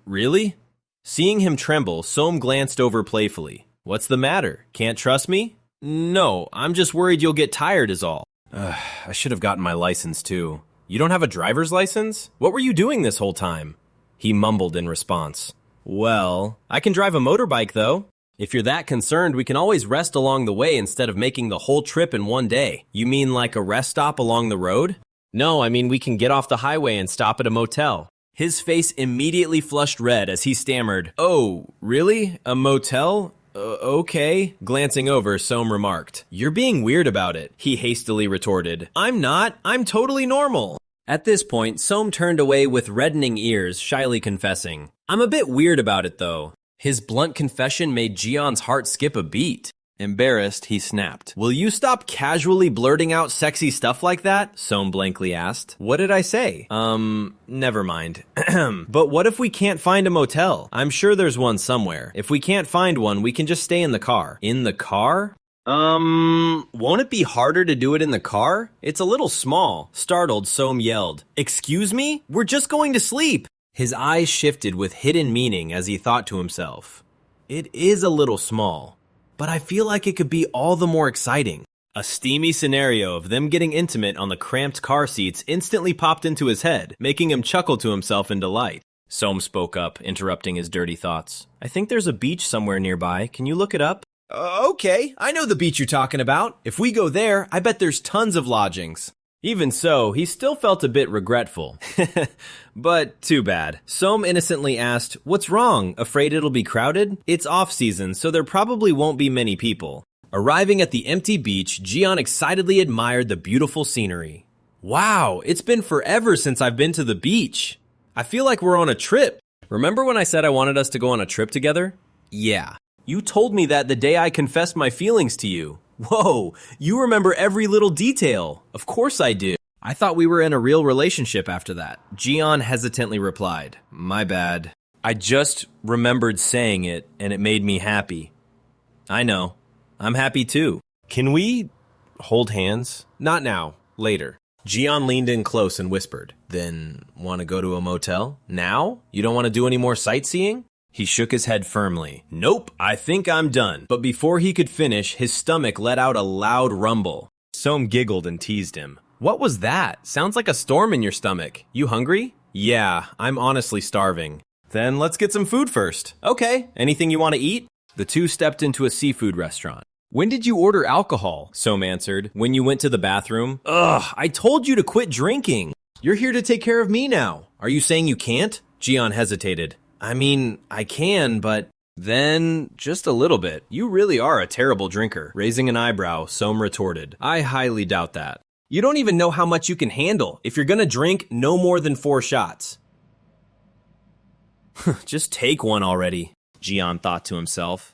really? Seeing him tremble, Som glanced over playfully. What's the matter? Can't trust me? No, I'm just worried you'll get tired is all. I should have gotten my license too. You don't have a driver's license? What were you doing this whole time? He mumbled in response. Well, I can drive a motorbike though. If you're that concerned, we can always rest along the way instead of making the whole trip in one day. You mean like a rest stop along the road? No, I mean we can get off the highway and stop at a motel. His face immediately flushed red as he stammered, "Oh, really? A motel? Okay." Glancing over, Soam remarked, "You're being weird about it," he hastily retorted. "I'm not. I'm totally normal." At this point, Soam turned away with reddening ears, shyly confessing, "I'm a bit weird about it, though." His blunt confession made Jian's heart skip a beat. Embarrassed, he snapped, "Will you stop casually blurting out sexy stuff like that?" Soam blankly asked. "What did I say?" Never mind. But what if we can't find a motel? I'm sure there's one somewhere. If we can't find one, we can just stay in the car. In the car? Won't it be harder to do it in the car? It's a little small. Startled, Soam yelled, "Excuse me? We're just going to sleep." His eyes shifted with hidden meaning as he thought to himself, "It is a little small, but I feel like it could be all the more exciting." A steamy scenario of them getting intimate on the cramped car seats instantly popped into his head, making him chuckle to himself in delight. Soam spoke up, interrupting his dirty thoughts. "I think there's a beach somewhere nearby. Can you look it up?" Okay, I know the beach you're talking about. If we go there, I bet there's tons of lodgings." Even so, he still felt a bit regretful. But too bad. Soam innocently asked, "What's wrong? Afraid it'll be crowded?" "It's off-season, so there probably won't be many people." Arriving at the empty beach, Jian excitedly admired the beautiful scenery. "Wow, it's been forever since I've been to the beach. I feel like we're on a trip." "Remember when I said I wanted us to go on a trip together?" "Yeah. You told me that the day I confessed my feelings to you." "Whoa, you remember every little detail." "Of course I do. I thought we were in a real relationship after that." Jian hesitantly replied, "My bad. I just remembered saying it, and it made me happy." "I know. I'm happy too. Can we hold hands?" "Not now. Later." Jian leaned in close and whispered, "Then want to go to a motel? Now? You don't want to do any more sightseeing?" He shook his head firmly. "Nope, I think I'm done." But before he could finish, his stomach let out a loud rumble. Soam giggled and teased him. "What was that? Sounds like a storm in your stomach. You hungry?" "Yeah, I'm honestly starving." "Then let's get some food first." "Okay, anything you want to eat?" The two stepped into a seafood restaurant. "When did you order alcohol?" Soam answered. "When you went to the bathroom." "Ugh, I told you to quit drinking." "You're here to take care of me now. Are you saying you can't?" Jian hesitated. "I mean, I can, but..." "Then, just a little bit. You really are a terrible drinker." Raising an eyebrow, Soam retorted, "I highly doubt that. You don't even know how much you can handle. If you're gonna drink, no more than 4 shots. Just take one already," Jian thought to himself.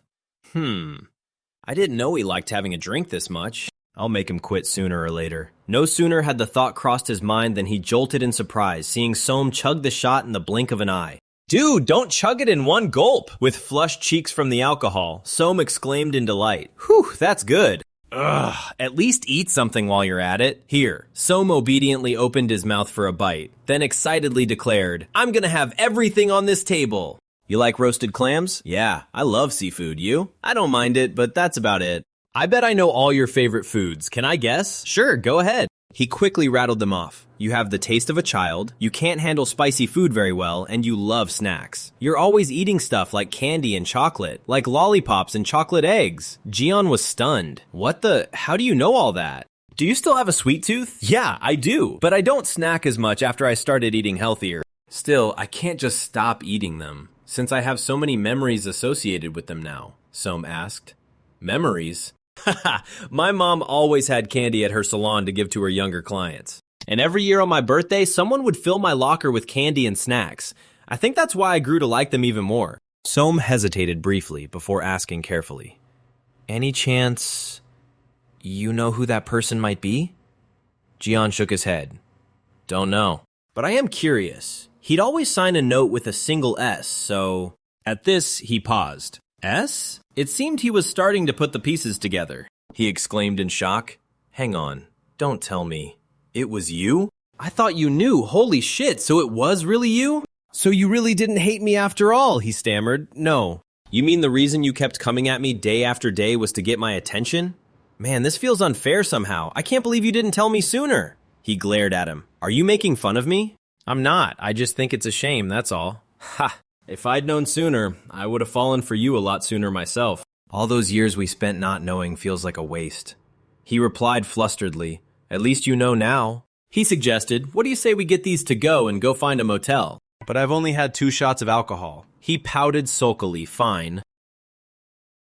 I didn't know he liked having a drink this much. I'll make him quit sooner or later." No sooner had the thought crossed his mind than he jolted in surprise, seeing Soam chug the shot in the blink of an eye. "Dude, don't chug it in one gulp!" With flushed cheeks from the alcohol, Soam exclaimed in delight. "Whew, that's good." "Ugh, at least eat something while you're at it." "Here." Soam obediently opened his mouth for a bite, then excitedly declared, "I'm gonna have everything on this table." "You like roasted clams?" "Yeah, I love seafood. You?" "I don't mind it, but that's about it." "I bet I know all your favorite foods. Can I guess?" "Sure, go ahead." He quickly rattled them off. "You have the taste of a child, you can't handle spicy food very well, and you love snacks. You're always eating stuff like candy and chocolate, like lollipops and chocolate eggs." Jian was stunned. "What the? How do you know all that?" "Do you still have a sweet tooth?" "Yeah, I do, but I don't snack as much after I started eating healthier. Still, I can't just stop eating them, since I have so many memories associated with them now," Soam asked. "Memories?" "Haha, my mom always had candy at her salon to give to her younger clients. And every year on my birthday, someone would fill my locker with candy and snacks. I think that's why I grew to like them even more." Soam hesitated briefly before asking carefully, "Any chance you know who that person might be?" Jian shook his head. "Don't know. But I am curious. He'd always sign a note with a single S, so..." At this, he paused. "S?" It seemed he was starting to put the pieces together. He exclaimed in shock. "Hang on. Don't tell me. It was you? I thought you knew. Holy shit, so it was really you?" "So you really didn't hate me after all," he stammered. "No. You mean the reason you kept coming at me day after day was to get my attention? Man, this feels unfair somehow. I can't believe you didn't tell me sooner." He glared at him. "Are you making fun of me?" "I'm not. I just think it's a shame, that's all." "Ha! If I'd known sooner, I would have fallen for you a lot sooner myself." All those years we spent not knowing feels like a waste. He replied flusteredly, "At least you know now." He suggested, "What do you say we get these to go and go find a motel?" "But I've only had 2 shots of alcohol." He pouted sulkily, "Fine."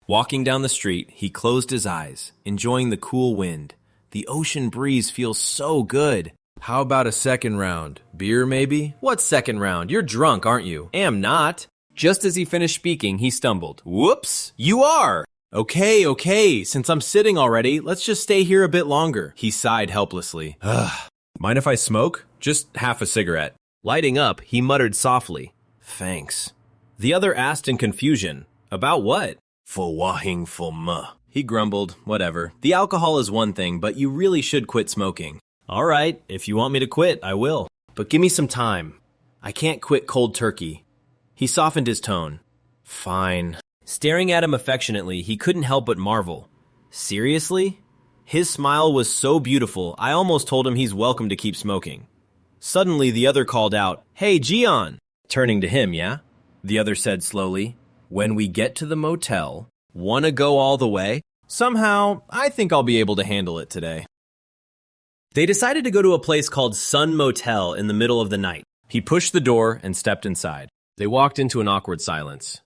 Walking down the street, he closed his eyes, enjoying the cool wind. The ocean breeze feels so good. "How about a second round? Beer, maybe?" "What second round? You're drunk, aren't you?" "Am not." Just as he finished speaking, he stumbled. "Whoops, you are!" Okay, since I'm sitting already, let's just stay here a bit longer." He sighed helplessly. "Ugh. Mind if I smoke? Just half a cigarette." Lighting up, he muttered softly, "Thanks." The other asked in confusion, "About what?" "For wahing for ma." He grumbled, "Whatever. The alcohol is one thing, but you really should quit smoking." "All right, if you want me to quit, I will. But give me some time. I can't quit cold turkey." He softened his tone. "Fine." Staring at him affectionately, he couldn't help but marvel. Seriously? His smile was so beautiful, I almost told him he's welcome to keep smoking. Suddenly, the other called out, "Hey, Jian!" Turning to him, "Yeah?" The other said slowly, "When we get to the motel, wanna go all the way? Somehow, I think I'll be able to handle it today." They decided to go to a place called Sun Motel in the middle of the night. He pushed the door and stepped inside. They walked into an awkward silence.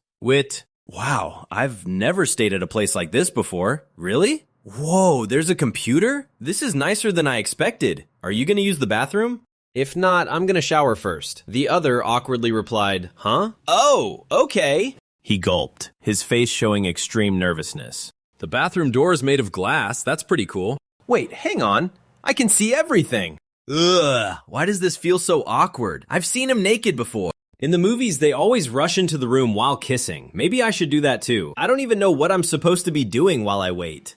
Wow, I've never stayed at a place like this before. Really? Whoa, there's a computer? This is nicer than I expected. Are you gonna use the bathroom? If not, I'm gonna shower first. The other awkwardly replied, "Huh? Oh, okay." He gulped, his face showing extreme nervousness. "The bathroom door is made of glass. That's pretty cool." "Wait, hang on. I can see everything." Ugh, why does this feel so awkward? I've seen him naked before. In the movies, they always rush into the room while kissing. Maybe I should do that too. I don't even know what I'm supposed to be doing while I wait.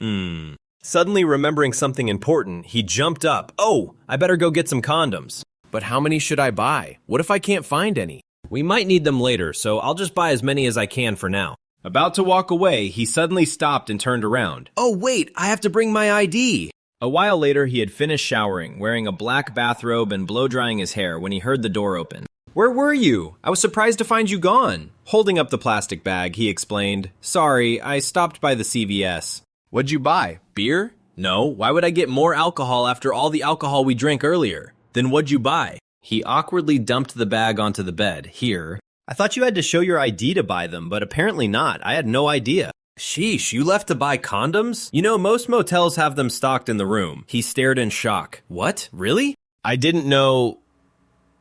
Suddenly remembering something important, he jumped up. "Oh, I better go get some condoms." "But how many should I buy? What if I can't find any?" "We might need them later, so I'll just buy as many as I can for now." About to walk away, he suddenly stopped and turned around. "Oh wait, I have to bring my ID." A while later, he had finished showering, wearing a black bathrobe and blow-drying his hair when he heard the door open. "Where were you? I was surprised to find you gone." Holding up the plastic bag, he explained, "Sorry, I stopped by the CVS." "What'd you buy? Beer?" "No, why would I get more alcohol after all the alcohol we drank earlier?" "Then what'd you buy?" He awkwardly dumped the bag onto the bed. "Here." "I thought you had to show your ID to buy them, but apparently not. I had no idea." "Sheesh, you left to buy condoms? You know, most motels have them stocked in the room." He stared in shock. "What? Really? I didn't know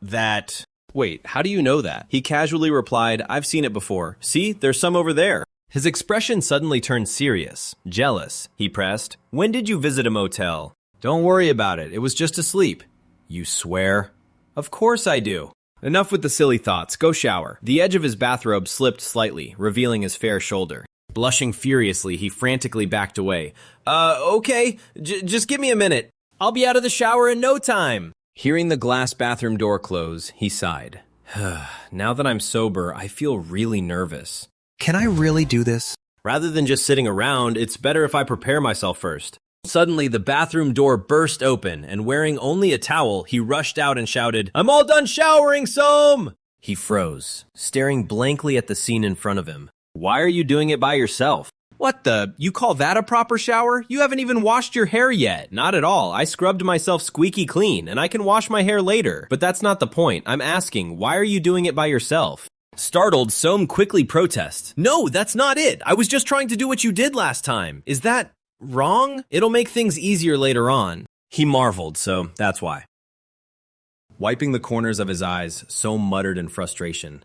that." "Wait, how do you know that?" He casually replied, "I've seen it before. See, there's some over there." His expression suddenly turned serious. "Jealous," he pressed. "When did you visit a motel?" "Don't worry about it. It was just asleep." "You swear?" "Of course I do." Enough with the silly thoughts. Go shower. The edge of his bathrobe slipped slightly, revealing his fair shoulder. Blushing furiously, he frantically backed away. Okay. Just give me a minute. I'll be out of the shower in no time." Hearing the glass bathroom door close, he sighed. "Now that I'm sober, I feel really nervous. Can I really do this? Rather than just sitting around, it's better if I prepare myself first." Suddenly, the bathroom door burst open, and wearing only a towel, he rushed out and shouted, "I'm all done showering, Soam!" He froze, staring blankly at the scene in front of him. "Why are you doing it by yourself?" "What the? You call that a proper shower? You haven't even washed your hair yet." "Not at all. I scrubbed myself squeaky clean, and I can wash my hair later." "But that's not the point. I'm asking, why are you doing it by yourself?" Startled, Soam quickly protests. "No, that's not it. I was just trying to do what you did last time. Is that wrong? It'll make things easier later on." He marveled, so that's why. Wiping the corners of his eyes, Soam muttered in frustration,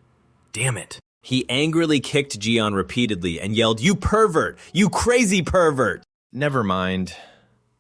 "Damn it." He angrily kicked Jian repeatedly and yelled, "You pervert! You crazy pervert!" Never mind.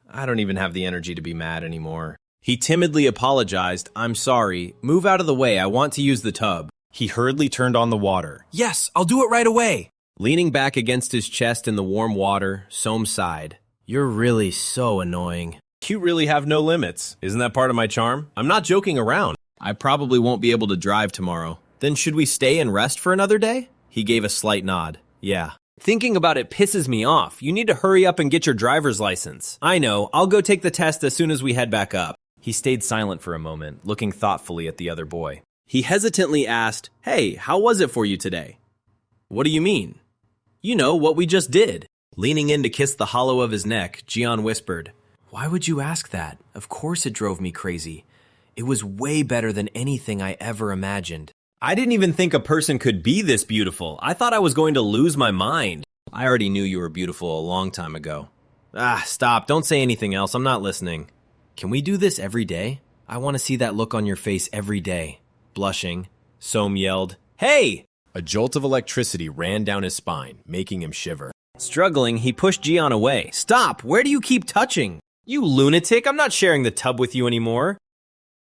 I don't even have the energy to be mad anymore. He timidly apologized. "I'm sorry. Move out of the way. I want to use the tub." He hurriedly turned on the water. "Yes, I'll do it right away." Leaning back against his chest in the warm water, Soam sighed. "You're really so annoying." "You really have no limits. Isn't that part of my charm? I'm not joking around. I probably won't be able to drive tomorrow. Then should we stay and rest for another day?" He gave a slight nod. "Yeah. Thinking about it pisses me off. You need to hurry up and get your driver's license." "I know. I'll go take the test as soon as we head back up." He stayed silent for a moment, looking thoughtfully at the other boy. He hesitantly asked, "Hey, how was it for you today?" "What do you mean?" "You know, what we just did." Leaning in to kiss the hollow of his neck, Jian whispered, "Why would you ask that? Of course it drove me crazy. It was way better than anything I ever imagined. I didn't even think a person could be this beautiful. I thought I was going to lose my mind. I already knew you were beautiful a long time ago." Stop. Don't say anything else. I'm not listening. Can we do this every day? I want to see that look on your face every day. Blushing, Soam yelled, "Hey!" A jolt of electricity ran down his spine, making him shiver. Struggling, he pushed Jian away. "Stop! Where do you keep touching? You lunatic, I'm not sharing the tub with you anymore."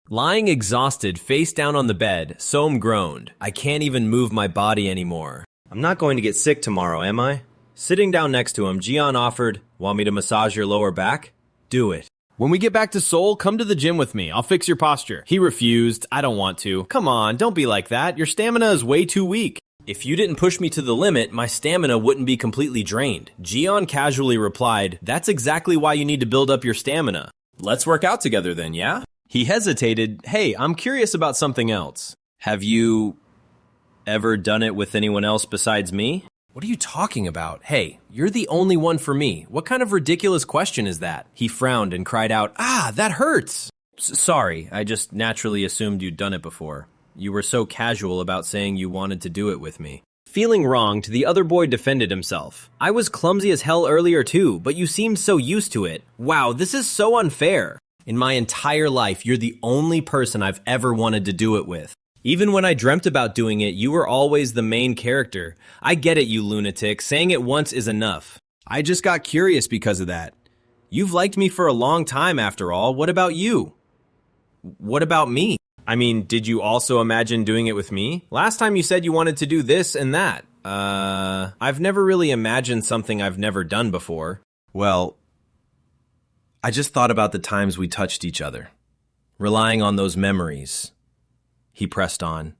Lying exhausted, face down on the bed, Soam groaned. "I can't even move my body anymore. I'm not going to get sick tomorrow, am I?" Sitting down next to him, Jian offered, "Want me to massage your lower back?" "Do it." "When we get back to Seoul, come to the gym with me. I'll fix your posture." He refused. "I don't want to." "Come on, don't be like that. Your stamina is way too weak." "If you didn't push me to the limit, my stamina wouldn't be completely drained." Jian casually replied, "That's exactly why you need to build up your stamina." "Let's work out together then, yeah?" He hesitated. "Hey, I'm curious about something else. Have you ever done it with anyone else besides me?" "What are you talking about? Hey, you're the only one for me. What kind of ridiculous question is that?" He frowned and cried out, "That hurts!" Sorry, I just naturally assumed you'd done it before. You were so casual about saying you wanted to do it with me." Feeling wronged, the other boy defended himself. "I was clumsy as hell earlier too, but you seemed so used to it. Wow, this is so unfair. In my entire life, you're the only person I've ever wanted to do it with. Even when I dreamt about doing it, you were always the main character. I get it, you lunatic. Saying it once is enough. I just got curious because of that. You've liked me for a long time after all. What about you? What about me? I mean, did you also imagine doing it with me? Last time you said you wanted to do this and that. I've never really imagined something I've never done before. Well, I just thought about the times we touched each other, relying on those memories." He pressed on.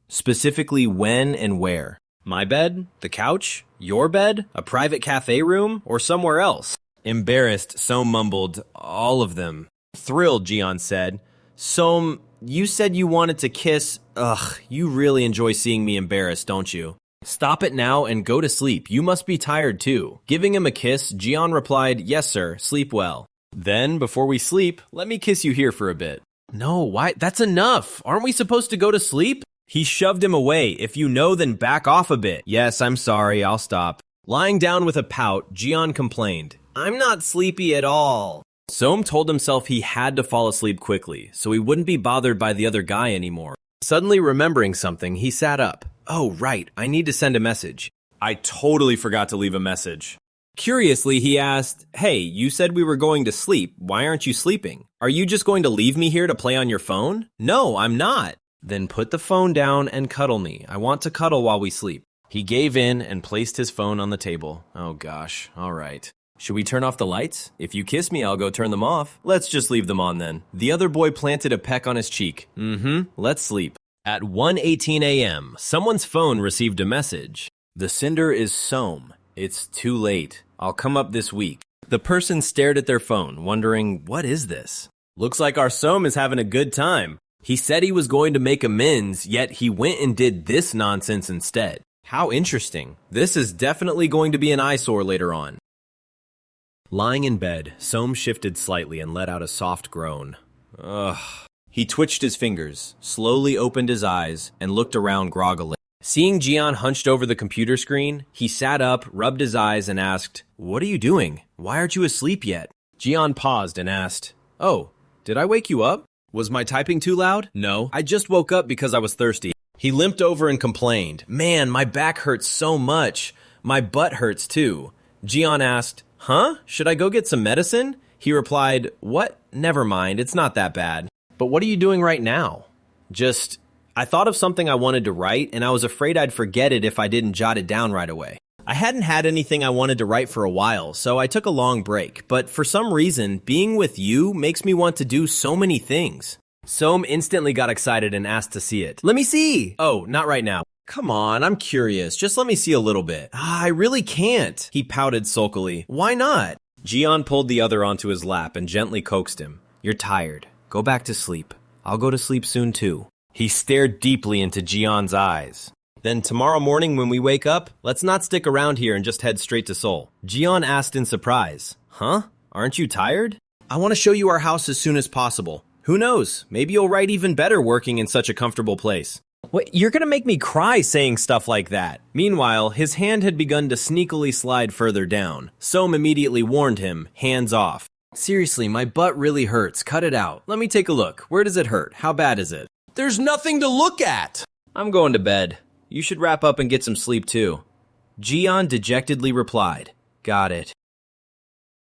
"Specifically when and where? My bed? The couch? Your bed? A private cafe room? Or somewhere else?" Embarrassed, Soam mumbled, "All of them." Thrilled, Jian said, "Soam, you said you wanted to kiss. Ugh, you really enjoy seeing me embarrassed, don't you? Stop it now and go to sleep. You must be tired too." Giving him a kiss, Jian replied, "Yes, sir. Sleep well. Then, before we sleep, let me kiss you here for a bit." "No, why? That's enough. Aren't we supposed to go to sleep?" He shoved him away. "If you know, then back off a bit." "Yes, I'm sorry. I'll stop." Lying down with a pout, Jian complained, "I'm not sleepy at all." Soam told himself he had to fall asleep quickly, so he wouldn't be bothered by the other guy anymore. Suddenly remembering something, he sat up. "Oh, right. I need to send a message. I totally forgot to leave a message." Curiously, he asked, "Hey, you said we were going to sleep. Why aren't you sleeping? Are you just going to leave me here to play on your phone?" "No, I'm not." "Then put the phone down and cuddle me. I want to cuddle while we sleep." He gave in and placed his phone on the table. Oh gosh, all right. "Should we turn off the lights? If you kiss me, I'll go turn them off." "Let's just leave them on then." The other boy planted a peck on his cheek. Let's sleep." At 1:18 a.m., someone's phone received a message. "The sender is Soam. It's too late. I'll come up this week." The person stared at their phone, wondering, what is this? Looks like our Soam is having a good time. He said he was going to make amends, yet he went and did this nonsense instead. How interesting. This is definitely going to be an eyesore later on. Lying in bed, Soam shifted slightly and let out a soft groan. Ugh. He twitched his fingers, slowly opened his eyes, and looked around groggily. Seeing Jian hunched over the computer screen, he sat up, rubbed his eyes, and asked, "What are you doing? Why aren't you asleep yet?" Jian paused and asked, "Oh, did I wake you up? Was my typing too loud?" "No, I just woke up because I was thirsty." He limped over and complained, "Man, my back hurts so much. My butt hurts too." Jian asked, "Huh? Should I go get some medicine?" He replied, "What? Never mind, it's not that bad." "But what are you doing right now?" I thought of something I wanted to write, and I was afraid I'd forget it if I didn't jot it down right away. I hadn't had anything I wanted to write for a while, so I took a long break, but for some reason, being with you makes me want to do so many things. Soam instantly got excited and asked to see it. "Let me see!" "Oh, not right now." "Come on, I'm curious. Just let me see a little bit." "I really can't." He pouted sulkily. "Why not?" Jian pulled the other onto his lap and gently coaxed him. "You're tired. Go back to sleep. I'll go to sleep soon too." He stared deeply into Jian's eyes. Then tomorrow morning when we wake up, let's not stick around here and just head straight to Seoul. Jiyeon asked in surprise. Huh? Aren't you tired? I want to show you our house as soon as possible. Who knows? Maybe you'll write even better working in such a comfortable place. What? You're gonna make me cry saying stuff like that. Meanwhile, his hand had begun to sneakily slide further down. Soam immediately warned him, hands off. Seriously, my butt really hurts. Cut it out. Let me take a look. Where does it hurt? How bad is it? There's nothing to look at. I'm going to bed. You should wrap up and get some sleep too. Jiyeon dejectedly replied, Got it.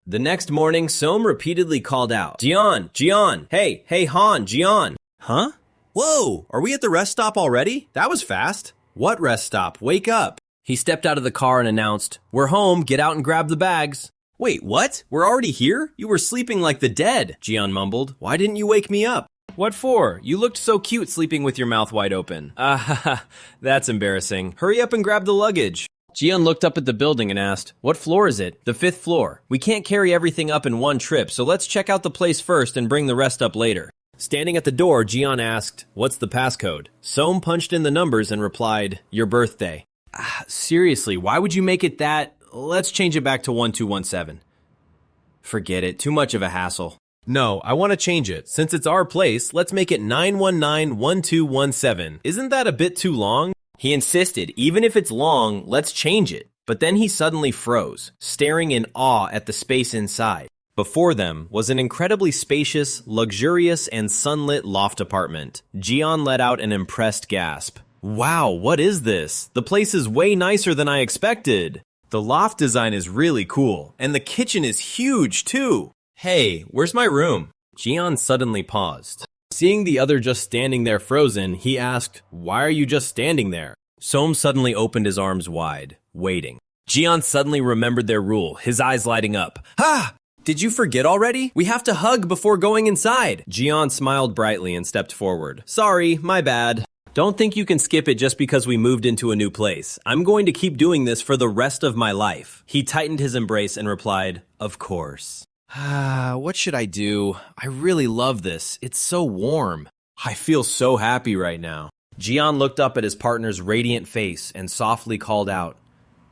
The next morning, Soam repeatedly called out, Jiyeon, hey, Han, Jiyeon. Huh? Whoa, are we at the rest stop already? That was fast. What rest stop? Wake up. He stepped out of the car and announced, We're home, get out and grab the bags. Wait, what? We're already here? You were sleeping like the dead, Jiyeon mumbled. Why didn't you wake me up? What for? You looked so cute sleeping with your mouth wide open. That's embarrassing. Hurry up and grab the luggage. Jiyeon looked up at the building and asked, What floor is it? The 5th floor. We can't carry everything up in one trip, so let's check out the place first and bring the rest up later. Standing at the door, Jiyeon asked, What's the passcode? Soam punched in the numbers and replied, Your birthday. Seriously, why would you make it that? Let's change it back to 1217. Forget it, too much of a hassle. No, I want to change it. Since it's our place, let's make it 919-1217. Isn't that a bit too long? He insisted, even if it's long, let's change it. But then he suddenly froze, staring in awe at the space inside. Before them was an incredibly spacious, luxurious, and sunlit loft apartment. Jiyeon let out an impressed gasp. Wow, what is this? The place is way nicer than I expected. The loft design is really cool, and the kitchen is huge too. Hey, where's my room? Jiyeon suddenly paused. Seeing the other just standing there frozen, he asked, Why are you just standing there? Soam suddenly opened his arms wide, waiting. Jiyeon suddenly remembered their rule, his eyes lighting up. Ha! Did you forget already? We have to hug before going inside. Jiyeon smiled brightly and stepped forward. Sorry, my bad. Don't think you can skip it just because we moved into a new place. I'm going to keep doing this for the rest of my life. He tightened his embrace and replied, Of course. What should I do? I really love this. It's so warm. I feel so happy right now. Jiyeon looked up at his partner's radiant face and softly called out,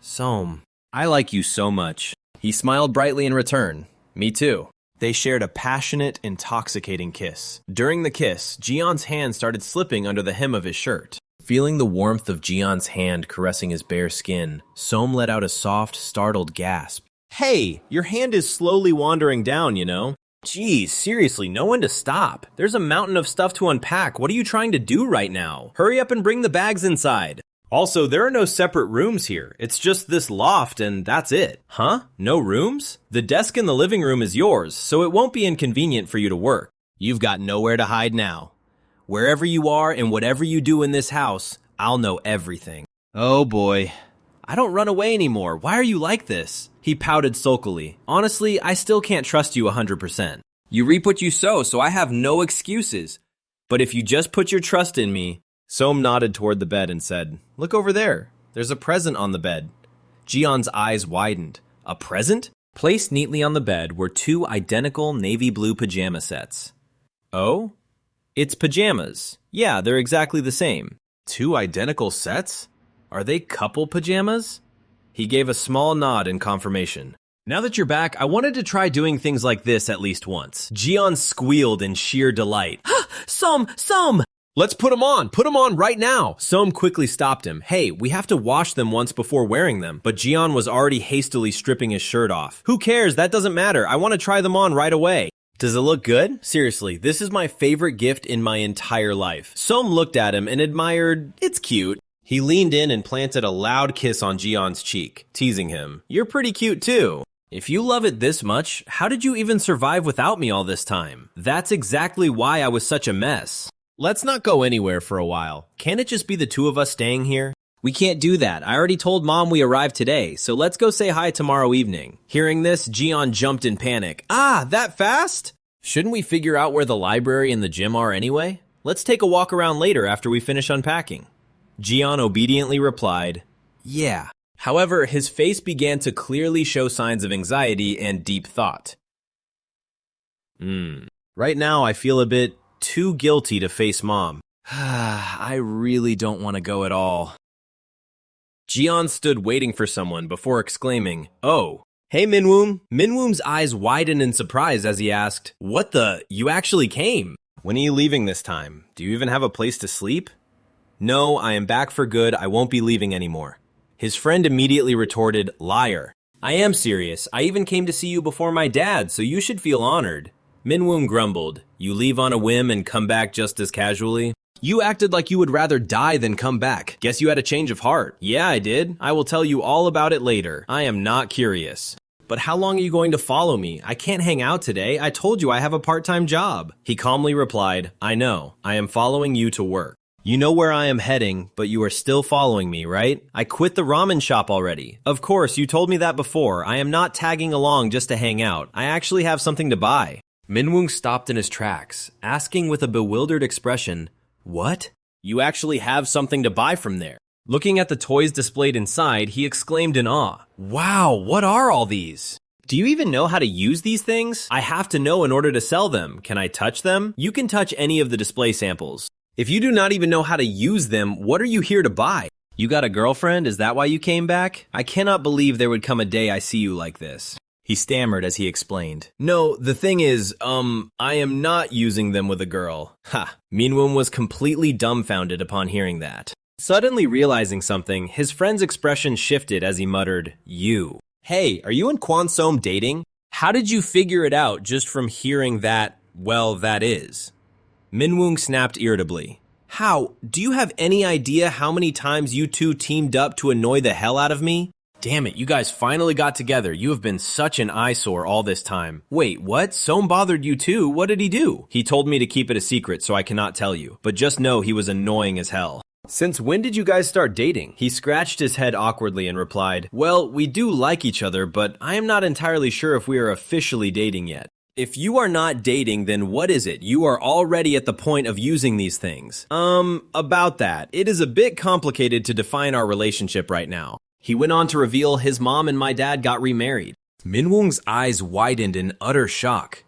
Soam, I like you so much. He smiled brightly in return. Me too. They shared a passionate, intoxicating kiss. During the kiss, Jiyeon's hand started slipping under the hem of his shirt. Feeling the warmth of Jiyeon's hand caressing his bare skin, Soam let out a soft, startled gasp. Hey, your hand is slowly wandering down, you know? Geez, seriously, know when to stop. There's a mountain of stuff to unpack. What are you trying to do right now? Hurry up and bring the bags inside. Also, there are no separate rooms here. It's just this loft and that's it. Huh? No rooms? The desk in the living room is yours, so it won't be inconvenient for you to work. You've got nowhere to hide now. Wherever you are and whatever you do in this house, I'll know everything. Oh boy. I don't run away anymore. Why are you like this? He pouted sulkily. Honestly, I still can't trust you 100%. You reap what you sow, so I have no excuses. But if you just put your trust in me... Soam nodded toward the bed and said, Look over there. There's a present on the bed. Jiyeon's eyes widened. A present? Placed neatly on the bed were 2 identical navy blue pajama sets. Oh? It's pajamas. Yeah, they're exactly the same. 2 identical sets? Are they couple pajamas? He gave a small nod in confirmation. Now that you're back, I wanted to try doing things like this at least once. Jiyeon squealed in sheer delight. Soam! Let's put them on right now. Soam quickly stopped him. Hey, we have to wash them once before wearing them. But Jiyeon was already hastily stripping his shirt off. Who cares? That doesn't matter. I want to try them on right away. Does it look good? Seriously, this is my favorite gift in my entire life. Soam looked at him and admired, It's cute. He leaned in and planted a loud kiss on Jiyeon's cheek, teasing him. You're pretty cute too. If you love it this much, how did you even survive without me all this time? That's exactly why I was such a mess. Let's not go anywhere for a while. Can't it just be the 2 of us staying here? We can't do that. I already told Mom we arrived today, so let's go say hi tomorrow evening. Hearing this, Jiyeon jumped in panic. That fast? Shouldn't we figure out where the library and the gym are anyway? Let's take a walk around later after we finish unpacking. Jiyeon obediently replied, Yeah. However, his face began to clearly show signs of anxiety and deep thought. Right now I feel a bit too guilty to face Mom. I really don't want to go at all. Jian stood waiting for someone before exclaiming, "Oh." "Hey, Minwoom." Minwoom's eyes widened in surprise as he asked, "What the? You actually came? When are you leaving this time? Do you even have a place to sleep?" "No, I am back for good. I won't be leaving anymore." His friend immediately retorted, "Liar. I am serious. I even came to see you before my dad, so you should feel honored." Minwoom grumbled, "You leave on a whim and come back just as casually? You acted like you would rather die than come back. Guess you had a change of heart." "Yeah, I did. I will tell you all about it later. I am not curious." "But how long are you going to follow me? I can't hang out today. I told you I have a part-time job." He calmly replied, "I know. I am following you to work. You know where I am heading, but you are still following me, right? I quit the ramen shop already. Of course, you told me that before. I am not tagging along just to hang out. I actually have something to buy." Minwoong stopped in his tracks, asking with a bewildered expression, "What? You actually have something to buy from there?" Looking at the toys displayed inside, he exclaimed in awe, "Wow, what are all these? Do you even know how to use these things? I have to know in order to sell them. Can I touch them?" "You can touch any of the display samples. If you do not even know how to use them, what are you here to buy? You got a girlfriend? Is that why you came back? I cannot believe there would come a day I see you like this." He stammered as he explained, "No, the thing is, I am not using them with a girl." Ha! Minwoom was completely dumbfounded upon hearing that. Suddenly realizing something, his friend's expression shifted as he muttered, "You. Hey, are you and Kwansom dating? How did you figure it out just from hearing that, well, that is?" Minwoong snapped irritably. "How? Do you have any idea how many times you two teamed up to annoy the hell out of me? Damn it, you guys finally got together. You have been such an eyesore all this time." "Wait, what? Soam bothered you too? What did he do?" "He told me to keep it a secret, so I cannot tell you. But just know he was annoying as hell." "Since when did you guys start dating?" He scratched his head awkwardly and replied, "Well, we do like each other, but I am not entirely sure if we are officially dating yet." "If you are not dating, then what is it? You are already at the point of using these things." About that. It is a bit complicated to define our relationship right now." He went on to reveal his mom and my dad got remarried. Minwoong's eyes widened in utter shock.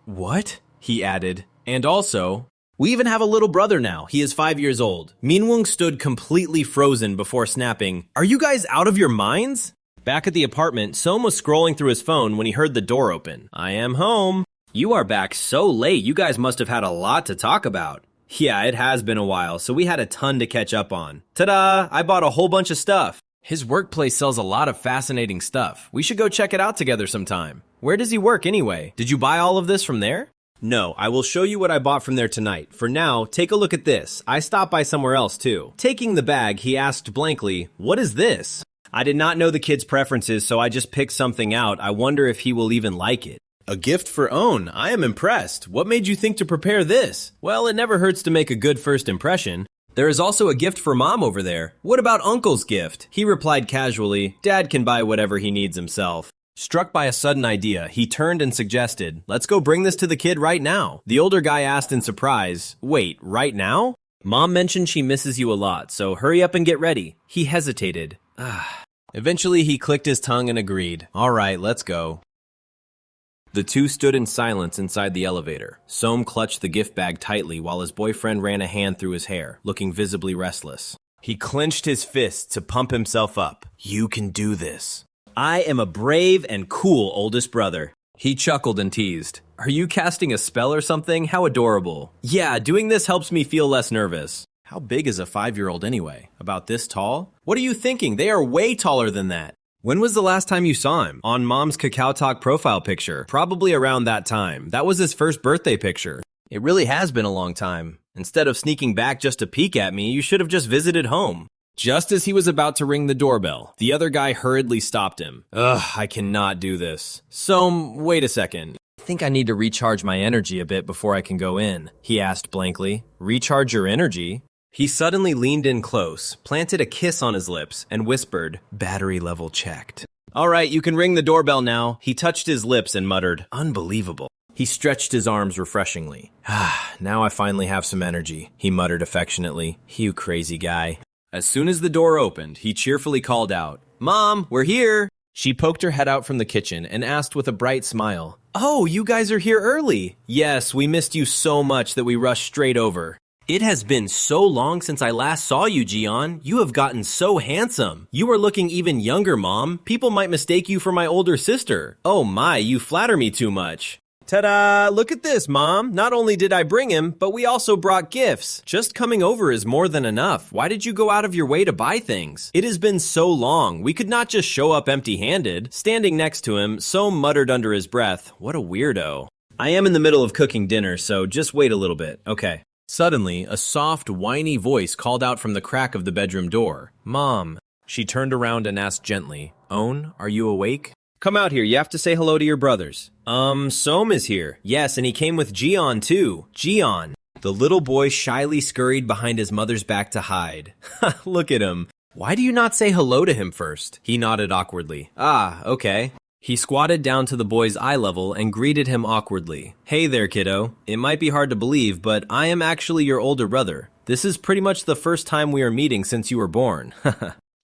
"What?" he added. "And also, we even have a little brother now. He is 5 years old." Minwoong stood completely frozen before snapping, "Are you guys out of your minds?" Back at the apartment, Soam was scrolling through his phone when he heard the door open. "I am home." "You are back so late. You guys must have had a lot to talk about." "Yeah, it has been a while, so we had a ton to catch up on." "Ta-da! I bought a whole bunch of stuff." "His workplace sells a lot of fascinating stuff. We should go check it out together sometime." "Where does he work anyway? Did you buy all of this from there?" "No, I will show you what I bought from there tonight. For now, take a look at this. I stopped by somewhere else too." Taking the bag, he asked blankly, "What is this?" "I did not know the kid's preferences, so I just picked something out. I wonder if he will even like it." "A gift for Own. I am impressed. What made you think to prepare this?" "Well, it never hurts to make a good first impression." "There is also a gift for Mom over there." "What about Uncle's gift?" He replied casually, "Dad can buy whatever he needs himself." Struck by a sudden idea, he turned and suggested, "Let's go bring this to the kid right now." The older guy asked in surprise, "Wait, right now?" "Mom mentioned she misses you a lot, so hurry up and get ready." He hesitated. Eventually, he clicked his tongue and agreed. "All right, let's go." The two stood in silence inside the elevator. Soam clutched the gift bag tightly while his boyfriend ran a hand through his hair, looking visibly restless. He clenched his fists to pump himself up. "You can do this. I am a brave and cool oldest brother." He chuckled and teased. "Are you casting a spell or something? How adorable." "Yeah, doing this helps me feel less nervous." "How big is a 5-year-old anyway? About this tall?" "What are you thinking? They are way taller than that." "When was the last time you saw him?" "On Mom's Kakao Talk profile picture. Probably around that time. That was his first birthday picture." "It really has been a long time. Instead of sneaking back just to peek at me, you should have just visited home." Just as he was about to ring the doorbell, the other guy hurriedly stopped him. "Ugh, I cannot do this." "Soam, wait a second. I think I need to recharge my energy a bit before I can go in," he asked blankly. "Recharge your energy?" He suddenly leaned in close, planted a kiss on his lips, and whispered, "Battery level checked." "All right, you can ring the doorbell now." He touched his lips and muttered, "Unbelievable." He stretched his arms refreshingly. "Now I finally have some energy," he muttered affectionately. "You crazy guy." As soon as the door opened, he cheerfully called out, "Mom, we're here." She poked her head out from the kitchen and asked with a bright smile, "Oh, you guys are here early." "Yes, we missed you so much that we rushed straight over." It has been so long since I last saw you, Jian. You have gotten so handsome. You are looking even younger, Mom. People might mistake you for my older sister. Oh my, you flatter me too much. Ta-da! Look at this, Mom. Not only did I bring him, but we also brought gifts. Just coming over is more than enough. Why did you go out of your way to buy things? It has been so long. We could not just show up empty-handed. Standing next to him, Soam muttered under his breath, "What a weirdo." I am in the middle of cooking dinner, so just wait a little bit, okay? Suddenly, a soft, whiny voice called out from the crack of the bedroom door. Mom. She turned around and asked gently, "Own, are you awake? Come out here, you have to say hello to your brothers." Soam is here. Yes, and he came with Jian too. Jian. The little boy shyly scurried behind his mother's back to hide. Look at him. Why do you not say hello to him first? He nodded awkwardly. Ah, okay. He squatted down to the boy's eye level and greeted him awkwardly. Hey there, kiddo. It might be hard to believe, but I am actually your older brother. This is pretty much the first time we are meeting since you were born.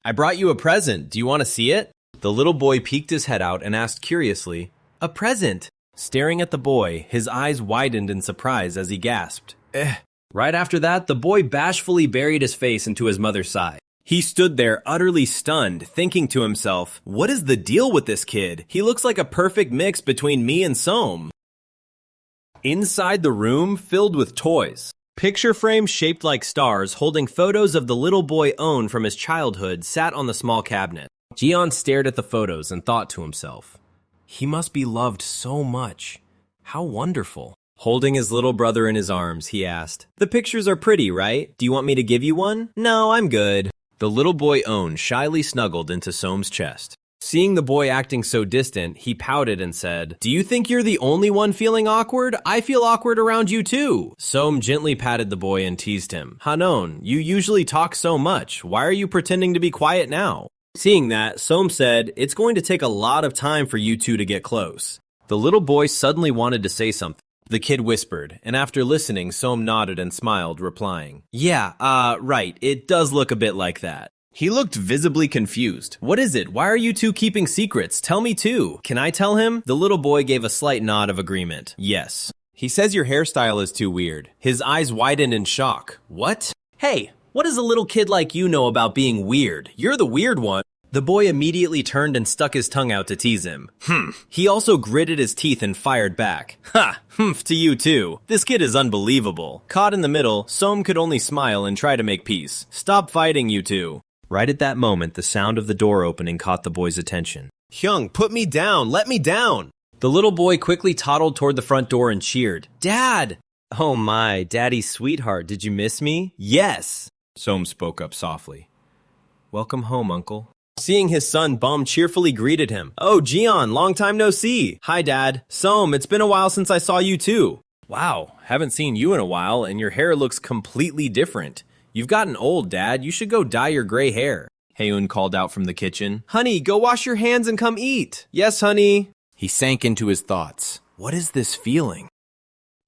I brought you a present. Do you want to see it? The little boy peeked his head out and asked curiously, "A present?" Staring at the boy, his eyes widened in surprise as he gasped. Right after that, the boy bashfully buried his face into his mother's side. He stood there utterly stunned, thinking to himself, what is the deal with this kid? He looks like a perfect mix between me and Soam. Inside the room, filled with toys. Picture frames shaped like stars holding photos of the little boy Own from his childhood sat on the small cabinet. Jian stared at the photos and thought to himself, he must be loved so much. How wonderful. Holding his little brother in his arms, he asked, the pictures are pretty, right? Do you want me to give you one? No, I'm good. The little boy Own shyly snuggled into Soam's chest. Seeing the boy acting so distant, he pouted and said, do you think you're the only one feeling awkward? I feel awkward around you too. Soam gently patted the boy and teased him. Hanon, you usually talk so much. Why are you pretending to be quiet now? Seeing that, Soam said, it's going to take a lot of time for you two to get close. The little boy suddenly wanted to say something. The kid whispered, and after listening, Soam nodded and smiled, replying, yeah, right, it does look a bit like that. He looked visibly confused. What is it? Why are you two keeping secrets? Tell me too. Can I tell him? The little boy gave a slight nod of agreement. Yes. He says your hairstyle is too weird. His eyes widened in shock. What? Hey, what does a little kid like you know about being weird? You're the weird one. The boy immediately turned and stuck his tongue out to tease him. He also gritted his teeth and fired back. Ha! Humph to you too. This kid is unbelievable. Caught in the middle, Soam could only smile and try to make peace. Stop fighting, you two. Right at that moment, the sound of the door opening caught the boy's attention. Hyung, put me down! Let me down! The little boy quickly toddled toward the front door and cheered. Dad! Oh my, Daddy's sweetheart, did you miss me? Yes! Soam spoke up softly. Welcome home, Uncle. Seeing his son, Bum cheerfully greeted him. Oh, Jian, long time no see. Hi, Dad. Soam, it's been a while since I saw you too. Wow, haven't seen you in a while, and your hair looks completely different. You've gotten old, Dad. You should go dye your gray hair. Haeun called out from the kitchen. Honey, go wash your hands and come eat. Yes, honey. He sank into his thoughts. What is this feeling?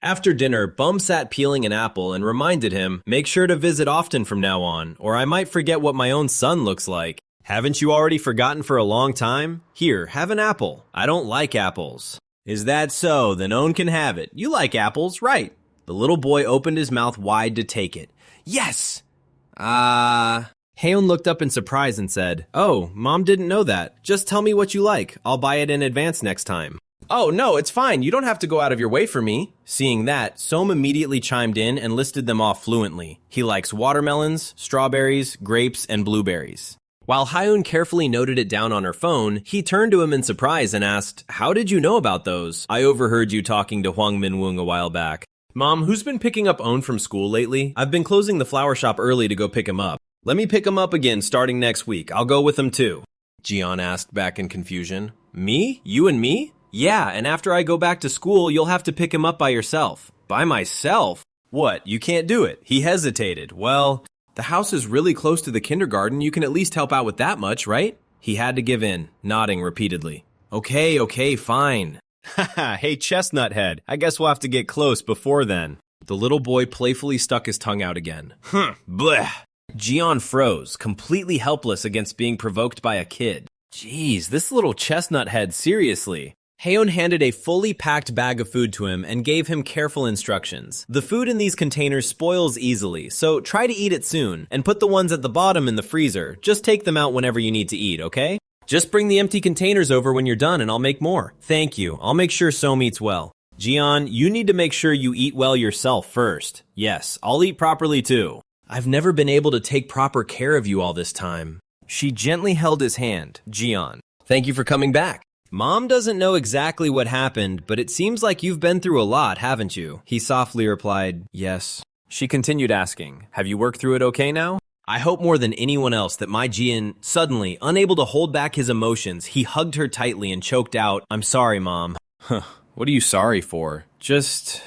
After dinner, Bum sat peeling an apple and reminded him, make sure to visit often from now on, or I might forget what my own son looks like. Haven't you already forgotten for a long time? Here, have an apple. I don't like apples. Is that so? Then Own can have it. You like apples, right? The little boy opened his mouth wide to take it. Yes! Haeun looked up in surprise and said, oh, Mom didn't know that. Just tell me what you like. I'll buy it in advance next time. Oh, no, it's fine. You don't have to go out of your way for me. Seeing that, Soam immediately chimed in and listed them off fluently. He likes watermelons, strawberries, grapes, and blueberries. While Haeun carefully noted it down on her phone, he turned to him in surprise and asked, how did you know about those? I overheard you talking to Hwang Min-woong a while back. Mom, who's been picking up Own from school lately? I've been closing the flower shop early to go pick him up. Let me pick him up again starting next week. I'll go with him too. Jian asked back in confusion. Me? You and me? Yeah, and after I go back to school, you'll have to pick him up by yourself. By myself? What, you can't do it? He hesitated. Well, the house is really close to the kindergarten. You can at least help out with that much, right? He had to give in, nodding repeatedly. Okay, fine. Haha, hey chestnut head, I guess we'll have to get close before then. The little boy playfully stuck his tongue out again. Bleh. Jian froze, completely helpless against being provoked by a kid. Jeez, this little chestnut head, seriously. Haeun handed a fully packed bag of food to him and gave him careful instructions. The food in these containers spoils easily, so try to eat it soon, and put the ones at the bottom in the freezer. Just take them out whenever you need to eat, okay? Just bring the empty containers over when you're done and I'll make more. Thank you. I'll make sure Som eats well. Jian, you need to make sure you eat well yourself first. Yes, I'll eat properly too. I've never been able to take proper care of you all this time. She gently held his hand. Jian, thank you for coming back. Mom doesn't know exactly what happened, but it seems like you've been through a lot, haven't you? He softly replied, yes. She continued asking, have you worked through it okay now? I hope more than anyone else that my Jian, suddenly, unable to hold back his emotions, he hugged her tightly and choked out, I'm sorry, Mom. What are you sorry for? Just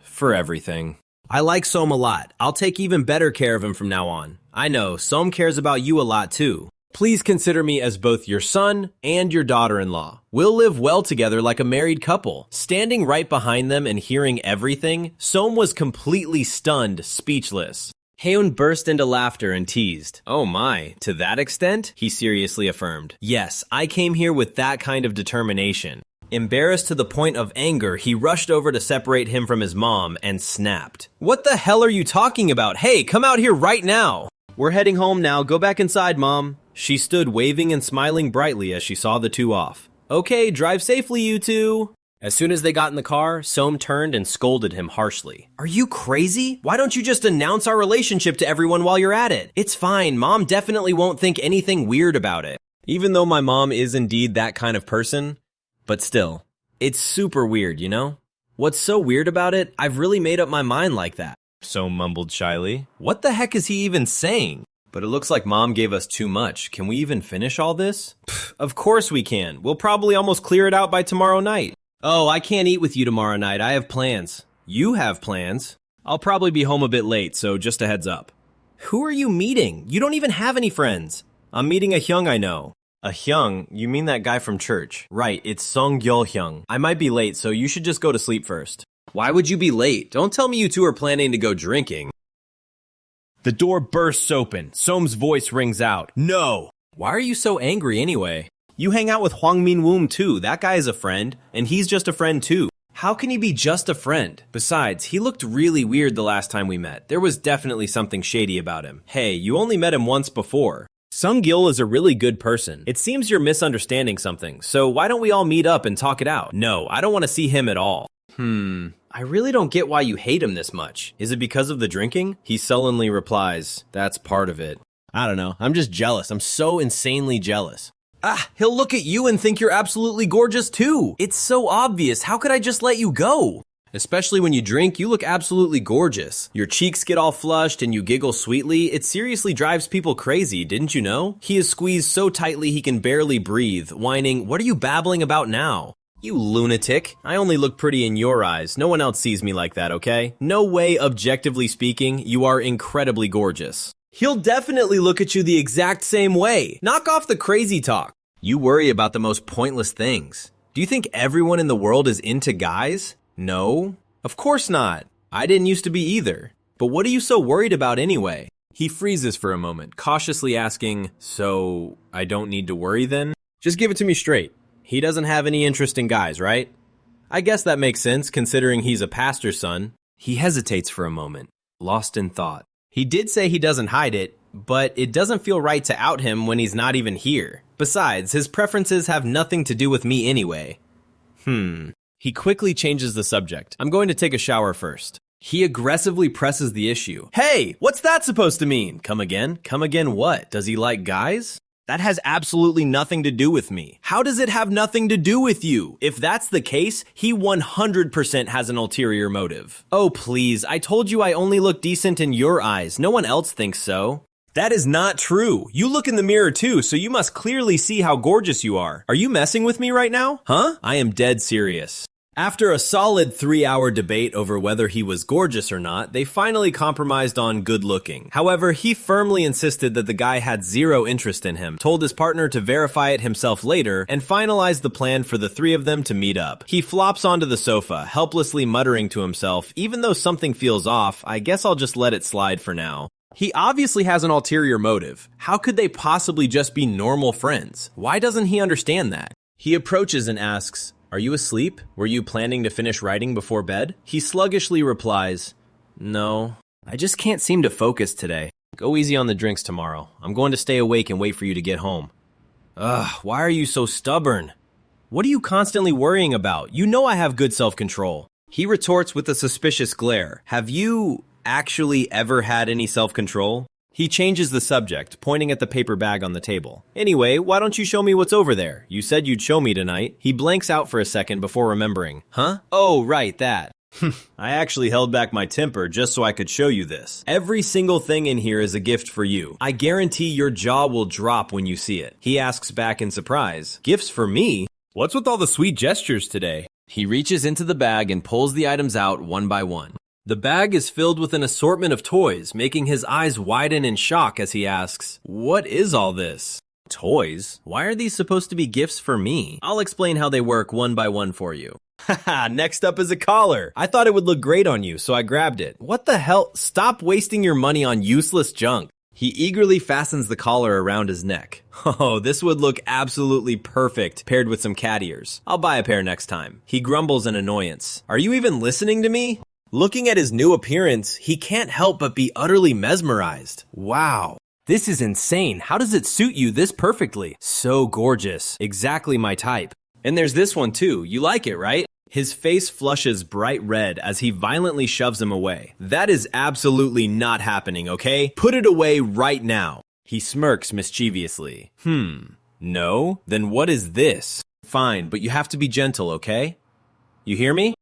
for everything. I like Som a lot. I'll take even better care of him from now on. I know, Som cares about you a lot too. Please consider me as both your son and your daughter-in-law. We'll live well together like a married couple. Standing right behind them and hearing everything, Som was completely stunned, speechless. Haeun burst into laughter and teased. Oh my, to that extent? He seriously affirmed. Yes, I came here with that kind of determination. Embarrassed to the point of anger, he rushed over to separate him from his mom and snapped. What the hell are you talking about? Hey, come out here right now! We're heading home now. Go back inside, Mom. She stood waving and smiling brightly as she saw the two off. Okay, drive safely, you two. As soon as they got in the car, Som turned and scolded him harshly. Are you crazy? Why don't you just announce our relationship to everyone while you're at it? It's fine. Mom definitely won't think anything weird about it. Even though my mom is indeed that kind of person, but still, it's super weird, you know? What's so weird about it? I've really made up my mind like that. Som mumbled shyly. What the heck is he even saying? But it looks like Mom gave us too much. Can we even finish all this? Pfft, of course we can. We'll probably almost clear it out by tomorrow night. Oh, I can't eat with you tomorrow night. I have plans. You have plans? I'll probably be home a bit late, so just a heads up. Who are you meeting? You don't even have any friends. I'm meeting a Hyung I know. A Hyung? You mean that guy from church? Right, it's Sung Gyul Hyung. I might be late, so you should just go to sleep first. Why would you be late? Don't tell me you two are planning to go drinking. The door bursts open. Som's voice rings out. No! Why are you so angry anyway? You hang out with Hwang Min-woom too. That guy is a friend, and he's just a friend too. How can he be just a friend? Besides, he looked really weird the last time we met. There was definitely something shady about him. Hey, you only met him once before. Sung Gyul is a really good person. It seems you're misunderstanding something, so why don't we all meet up and talk it out? No, I don't want to see him at all. I really don't get why you hate him this much. Is it because of the drinking? He sullenly replies, that's part of it. I don't know, I'm just jealous. I'm so insanely jealous. He'll look at you and think you're absolutely gorgeous too. It's so obvious. How could I just let you go? Especially when you drink, you look absolutely gorgeous. Your cheeks get all flushed and you giggle sweetly. It seriously drives people crazy, didn't you know? He is squeezed so tightly he can barely breathe, whining, what are you babbling about now? You lunatic. I only look pretty in your eyes. No one else sees me like that, okay? No way, objectively speaking, you are incredibly gorgeous. He'll definitely look at you the exact same way. Knock off the crazy talk. You worry about the most pointless things. Do you think everyone in the world is into guys? No, of course not. I didn't used to be either. But what are you so worried about anyway? He freezes for a moment, cautiously asking, so I don't need to worry then? Just give it to me straight. He doesn't have any interest in guys, right? I guess that makes sense considering he's a pastor's son. He hesitates for a moment, lost in thought. He did say he doesn't hide it, but it doesn't feel right to out him when he's not even here. Besides, his preferences have nothing to do with me anyway. He quickly changes the subject. I'm going to take a shower first. He aggressively presses the issue. Hey, what's that supposed to mean? Come again? Come again what? Does he like guys? That has absolutely nothing to do with me. How does it have nothing to do with you? If that's the case, he 100% has an ulterior motive. Oh, please, I told you I only look decent in your eyes. No one else thinks so. That is not true. You look in the mirror too, so you must clearly see how gorgeous you are. Are you messing with me right now? Huh? I am dead serious. After a solid 3-hour debate over whether he was gorgeous or not, they finally compromised on good looking. However, he firmly insisted that the guy had zero interest in him, told his partner to verify it himself later, and finalized the plan for the three of them to meet up. He flops onto the sofa, helplessly muttering to himself, even though something feels off, I guess I'll just let it slide for now. He obviously has an ulterior motive. How could they possibly just be normal friends? Why doesn't he understand that? He approaches and asks, Are you asleep? Were you planning to finish writing before bed? He sluggishly replies, No, I just can't seem to focus today. Go easy on the drinks tomorrow. I'm going to stay awake and wait for you to get home. Ugh, why are you so stubborn? What are you constantly worrying about? You know I have good self-control. He retorts with a suspicious glare. Have you actually ever had any self-control? He changes the subject, pointing at the paper bag on the table. Anyway, why don't you show me what's over there? You said you'd show me tonight. He blanks out for a second before remembering. Huh? Oh, right, that. I actually held back my temper just so I could show you this. Every single thing in here is a gift for you. I guarantee your jaw will drop when you see it. He asks back in surprise. Gifts for me? What's with all the sweet gestures today? He reaches into the bag and pulls the items out one by one. The bag is filled with an assortment of toys, making his eyes widen in shock as he asks, What is all this? Toys? Why are these supposed to be gifts for me? I'll explain how they work one by one for you. Haha, next up is a collar. I thought it would look great on you, so I grabbed it. What the hell? Stop wasting your money on useless junk. He eagerly fastens the collar around his neck. Oh, this would look absolutely perfect paired with some cat ears. I'll buy a pair next time. He grumbles in annoyance. Are you even listening to me? Looking at his new appearance, he can't help but be utterly mesmerized. Wow. This is insane. How does it suit you this perfectly? So gorgeous. Exactly my type. And there's this one too. You like it, right? His face flushes bright red as he violently shoves him away. That is absolutely not happening, okay? Put it away right now. He smirks mischievously. No? Then what is this? Fine, but you have to be gentle, okay? You hear me?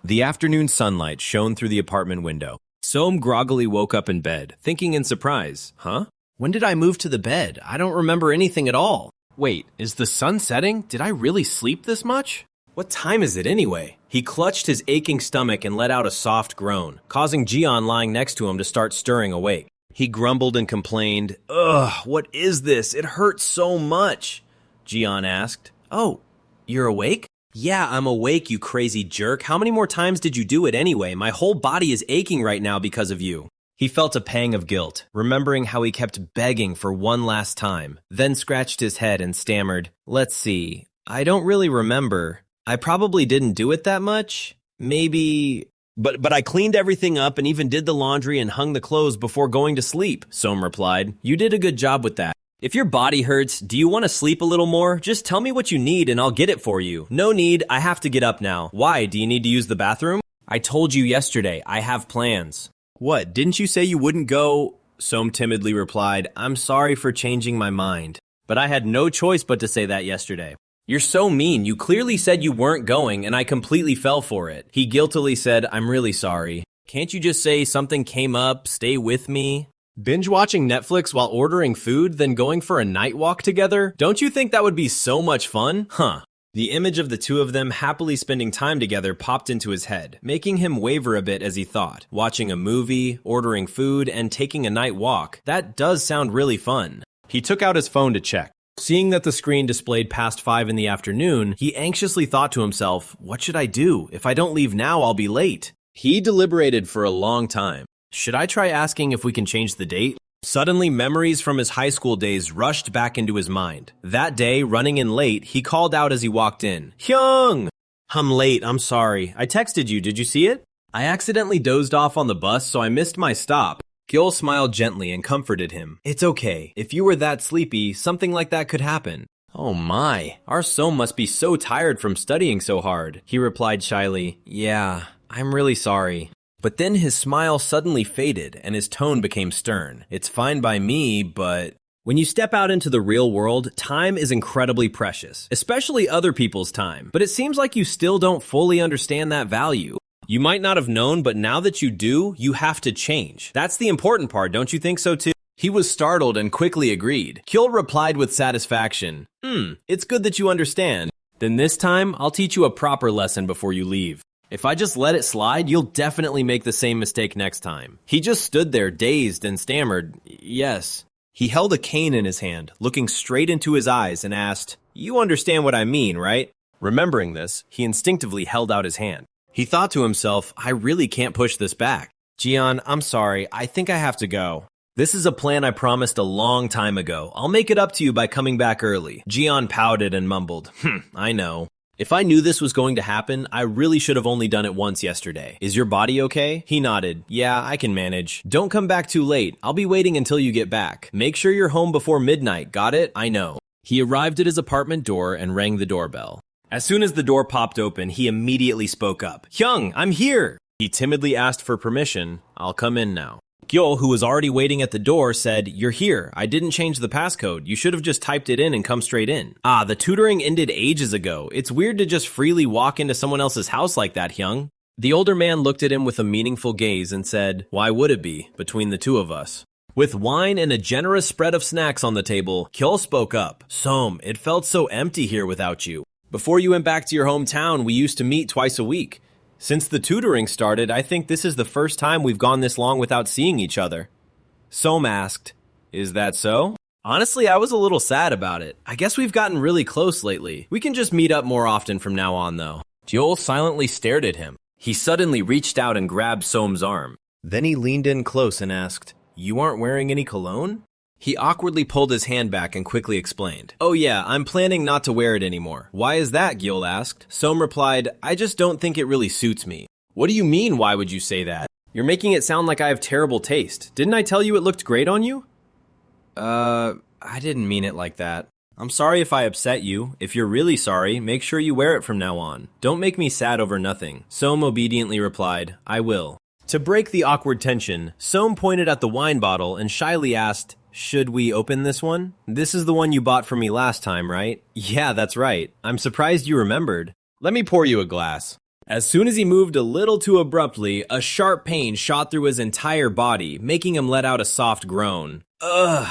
The afternoon sunlight shone through the apartment window. Soam groggily woke up in bed, thinking in surprise, Huh? When did I move to the bed? I don't remember anything at all. Wait, is the sun setting? Did I really sleep this much? What time is it anyway? He clutched his aching stomach and let out a soft groan, causing Jian lying next to him to start stirring awake. He grumbled and complained, Ugh, what is this? It hurts so much. Jian asked, Oh, you're awake? Yeah, I'm awake, you crazy jerk. How many more times did you do it anyway? My whole body is aching right now because of you. He felt a pang of guilt, remembering how he kept begging for one last time, then scratched his head and stammered, Let's see, I don't really remember. I probably didn't do it that much. Maybe... But I cleaned everything up and even did the laundry and hung the clothes before going to sleep, Soam replied. You did a good job with that. If your body hurts, do you want to sleep a little more? Just tell me what you need and I'll get it for you. No need, I have to get up now. Why, do you need to use the bathroom? I told you yesterday, I have plans. What, didn't you say you wouldn't go? Soam timidly replied, I'm sorry for changing my mind. But I had no choice but to say that yesterday. You're so mean. You clearly said you weren't going, and I completely fell for it. He guiltily said, I'm really sorry. Can't you just say something came up, stay with me? Binge watching Netflix while ordering food, then going for a night walk together? Don't you think that would be so much fun? Huh. The image of the two of them happily spending time together popped into his head, making him waver a bit as he thought. Watching a movie, ordering food, and taking a night walk. That does sound really fun. He took out his phone to check. Seeing that the screen displayed past 5 in the afternoon, he anxiously thought to himself, what should I do? If I don't leave now, I'll be late. He deliberated for a long time. Should I try asking if we can change the date? Suddenly, memories from his high school days rushed back into his mind. That day, running in late, he called out as he walked in, Hyung! I'm late, I'm sorry. I texted you, did you see it? I accidentally dozed off on the bus, so I missed my stop. Gil smiled gently and comforted him. It's okay. If you were that sleepy, something like that could happen. Oh my, our Soam must be so tired from studying so hard. He replied shyly, Yeah, I'm really sorry. But then his smile suddenly faded and his tone became stern. It's fine by me, but... When you step out into the real world, time is incredibly precious, especially other people's time. But it seems like you still don't fully understand that value. You might not have known, but now that you do, you have to change. That's the important part, don't you think so too? He was startled and quickly agreed. Kyul replied with satisfaction, it's good that you understand. Then this time, I'll teach you a proper lesson before you leave. If I just let it slide, you'll definitely make the same mistake next time. He just stood there dazed and stammered, yes. He held a cane in his hand, looking straight into his eyes and asked, You understand what I mean, right? Remembering this, he instinctively held out his hand. He thought to himself, I really can't push this back. Jian, I'm sorry, I think I have to go. This is a plan I promised a long time ago. I'll make it up to you by coming back early. Jian pouted and mumbled, I know. If I knew this was going to happen, I really should have only done it once yesterday. Is your body okay? He nodded. Yeah, I can manage. Don't come back too late. I'll be waiting until you get back. Make sure you're home before midnight, got it? I know. He arrived at his apartment door and rang the doorbell. As soon as the door popped open, he immediately spoke up. Hyung, I'm here! He timidly asked for permission. I'll come in now. Gyul, who was already waiting at the door, said, You're here. I didn't change the passcode. You should have just typed it in and come straight in. Ah, the tutoring ended ages ago. It's weird to just freely walk into someone else's house like that, Hyung. The older man looked at him with a meaningful gaze and said, Why would it be, between the two of us? With wine and a generous spread of snacks on the table, Gyul spoke up. Som, it felt so empty here without you. Before you went back to your hometown, we used to meet twice a week. Since the tutoring started, I think this is the first time we've gone this long without seeing each other. Som asked, Is that so? Honestly, I was a little sad about it. I guess we've gotten really close lately. We can just meet up more often from now on, though. Gyul silently stared at him. He suddenly reached out and grabbed Som's arm. Then he leaned in close and asked, You aren't wearing any cologne? He awkwardly pulled his hand back and quickly explained. Oh yeah, I'm planning not to wear it anymore. Why is that? Gyul asked. Som replied, I just don't think it really suits me. What do you mean, why would you say that? You're making it sound like I have terrible taste. Didn't I tell you it looked great on you? I didn't mean it like that. I'm sorry if I upset you. If you're really sorry, make sure you wear it from now on. Don't make me sad over nothing. Som obediently replied, I will. To break the awkward tension, Som pointed at the wine bottle and shyly asked, Should we open this one? This is the one you bought for me last time, right? Yeah, that's right. I'm surprised you remembered. Let me pour you a glass. As soon as he moved a little too abruptly, a sharp pain shot through his entire body, making him let out a soft groan. Ugh.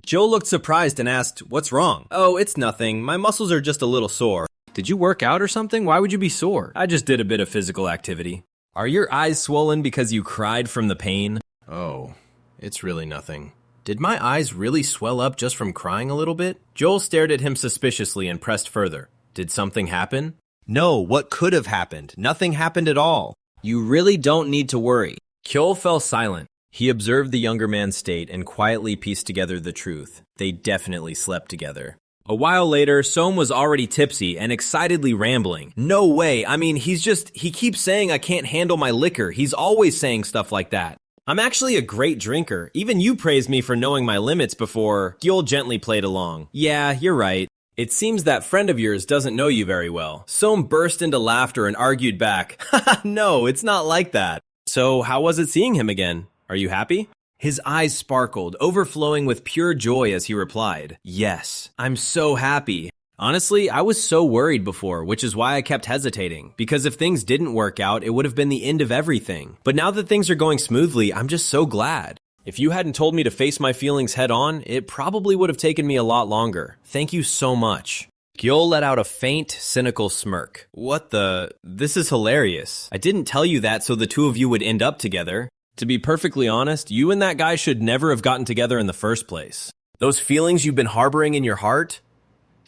Joe looked surprised and asked, What's wrong? Oh, it's nothing. My muscles are just a little sore. Did you work out or something? Why would you be sore? I just did a bit of physical activity. Are your eyes swollen because you cried from the pain? Oh, it's really nothing. Did my eyes really swell up just from crying a little bit? Joel stared at him suspiciously and pressed further. Did something happen? No, what could have happened? Nothing happened at all. You really don't need to worry. Kyol fell silent. He observed the younger man's state and quietly pieced together the truth. They definitely slept together. A while later, Som was already tipsy and excitedly rambling. No way, I mean, he keeps saying I can't handle my liquor. He's always saying stuff like that. I'm actually a great drinker. Even you praised me for knowing my limits before. Gyul gently played along. Yeah, you're right. It seems that friend of yours doesn't know you very well. Som burst into laughter and argued back. Haha, no, it's not like that. So how was it seeing him again? Are you happy? His eyes sparkled, overflowing with pure joy as he replied, Yes, I'm so happy. Honestly, I was so worried before, which is why I kept hesitating. Because if things didn't work out, it would have been the end of everything. But now that things are going smoothly, I'm just so glad. If you hadn't told me to face my feelings head on, it probably would have taken me a lot longer. Thank you so much. Gyul let out a faint, cynical smirk. What the? This is hilarious. I didn't tell you that so the two of you would end up together. To be perfectly honest, you and that guy should never have gotten together in the first place. Those feelings you've been harboring in your heart?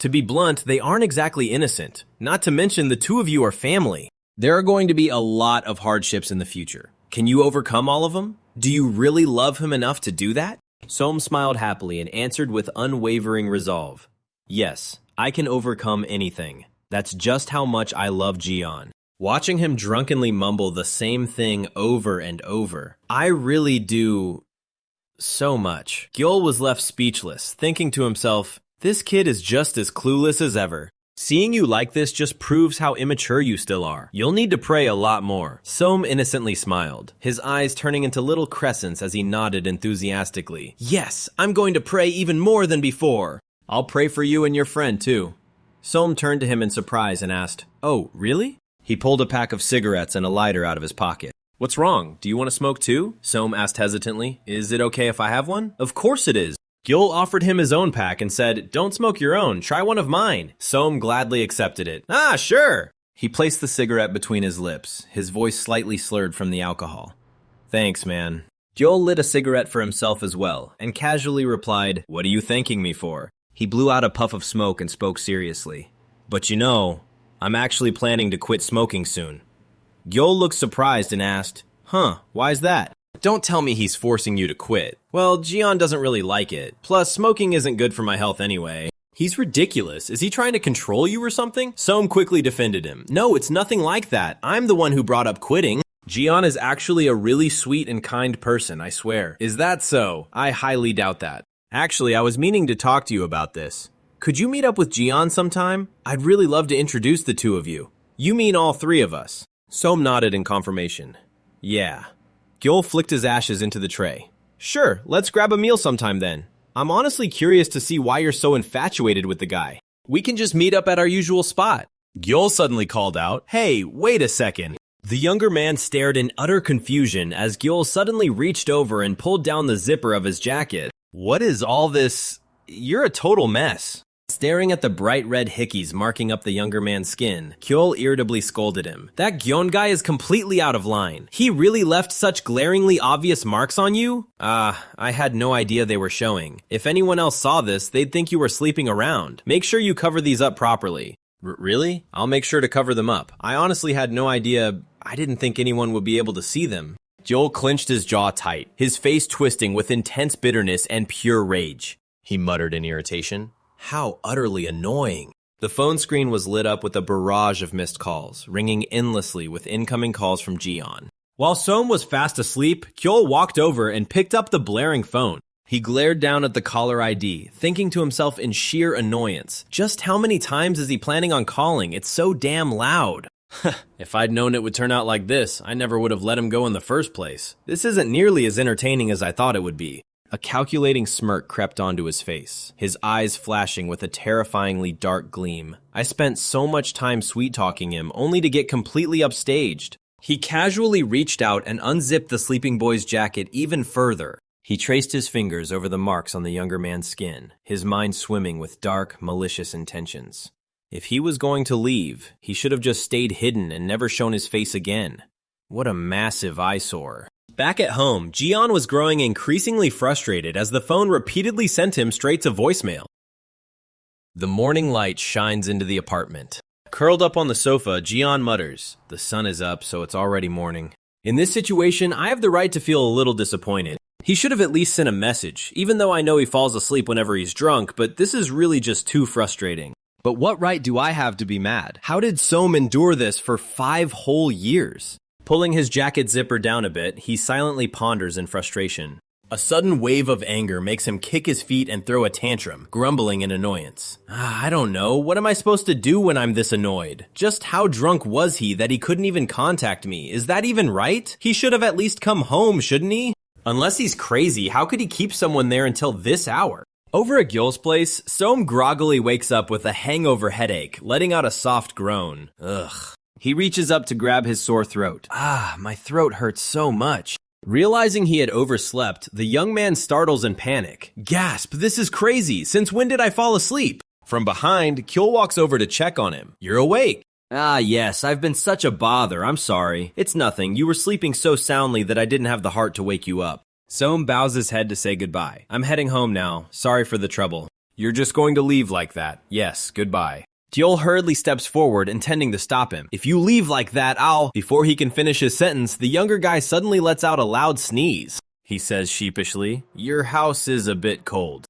To be blunt, they aren't exactly innocent. Not to mention the two of you are family. There are going to be a lot of hardships in the future. Can you overcome all of them? Do you really love him enough to do that? Som smiled happily and answered with unwavering resolve. Yes, I can overcome anything. That's just how much I love Jian. Watching him drunkenly mumble the same thing over and over, I really do so much. Gyul was left speechless, thinking to himself, this kid is just as clueless as ever. Seeing you like this just proves how immature you still are. You'll need to pray a lot more. Som innocently smiled, his eyes turning into little crescents as he nodded enthusiastically. Yes, I'm going to pray even more than before. I'll pray for you and your friend too. Som turned to him in surprise and asked, Oh, really? He pulled a pack of cigarettes and a lighter out of his pocket. What's wrong? Do you want to smoke too? Som asked hesitantly. Is it okay if I have one? Of course it is. Gyul offered him his own pack and said, Don't smoke your own, try one of mine. Som gladly accepted it. Ah, sure. He placed the cigarette between his lips, his voice slightly slurred from the alcohol. Thanks, man. Gyul lit a cigarette for himself as well, and casually replied, What are you thanking me for? He blew out a puff of smoke and spoke seriously. But you know, I'm actually planning to quit smoking soon. Gyul looked surprised and asked, Huh, why's that? Don't tell me he's forcing you to quit. Well, Jian doesn't really like it. Plus, smoking isn't good for my health anyway. He's ridiculous. Is he trying to control you or something? Soam quickly defended him. No, it's nothing like that. I'm the one who brought up quitting. Jian is actually a really sweet and kind person, I swear. Is that so? I highly doubt that. Actually, I was meaning to talk to you about this. Could you meet up with Jian sometime? I'd really love to introduce the two of you. You mean all three of us? Soam nodded in confirmation. Yeah. Gyul flicked his ashes into the tray. Sure, let's grab a meal sometime then. I'm honestly curious to see why you're so infatuated with the guy. We can just meet up at our usual spot. Gyul suddenly called out, Hey, wait a second. The younger man stared in utter confusion as Gyul suddenly reached over and pulled down the zipper of his jacket. What is all this? You're a total mess. Staring at the bright red hickeys marking up the younger man's skin, Gyul irritably scolded him. That Gyeon guy is completely out of line. He really left such glaringly obvious marks on you? I had no idea they were showing. If anyone else saw this, they'd think you were sleeping around. Make sure you cover these up properly. Really? I'll make sure to cover them up. I honestly had no idea. I didn't think anyone would be able to see them. Joel clenched his jaw tight, his face twisting with intense bitterness and pure rage. He muttered in irritation. How utterly annoying. The phone screen was lit up with a barrage of missed calls, ringing endlessly with incoming calls from Jian. While Soam was fast asleep, Kyol walked over and picked up the blaring phone. He glared down at the caller ID, thinking to himself in sheer annoyance. Just how many times is he planning on calling? It's so damn loud. If I'd known it would turn out like this, I never would have let him go in the first place. This isn't nearly as entertaining as I thought it would be. A calculating smirk crept onto his face, his eyes flashing with a terrifyingly dark gleam. I spent so much time sweet-talking him, only to get completely upstaged. He casually reached out and unzipped the sleeping boy's jacket even further. He traced his fingers over the marks on the younger man's skin, his mind swimming with dark, malicious intentions. If he was going to leave, he should have just stayed hidden and never shown his face again. What a massive eyesore. Back at home, Jian was growing increasingly frustrated as the phone repeatedly sent him straight to voicemail. The morning light shines into the apartment. Curled up on the sofa, Jian mutters, "The sun is up, so it's already morning." In this situation, I have the right to feel a little disappointed. He should have at least sent a message, even though I know he falls asleep whenever he's drunk, but this is really just too frustrating. But what right do I have to be mad? How did Soam endure this for 5 whole years? Pulling his jacket zipper down a bit, he silently ponders in frustration. A sudden wave of anger makes him kick his feet and throw a tantrum, grumbling in annoyance. I don't know, what am I supposed to do when I'm this annoyed? Just how drunk was he that he couldn't even contact me? Is that even right? He should have at least come home, shouldn't he? Unless he's crazy, how could he keep someone there until this hour? Over at Gyul's place, Soam groggily wakes up with a hangover headache, letting out a soft groan. Ugh. He reaches up to grab his sore throat. My throat hurts so much. Realizing he had overslept, the young man startles in panic. Gasp, this is crazy. Since when did I fall asleep? From behind, Kyul walks over to check on him. You're awake. Yes, I've been such a bother. I'm sorry. It's nothing. You were sleeping so soundly that I didn't have the heart to wake you up. Soam bows his head to say goodbye. I'm heading home now. Sorry for the trouble. You're just going to leave like that. Yes, goodbye. Gyul hurriedly steps forward, intending to stop him. If you leave like that, I'll... Before he can finish his sentence, the younger guy suddenly lets out a loud sneeze. He says sheepishly, Your house is a bit cold.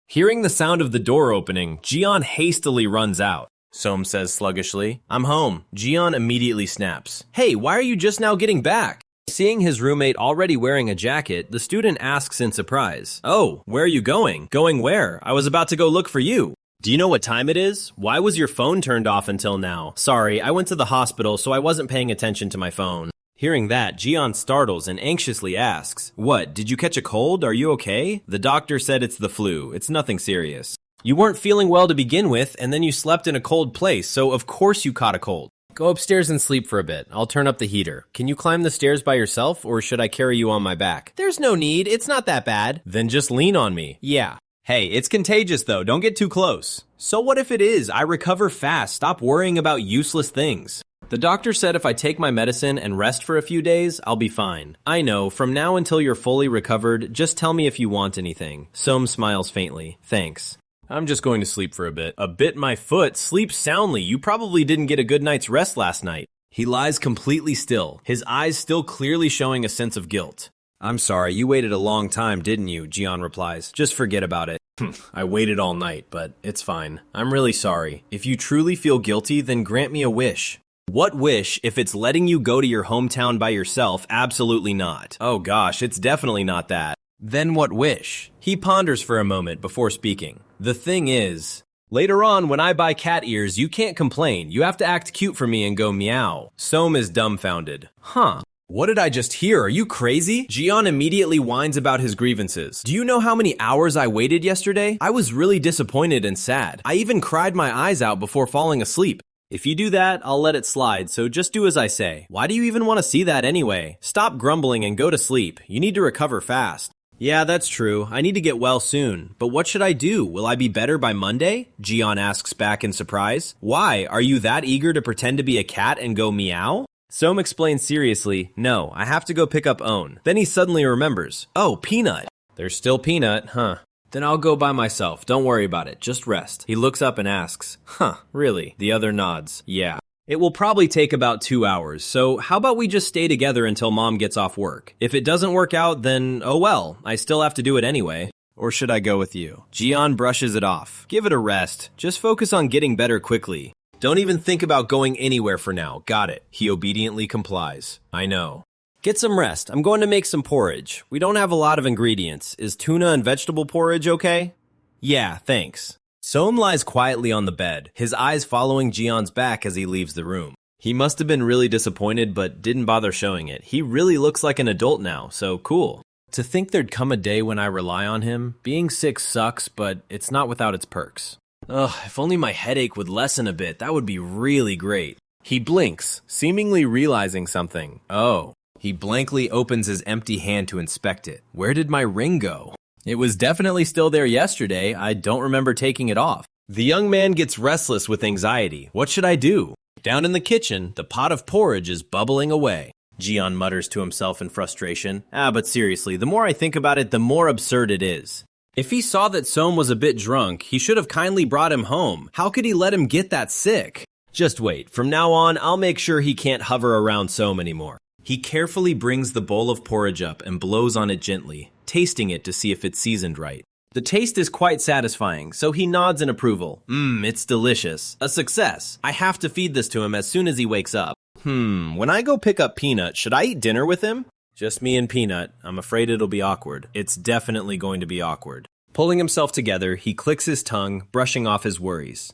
Hearing the sound of the door opening, Jian hastily runs out. Soam says sluggishly, I'm home. Jian immediately snaps. Hey, why are you just now getting back? Seeing his roommate already wearing a jacket, the student asks in surprise, Oh, where are you going? Going where? I was about to go look for you. Do you know what time it is? Why was your phone turned off until now? Sorry, I went to the hospital, so I wasn't paying attention to my phone. Hearing that, Jian startles and anxiously asks, What, did you catch a cold? Are you okay? The doctor said it's the flu. It's nothing serious. You weren't feeling well to begin with, and then you slept in a cold place, so of course you caught a cold. Go upstairs and sleep for a bit. I'll turn up the heater. Can you climb the stairs by yourself, or should I carry you on my back? There's no need. It's not that bad. Then just lean on me. Yeah. Hey, it's contagious though, don't get too close. So what if it is? I recover fast, stop worrying about useless things. The doctor said if I take my medicine and rest for a few days, I'll be fine. I know, from now until you're fully recovered, just tell me if you want anything. Soam smiles faintly. Thanks. I'm just going to sleep for a bit. A bit my foot? Sleep soundly, you probably didn't get a good night's rest last night. He lies completely still, his eyes still clearly showing a sense of guilt. I'm sorry, you waited a long time, didn't you? Jian replies. Just forget about it. I waited all night, but it's fine. I'm really sorry. If you truly feel guilty, then grant me a wish. What wish if it's letting you go to your hometown by yourself? Absolutely not. Oh gosh, it's definitely not that. Then what wish? He ponders for a moment before speaking. The thing is, later on when I buy cat ears, you can't complain. You have to act cute for me and go meow. Soam is dumbfounded. Huh. What did I just hear? Are you crazy? Jian immediately whines about his grievances. Do you know how many hours I waited yesterday? I was really disappointed and sad. I even cried my eyes out before falling asleep. If you do that, I'll let it slide, so just do as I say. Why do you even want to see that anyway? Stop grumbling and go to sleep. You need to recover fast. Yeah, that's true. I need to get well soon. But what should I do? Will I be better by Monday? Jian asks back in surprise. Why? Are you that eager to pretend to be a cat and go meow? Soam explains seriously, no, I have to go pick up Own. Then he suddenly remembers, oh, Peanut. There's still Peanut, huh? Then I'll go by myself. Don't worry about it. Just rest. He looks up and asks, huh, really? The other nods, yeah. It will probably take about 2 hours, so how about we just stay together until Mom gets off work? If it doesn't work out, then oh well, I still have to do it anyway. Or should I go with you? Jian brushes it off. Give it a rest. Just focus on getting better quickly. Don't even think about going anywhere for now. Got it. He obediently complies. I know. Get some rest. I'm going to make some porridge. We don't have a lot of ingredients. Is tuna and vegetable porridge okay? Yeah, thanks. Soam lies quietly on the bed, his eyes following Jian's back as he leaves the room. He must have been really disappointed, but didn't bother showing it. He really looks like an adult now, so cool. To think there'd come a day when I rely on him. Being sick sucks, but it's not without its perks. Ugh, if only my headache would lessen a bit, that would be really great. He blinks, seemingly realizing something. Oh. He blankly opens his empty hand to inspect it. Where did my ring go? It was definitely still there yesterday. I don't remember taking it off. The young man gets restless with anxiety. What should I do? Down in the kitchen, the pot of porridge is bubbling away. Jian mutters to himself in frustration. But seriously, the more I think about it, the more absurd it is. If he saw that Soam was a bit drunk, he should have kindly brought him home. How could he let him get that sick? Just wait. From now on, I'll make sure he can't hover around Soam anymore. He carefully brings the bowl of porridge up and blows on it gently, tasting it to see if it's seasoned right. The taste is quite satisfying, so he nods in approval. It's delicious. A success. I have to feed this to him as soon as he wakes up. When I go pick up Peanut, should I eat dinner with him? Just me and Peanut. I'm afraid it'll be awkward. It's definitely going to be awkward. Pulling himself together, he clicks his tongue, brushing off his worries.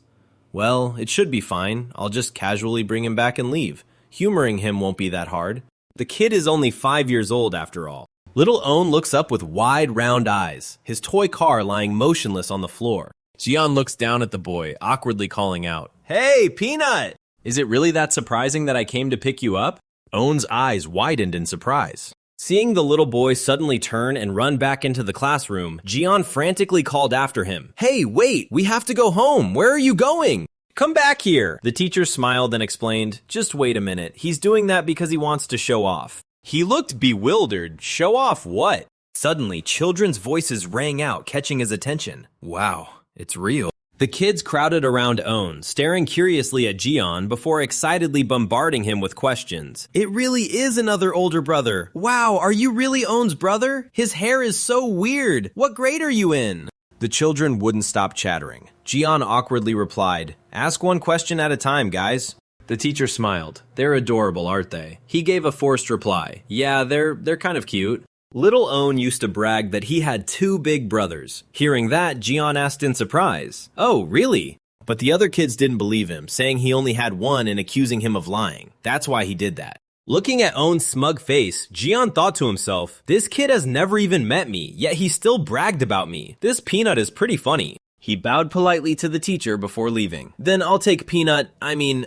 Well, it should be fine. I'll just casually bring him back and leave. Humoring him won't be that hard. The kid is only 5 years old after all. Little Own looks up with wide, round eyes, his toy car lying motionless on the floor. Jian looks down at the boy, awkwardly calling out, Hey, Peanut! Is it really that surprising that I came to pick you up? Own's eyes widened in surprise. Seeing the little boy suddenly turn and run back into the classroom, Jian frantically called after him. Hey, wait! We have to go home! Where are you going? Come back here! The teacher smiled and explained, Just wait a minute. He's doing that because he wants to show off. He looked bewildered. Show off what? Suddenly, children's voices rang out, catching his attention. Wow, it's real. The kids crowded around Own, staring curiously at Jian before excitedly bombarding him with questions. It really is another older brother. Wow, are you really Own's brother? His hair is so weird. What grade are you in? The children wouldn't stop chattering. Jian awkwardly replied, Ask one question at a time, guys. The teacher smiled. They're adorable, aren't they? He gave a forced reply. Yeah, they're kind of cute. Little Own used to brag that he had 2 big brothers. Hearing that, Jian asked in surprise, Oh, really? But the other kids didn't believe him, saying he only had one and accusing him of lying. That's why he did that. Looking at Own's smug face, Jian thought to himself, This kid has never even met me, yet he still bragged about me. This Peanut is pretty funny. He bowed politely to the teacher before leaving. Then I'll take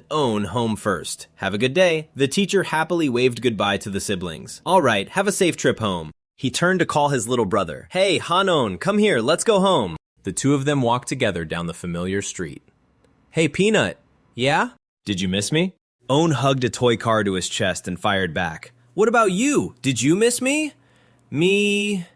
Own home first. Have a good day. The teacher happily waved goodbye to the siblings. All right, have a safe trip home. He turned to call his little brother. Hey, Hanon, come here, let's go home. The two of them walked together down the familiar street. Hey, Peanut. Yeah? Did you miss me? Own hugged a toy car to his chest and fired back. What about you? Did you miss me? Me...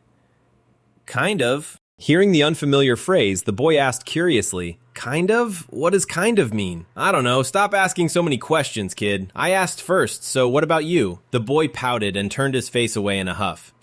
kind of. Hearing the unfamiliar phrase, the boy asked curiously, Kind of? What does kind of mean? I don't know. Stop asking so many questions, kid. I asked first, so what about you? The boy pouted and turned his face away in a huff.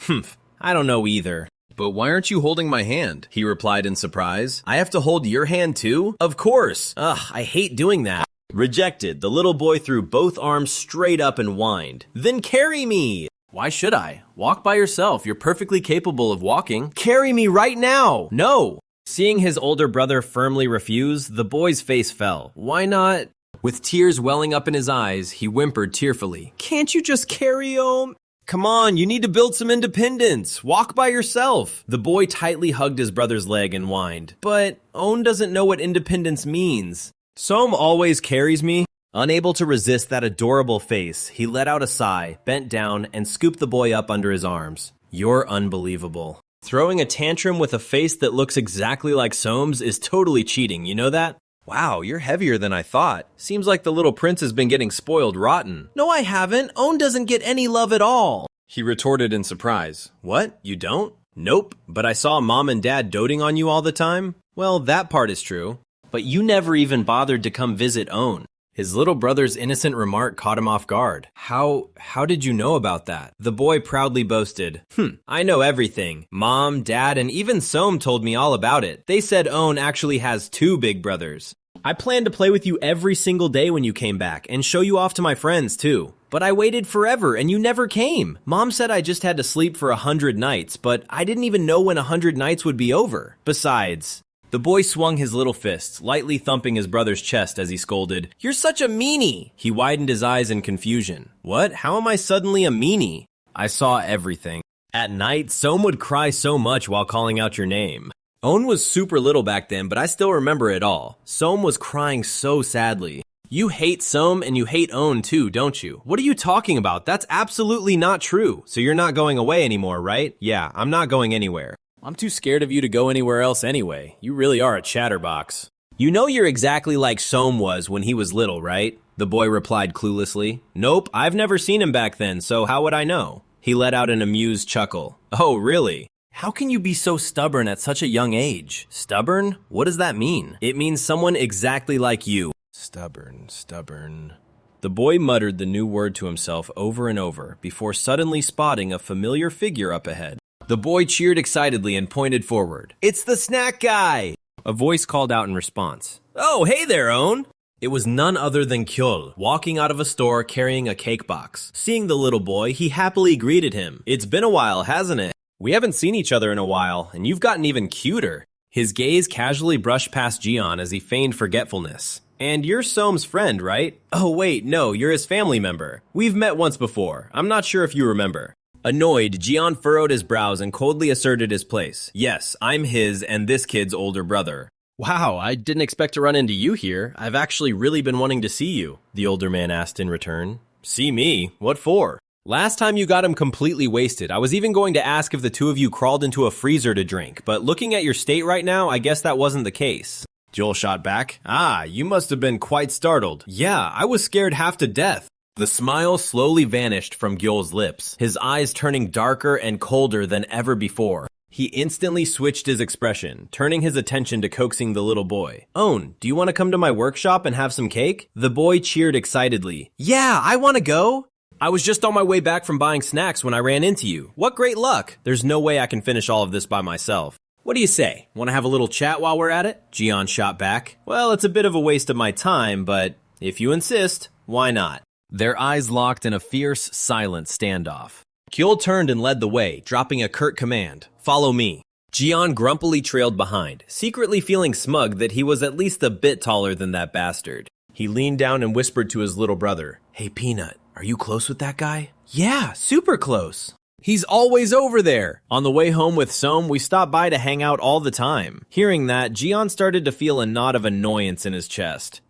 I don't know either. But why aren't you holding my hand? He replied in surprise. I have to hold your hand too? Of course. Ugh, I hate doing that. Rejected, the little boy threw both arms straight up and whined. Then carry me! Why should I? Walk by yourself. You're perfectly capable of walking. Carry me right now! No! Seeing his older brother firmly refuse, the boy's face fell. Why not? With tears welling up in his eyes, he whimpered tearfully. Can't you just carry him? Come on, you need to build some independence. Walk by yourself. The boy tightly hugged his brother's leg and whined. But Own doesn't know what independence means. Som always carries me. Unable to resist that adorable face, he let out a sigh, bent down, and scooped the boy up under his arms. You're unbelievable. Throwing a tantrum with a face that looks exactly like Som's is totally cheating, you know that? Wow, you're heavier than I thought. Seems like the little prince has been getting spoiled rotten. No, I haven't. Own doesn't get any love at all. He retorted in surprise. What? You don't? Nope. But I saw Mom and Dad doting on you all the time? Well, that part is true. But you never even bothered to come visit Own. His little brother's innocent remark caught him off guard. How did you know about that? The boy proudly boasted. I know everything. Mom, Dad, and even Som told me all about it. They said Own actually has 2 big brothers. I planned to play with you every single day when you came back, and show you off to my friends too. But I waited forever, and you never came. Mom said I just had to sleep for 100 nights, but I didn't even know when 100 nights would be over. Besides... The boy swung his little fists, lightly thumping his brother's chest as he scolded, You're such a meanie! He widened his eyes in confusion. What? How am I suddenly a meanie? I saw everything. At night, Som would cry so much while calling out your name. Own was super little back then, but I still remember it all. Som was crying so sadly. You hate Som and you hate Own too, don't you? What are you talking about? That's absolutely not true. So you're not going away anymore, right? Yeah, I'm not going anywhere. I'm too scared of you to go anywhere else anyway. You really are a chatterbox. You know you're exactly like Som was when he was little, right? The boy replied cluelessly. Nope, I've never seen him back then, so how would I know? He let out an amused chuckle. Oh, really? How can you be so stubborn at such a young age? Stubborn? What does that mean? It means someone exactly like you. Stubborn. The boy muttered the new word to himself over and over before suddenly spotting a familiar figure up ahead. The boy cheered excitedly and pointed forward. It's the snack guy! A voice called out in response. Oh, hey there, Own! It was none other than Kyul, walking out of a store carrying a cake box. Seeing the little boy, he happily greeted him. It's been a while, hasn't it? We haven't seen each other in a while, and you've gotten even cuter. His gaze casually brushed past Jian as he feigned forgetfulness. And you're Som's friend, right? Oh wait, no, you're his family member. We've met once before. I'm not sure if you remember. Annoyed, Jian furrowed his brows and coldly asserted his place. Yes, I'm his and this kid's older brother. Wow, I didn't expect to run into you here. I've actually really been wanting to see you, the older man asked in return. See me? What for? Last time you got him completely wasted. I was even going to ask if the two of you crawled into a freezer to drink, but looking at your state right now, I guess that wasn't the case. Joel shot back. Ah, you must have been quite startled. Yeah, I was scared half to death. The smile slowly vanished from Gyul's lips, his eyes turning darker and colder than ever before. He instantly switched his expression, turning his attention to coaxing the little boy. Own, do you want to come to my workshop and have some cake? The boy cheered excitedly. Yeah, I want to go. I was just on my way back from buying snacks when I ran into you. What great luck. There's no way I can finish all of this by myself. What do you say? Want to have a little chat while we're at it? Jian shot back. Well, it's a bit of a waste of my time, but if you insist, why not? Their eyes locked in a fierce, silent standoff. Kyul turned and led the way, dropping a curt command. Follow me. Jian grumpily trailed behind, secretly feeling smug that he was at least a bit taller than that bastard. He leaned down and whispered to his little brother, Hey Peanut, are you close with that guy? Yeah, super close. He's always over there. On the way home with Som, we stopped by to hang out all the time. Hearing that, Jian started to feel a knot of annoyance in his chest.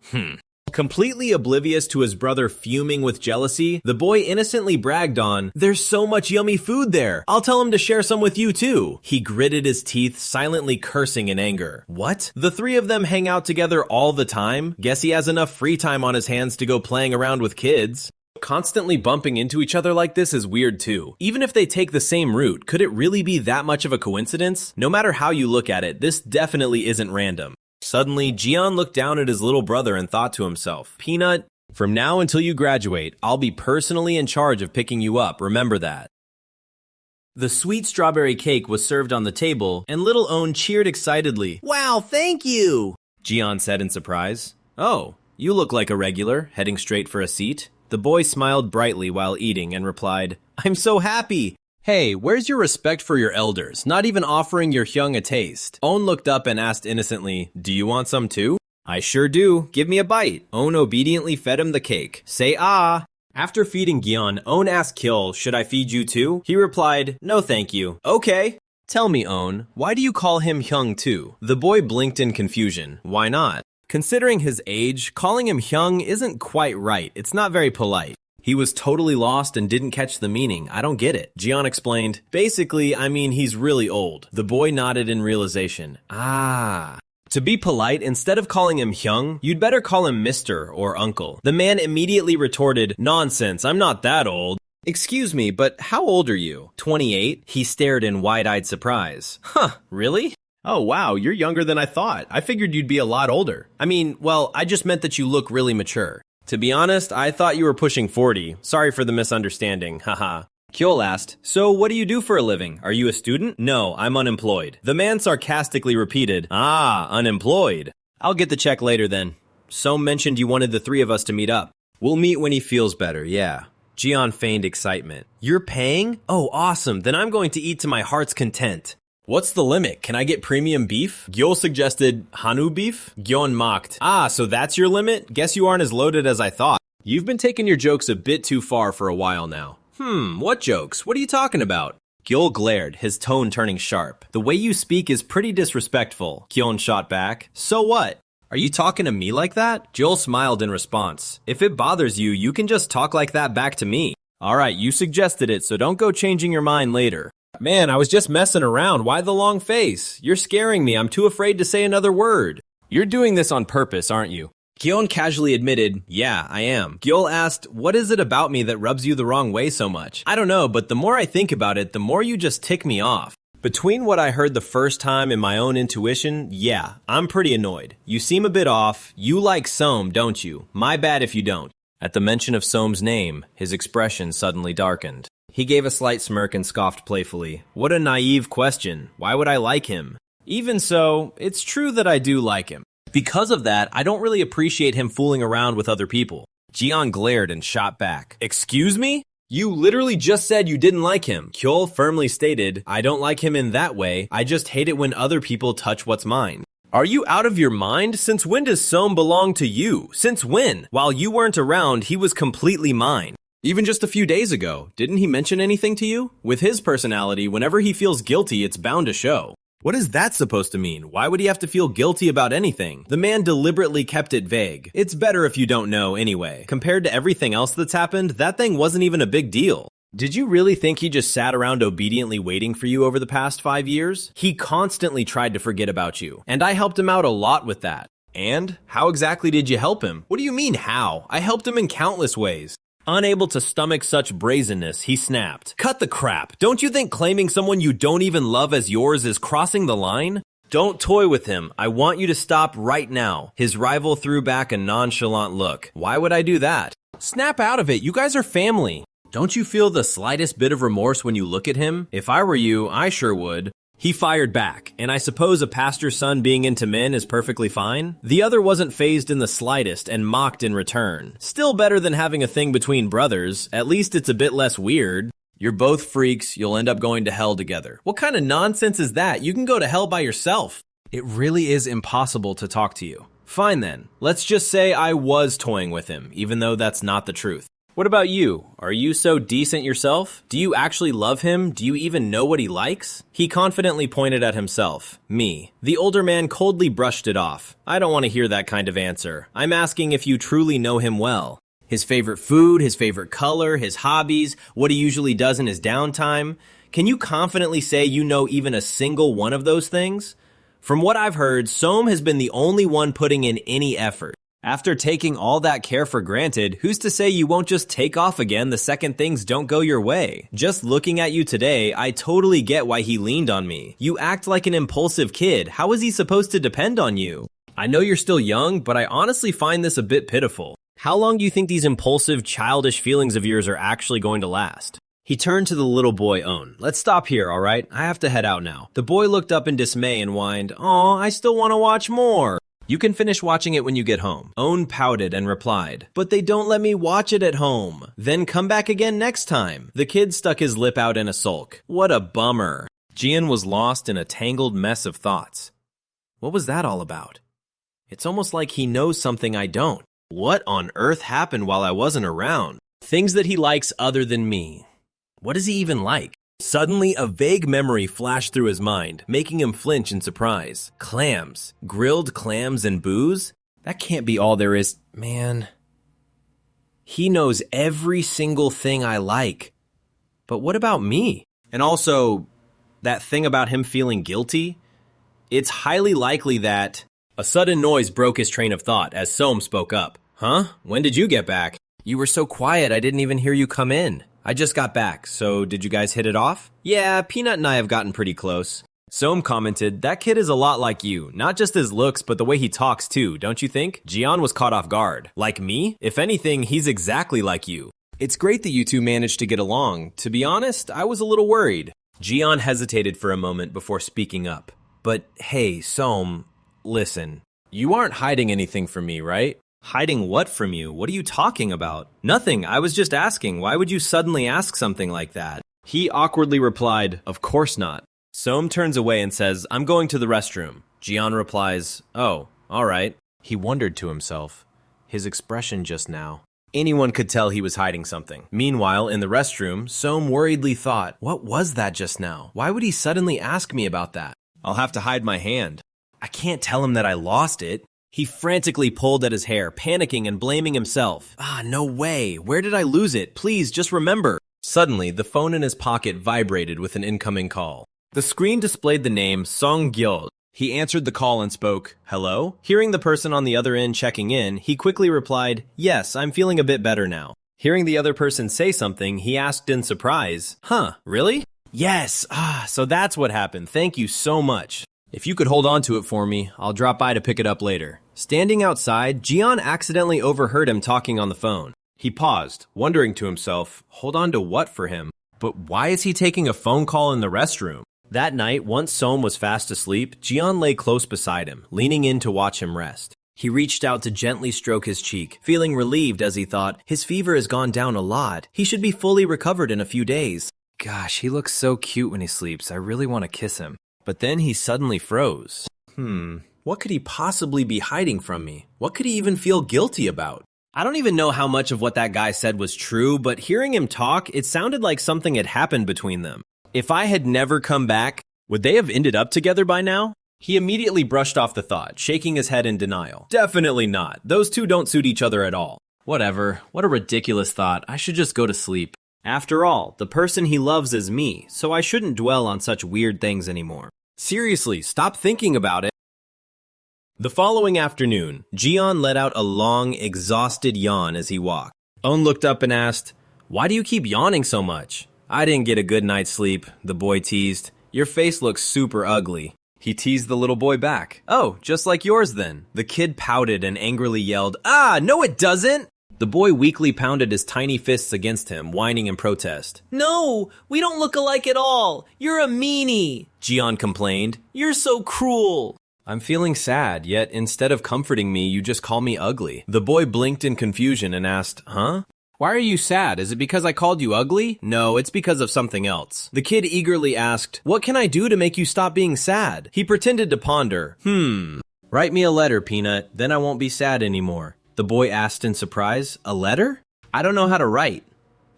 Completely oblivious to his brother fuming with jealousy, the boy innocently bragged on, There's so much yummy food there. I'll tell him to share some with you too. He gritted his teeth, silently cursing in anger. What? The three of them hang out together all the time? Guess he has enough free time on his hands to go playing around with kids. Constantly bumping into each other like this is weird too. Even if they take the same route, could it really be that much of a coincidence? No matter how you look at it, this definitely isn't random. Suddenly, Jian looked down at his little brother and thought to himself, Peanut, from now until you graduate, I'll be personally in charge of picking you up, remember that. The sweet strawberry cake was served on the table, and little Own cheered excitedly. Wow, thank you! Jian said in surprise. Oh, you look like a regular, heading straight for a seat. The boy smiled brightly while eating and replied, I'm so happy! Hey, where's your respect for your elders, not even offering your hyung a taste? Own looked up and asked innocently, do you want some too? I sure do, give me a bite. Own obediently fed him the cake. Say ah! After feeding Gyeon, Own asked Kyul, should I feed you too? He replied, no thank you. Okay. Tell me, Own, why do you call him Hyung too? The boy blinked in confusion. Why not? Considering his age, calling him Hyung isn't quite right. It's not very polite. He was totally lost and didn't catch the meaning. I don't get it. Jian explained, basically, I mean he's really old. The boy nodded in realization. Ah. To be polite, instead of calling him Hyung, you'd better call him Mr. or Uncle. The man immediately retorted, nonsense, I'm not that old. Excuse me, but how old are you? 28? He stared in wide-eyed surprise. Huh, really? Oh wow, you're younger than I thought. I figured you'd be a lot older. I mean, well, I just meant that you look really mature. To be honest, I thought you were pushing 40. Sorry for the misunderstanding, haha. Kyul asked, so what do you do for a living? Are you a student? No, I'm unemployed. The man sarcastically repeated, ah, unemployed. I'll get the check later then. Soam mentioned you wanted the three of us to meet up. We'll meet when he feels better, yeah. Jian feigned excitement. You're paying? Oh, awesome. Then I'm going to eat to my heart's content. What's the limit? Can I get premium beef? Gyul suggested Hanu beef. Gyeon mocked. Ah, so that's your limit? Guess you aren't as loaded as I thought. You've been taking your jokes a bit too far for a while now. What jokes? What are you talking about? Gyul glared, his tone turning sharp. The way you speak is pretty disrespectful. Gyeon shot back. So what? Are you talking to me like that? Gyul smiled in response. If it bothers you, you can just talk like that back to me. Alright, you suggested it, so don't go changing your mind later. Man, I was just messing around. Why the long face? You're scaring me. I'm too afraid to say another word. You're doing this on purpose, aren't you? Gyeon casually admitted, yeah, I am. Gyul asked, what is it about me that rubs you the wrong way so much? I don't know, but the more I think about it, the more you just tick me off. Between what I heard the first time and my own intuition, yeah, I'm pretty annoyed. You seem a bit off. You like Soam, don't you? My bad if you don't. At the mention of Soam's name, his expression suddenly darkened. He gave a slight smirk and scoffed playfully. What a naive question. Why would I like him? Even so, it's true that I do like him. Because of that, I don't really appreciate him fooling around with other people. Jian glared and shot back. Excuse me? You literally just said you didn't like him. Kyul firmly stated, I don't like him in that way. I just hate it when other people touch what's mine. Are you out of your mind? Since when does Soam belong to you? Since when? While you weren't around, he was completely mine. Even just a few days ago, didn't he mention anything to you? With his personality, whenever he feels guilty, it's bound to show. What is that supposed to mean? Why would he have to feel guilty about anything? The man deliberately kept it vague. It's better if you don't know anyway. Compared to everything else that's happened, that thing wasn't even a big deal. Did you really think he just sat around obediently waiting for you over the past 5 years? He constantly tried to forget about you, and I helped him out a lot with that. And? How exactly did you help him? What do you mean how? I helped him in countless ways. Unable to stomach such brazenness, he snapped. Cut the crap. Don't you think claiming someone you don't even love as yours is crossing the line? Don't toy with him. I want you to stop right now. His rival threw back a nonchalant look. Why would I do that? Snap out of it. You guys are family. Don't you feel the slightest bit of remorse when you look at him? If I were you, I sure would. He fired back, and I suppose a pastor's son being into men is perfectly fine? The other wasn't fazed in the slightest and mocked in return. Still better than having a thing between brothers. At least it's a bit less weird. You're both freaks, you'll end up going to hell together. What kind of nonsense is that? You can go to hell by yourself. It really is impossible to talk to you. Fine then. Let's just say I was toying with him, even though that's not the truth. What about you? Are you so decent yourself? Do you actually love him? Do you even know what he likes? He confidently pointed at himself. Me. The older man coldly brushed it off. I don't want to hear that kind of answer. I'm asking if you truly know him well. His favorite food, his favorite color, his hobbies, what he usually does in his downtime. Can you confidently say you know even a single one of those things? From what I've heard, Soam has been the only one putting in any effort. After taking all that care for granted, who's to say you won't just take off again the second things don't go your way? Just looking at you today, I totally get why he leaned on me. You act like an impulsive kid. How is he supposed to depend on you? I know you're still young, but I honestly find this a bit pitiful. How long do you think these impulsive, childish feelings of yours are actually going to last? He turned to the little boy On. Let's stop here, all right? I have to head out now. The boy looked up in dismay and whined, Aw, I still want to watch more. You can finish watching it when you get home. On pouted and replied, but they don't let me watch it at home. Then come back again next time. The kid stuck his lip out in a sulk. What a bummer. Jian was lost in a tangled mess of thoughts. What was that all about? It's almost like he knows something I don't. What on earth happened while I wasn't around? Things that he likes other than me. What does he even like? Suddenly, a vague memory flashed through his mind, making him flinch in surprise. Clams. Grilled clams and booze? That can't be all there is. Man. He knows every single thing I like. But what about me? And also, that thing about him feeling guilty? It's highly likely that... A sudden noise broke his train of thought as Soam spoke up. Huh? When did you get back? You were so quiet, I didn't even hear you come in. I just got back, so did you guys hit it off? Yeah, Peanut and I have gotten pretty close. Soam commented, that kid is a lot like you. Not just his looks, but the way he talks too, don't you think? Jian was caught off guard. Like me? If anything, he's exactly like you. It's great that you two managed to get along. To be honest, I was a little worried. Jian hesitated for a moment before speaking up. But hey, Soam, listen. You aren't hiding anything from me, right? Hiding what from you? What are you talking about? Nothing. I was just asking. Why would you suddenly ask something like that? He awkwardly replied, of course not. Soam turns away and says, I'm going to the restroom. Jian replies, oh, all right. He wondered to himself. His expression just now. Anyone could tell he was hiding something. Meanwhile, in the restroom, Soam worriedly thought, what was that just now? Why would he suddenly ask me about that? I'll have to hide my hand. I can't tell him that I lost it. He frantically pulled at his hair, panicking and blaming himself. No way. Where did I lose it? Please, just remember. Suddenly, the phone in his pocket vibrated with an incoming call. The screen displayed the name Song Gyo. He answered the call and spoke, hello? Hearing the person on the other end checking in, he quickly replied, yes, I'm feeling a bit better now. Hearing the other person say something, he asked in surprise, huh, really? Yes, so that's what happened. Thank you so much. If you could hold on to it for me, I'll drop by to pick it up later. Standing outside, Jian accidentally overheard him talking on the phone. He paused, wondering to himself, hold on to what for him? But why is he taking a phone call in the restroom? That night, once Soam was fast asleep, Jian lay close beside him, leaning in to watch him rest. He reached out to gently stroke his cheek, feeling relieved as he thought, his fever has gone down a lot. He should be fully recovered in a few days. Gosh, he looks so cute when he sleeps. I really want to kiss him. But then he suddenly froze. What could he possibly be hiding from me? What could he even feel guilty about? I don't even know how much of what that guy said was true, but hearing him talk, it sounded like something had happened between them. If I had never come back, would they have ended up together by now? He immediately brushed off the thought, shaking his head in denial. Definitely not. Those two don't suit each other at all. Whatever. What a ridiculous thought. I should just go to sleep. After all, the person he loves is me, so I shouldn't dwell on such weird things anymore. Seriously, stop thinking about it. The following afternoon, Jian let out a long, exhausted yawn as he walked. On looked up and asked, why do you keep yawning so much? I didn't get a good night's sleep, the boy teased. Your face looks super ugly. He teased the little boy back. Oh, just like yours then. The kid pouted and angrily yelled, no it doesn't! The boy weakly pounded his tiny fists against him, whining in protest. No, we don't look alike at all. You're a meanie, Jian complained. You're so cruel. I'm feeling sad, yet instead of comforting me, you just call me ugly. The boy blinked in confusion and asked, huh? Why are you sad? Is it because I called you ugly? No, it's because of something else. The kid eagerly asked, what can I do to make you stop being sad? He pretended to ponder. Write me a letter, Peanut, then I won't be sad anymore. The boy asked in surprise, a letter? I don't know how to write.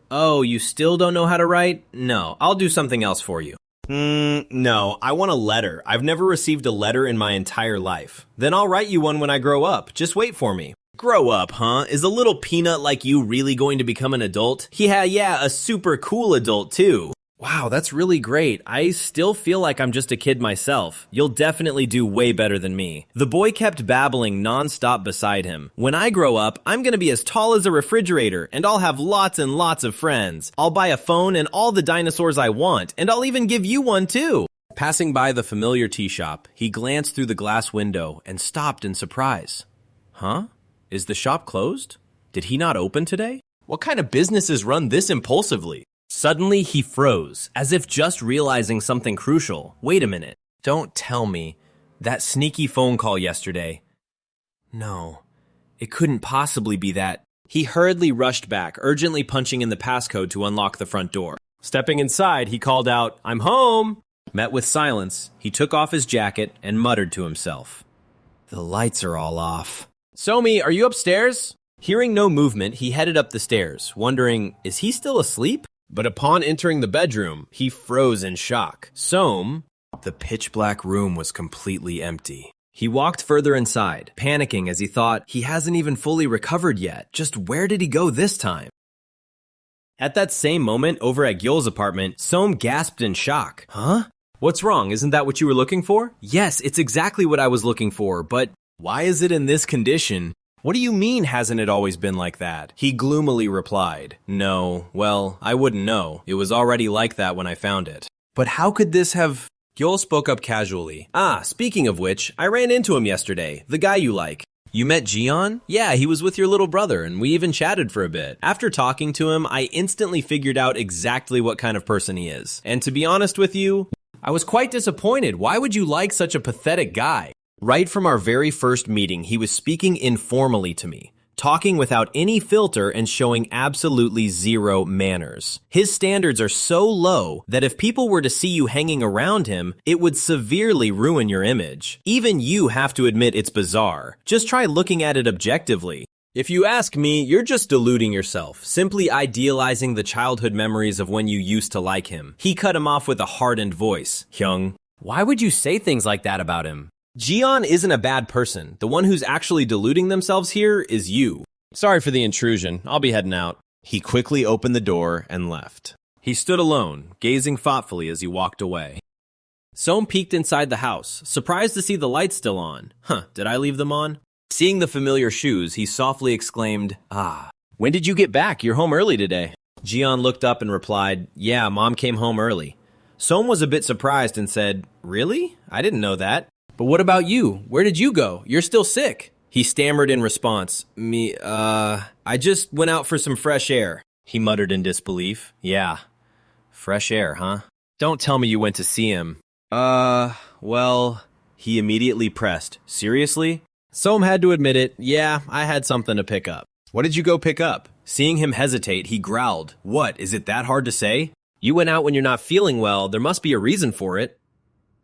Oh, you still don't know how to write? No, I'll do something else for you. No, I want a letter. I've never received a letter in my entire life. Then I'll write you one when I grow up. Just wait for me. Grow up, huh? Is a little peanut like you really going to become an adult? Yeah, a super cool adult too. Wow, that's really great. I still feel like I'm just a kid myself. You'll definitely do way better than me. The boy kept babbling nonstop beside him. When I grow up, I'm gonna be as tall as a refrigerator, and I'll have lots and lots of friends. I'll buy a phone and all the dinosaurs I want, and I'll even give you one too. Passing by the familiar tea shop, he glanced through the glass window and stopped in surprise. Huh? Is the shop closed? Did he not open today? What kind of business is run this impulsively? Suddenly, he froze, as if just realizing something crucial. Wait a minute. Don't tell me. That sneaky phone call yesterday. No, it couldn't possibly be that. He hurriedly rushed back, urgently punching in the passcode to unlock the front door. Stepping inside, he called out, "I'm home!" Met with silence, he took off his jacket and muttered to himself. The lights are all off. Somi, are you upstairs? Hearing no movement, he headed up the stairs, wondering, is he still asleep? But upon entering the bedroom, he froze in shock. The pitch-black room was completely empty. He walked further inside, panicking as he thought, he hasn't even fully recovered yet. Just where did he go this time? At that same moment, over at Gyul's apartment, Som gasped in shock. Huh? What's wrong? Isn't that what you were looking for? Yes, it's exactly what I was looking for, but why is it in this condition? What do you mean, hasn't it always been like that? He gloomily replied. No, well, I wouldn't know. It was already like that when I found it. But how could this have... Gyul spoke up casually. Speaking of which, I ran into him yesterday, the guy you like. You met Jian? Yeah, he was with your little brother, and we even chatted for a bit. After talking to him, I instantly figured out exactly what kind of person he is. And to be honest with you, I was quite disappointed. Why would you like such a pathetic guy? Right from our very first meeting, he was speaking informally to me, talking without any filter and showing absolutely zero manners. His standards are so low that if people were to see you hanging around him, it would severely ruin your image. Even you have to admit it's bizarre. Just try looking at it objectively. If you ask me, you're just deluding yourself, simply idealizing the childhood memories of when you used to like him. He cut him off with a hardened voice. Hyung, why would you say things like that about him? Jian isn't a bad person. The one who's actually deluding themselves here is you. Sorry for the intrusion. I'll be heading out. He quickly opened the door and left. He stood alone, gazing thoughtfully as he walked away. Som peeked inside the house, surprised to see the lights still on. Did I leave them on? Seeing the familiar shoes, he softly exclaimed, when did you get back? You're home early today. Jian looked up and replied, yeah, Mom came home early. Som was a bit surprised and said, really? I didn't know that. But what about you? Where did you go? You're still sick. He stammered in response. I just went out for some fresh air. He muttered in disbelief. Yeah, fresh air, huh? Don't tell me you went to see him. Well, he immediately pressed. Seriously? Som had to admit it. Yeah, I had something to pick up. What did you go pick up? Seeing him hesitate, he growled. What, is it that hard to say? You went out when you're not feeling well. There must be a reason for it.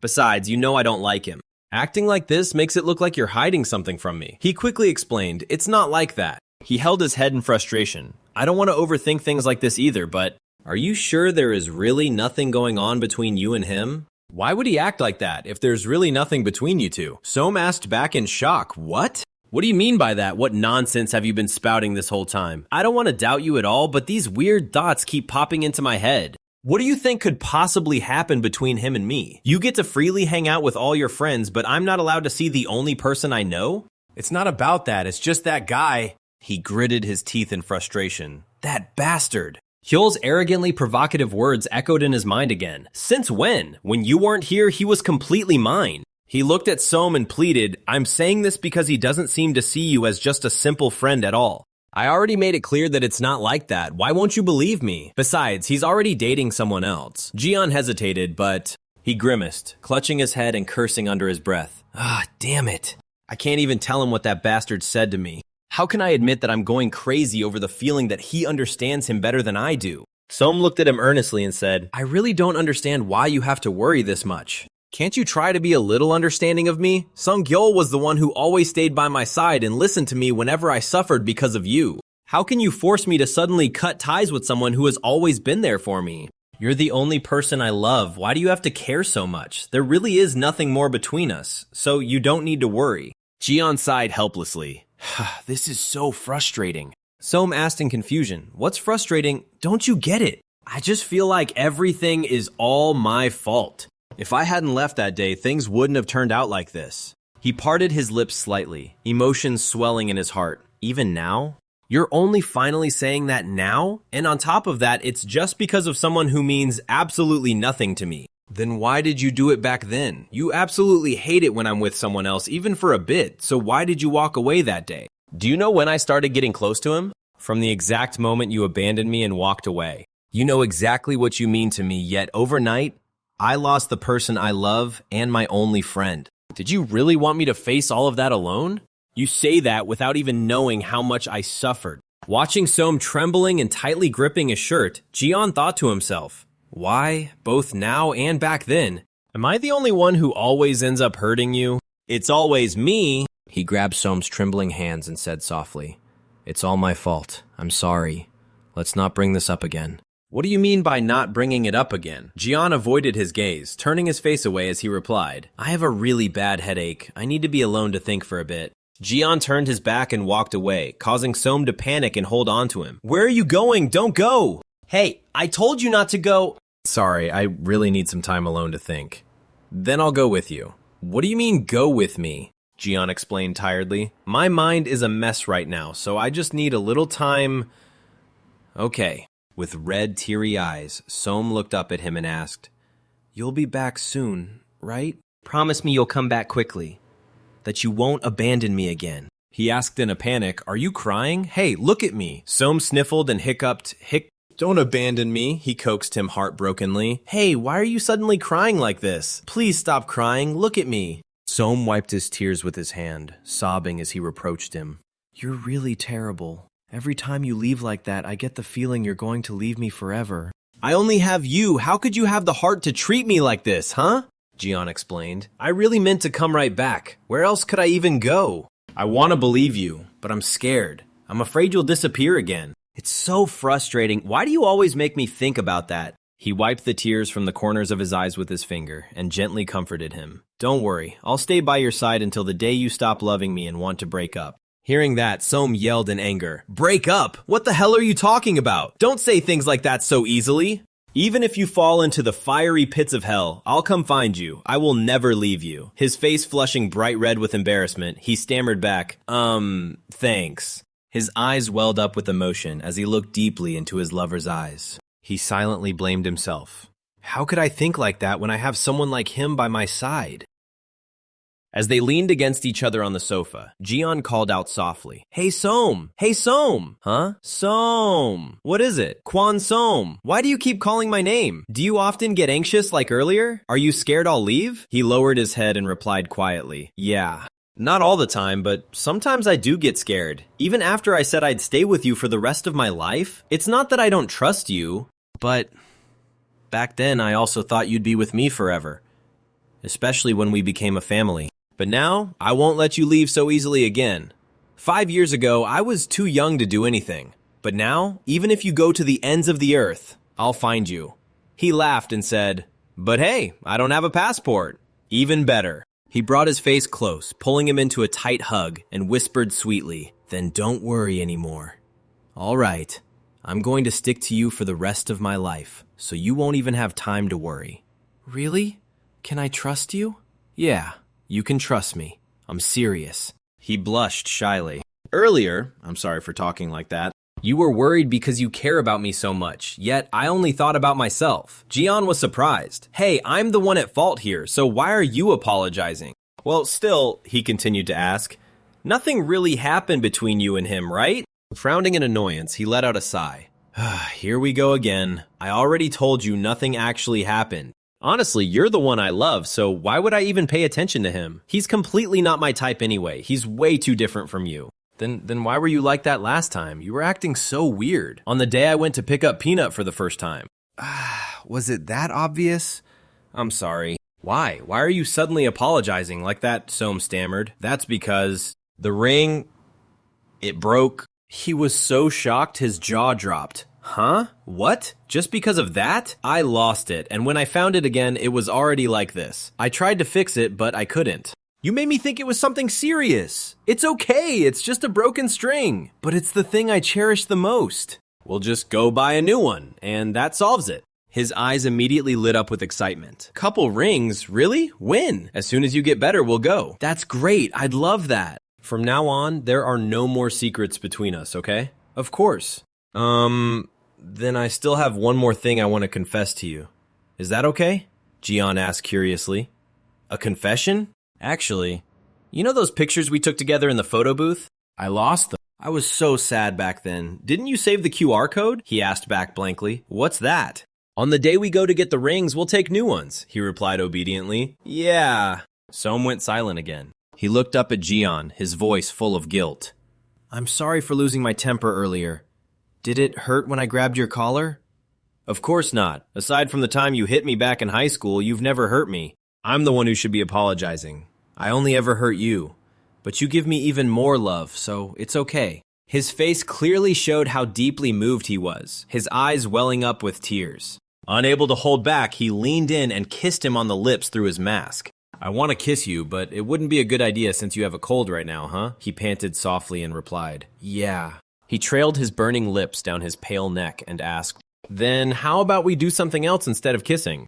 Besides, you know I don't like him. Acting like this makes it look like you're hiding something from me. He quickly explained, it's not like that. He held his head in frustration. I don't want to overthink things like this either, but are you sure there is really nothing going on between you and him? Why would he act like that if there's really nothing between you two? Som asked back in shock, what? What do you mean by that? What nonsense have you been spouting this whole time? I don't want to doubt you at all, but these weird thoughts keep popping into my head. What do you think could possibly happen between him and me? You get to freely hang out with all your friends, but I'm not allowed to see the only person I know? It's not about that, it's just that guy. He gritted his teeth in frustration. That bastard. Hyul's arrogantly provocative words echoed in his mind again. Since when? When you weren't here, he was completely mine. He looked at Som and pleaded, I'm saying this because he doesn't seem to see you as just a simple friend at all. I already made it clear that it's not like that. Why won't you believe me? Besides, he's already dating someone else. Jian hesitated, but he grimaced, clutching his head and cursing under his breath. Damn it. I can't even tell him what that bastard said to me. How can I admit that I'm going crazy over the feeling that he understands him better than I do? Som looked at him earnestly and said, I really don't understand why you have to worry this much. Can't you try to be a little understanding of me? Sung Gyul was the one who always stayed by my side and listened to me whenever I suffered because of you. How can you force me to suddenly cut ties with someone who has always been there for me? You're the only person I love. Why do you have to care so much? There really is nothing more between us, so you don't need to worry. Jian sighed helplessly. This is so frustrating. Som asked in confusion, what's frustrating? Don't you get it? I just feel like everything is all my fault. If I hadn't left that day, things wouldn't have turned out like this. He parted his lips slightly, emotions swelling in his heart. Even now? You're only finally saying that now? And on top of that, it's just because of someone who means absolutely nothing to me. Then why did you do it back then? You absolutely hate it when I'm with someone else, even for a bit, so why did you walk away that day? Do you know when I started getting close to him? From the exact moment you abandoned me and walked away. You know exactly what you mean to me, yet overnight, I lost the person I love and my only friend. Did you really want me to face all of that alone? You say that without even knowing how much I suffered. Watching Soam trembling and tightly gripping his shirt, Jian thought to himself, why, both now and back then, am I the only one who always ends up hurting you? It's always me. He grabbed Soam's trembling hands and said softly, it's all my fault. I'm sorry. Let's not bring this up again. What do you mean by not bringing it up again? Jian avoided his gaze, turning his face away as he replied, I have a really bad headache. I need to be alone to think for a bit. Jian turned his back and walked away, causing Soam to panic and hold on to him. Where are you going? Don't go! Hey, I told you not to go. Sorry, I really need some time alone to think. Then I'll go with you. What do you mean, go with me? Jian explained tiredly. My mind is a mess right now, so I just need a little time. Okay. With red, teary eyes, Soam looked up at him and asked, you'll be back soon, right? Promise me you'll come back quickly. That you won't abandon me again. He asked in a panic, are you crying? Hey, look at me. Soam sniffled and hiccuped. Don't abandon me, he coaxed him heartbrokenly. Hey, why are you suddenly crying like this? Please stop crying, look at me. Soam wiped his tears with his hand, sobbing as he reproached him. You're really terrible. Every time you leave like that, I get the feeling you're going to leave me forever. I only have you. How could you have the heart to treat me like this, huh? Jian explained. I really meant to come right back. Where else could I even go? I want to believe you, but I'm scared. I'm afraid you'll disappear again. It's so frustrating. Why do you always make me think about that? He wiped the tears from the corners of his eyes with his finger and gently comforted him. Don't worry. I'll stay by your side until the day you stop loving me and want to break up. Hearing that, Soam yelled in anger. Break up? What the hell are you talking about? Don't say things like that so easily. Even if you fall into the fiery pits of hell, I'll come find you. I will never leave you. His face flushing bright red with embarrassment, he stammered back, thanks. His eyes welled up with emotion as he looked deeply into his lover's eyes. He silently blamed himself. How could I think like that when I have someone like him by my side? As they leaned against each other on the sofa, Jian called out softly, Hey Soam! Hey Soam! Huh? Soam! What is it? Quan Soam! Why do you keep calling my name? Do you often get anxious like earlier? Are you scared I'll leave? He lowered his head and replied quietly, Yeah. Not all the time, but sometimes I do get scared. Even after I said I'd stay with you for the rest of my life. It's not that I don't trust you, but back then I also thought you'd be with me forever. Especially when we became a family. But now, I won't let you leave so easily again. 5 years ago, I was too young to do anything. But now, even if you go to the ends of the earth, I'll find you. He laughed and said, But hey, I don't have a passport. Even better. He brought his face close, pulling him into a tight hug, and whispered sweetly, Then don't worry anymore. All right, I'm going to stick to you for the rest of my life, so you won't even have time to worry. Really? Can I trust you? Yeah. You can trust me. I'm serious. He blushed shyly. Earlier, I'm sorry for talking like that, you were worried because you care about me so much, yet I only thought about myself. Jian was surprised. Hey, I'm the one at fault here, so why are you apologizing? Well, still, he continued to ask, nothing really happened between you and him, right? Frowning in annoyance, he let out a sigh. Here we go again. I already told you nothing actually happened. Honestly, you're the one I love, so why would I even pay attention to him? He's completely not my type anyway. He's way too different from you. Then why were you like that last time? You were acting so weird. On the day I went to pick up Peanut for the first time. Was it that obvious? I'm sorry. Why? Why are you suddenly apologizing like that? Soam stammered. That's because the ring, it broke. He was so shocked his jaw dropped. Huh? What? Just because of that? I lost it, and when I found it again, it was already like this. I tried to fix it, but I couldn't. You made me think it was something serious. It's okay, it's just a broken string. But it's the thing I cherish the most. We'll just go buy a new one, and that solves it. His eyes immediately lit up with excitement. Couple rings? Really? When? As soon as you get better, we'll go. That's great, I'd love that. From now on, there are no more secrets between us, okay? Of course. Then I still have one more thing I want to confess to you. Is that okay? Jian asked curiously. A confession? Actually, you know those pictures we took together in the photo booth? I lost them. I was so sad back then. Didn't you save the QR code? He asked back blankly. What's that? On the day we go to get the rings, we'll take new ones, he replied obediently. Yeah. Soam went silent again. He looked up at Jian, his voice full of guilt. I'm sorry for losing my temper earlier. Did it hurt when I grabbed your collar? Of course not. Aside from the time you hit me back in high school, you've never hurt me. I'm the one who should be apologizing. I only ever hurt you. But you give me even more love, so it's okay. His face clearly showed how deeply moved he was, his eyes welling up with tears. Unable to hold back, he leaned in and kissed him on the lips through his mask. I want to kiss you, but it wouldn't be a good idea since you have a cold right now, huh? He panted softly and replied, Yeah. He trailed his burning lips down his pale neck and asked, Then how about we do something else instead of kissing?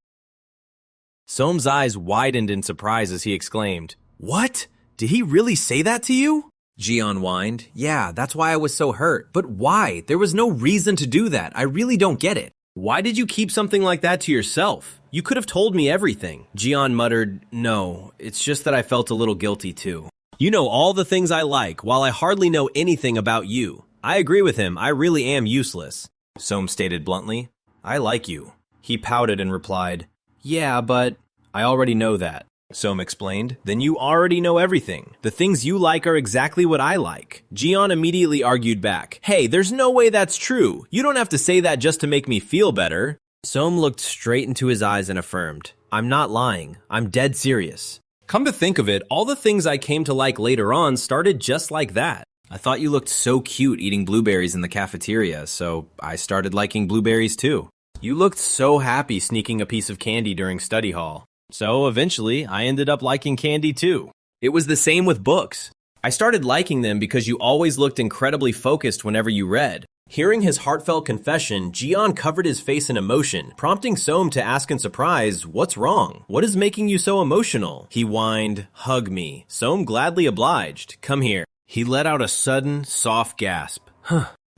Soam's eyes widened in surprise as he exclaimed, What? Did he really say that to you? Jian whined, Yeah, that's why I was so hurt. But why? There was no reason to do that. I really don't get it. Why did you keep something like that to yourself? You could have told me everything. Jian muttered, No, it's just that I felt a little guilty too. You know all the things I like, while I hardly know anything about you. I agree with him, I really am useless. Soam stated bluntly, I like you. He pouted and replied, Yeah, but I already know that. Soam explained, Then you already know everything. The things you like are exactly what I like. Jian immediately argued back, Hey, there's no way that's true. You don't have to say that just to make me feel better. Soam looked straight into his eyes and affirmed, I'm not lying. I'm dead serious. Come to think of it, all the things I came to like later on started just like that. I thought you looked so cute eating blueberries in the cafeteria, so I started liking blueberries too. You looked so happy sneaking a piece of candy during study hall. So eventually, I ended up liking candy too. It was the same with books. I started liking them because you always looked incredibly focused whenever you read. Hearing his heartfelt confession, Jian covered his face in emotion, prompting Soam to ask in surprise, What's wrong? What is making you so emotional? He whined, Hug me. Soam gladly obliged. Come here. He let out a sudden, soft gasp.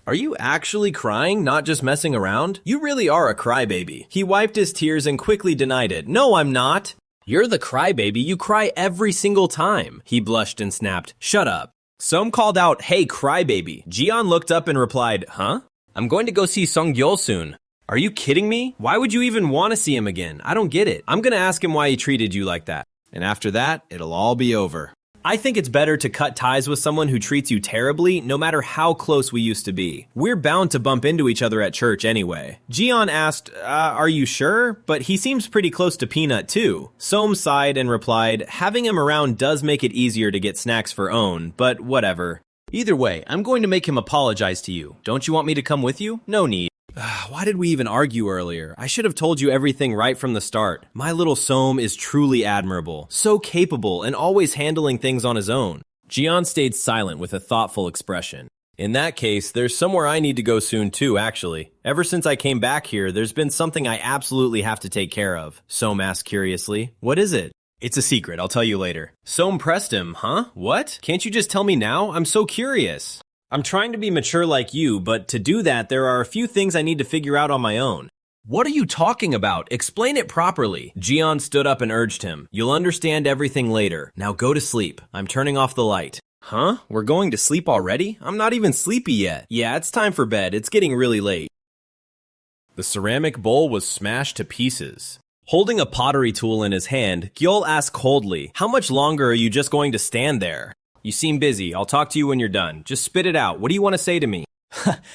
Are you actually crying, not just messing around? You really are a crybaby. He wiped his tears and quickly denied it. No, I'm not. You're the crybaby. You cry every single time. He blushed and snapped. Shut up. Soam called out, Hey, crybaby. Jian looked up and replied, Huh? I'm going to go see Sung-gyeol soon. Are you kidding me? Why would you even want to see him again? I don't get it. I'm going to ask him why he treated you like that. And after that, it'll all be over. I think it's better to cut ties with someone who treats you terribly, no matter how close we used to be. We're bound to bump into each other at church anyway. Jian asked, are you sure? But he seems pretty close to Peanut too. Soam sighed and replied, having him around does make it easier to get snacks for own, but whatever. Either way, I'm going to make him apologize to you. Don't you want me to come with you? No need. Why did we even argue earlier? I should have told you everything right from the start. My little Soam is truly admirable, so capable and always handling things on his own. Jian stayed silent with a thoughtful expression. In that case, there's somewhere I need to go soon too, actually. Ever since I came back here, there's been something I absolutely have to take care of. Soam asked curiously. What is it? It's a secret, I'll tell you later. Soam pressed him, huh? What? Can't you just tell me now? I'm so curious. I'm trying to be mature like you, but to do that, there are a few things I need to figure out on my own. What are you talking about? Explain it properly. Jian stood up and urged him. You'll understand everything later. Now go to sleep. I'm turning off the light. Huh? We're going to sleep already? I'm not even sleepy yet. Yeah, it's time for bed. It's getting really late. The ceramic bowl was smashed to pieces. Holding a pottery tool in his hand, Gyeol asked coldly, How much longer are you just going to stand there? You seem busy. I'll talk to you when you're done. Just spit it out. What do you want to say to me?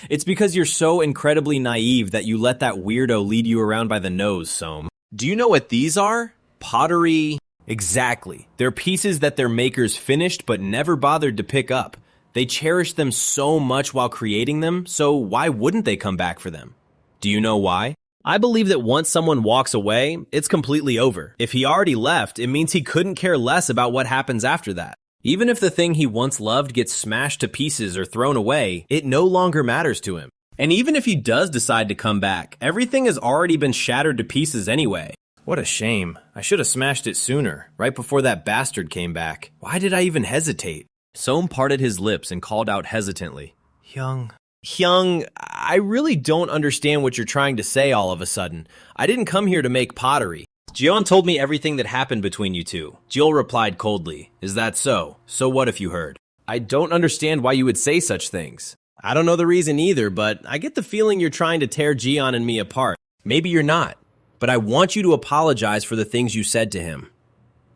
It's because you're so incredibly naive that you let that weirdo lead you around by the nose, Soam. Do you know what these are? Pottery. Exactly. They're pieces that their makers finished but never bothered to pick up. They cherished them so much while creating them, so why wouldn't they come back for them? Do you know why? I believe that once someone walks away, it's completely over. If he already left, it means he couldn't care less about what happens after that. Even if the thing he once loved gets smashed to pieces or thrown away, it no longer matters to him. And even if he does decide to come back, everything has already been shattered to pieces anyway. What a shame. I should have smashed it sooner, right before that bastard came back. Why did I even hesitate? Soam parted his lips and called out hesitantly. Hyung, I really don't understand what you're trying to say all of a sudden. I didn't come here to make pottery. Jeon told me everything that happened between you two. Jill replied coldly, Is that so? So what if you heard? I don't understand why you would say such things. I don't know the reason either, but I get the feeling you're trying to tear Jian and me apart. Maybe you're not, but I want you to apologize for the things you said to him.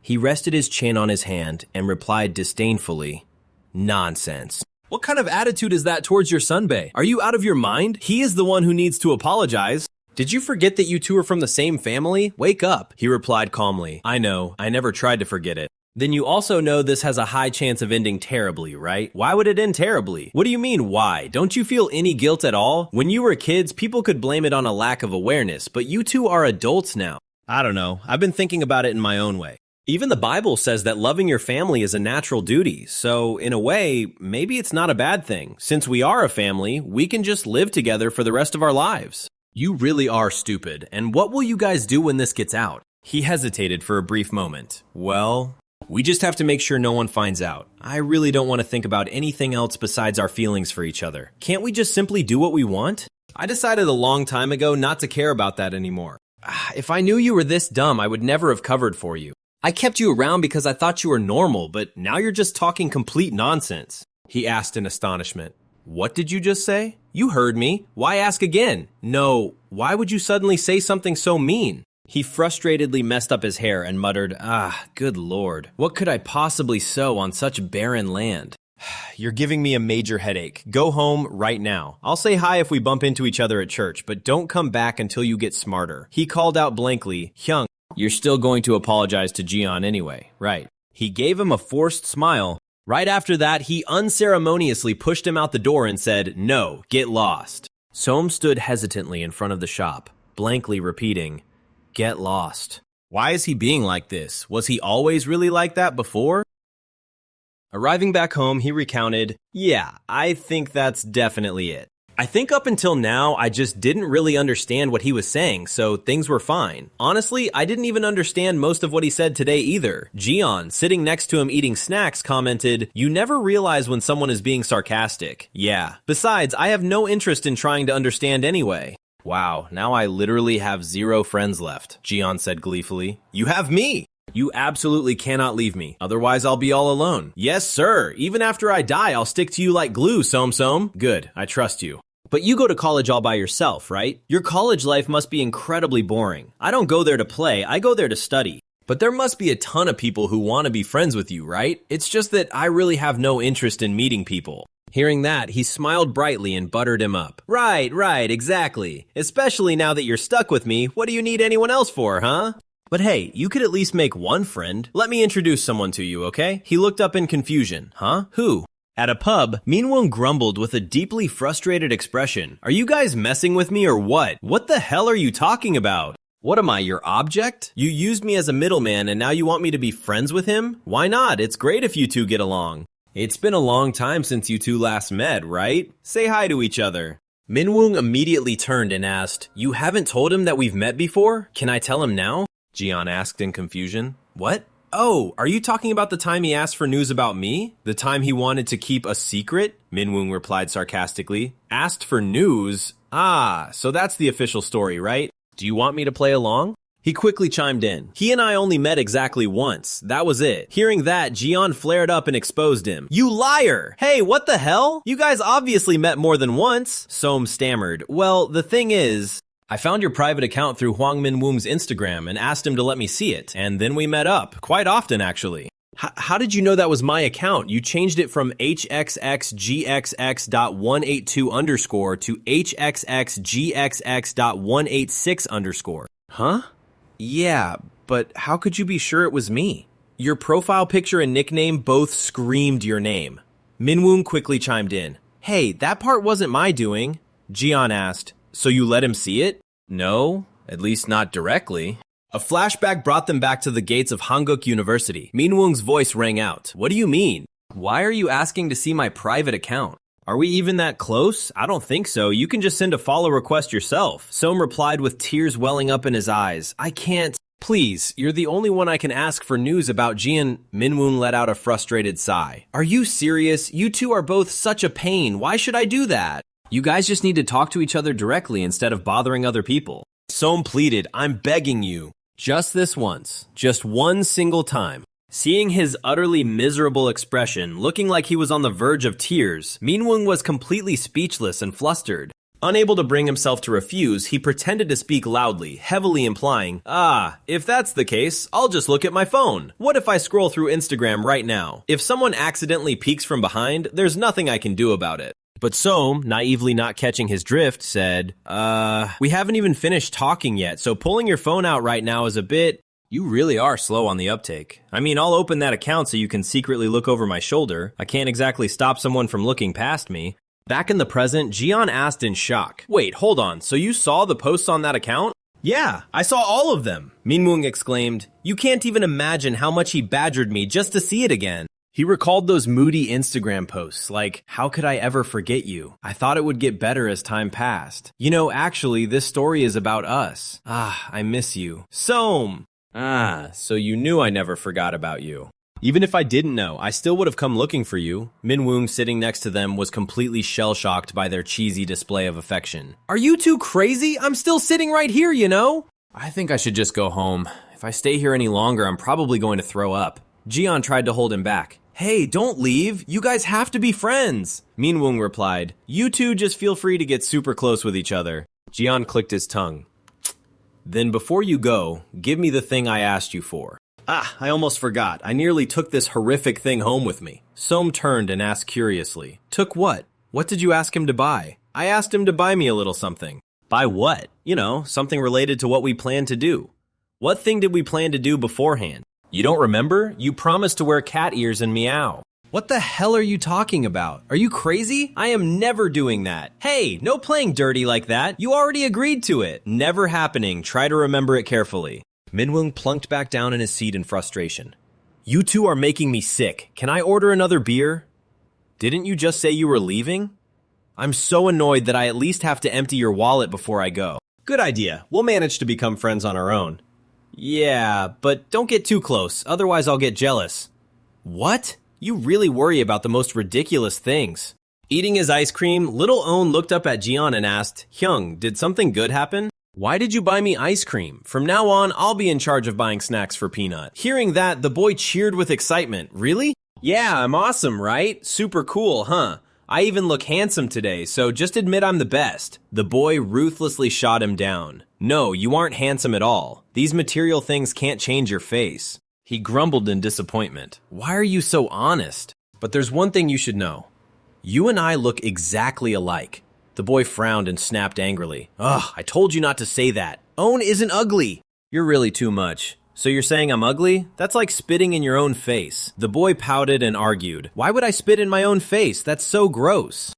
He rested his chin on his hand and replied disdainfully, "Nonsense." What kind of attitude is that towards your sunbae? Are you out of your mind? He is the one who needs to apologize. Did you forget that you two are from the same family? Wake up, he replied calmly. I know, I never tried to forget it. Then you also know this has a high chance of ending terribly, right? Why would it end terribly? What do you mean, why? Don't you feel any guilt at all? When you were kids, people could blame it on a lack of awareness, but you two are adults now. I don't know, I've been thinking about it in my own way. Even the Bible says that loving your family is a natural duty, so in a way, maybe it's not a bad thing. Since we are a family, we can just live together for the rest of our lives. You really are stupid, and what will you guys do when this gets out? He hesitated for a brief moment. Well, we just have to make sure no one finds out. I really don't want to think about anything else besides our feelings for each other. Can't we just simply do what we want? I decided a long time ago not to care about that anymore. If I knew you were this dumb, I would never have covered for you. I kept you around because I thought you were normal, but now you're just talking complete nonsense. He asked in astonishment. What did you just say? You heard me. Why ask again? No, why would you suddenly say something so mean? He frustratedly messed up his hair and muttered, good lord. What could I possibly sow on such barren land? You're giving me a major headache. Go home right now. I'll say hi if we bump into each other at church, but don't come back until you get smarter. He called out blankly, Hyung, you're still going to apologize to Jian anyway, right? He gave him a forced smile. Right after that, he unceremoniously pushed him out the door and said, no, get lost. Soam stood hesitantly in front of the shop, blankly repeating, get lost. Why is he being like this? Was he always really like that before? Arriving back home, he recounted, yeah, I think that's definitely it. I think up until now, I just didn't really understand what he was saying, so things were fine. Honestly, I didn't even understand most of what he said today either. Jian, sitting next to him eating snacks, commented, you never realize when someone is being sarcastic. Yeah. Besides, I have no interest in trying to understand anyway. Wow, now I literally have 0 friends left, Jian said gleefully. You have me! You absolutely cannot leave me, otherwise I'll be all alone. Yes, sir. Even after I die, I'll stick to you like glue, Soam. Good, I trust you. But you go to college all by yourself, right? Your college life must be incredibly boring. I don't go there to play, I go there to study. But there must be a ton of people who want to be friends with you, right? It's just that I really have no interest in meeting people. Hearing that, he smiled brightly and buttered him up. Right, exactly. Especially now that you're stuck with me, what do you need anyone else for, huh? But hey, you could at least make one friend. Let me introduce someone to you, okay? He looked up in confusion. Huh? Who? At a pub, Minwoo grumbled with a deeply frustrated expression. Are you guys messing with me or what? What the hell are you talking about? What am I, your object? You used me as a middleman and now you want me to be friends with him? Why not? It's great if you two get along. It's been a long time since you two last met, right? Say hi to each other. Minwoo immediately turned and asked, you haven't told him that we've met before? Can I tell him now? Jian asked in confusion. What? Oh, are you talking about the time he asked for news about me? The time he wanted to keep a secret? Minwoo replied sarcastically. Asked for news? Ah, so that's the official story, right? Do you want me to play along? He quickly chimed in. He and I only met exactly once. That was it. Hearing that, Jian flared up and exposed him. You liar! Hey, what the hell? You guys obviously met more than once. Soam stammered. Well, the thing is, I found your private account through Hwang Minwoo's Instagram and asked him to let me see it, and then we met up, quite often actually. How did you know that was my account? You changed it from hxxgxx.182_ to hxxgxx.186_. Huh? Yeah, but how could you be sure it was me? Your profile picture and nickname both screamed your name. Minwoo quickly chimed in. Hey, that part wasn't my doing. Jian asked. So you let him see it? No, at least not directly. A flashback brought them back to the gates of Hanguk University. Minwoo's voice rang out. What do you mean? Why are you asking to see my private account? Are we even that close? I don't think so. You can just send a follow request yourself. Soam replied with tears welling up in his eyes. I can't. Please, you're the only one I can ask for news about Jian. Minwoo let out a frustrated sigh. Are you serious? You two are both such a pain. Why should I do that? You guys just need to talk to each other directly instead of bothering other people. Soam pleaded, I'm begging you. Just this once. Just one single time. Seeing his utterly miserable expression, looking like he was on the verge of tears, Minwoong was completely speechless and flustered. Unable to bring himself to refuse, he pretended to speak loudly, heavily implying, if that's the case, I'll just look at my phone. What if I scroll through Instagram right now? If someone accidentally peeks from behind, there's nothing I can do about it. But Soam, naively not catching his drift, said, we haven't even finished talking yet, so pulling your phone out right now is a bit... You really are slow on the uptake. I mean, I'll open that account so you can secretly look over my shoulder. I can't exactly stop someone from looking past me. Back in the present, Jian asked in shock. Wait, hold on, so you saw the posts on that account? Yeah, I saw all of them. Minwoong exclaimed, you can't even imagine how much he badgered me just to see it again. He recalled those moody Instagram posts, like, how could I ever forget you? I thought it would get better as time passed. You know, actually, this story is about us. I miss you. Soam! So you knew I never forgot about you. Even if I didn't know, I still would have come looking for you. Minwoong, sitting next to them, was completely shell-shocked by their cheesy display of affection. Are you two crazy? I'm still sitting right here, you know? I think I should just go home. If I stay here any longer, I'm probably going to throw up. Jian tried to hold him back. Hey, don't leave. You guys have to be friends. Minwoong replied, you two just feel free to get super close with each other. Jian clicked his tongue. Then before you go, give me the thing I asked you for. I almost forgot. I nearly took this horrific thing home with me. Soam turned and asked curiously, took what? What did you ask him to buy? I asked him to buy me a little something. Buy what? You know, something related to what we planned to do. What thing did we plan to do beforehand? You don't remember? You promised to wear cat ears and meow. What the hell are you talking about? Are you crazy? I am never doing that. Hey, no playing dirty like that. You already agreed to it. Never happening. Try to remember it carefully. Minwoong plunked back down in his seat in frustration. You two are making me sick. Can I order another beer? Didn't you just say you were leaving? I'm so annoyed that I at least have to empty your wallet before I go. Good idea. We'll manage to become friends on our own. Yeah, but don't get too close. Otherwise I'll get jealous. What? You really worry about the most ridiculous things. Eating his ice cream, little Own looked up at Jian and asked, Hyung, did something good happen? Why did you buy me ice cream? From now on, I'll be in charge of buying snacks for Peanut. Hearing that, the boy cheered with excitement. Really? Yeah, I'm awesome, right? Super cool, huh? I even look handsome today, so just admit I'm the best. The boy ruthlessly shot him down. No, you aren't handsome at all. These material things can't change your face. He grumbled in disappointment. Why are you so honest? But there's one thing you should know. You and I look exactly alike. The boy frowned and snapped angrily. Ugh, I told you not to say that. Own isn't ugly. You're really too much. So you're saying I'm ugly? That's like spitting in your own face. The boy pouted and argued. Why would I spit in my own face? That's so gross.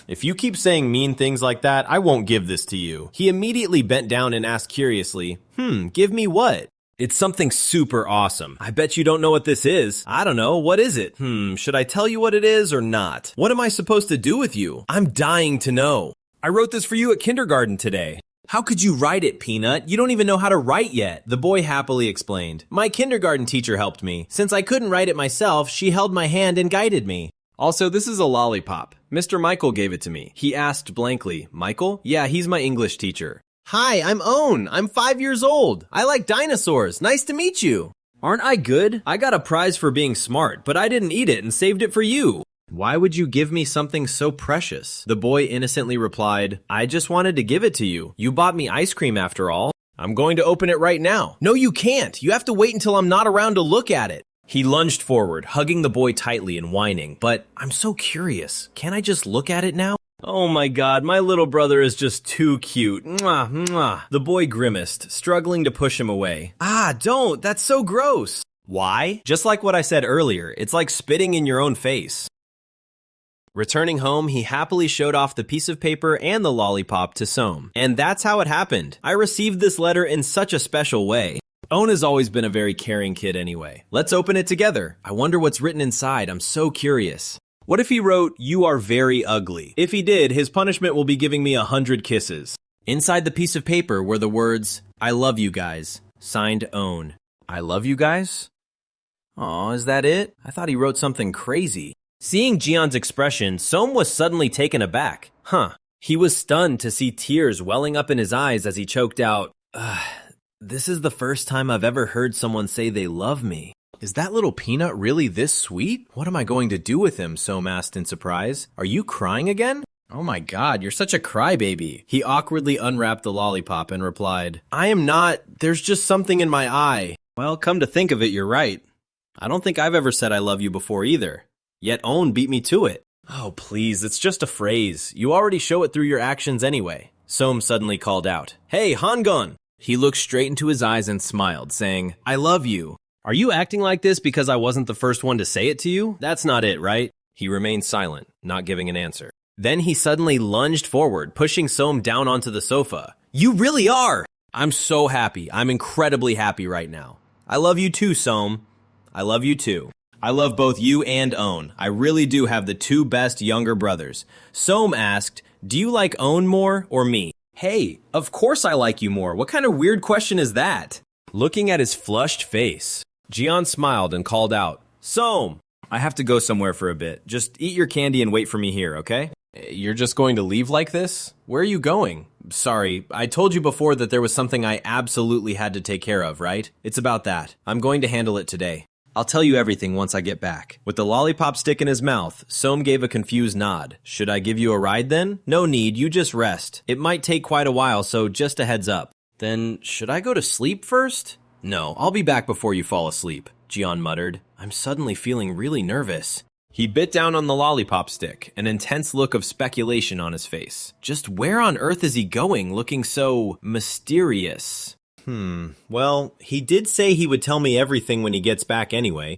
If you keep saying mean things like that, I won't give this to you. He immediately bent down and asked curiously, give me what? It's something super awesome. I bet you don't know what this is. I don't know. What is it? Should I tell you what it is or not? What am I supposed to do with you? I'm dying to know. I wrote this for you at kindergarten today. How could you write it, Peanut? You don't even know how to write yet. The boy happily explained. My kindergarten teacher helped me. Since I couldn't write it myself, she held my hand and guided me. Also, this is a lollipop. Mr. Michael gave it to me. He asked blankly, Michael? Yeah, he's my English teacher. Hi, I'm Own. I'm 5 years old. I like dinosaurs. Nice to meet you. Aren't I good? I got a prize for being smart, but I didn't eat it and saved it for you. Why would you give me something so precious? The boy innocently replied, I just wanted to give it to you. You bought me ice cream after all. I'm going to open it right now. No, you can't. You have to wait until I'm not around to look at it. He lunged forward, hugging the boy tightly and whining. But I'm so curious. Can't I just look at it now? Oh my god, my little brother is just too cute. Mwah, mwah. The boy grimaced, struggling to push him away. Don't. That's so gross. Why? Just like what I said earlier, it's like spitting in your own face. Returning home, he happily showed off the piece of paper and the lollipop to Soam. And that's how it happened. I received this letter in such a special way. Own has always been a very caring kid anyway. Let's open it together. I wonder what's written inside. I'm so curious. What if he wrote, you are very ugly? If he did, his punishment will be giving me 100 kisses. Inside the piece of paper were the words, I love you guys. Signed, Own. I love you guys? Aw, is that it? I thought he wrote something crazy. Seeing Jian's expression, Soam was suddenly taken aback. He was stunned to see tears welling up in his eyes as he choked out, this is the first time I've ever heard someone say they love me. Is that little peanut really this sweet? What am I going to do with him? Soam asked in surprise. Are you crying again? Oh my god, you're such a crybaby. He awkwardly unwrapped the lollipop and replied, I am not. There's just something in my eye. Well, come to think of it, you're right. I don't think I've ever said I love you before either. Yet Own beat me to it. Oh, please, it's just a phrase. You already show it through your actions anyway. Soam suddenly called out, Hey, Hangon! He looked straight into his eyes and smiled, saying, I love you. Are you acting like this because I wasn't the first one to say it to you? That's not it, right? He remained silent, not giving an answer. Then he suddenly lunged forward, pushing Soam down onto the sofa. You really are! I'm so happy. I'm incredibly happy right now. I love you too, Soam. I love you too. I love both you and Own. I really do have the two best younger brothers. Soam asked, do you like Own more or me? Hey, of course I like you more. What kind of weird question is that? Looking at his flushed face, Jian smiled and called out, Soam, I have to go somewhere for a bit. Just eat your candy and wait for me here, okay? You're just going to leave like this? Where are you going? Sorry, I told you before that there was something I absolutely had to take care of, right? It's about that. I'm going to handle it today. I'll tell you everything once I get back. With the lollipop stick in his mouth, Soam gave a confused nod. Should I give you a ride then? No need, you just rest. It might take quite a while, so just a heads up. Then, should I go to sleep first? No, I'll be back before you fall asleep, Jian muttered. I'm suddenly feeling really nervous. He bit down on the lollipop stick, an intense look of speculation on his face. Just where on earth is he going, looking so mysterious? Well, he did say he would tell me everything when he gets back anyway.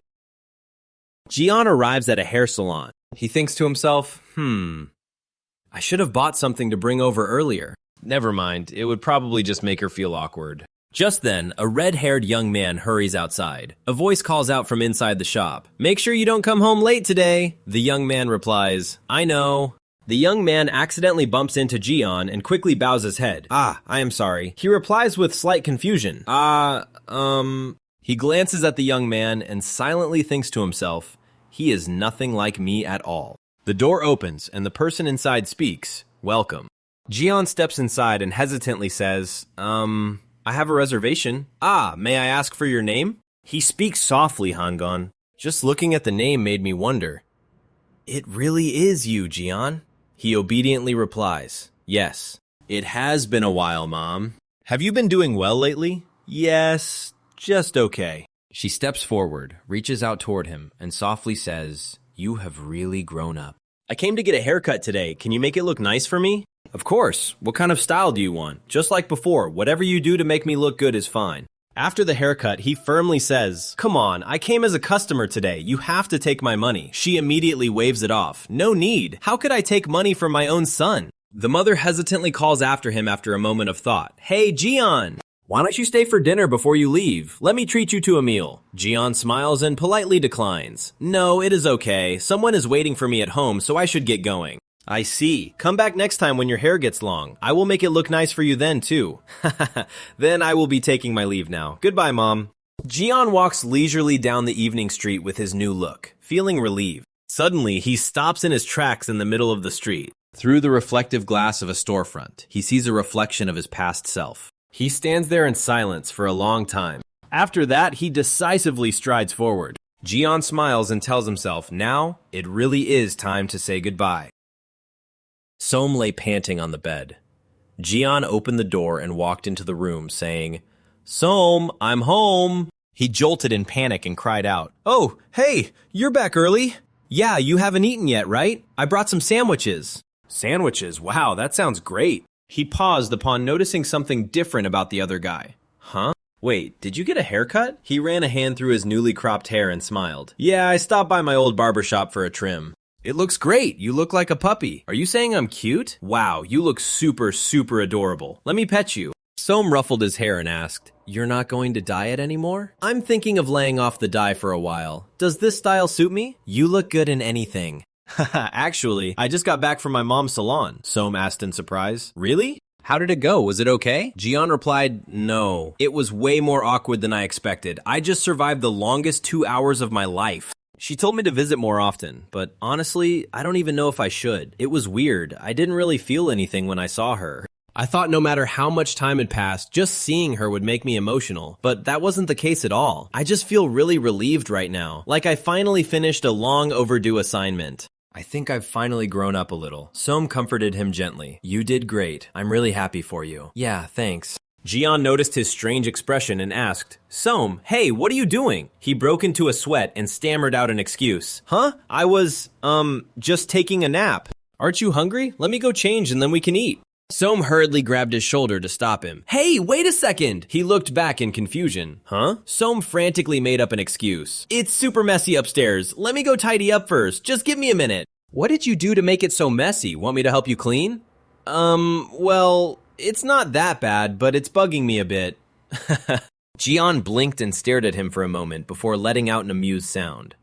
Jian arrives at a hair salon. He thinks to himself, I should have bought something to bring over earlier. Never mind, it would probably just make her feel awkward. Just then, a red-haired young man hurries outside. A voice calls out from inside the shop. Make sure you don't come home late today. The young man replies, I know. The young man accidentally bumps into Jian and quickly bows his head. I am sorry. He replies with slight confusion. He glances at the young man and silently thinks to himself, he is nothing like me at all. The door opens and the person inside speaks, welcome. Jian steps inside and hesitantly says, I have a reservation. May I ask for your name? He speaks softly, Hangon. Just looking at the name made me wonder. It really is you, Jian. He obediently replies, yes. It has been a while, Mom. Have you been doing well lately? Yes, just okay. She steps forward, reaches out toward him, and softly says, you have really grown up. I came to get a haircut today. Can you make it look nice for me? Of course. What kind of style do you want? Just like before, whatever you do to make me look good is fine. After the haircut, he firmly says, come on, I came as a customer today. You have to take my money. She immediately waves it off. No need. How could I take money from my own son? The mother hesitantly calls after him after a moment of thought. Hey, Jian! Why don't you stay for dinner before you leave? Let me treat you to a meal. Jian smiles and politely declines. No, it is okay. Someone is waiting for me at home, so I should get going. I see. Come back next time when your hair gets long. I will make it look nice for you then, too. Then I will be taking my leave now. Goodbye, Mom. Jian walks leisurely down the evening street with his new look, feeling relieved. Suddenly, he stops in his tracks in the middle of the street. Through the reflective glass of a storefront, he sees a reflection of his past self. He stands there in silence for a long time. After that, he decisively strides forward. Jian smiles and tells himself, now, it really is time to say goodbye. Soam lay panting on the bed. Jian opened the door and walked into the room, saying, Soam, I'm home. He jolted in panic and cried out, Oh, hey, you're back early. Yeah, you haven't eaten yet, right? I brought some sandwiches. Sandwiches? Wow, that sounds great. He paused upon noticing something different about the other guy. Huh? Wait, did you get a haircut? He ran a hand through his newly cropped hair and smiled. Yeah, I stopped by my old barbershop for a trim. It looks great. You look like a puppy. Are you saying I'm cute? Wow, you look super, super adorable. Let me pet you. Soam ruffled his hair and asked, You're not going to diet anymore? I'm thinking of laying off the dye for a while. Does this style suit me? You look good in anything. Haha, actually, I just got back from my mom's salon, Soam asked in surprise. Really? How did it go? Was it okay? Jian replied, No. It was way more awkward than I expected. I just survived the longest 2 hours of my life. She told me to visit more often, but honestly, I don't even know if I should. It was weird. I didn't really feel anything when I saw her. I thought no matter how much time had passed, just seeing her would make me emotional, but that wasn't the case at all. I just feel really relieved right now, like I finally finished a long overdue assignment. I think I've finally grown up a little. Soam comforted him gently. You did great. I'm really happy for you. Yeah, thanks. Jian noticed his strange expression and asked, Soam, hey, what are you doing? He broke into a sweat and stammered out an excuse. Huh? I was, just taking a nap. Aren't you hungry? Let me go change and then we can eat. Soam hurriedly grabbed his shoulder to stop him. Hey, wait a second! He looked back in confusion. Huh? Soam frantically made up an excuse. It's super messy upstairs. Let me go tidy up first. Just give me a minute. What did you do to make it so messy? Want me to help you clean? Well, it's not that bad, but it's bugging me a bit. Jian blinked and stared at him for a moment before letting out an amused sound.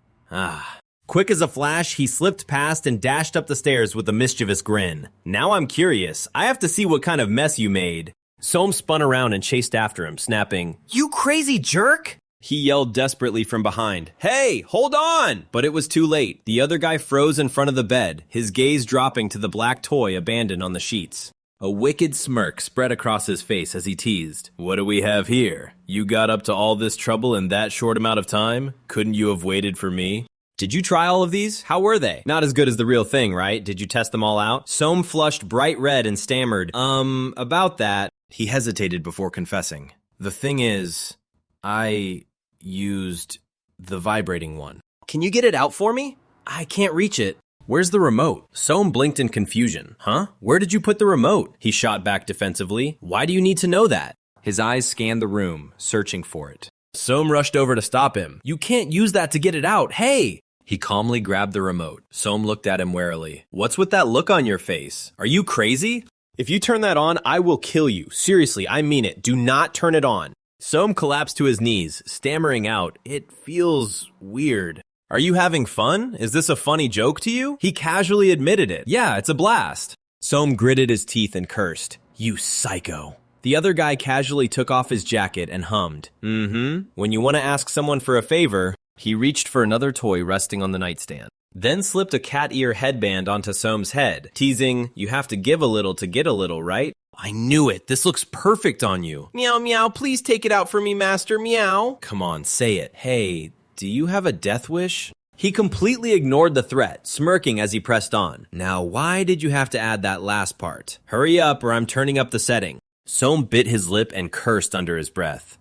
Quick as a flash, he slipped past and dashed up the stairs with a mischievous grin. Now I'm curious. I have to see what kind of mess you made. Soam spun around and chased after him, snapping, You crazy jerk! He yelled desperately from behind, Hey, hold on! But it was too late. The other guy froze in front of the bed, his gaze dropping to the black toy abandoned on the sheets. A wicked smirk spread across his face as he teased. What do we have here? You got up to all this trouble in that short amount of time? Couldn't you have waited for me? Did you try all of these? How were they? Not as good as the real thing, right? Did you test them all out? Soam flushed bright red and stammered, about that. He hesitated before confessing. The thing is, I used the vibrating one. Can you get it out for me? I can't reach it. Where's the remote? Soam blinked in confusion. Huh? Where did you put the remote? He shot back defensively. Why do you need to know that? His eyes scanned the room, searching for it. Soam rushed over to stop him. You can't use that to get it out. Hey! He calmly grabbed the remote. Soam looked at him warily. What's with that look on your face? Are you crazy? If you turn that on, I will kill you. Seriously, I mean it. Do not turn it on. Soam collapsed to his knees, stammering out, It feels weird. Are you having fun? Is this a funny joke to you? He casually admitted it. Yeah, it's a blast. Soam gritted his teeth and cursed. You psycho. The other guy casually took off his jacket and hummed. When you want to ask someone for a favor, he reached for another toy resting on the nightstand. Then slipped a cat ear headband onto Soam's head, teasing, You have to give a little to get a little, right? I knew it. This looks perfect on you. Meow, meow. Please take it out for me, master. Meow. Come on, say it. Hey, do you have a death wish? He completely ignored the threat, smirking as he pressed on. Now, why did you have to add that last part? Hurry up or I'm turning up the setting. Soam bit his lip and cursed under his breath.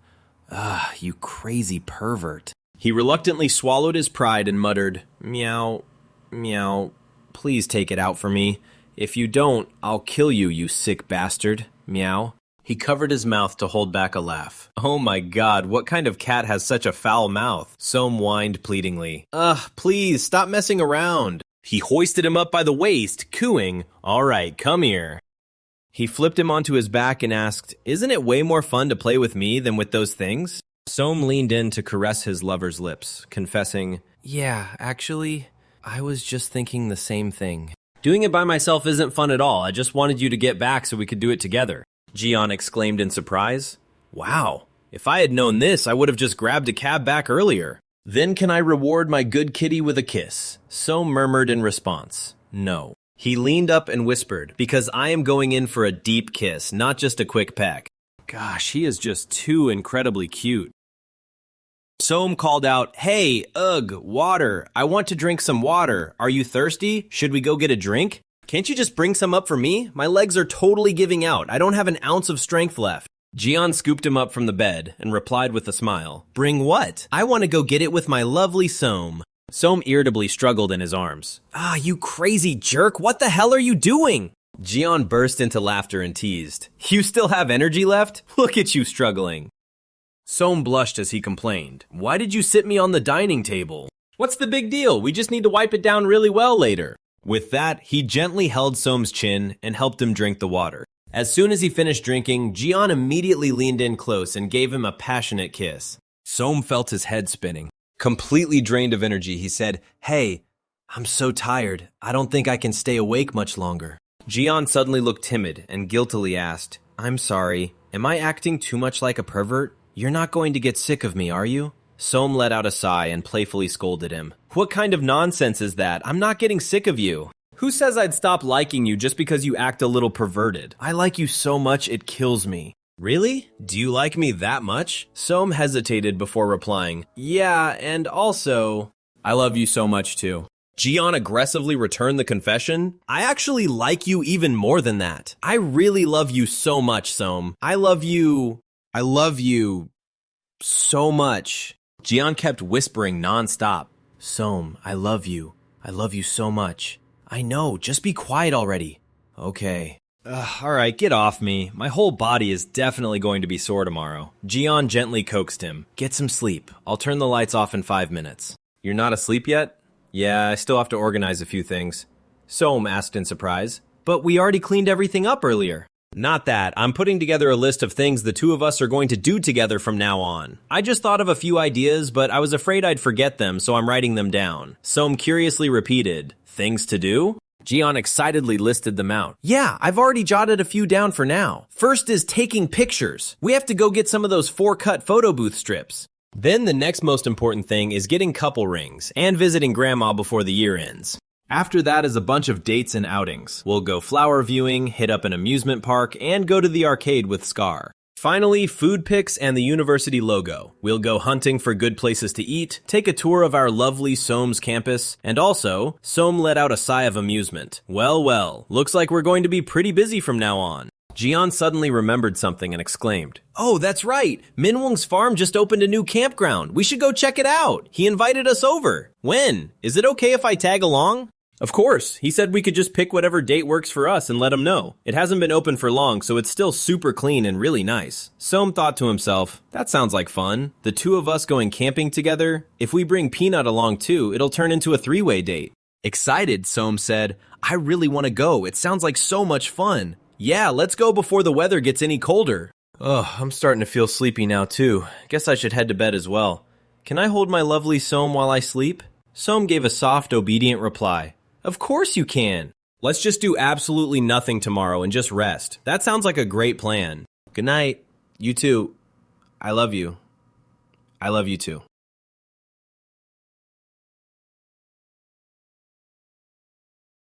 You crazy pervert. He reluctantly swallowed his pride and muttered, Meow, meow, please take it out for me. If you don't, I'll kill you, you sick bastard. Meow. He covered his mouth to hold back a laugh. Oh my god, what kind of cat has such a foul mouth? Soam whined pleadingly. Please, stop messing around. He hoisted him up by the waist, cooing, All right, come here. He flipped him onto his back and asked, Isn't it way more fun to play with me than with those things? Soam leaned in to caress his lover's lips, confessing, Yeah, actually, I was just thinking the same thing. Doing it by myself isn't fun at all. I just wanted you to get back so we could do it together. Jian exclaimed in surprise. Wow, if I had known this, I would have just grabbed a cab back earlier. Then can I reward my good kitty with a kiss? Soam murmured in response. No. He leaned up and whispered, Because I am going in for a deep kiss, not just a quick peck. Gosh, he is just too incredibly cute. Soam called out, Hey, water. I want to drink some water. Are you thirsty? Should we go get a drink? Can't you just bring some up for me? My legs are totally giving out. I don't have an ounce of strength left. Jian scooped him up from the bed and replied with a smile. Bring what? I want to go get it with my lovely Soam. Soam irritably struggled in his arms. You crazy jerk. What the hell are you doing? Jian burst into laughter and teased. You still have energy left? Look at you struggling. Soam blushed as he complained. Why did you sit me on the dining table? What's the big deal? We just need to wipe it down really well later. With that, he gently held Soam's chin and helped him drink the water. As soon as he finished drinking, Jian immediately leaned in close and gave him a passionate kiss. Soam felt his head spinning. Completely drained of energy, he said, Hey, I'm so tired. I don't think I can stay awake much longer. Jian suddenly looked timid and guiltily asked, I'm sorry, am I acting too much like a pervert? You're not going to get sick of me, are you? Soam let out a sigh and playfully scolded him. What kind of nonsense is that? I'm not getting sick of you. Who says I'd stop liking you just because you act a little perverted? I like you so much it kills me. Really? Do you like me that much? Soam hesitated before replying, yeah, and also, I love you so much too. Jian aggressively returned the confession. I actually like you even more than that. I really love you so much, Soam. I love you so much. Jian kept whispering nonstop. Soam, I love you. I love you so much. I know, just be quiet already. Okay. Alright, get off me. My whole body is definitely going to be sore tomorrow. Jian gently coaxed him. Get some sleep. I'll turn the lights off in 5 minutes. You're not asleep yet? Yeah, I still have to organize a few things. Soam asked in surprise. But we already cleaned everything up earlier. Not that. I'm putting together a list of things the two of us are going to do together from now on. I just thought of a few ideas, but I was afraid I'd forget them, so I'm writing them down. Soam curiously repeated, things to do? Jian excitedly listed them out. Yeah, I've already jotted a few down for now. First is taking pictures. We have to go get some of those 4-cut photo booth strips. Then the next most important thing is getting couple rings and visiting grandma before the year ends. After that is a bunch of dates and outings. We'll go flower viewing, hit up an amusement park, and go to the arcade with Scar. Finally, food pics and the university logo. We'll go hunting for good places to eat, take a tour of our lovely Soam's campus, and also, Soam let out a sigh of amusement. Well, looks like we're going to be pretty busy from now on. Jian suddenly remembered something and exclaimed, oh, that's right! Minwung's farm just opened a new campground. We should go check it out. He invited us over. When? Is it okay if I tag along? Of course. He said we could just pick whatever date works for us and let him know. It hasn't been open for long, so it's still super clean and really nice. Soam thought to himself, that sounds like fun. The two of us going camping together? If we bring Peanut along too, it'll turn into a 3-way date. Excited, Soam said, I really want to go. It sounds like so much fun. Yeah, let's go before the weather gets any colder. Ugh, I'm starting to feel sleepy now too. Guess I should head to bed as well. Can I hold my lovely Soam while I sleep? Soam gave a soft, obedient reply. Of course you can. Let's just do absolutely nothing tomorrow and just rest. That sounds like a great plan. Good night. You too. I love you. I love you too.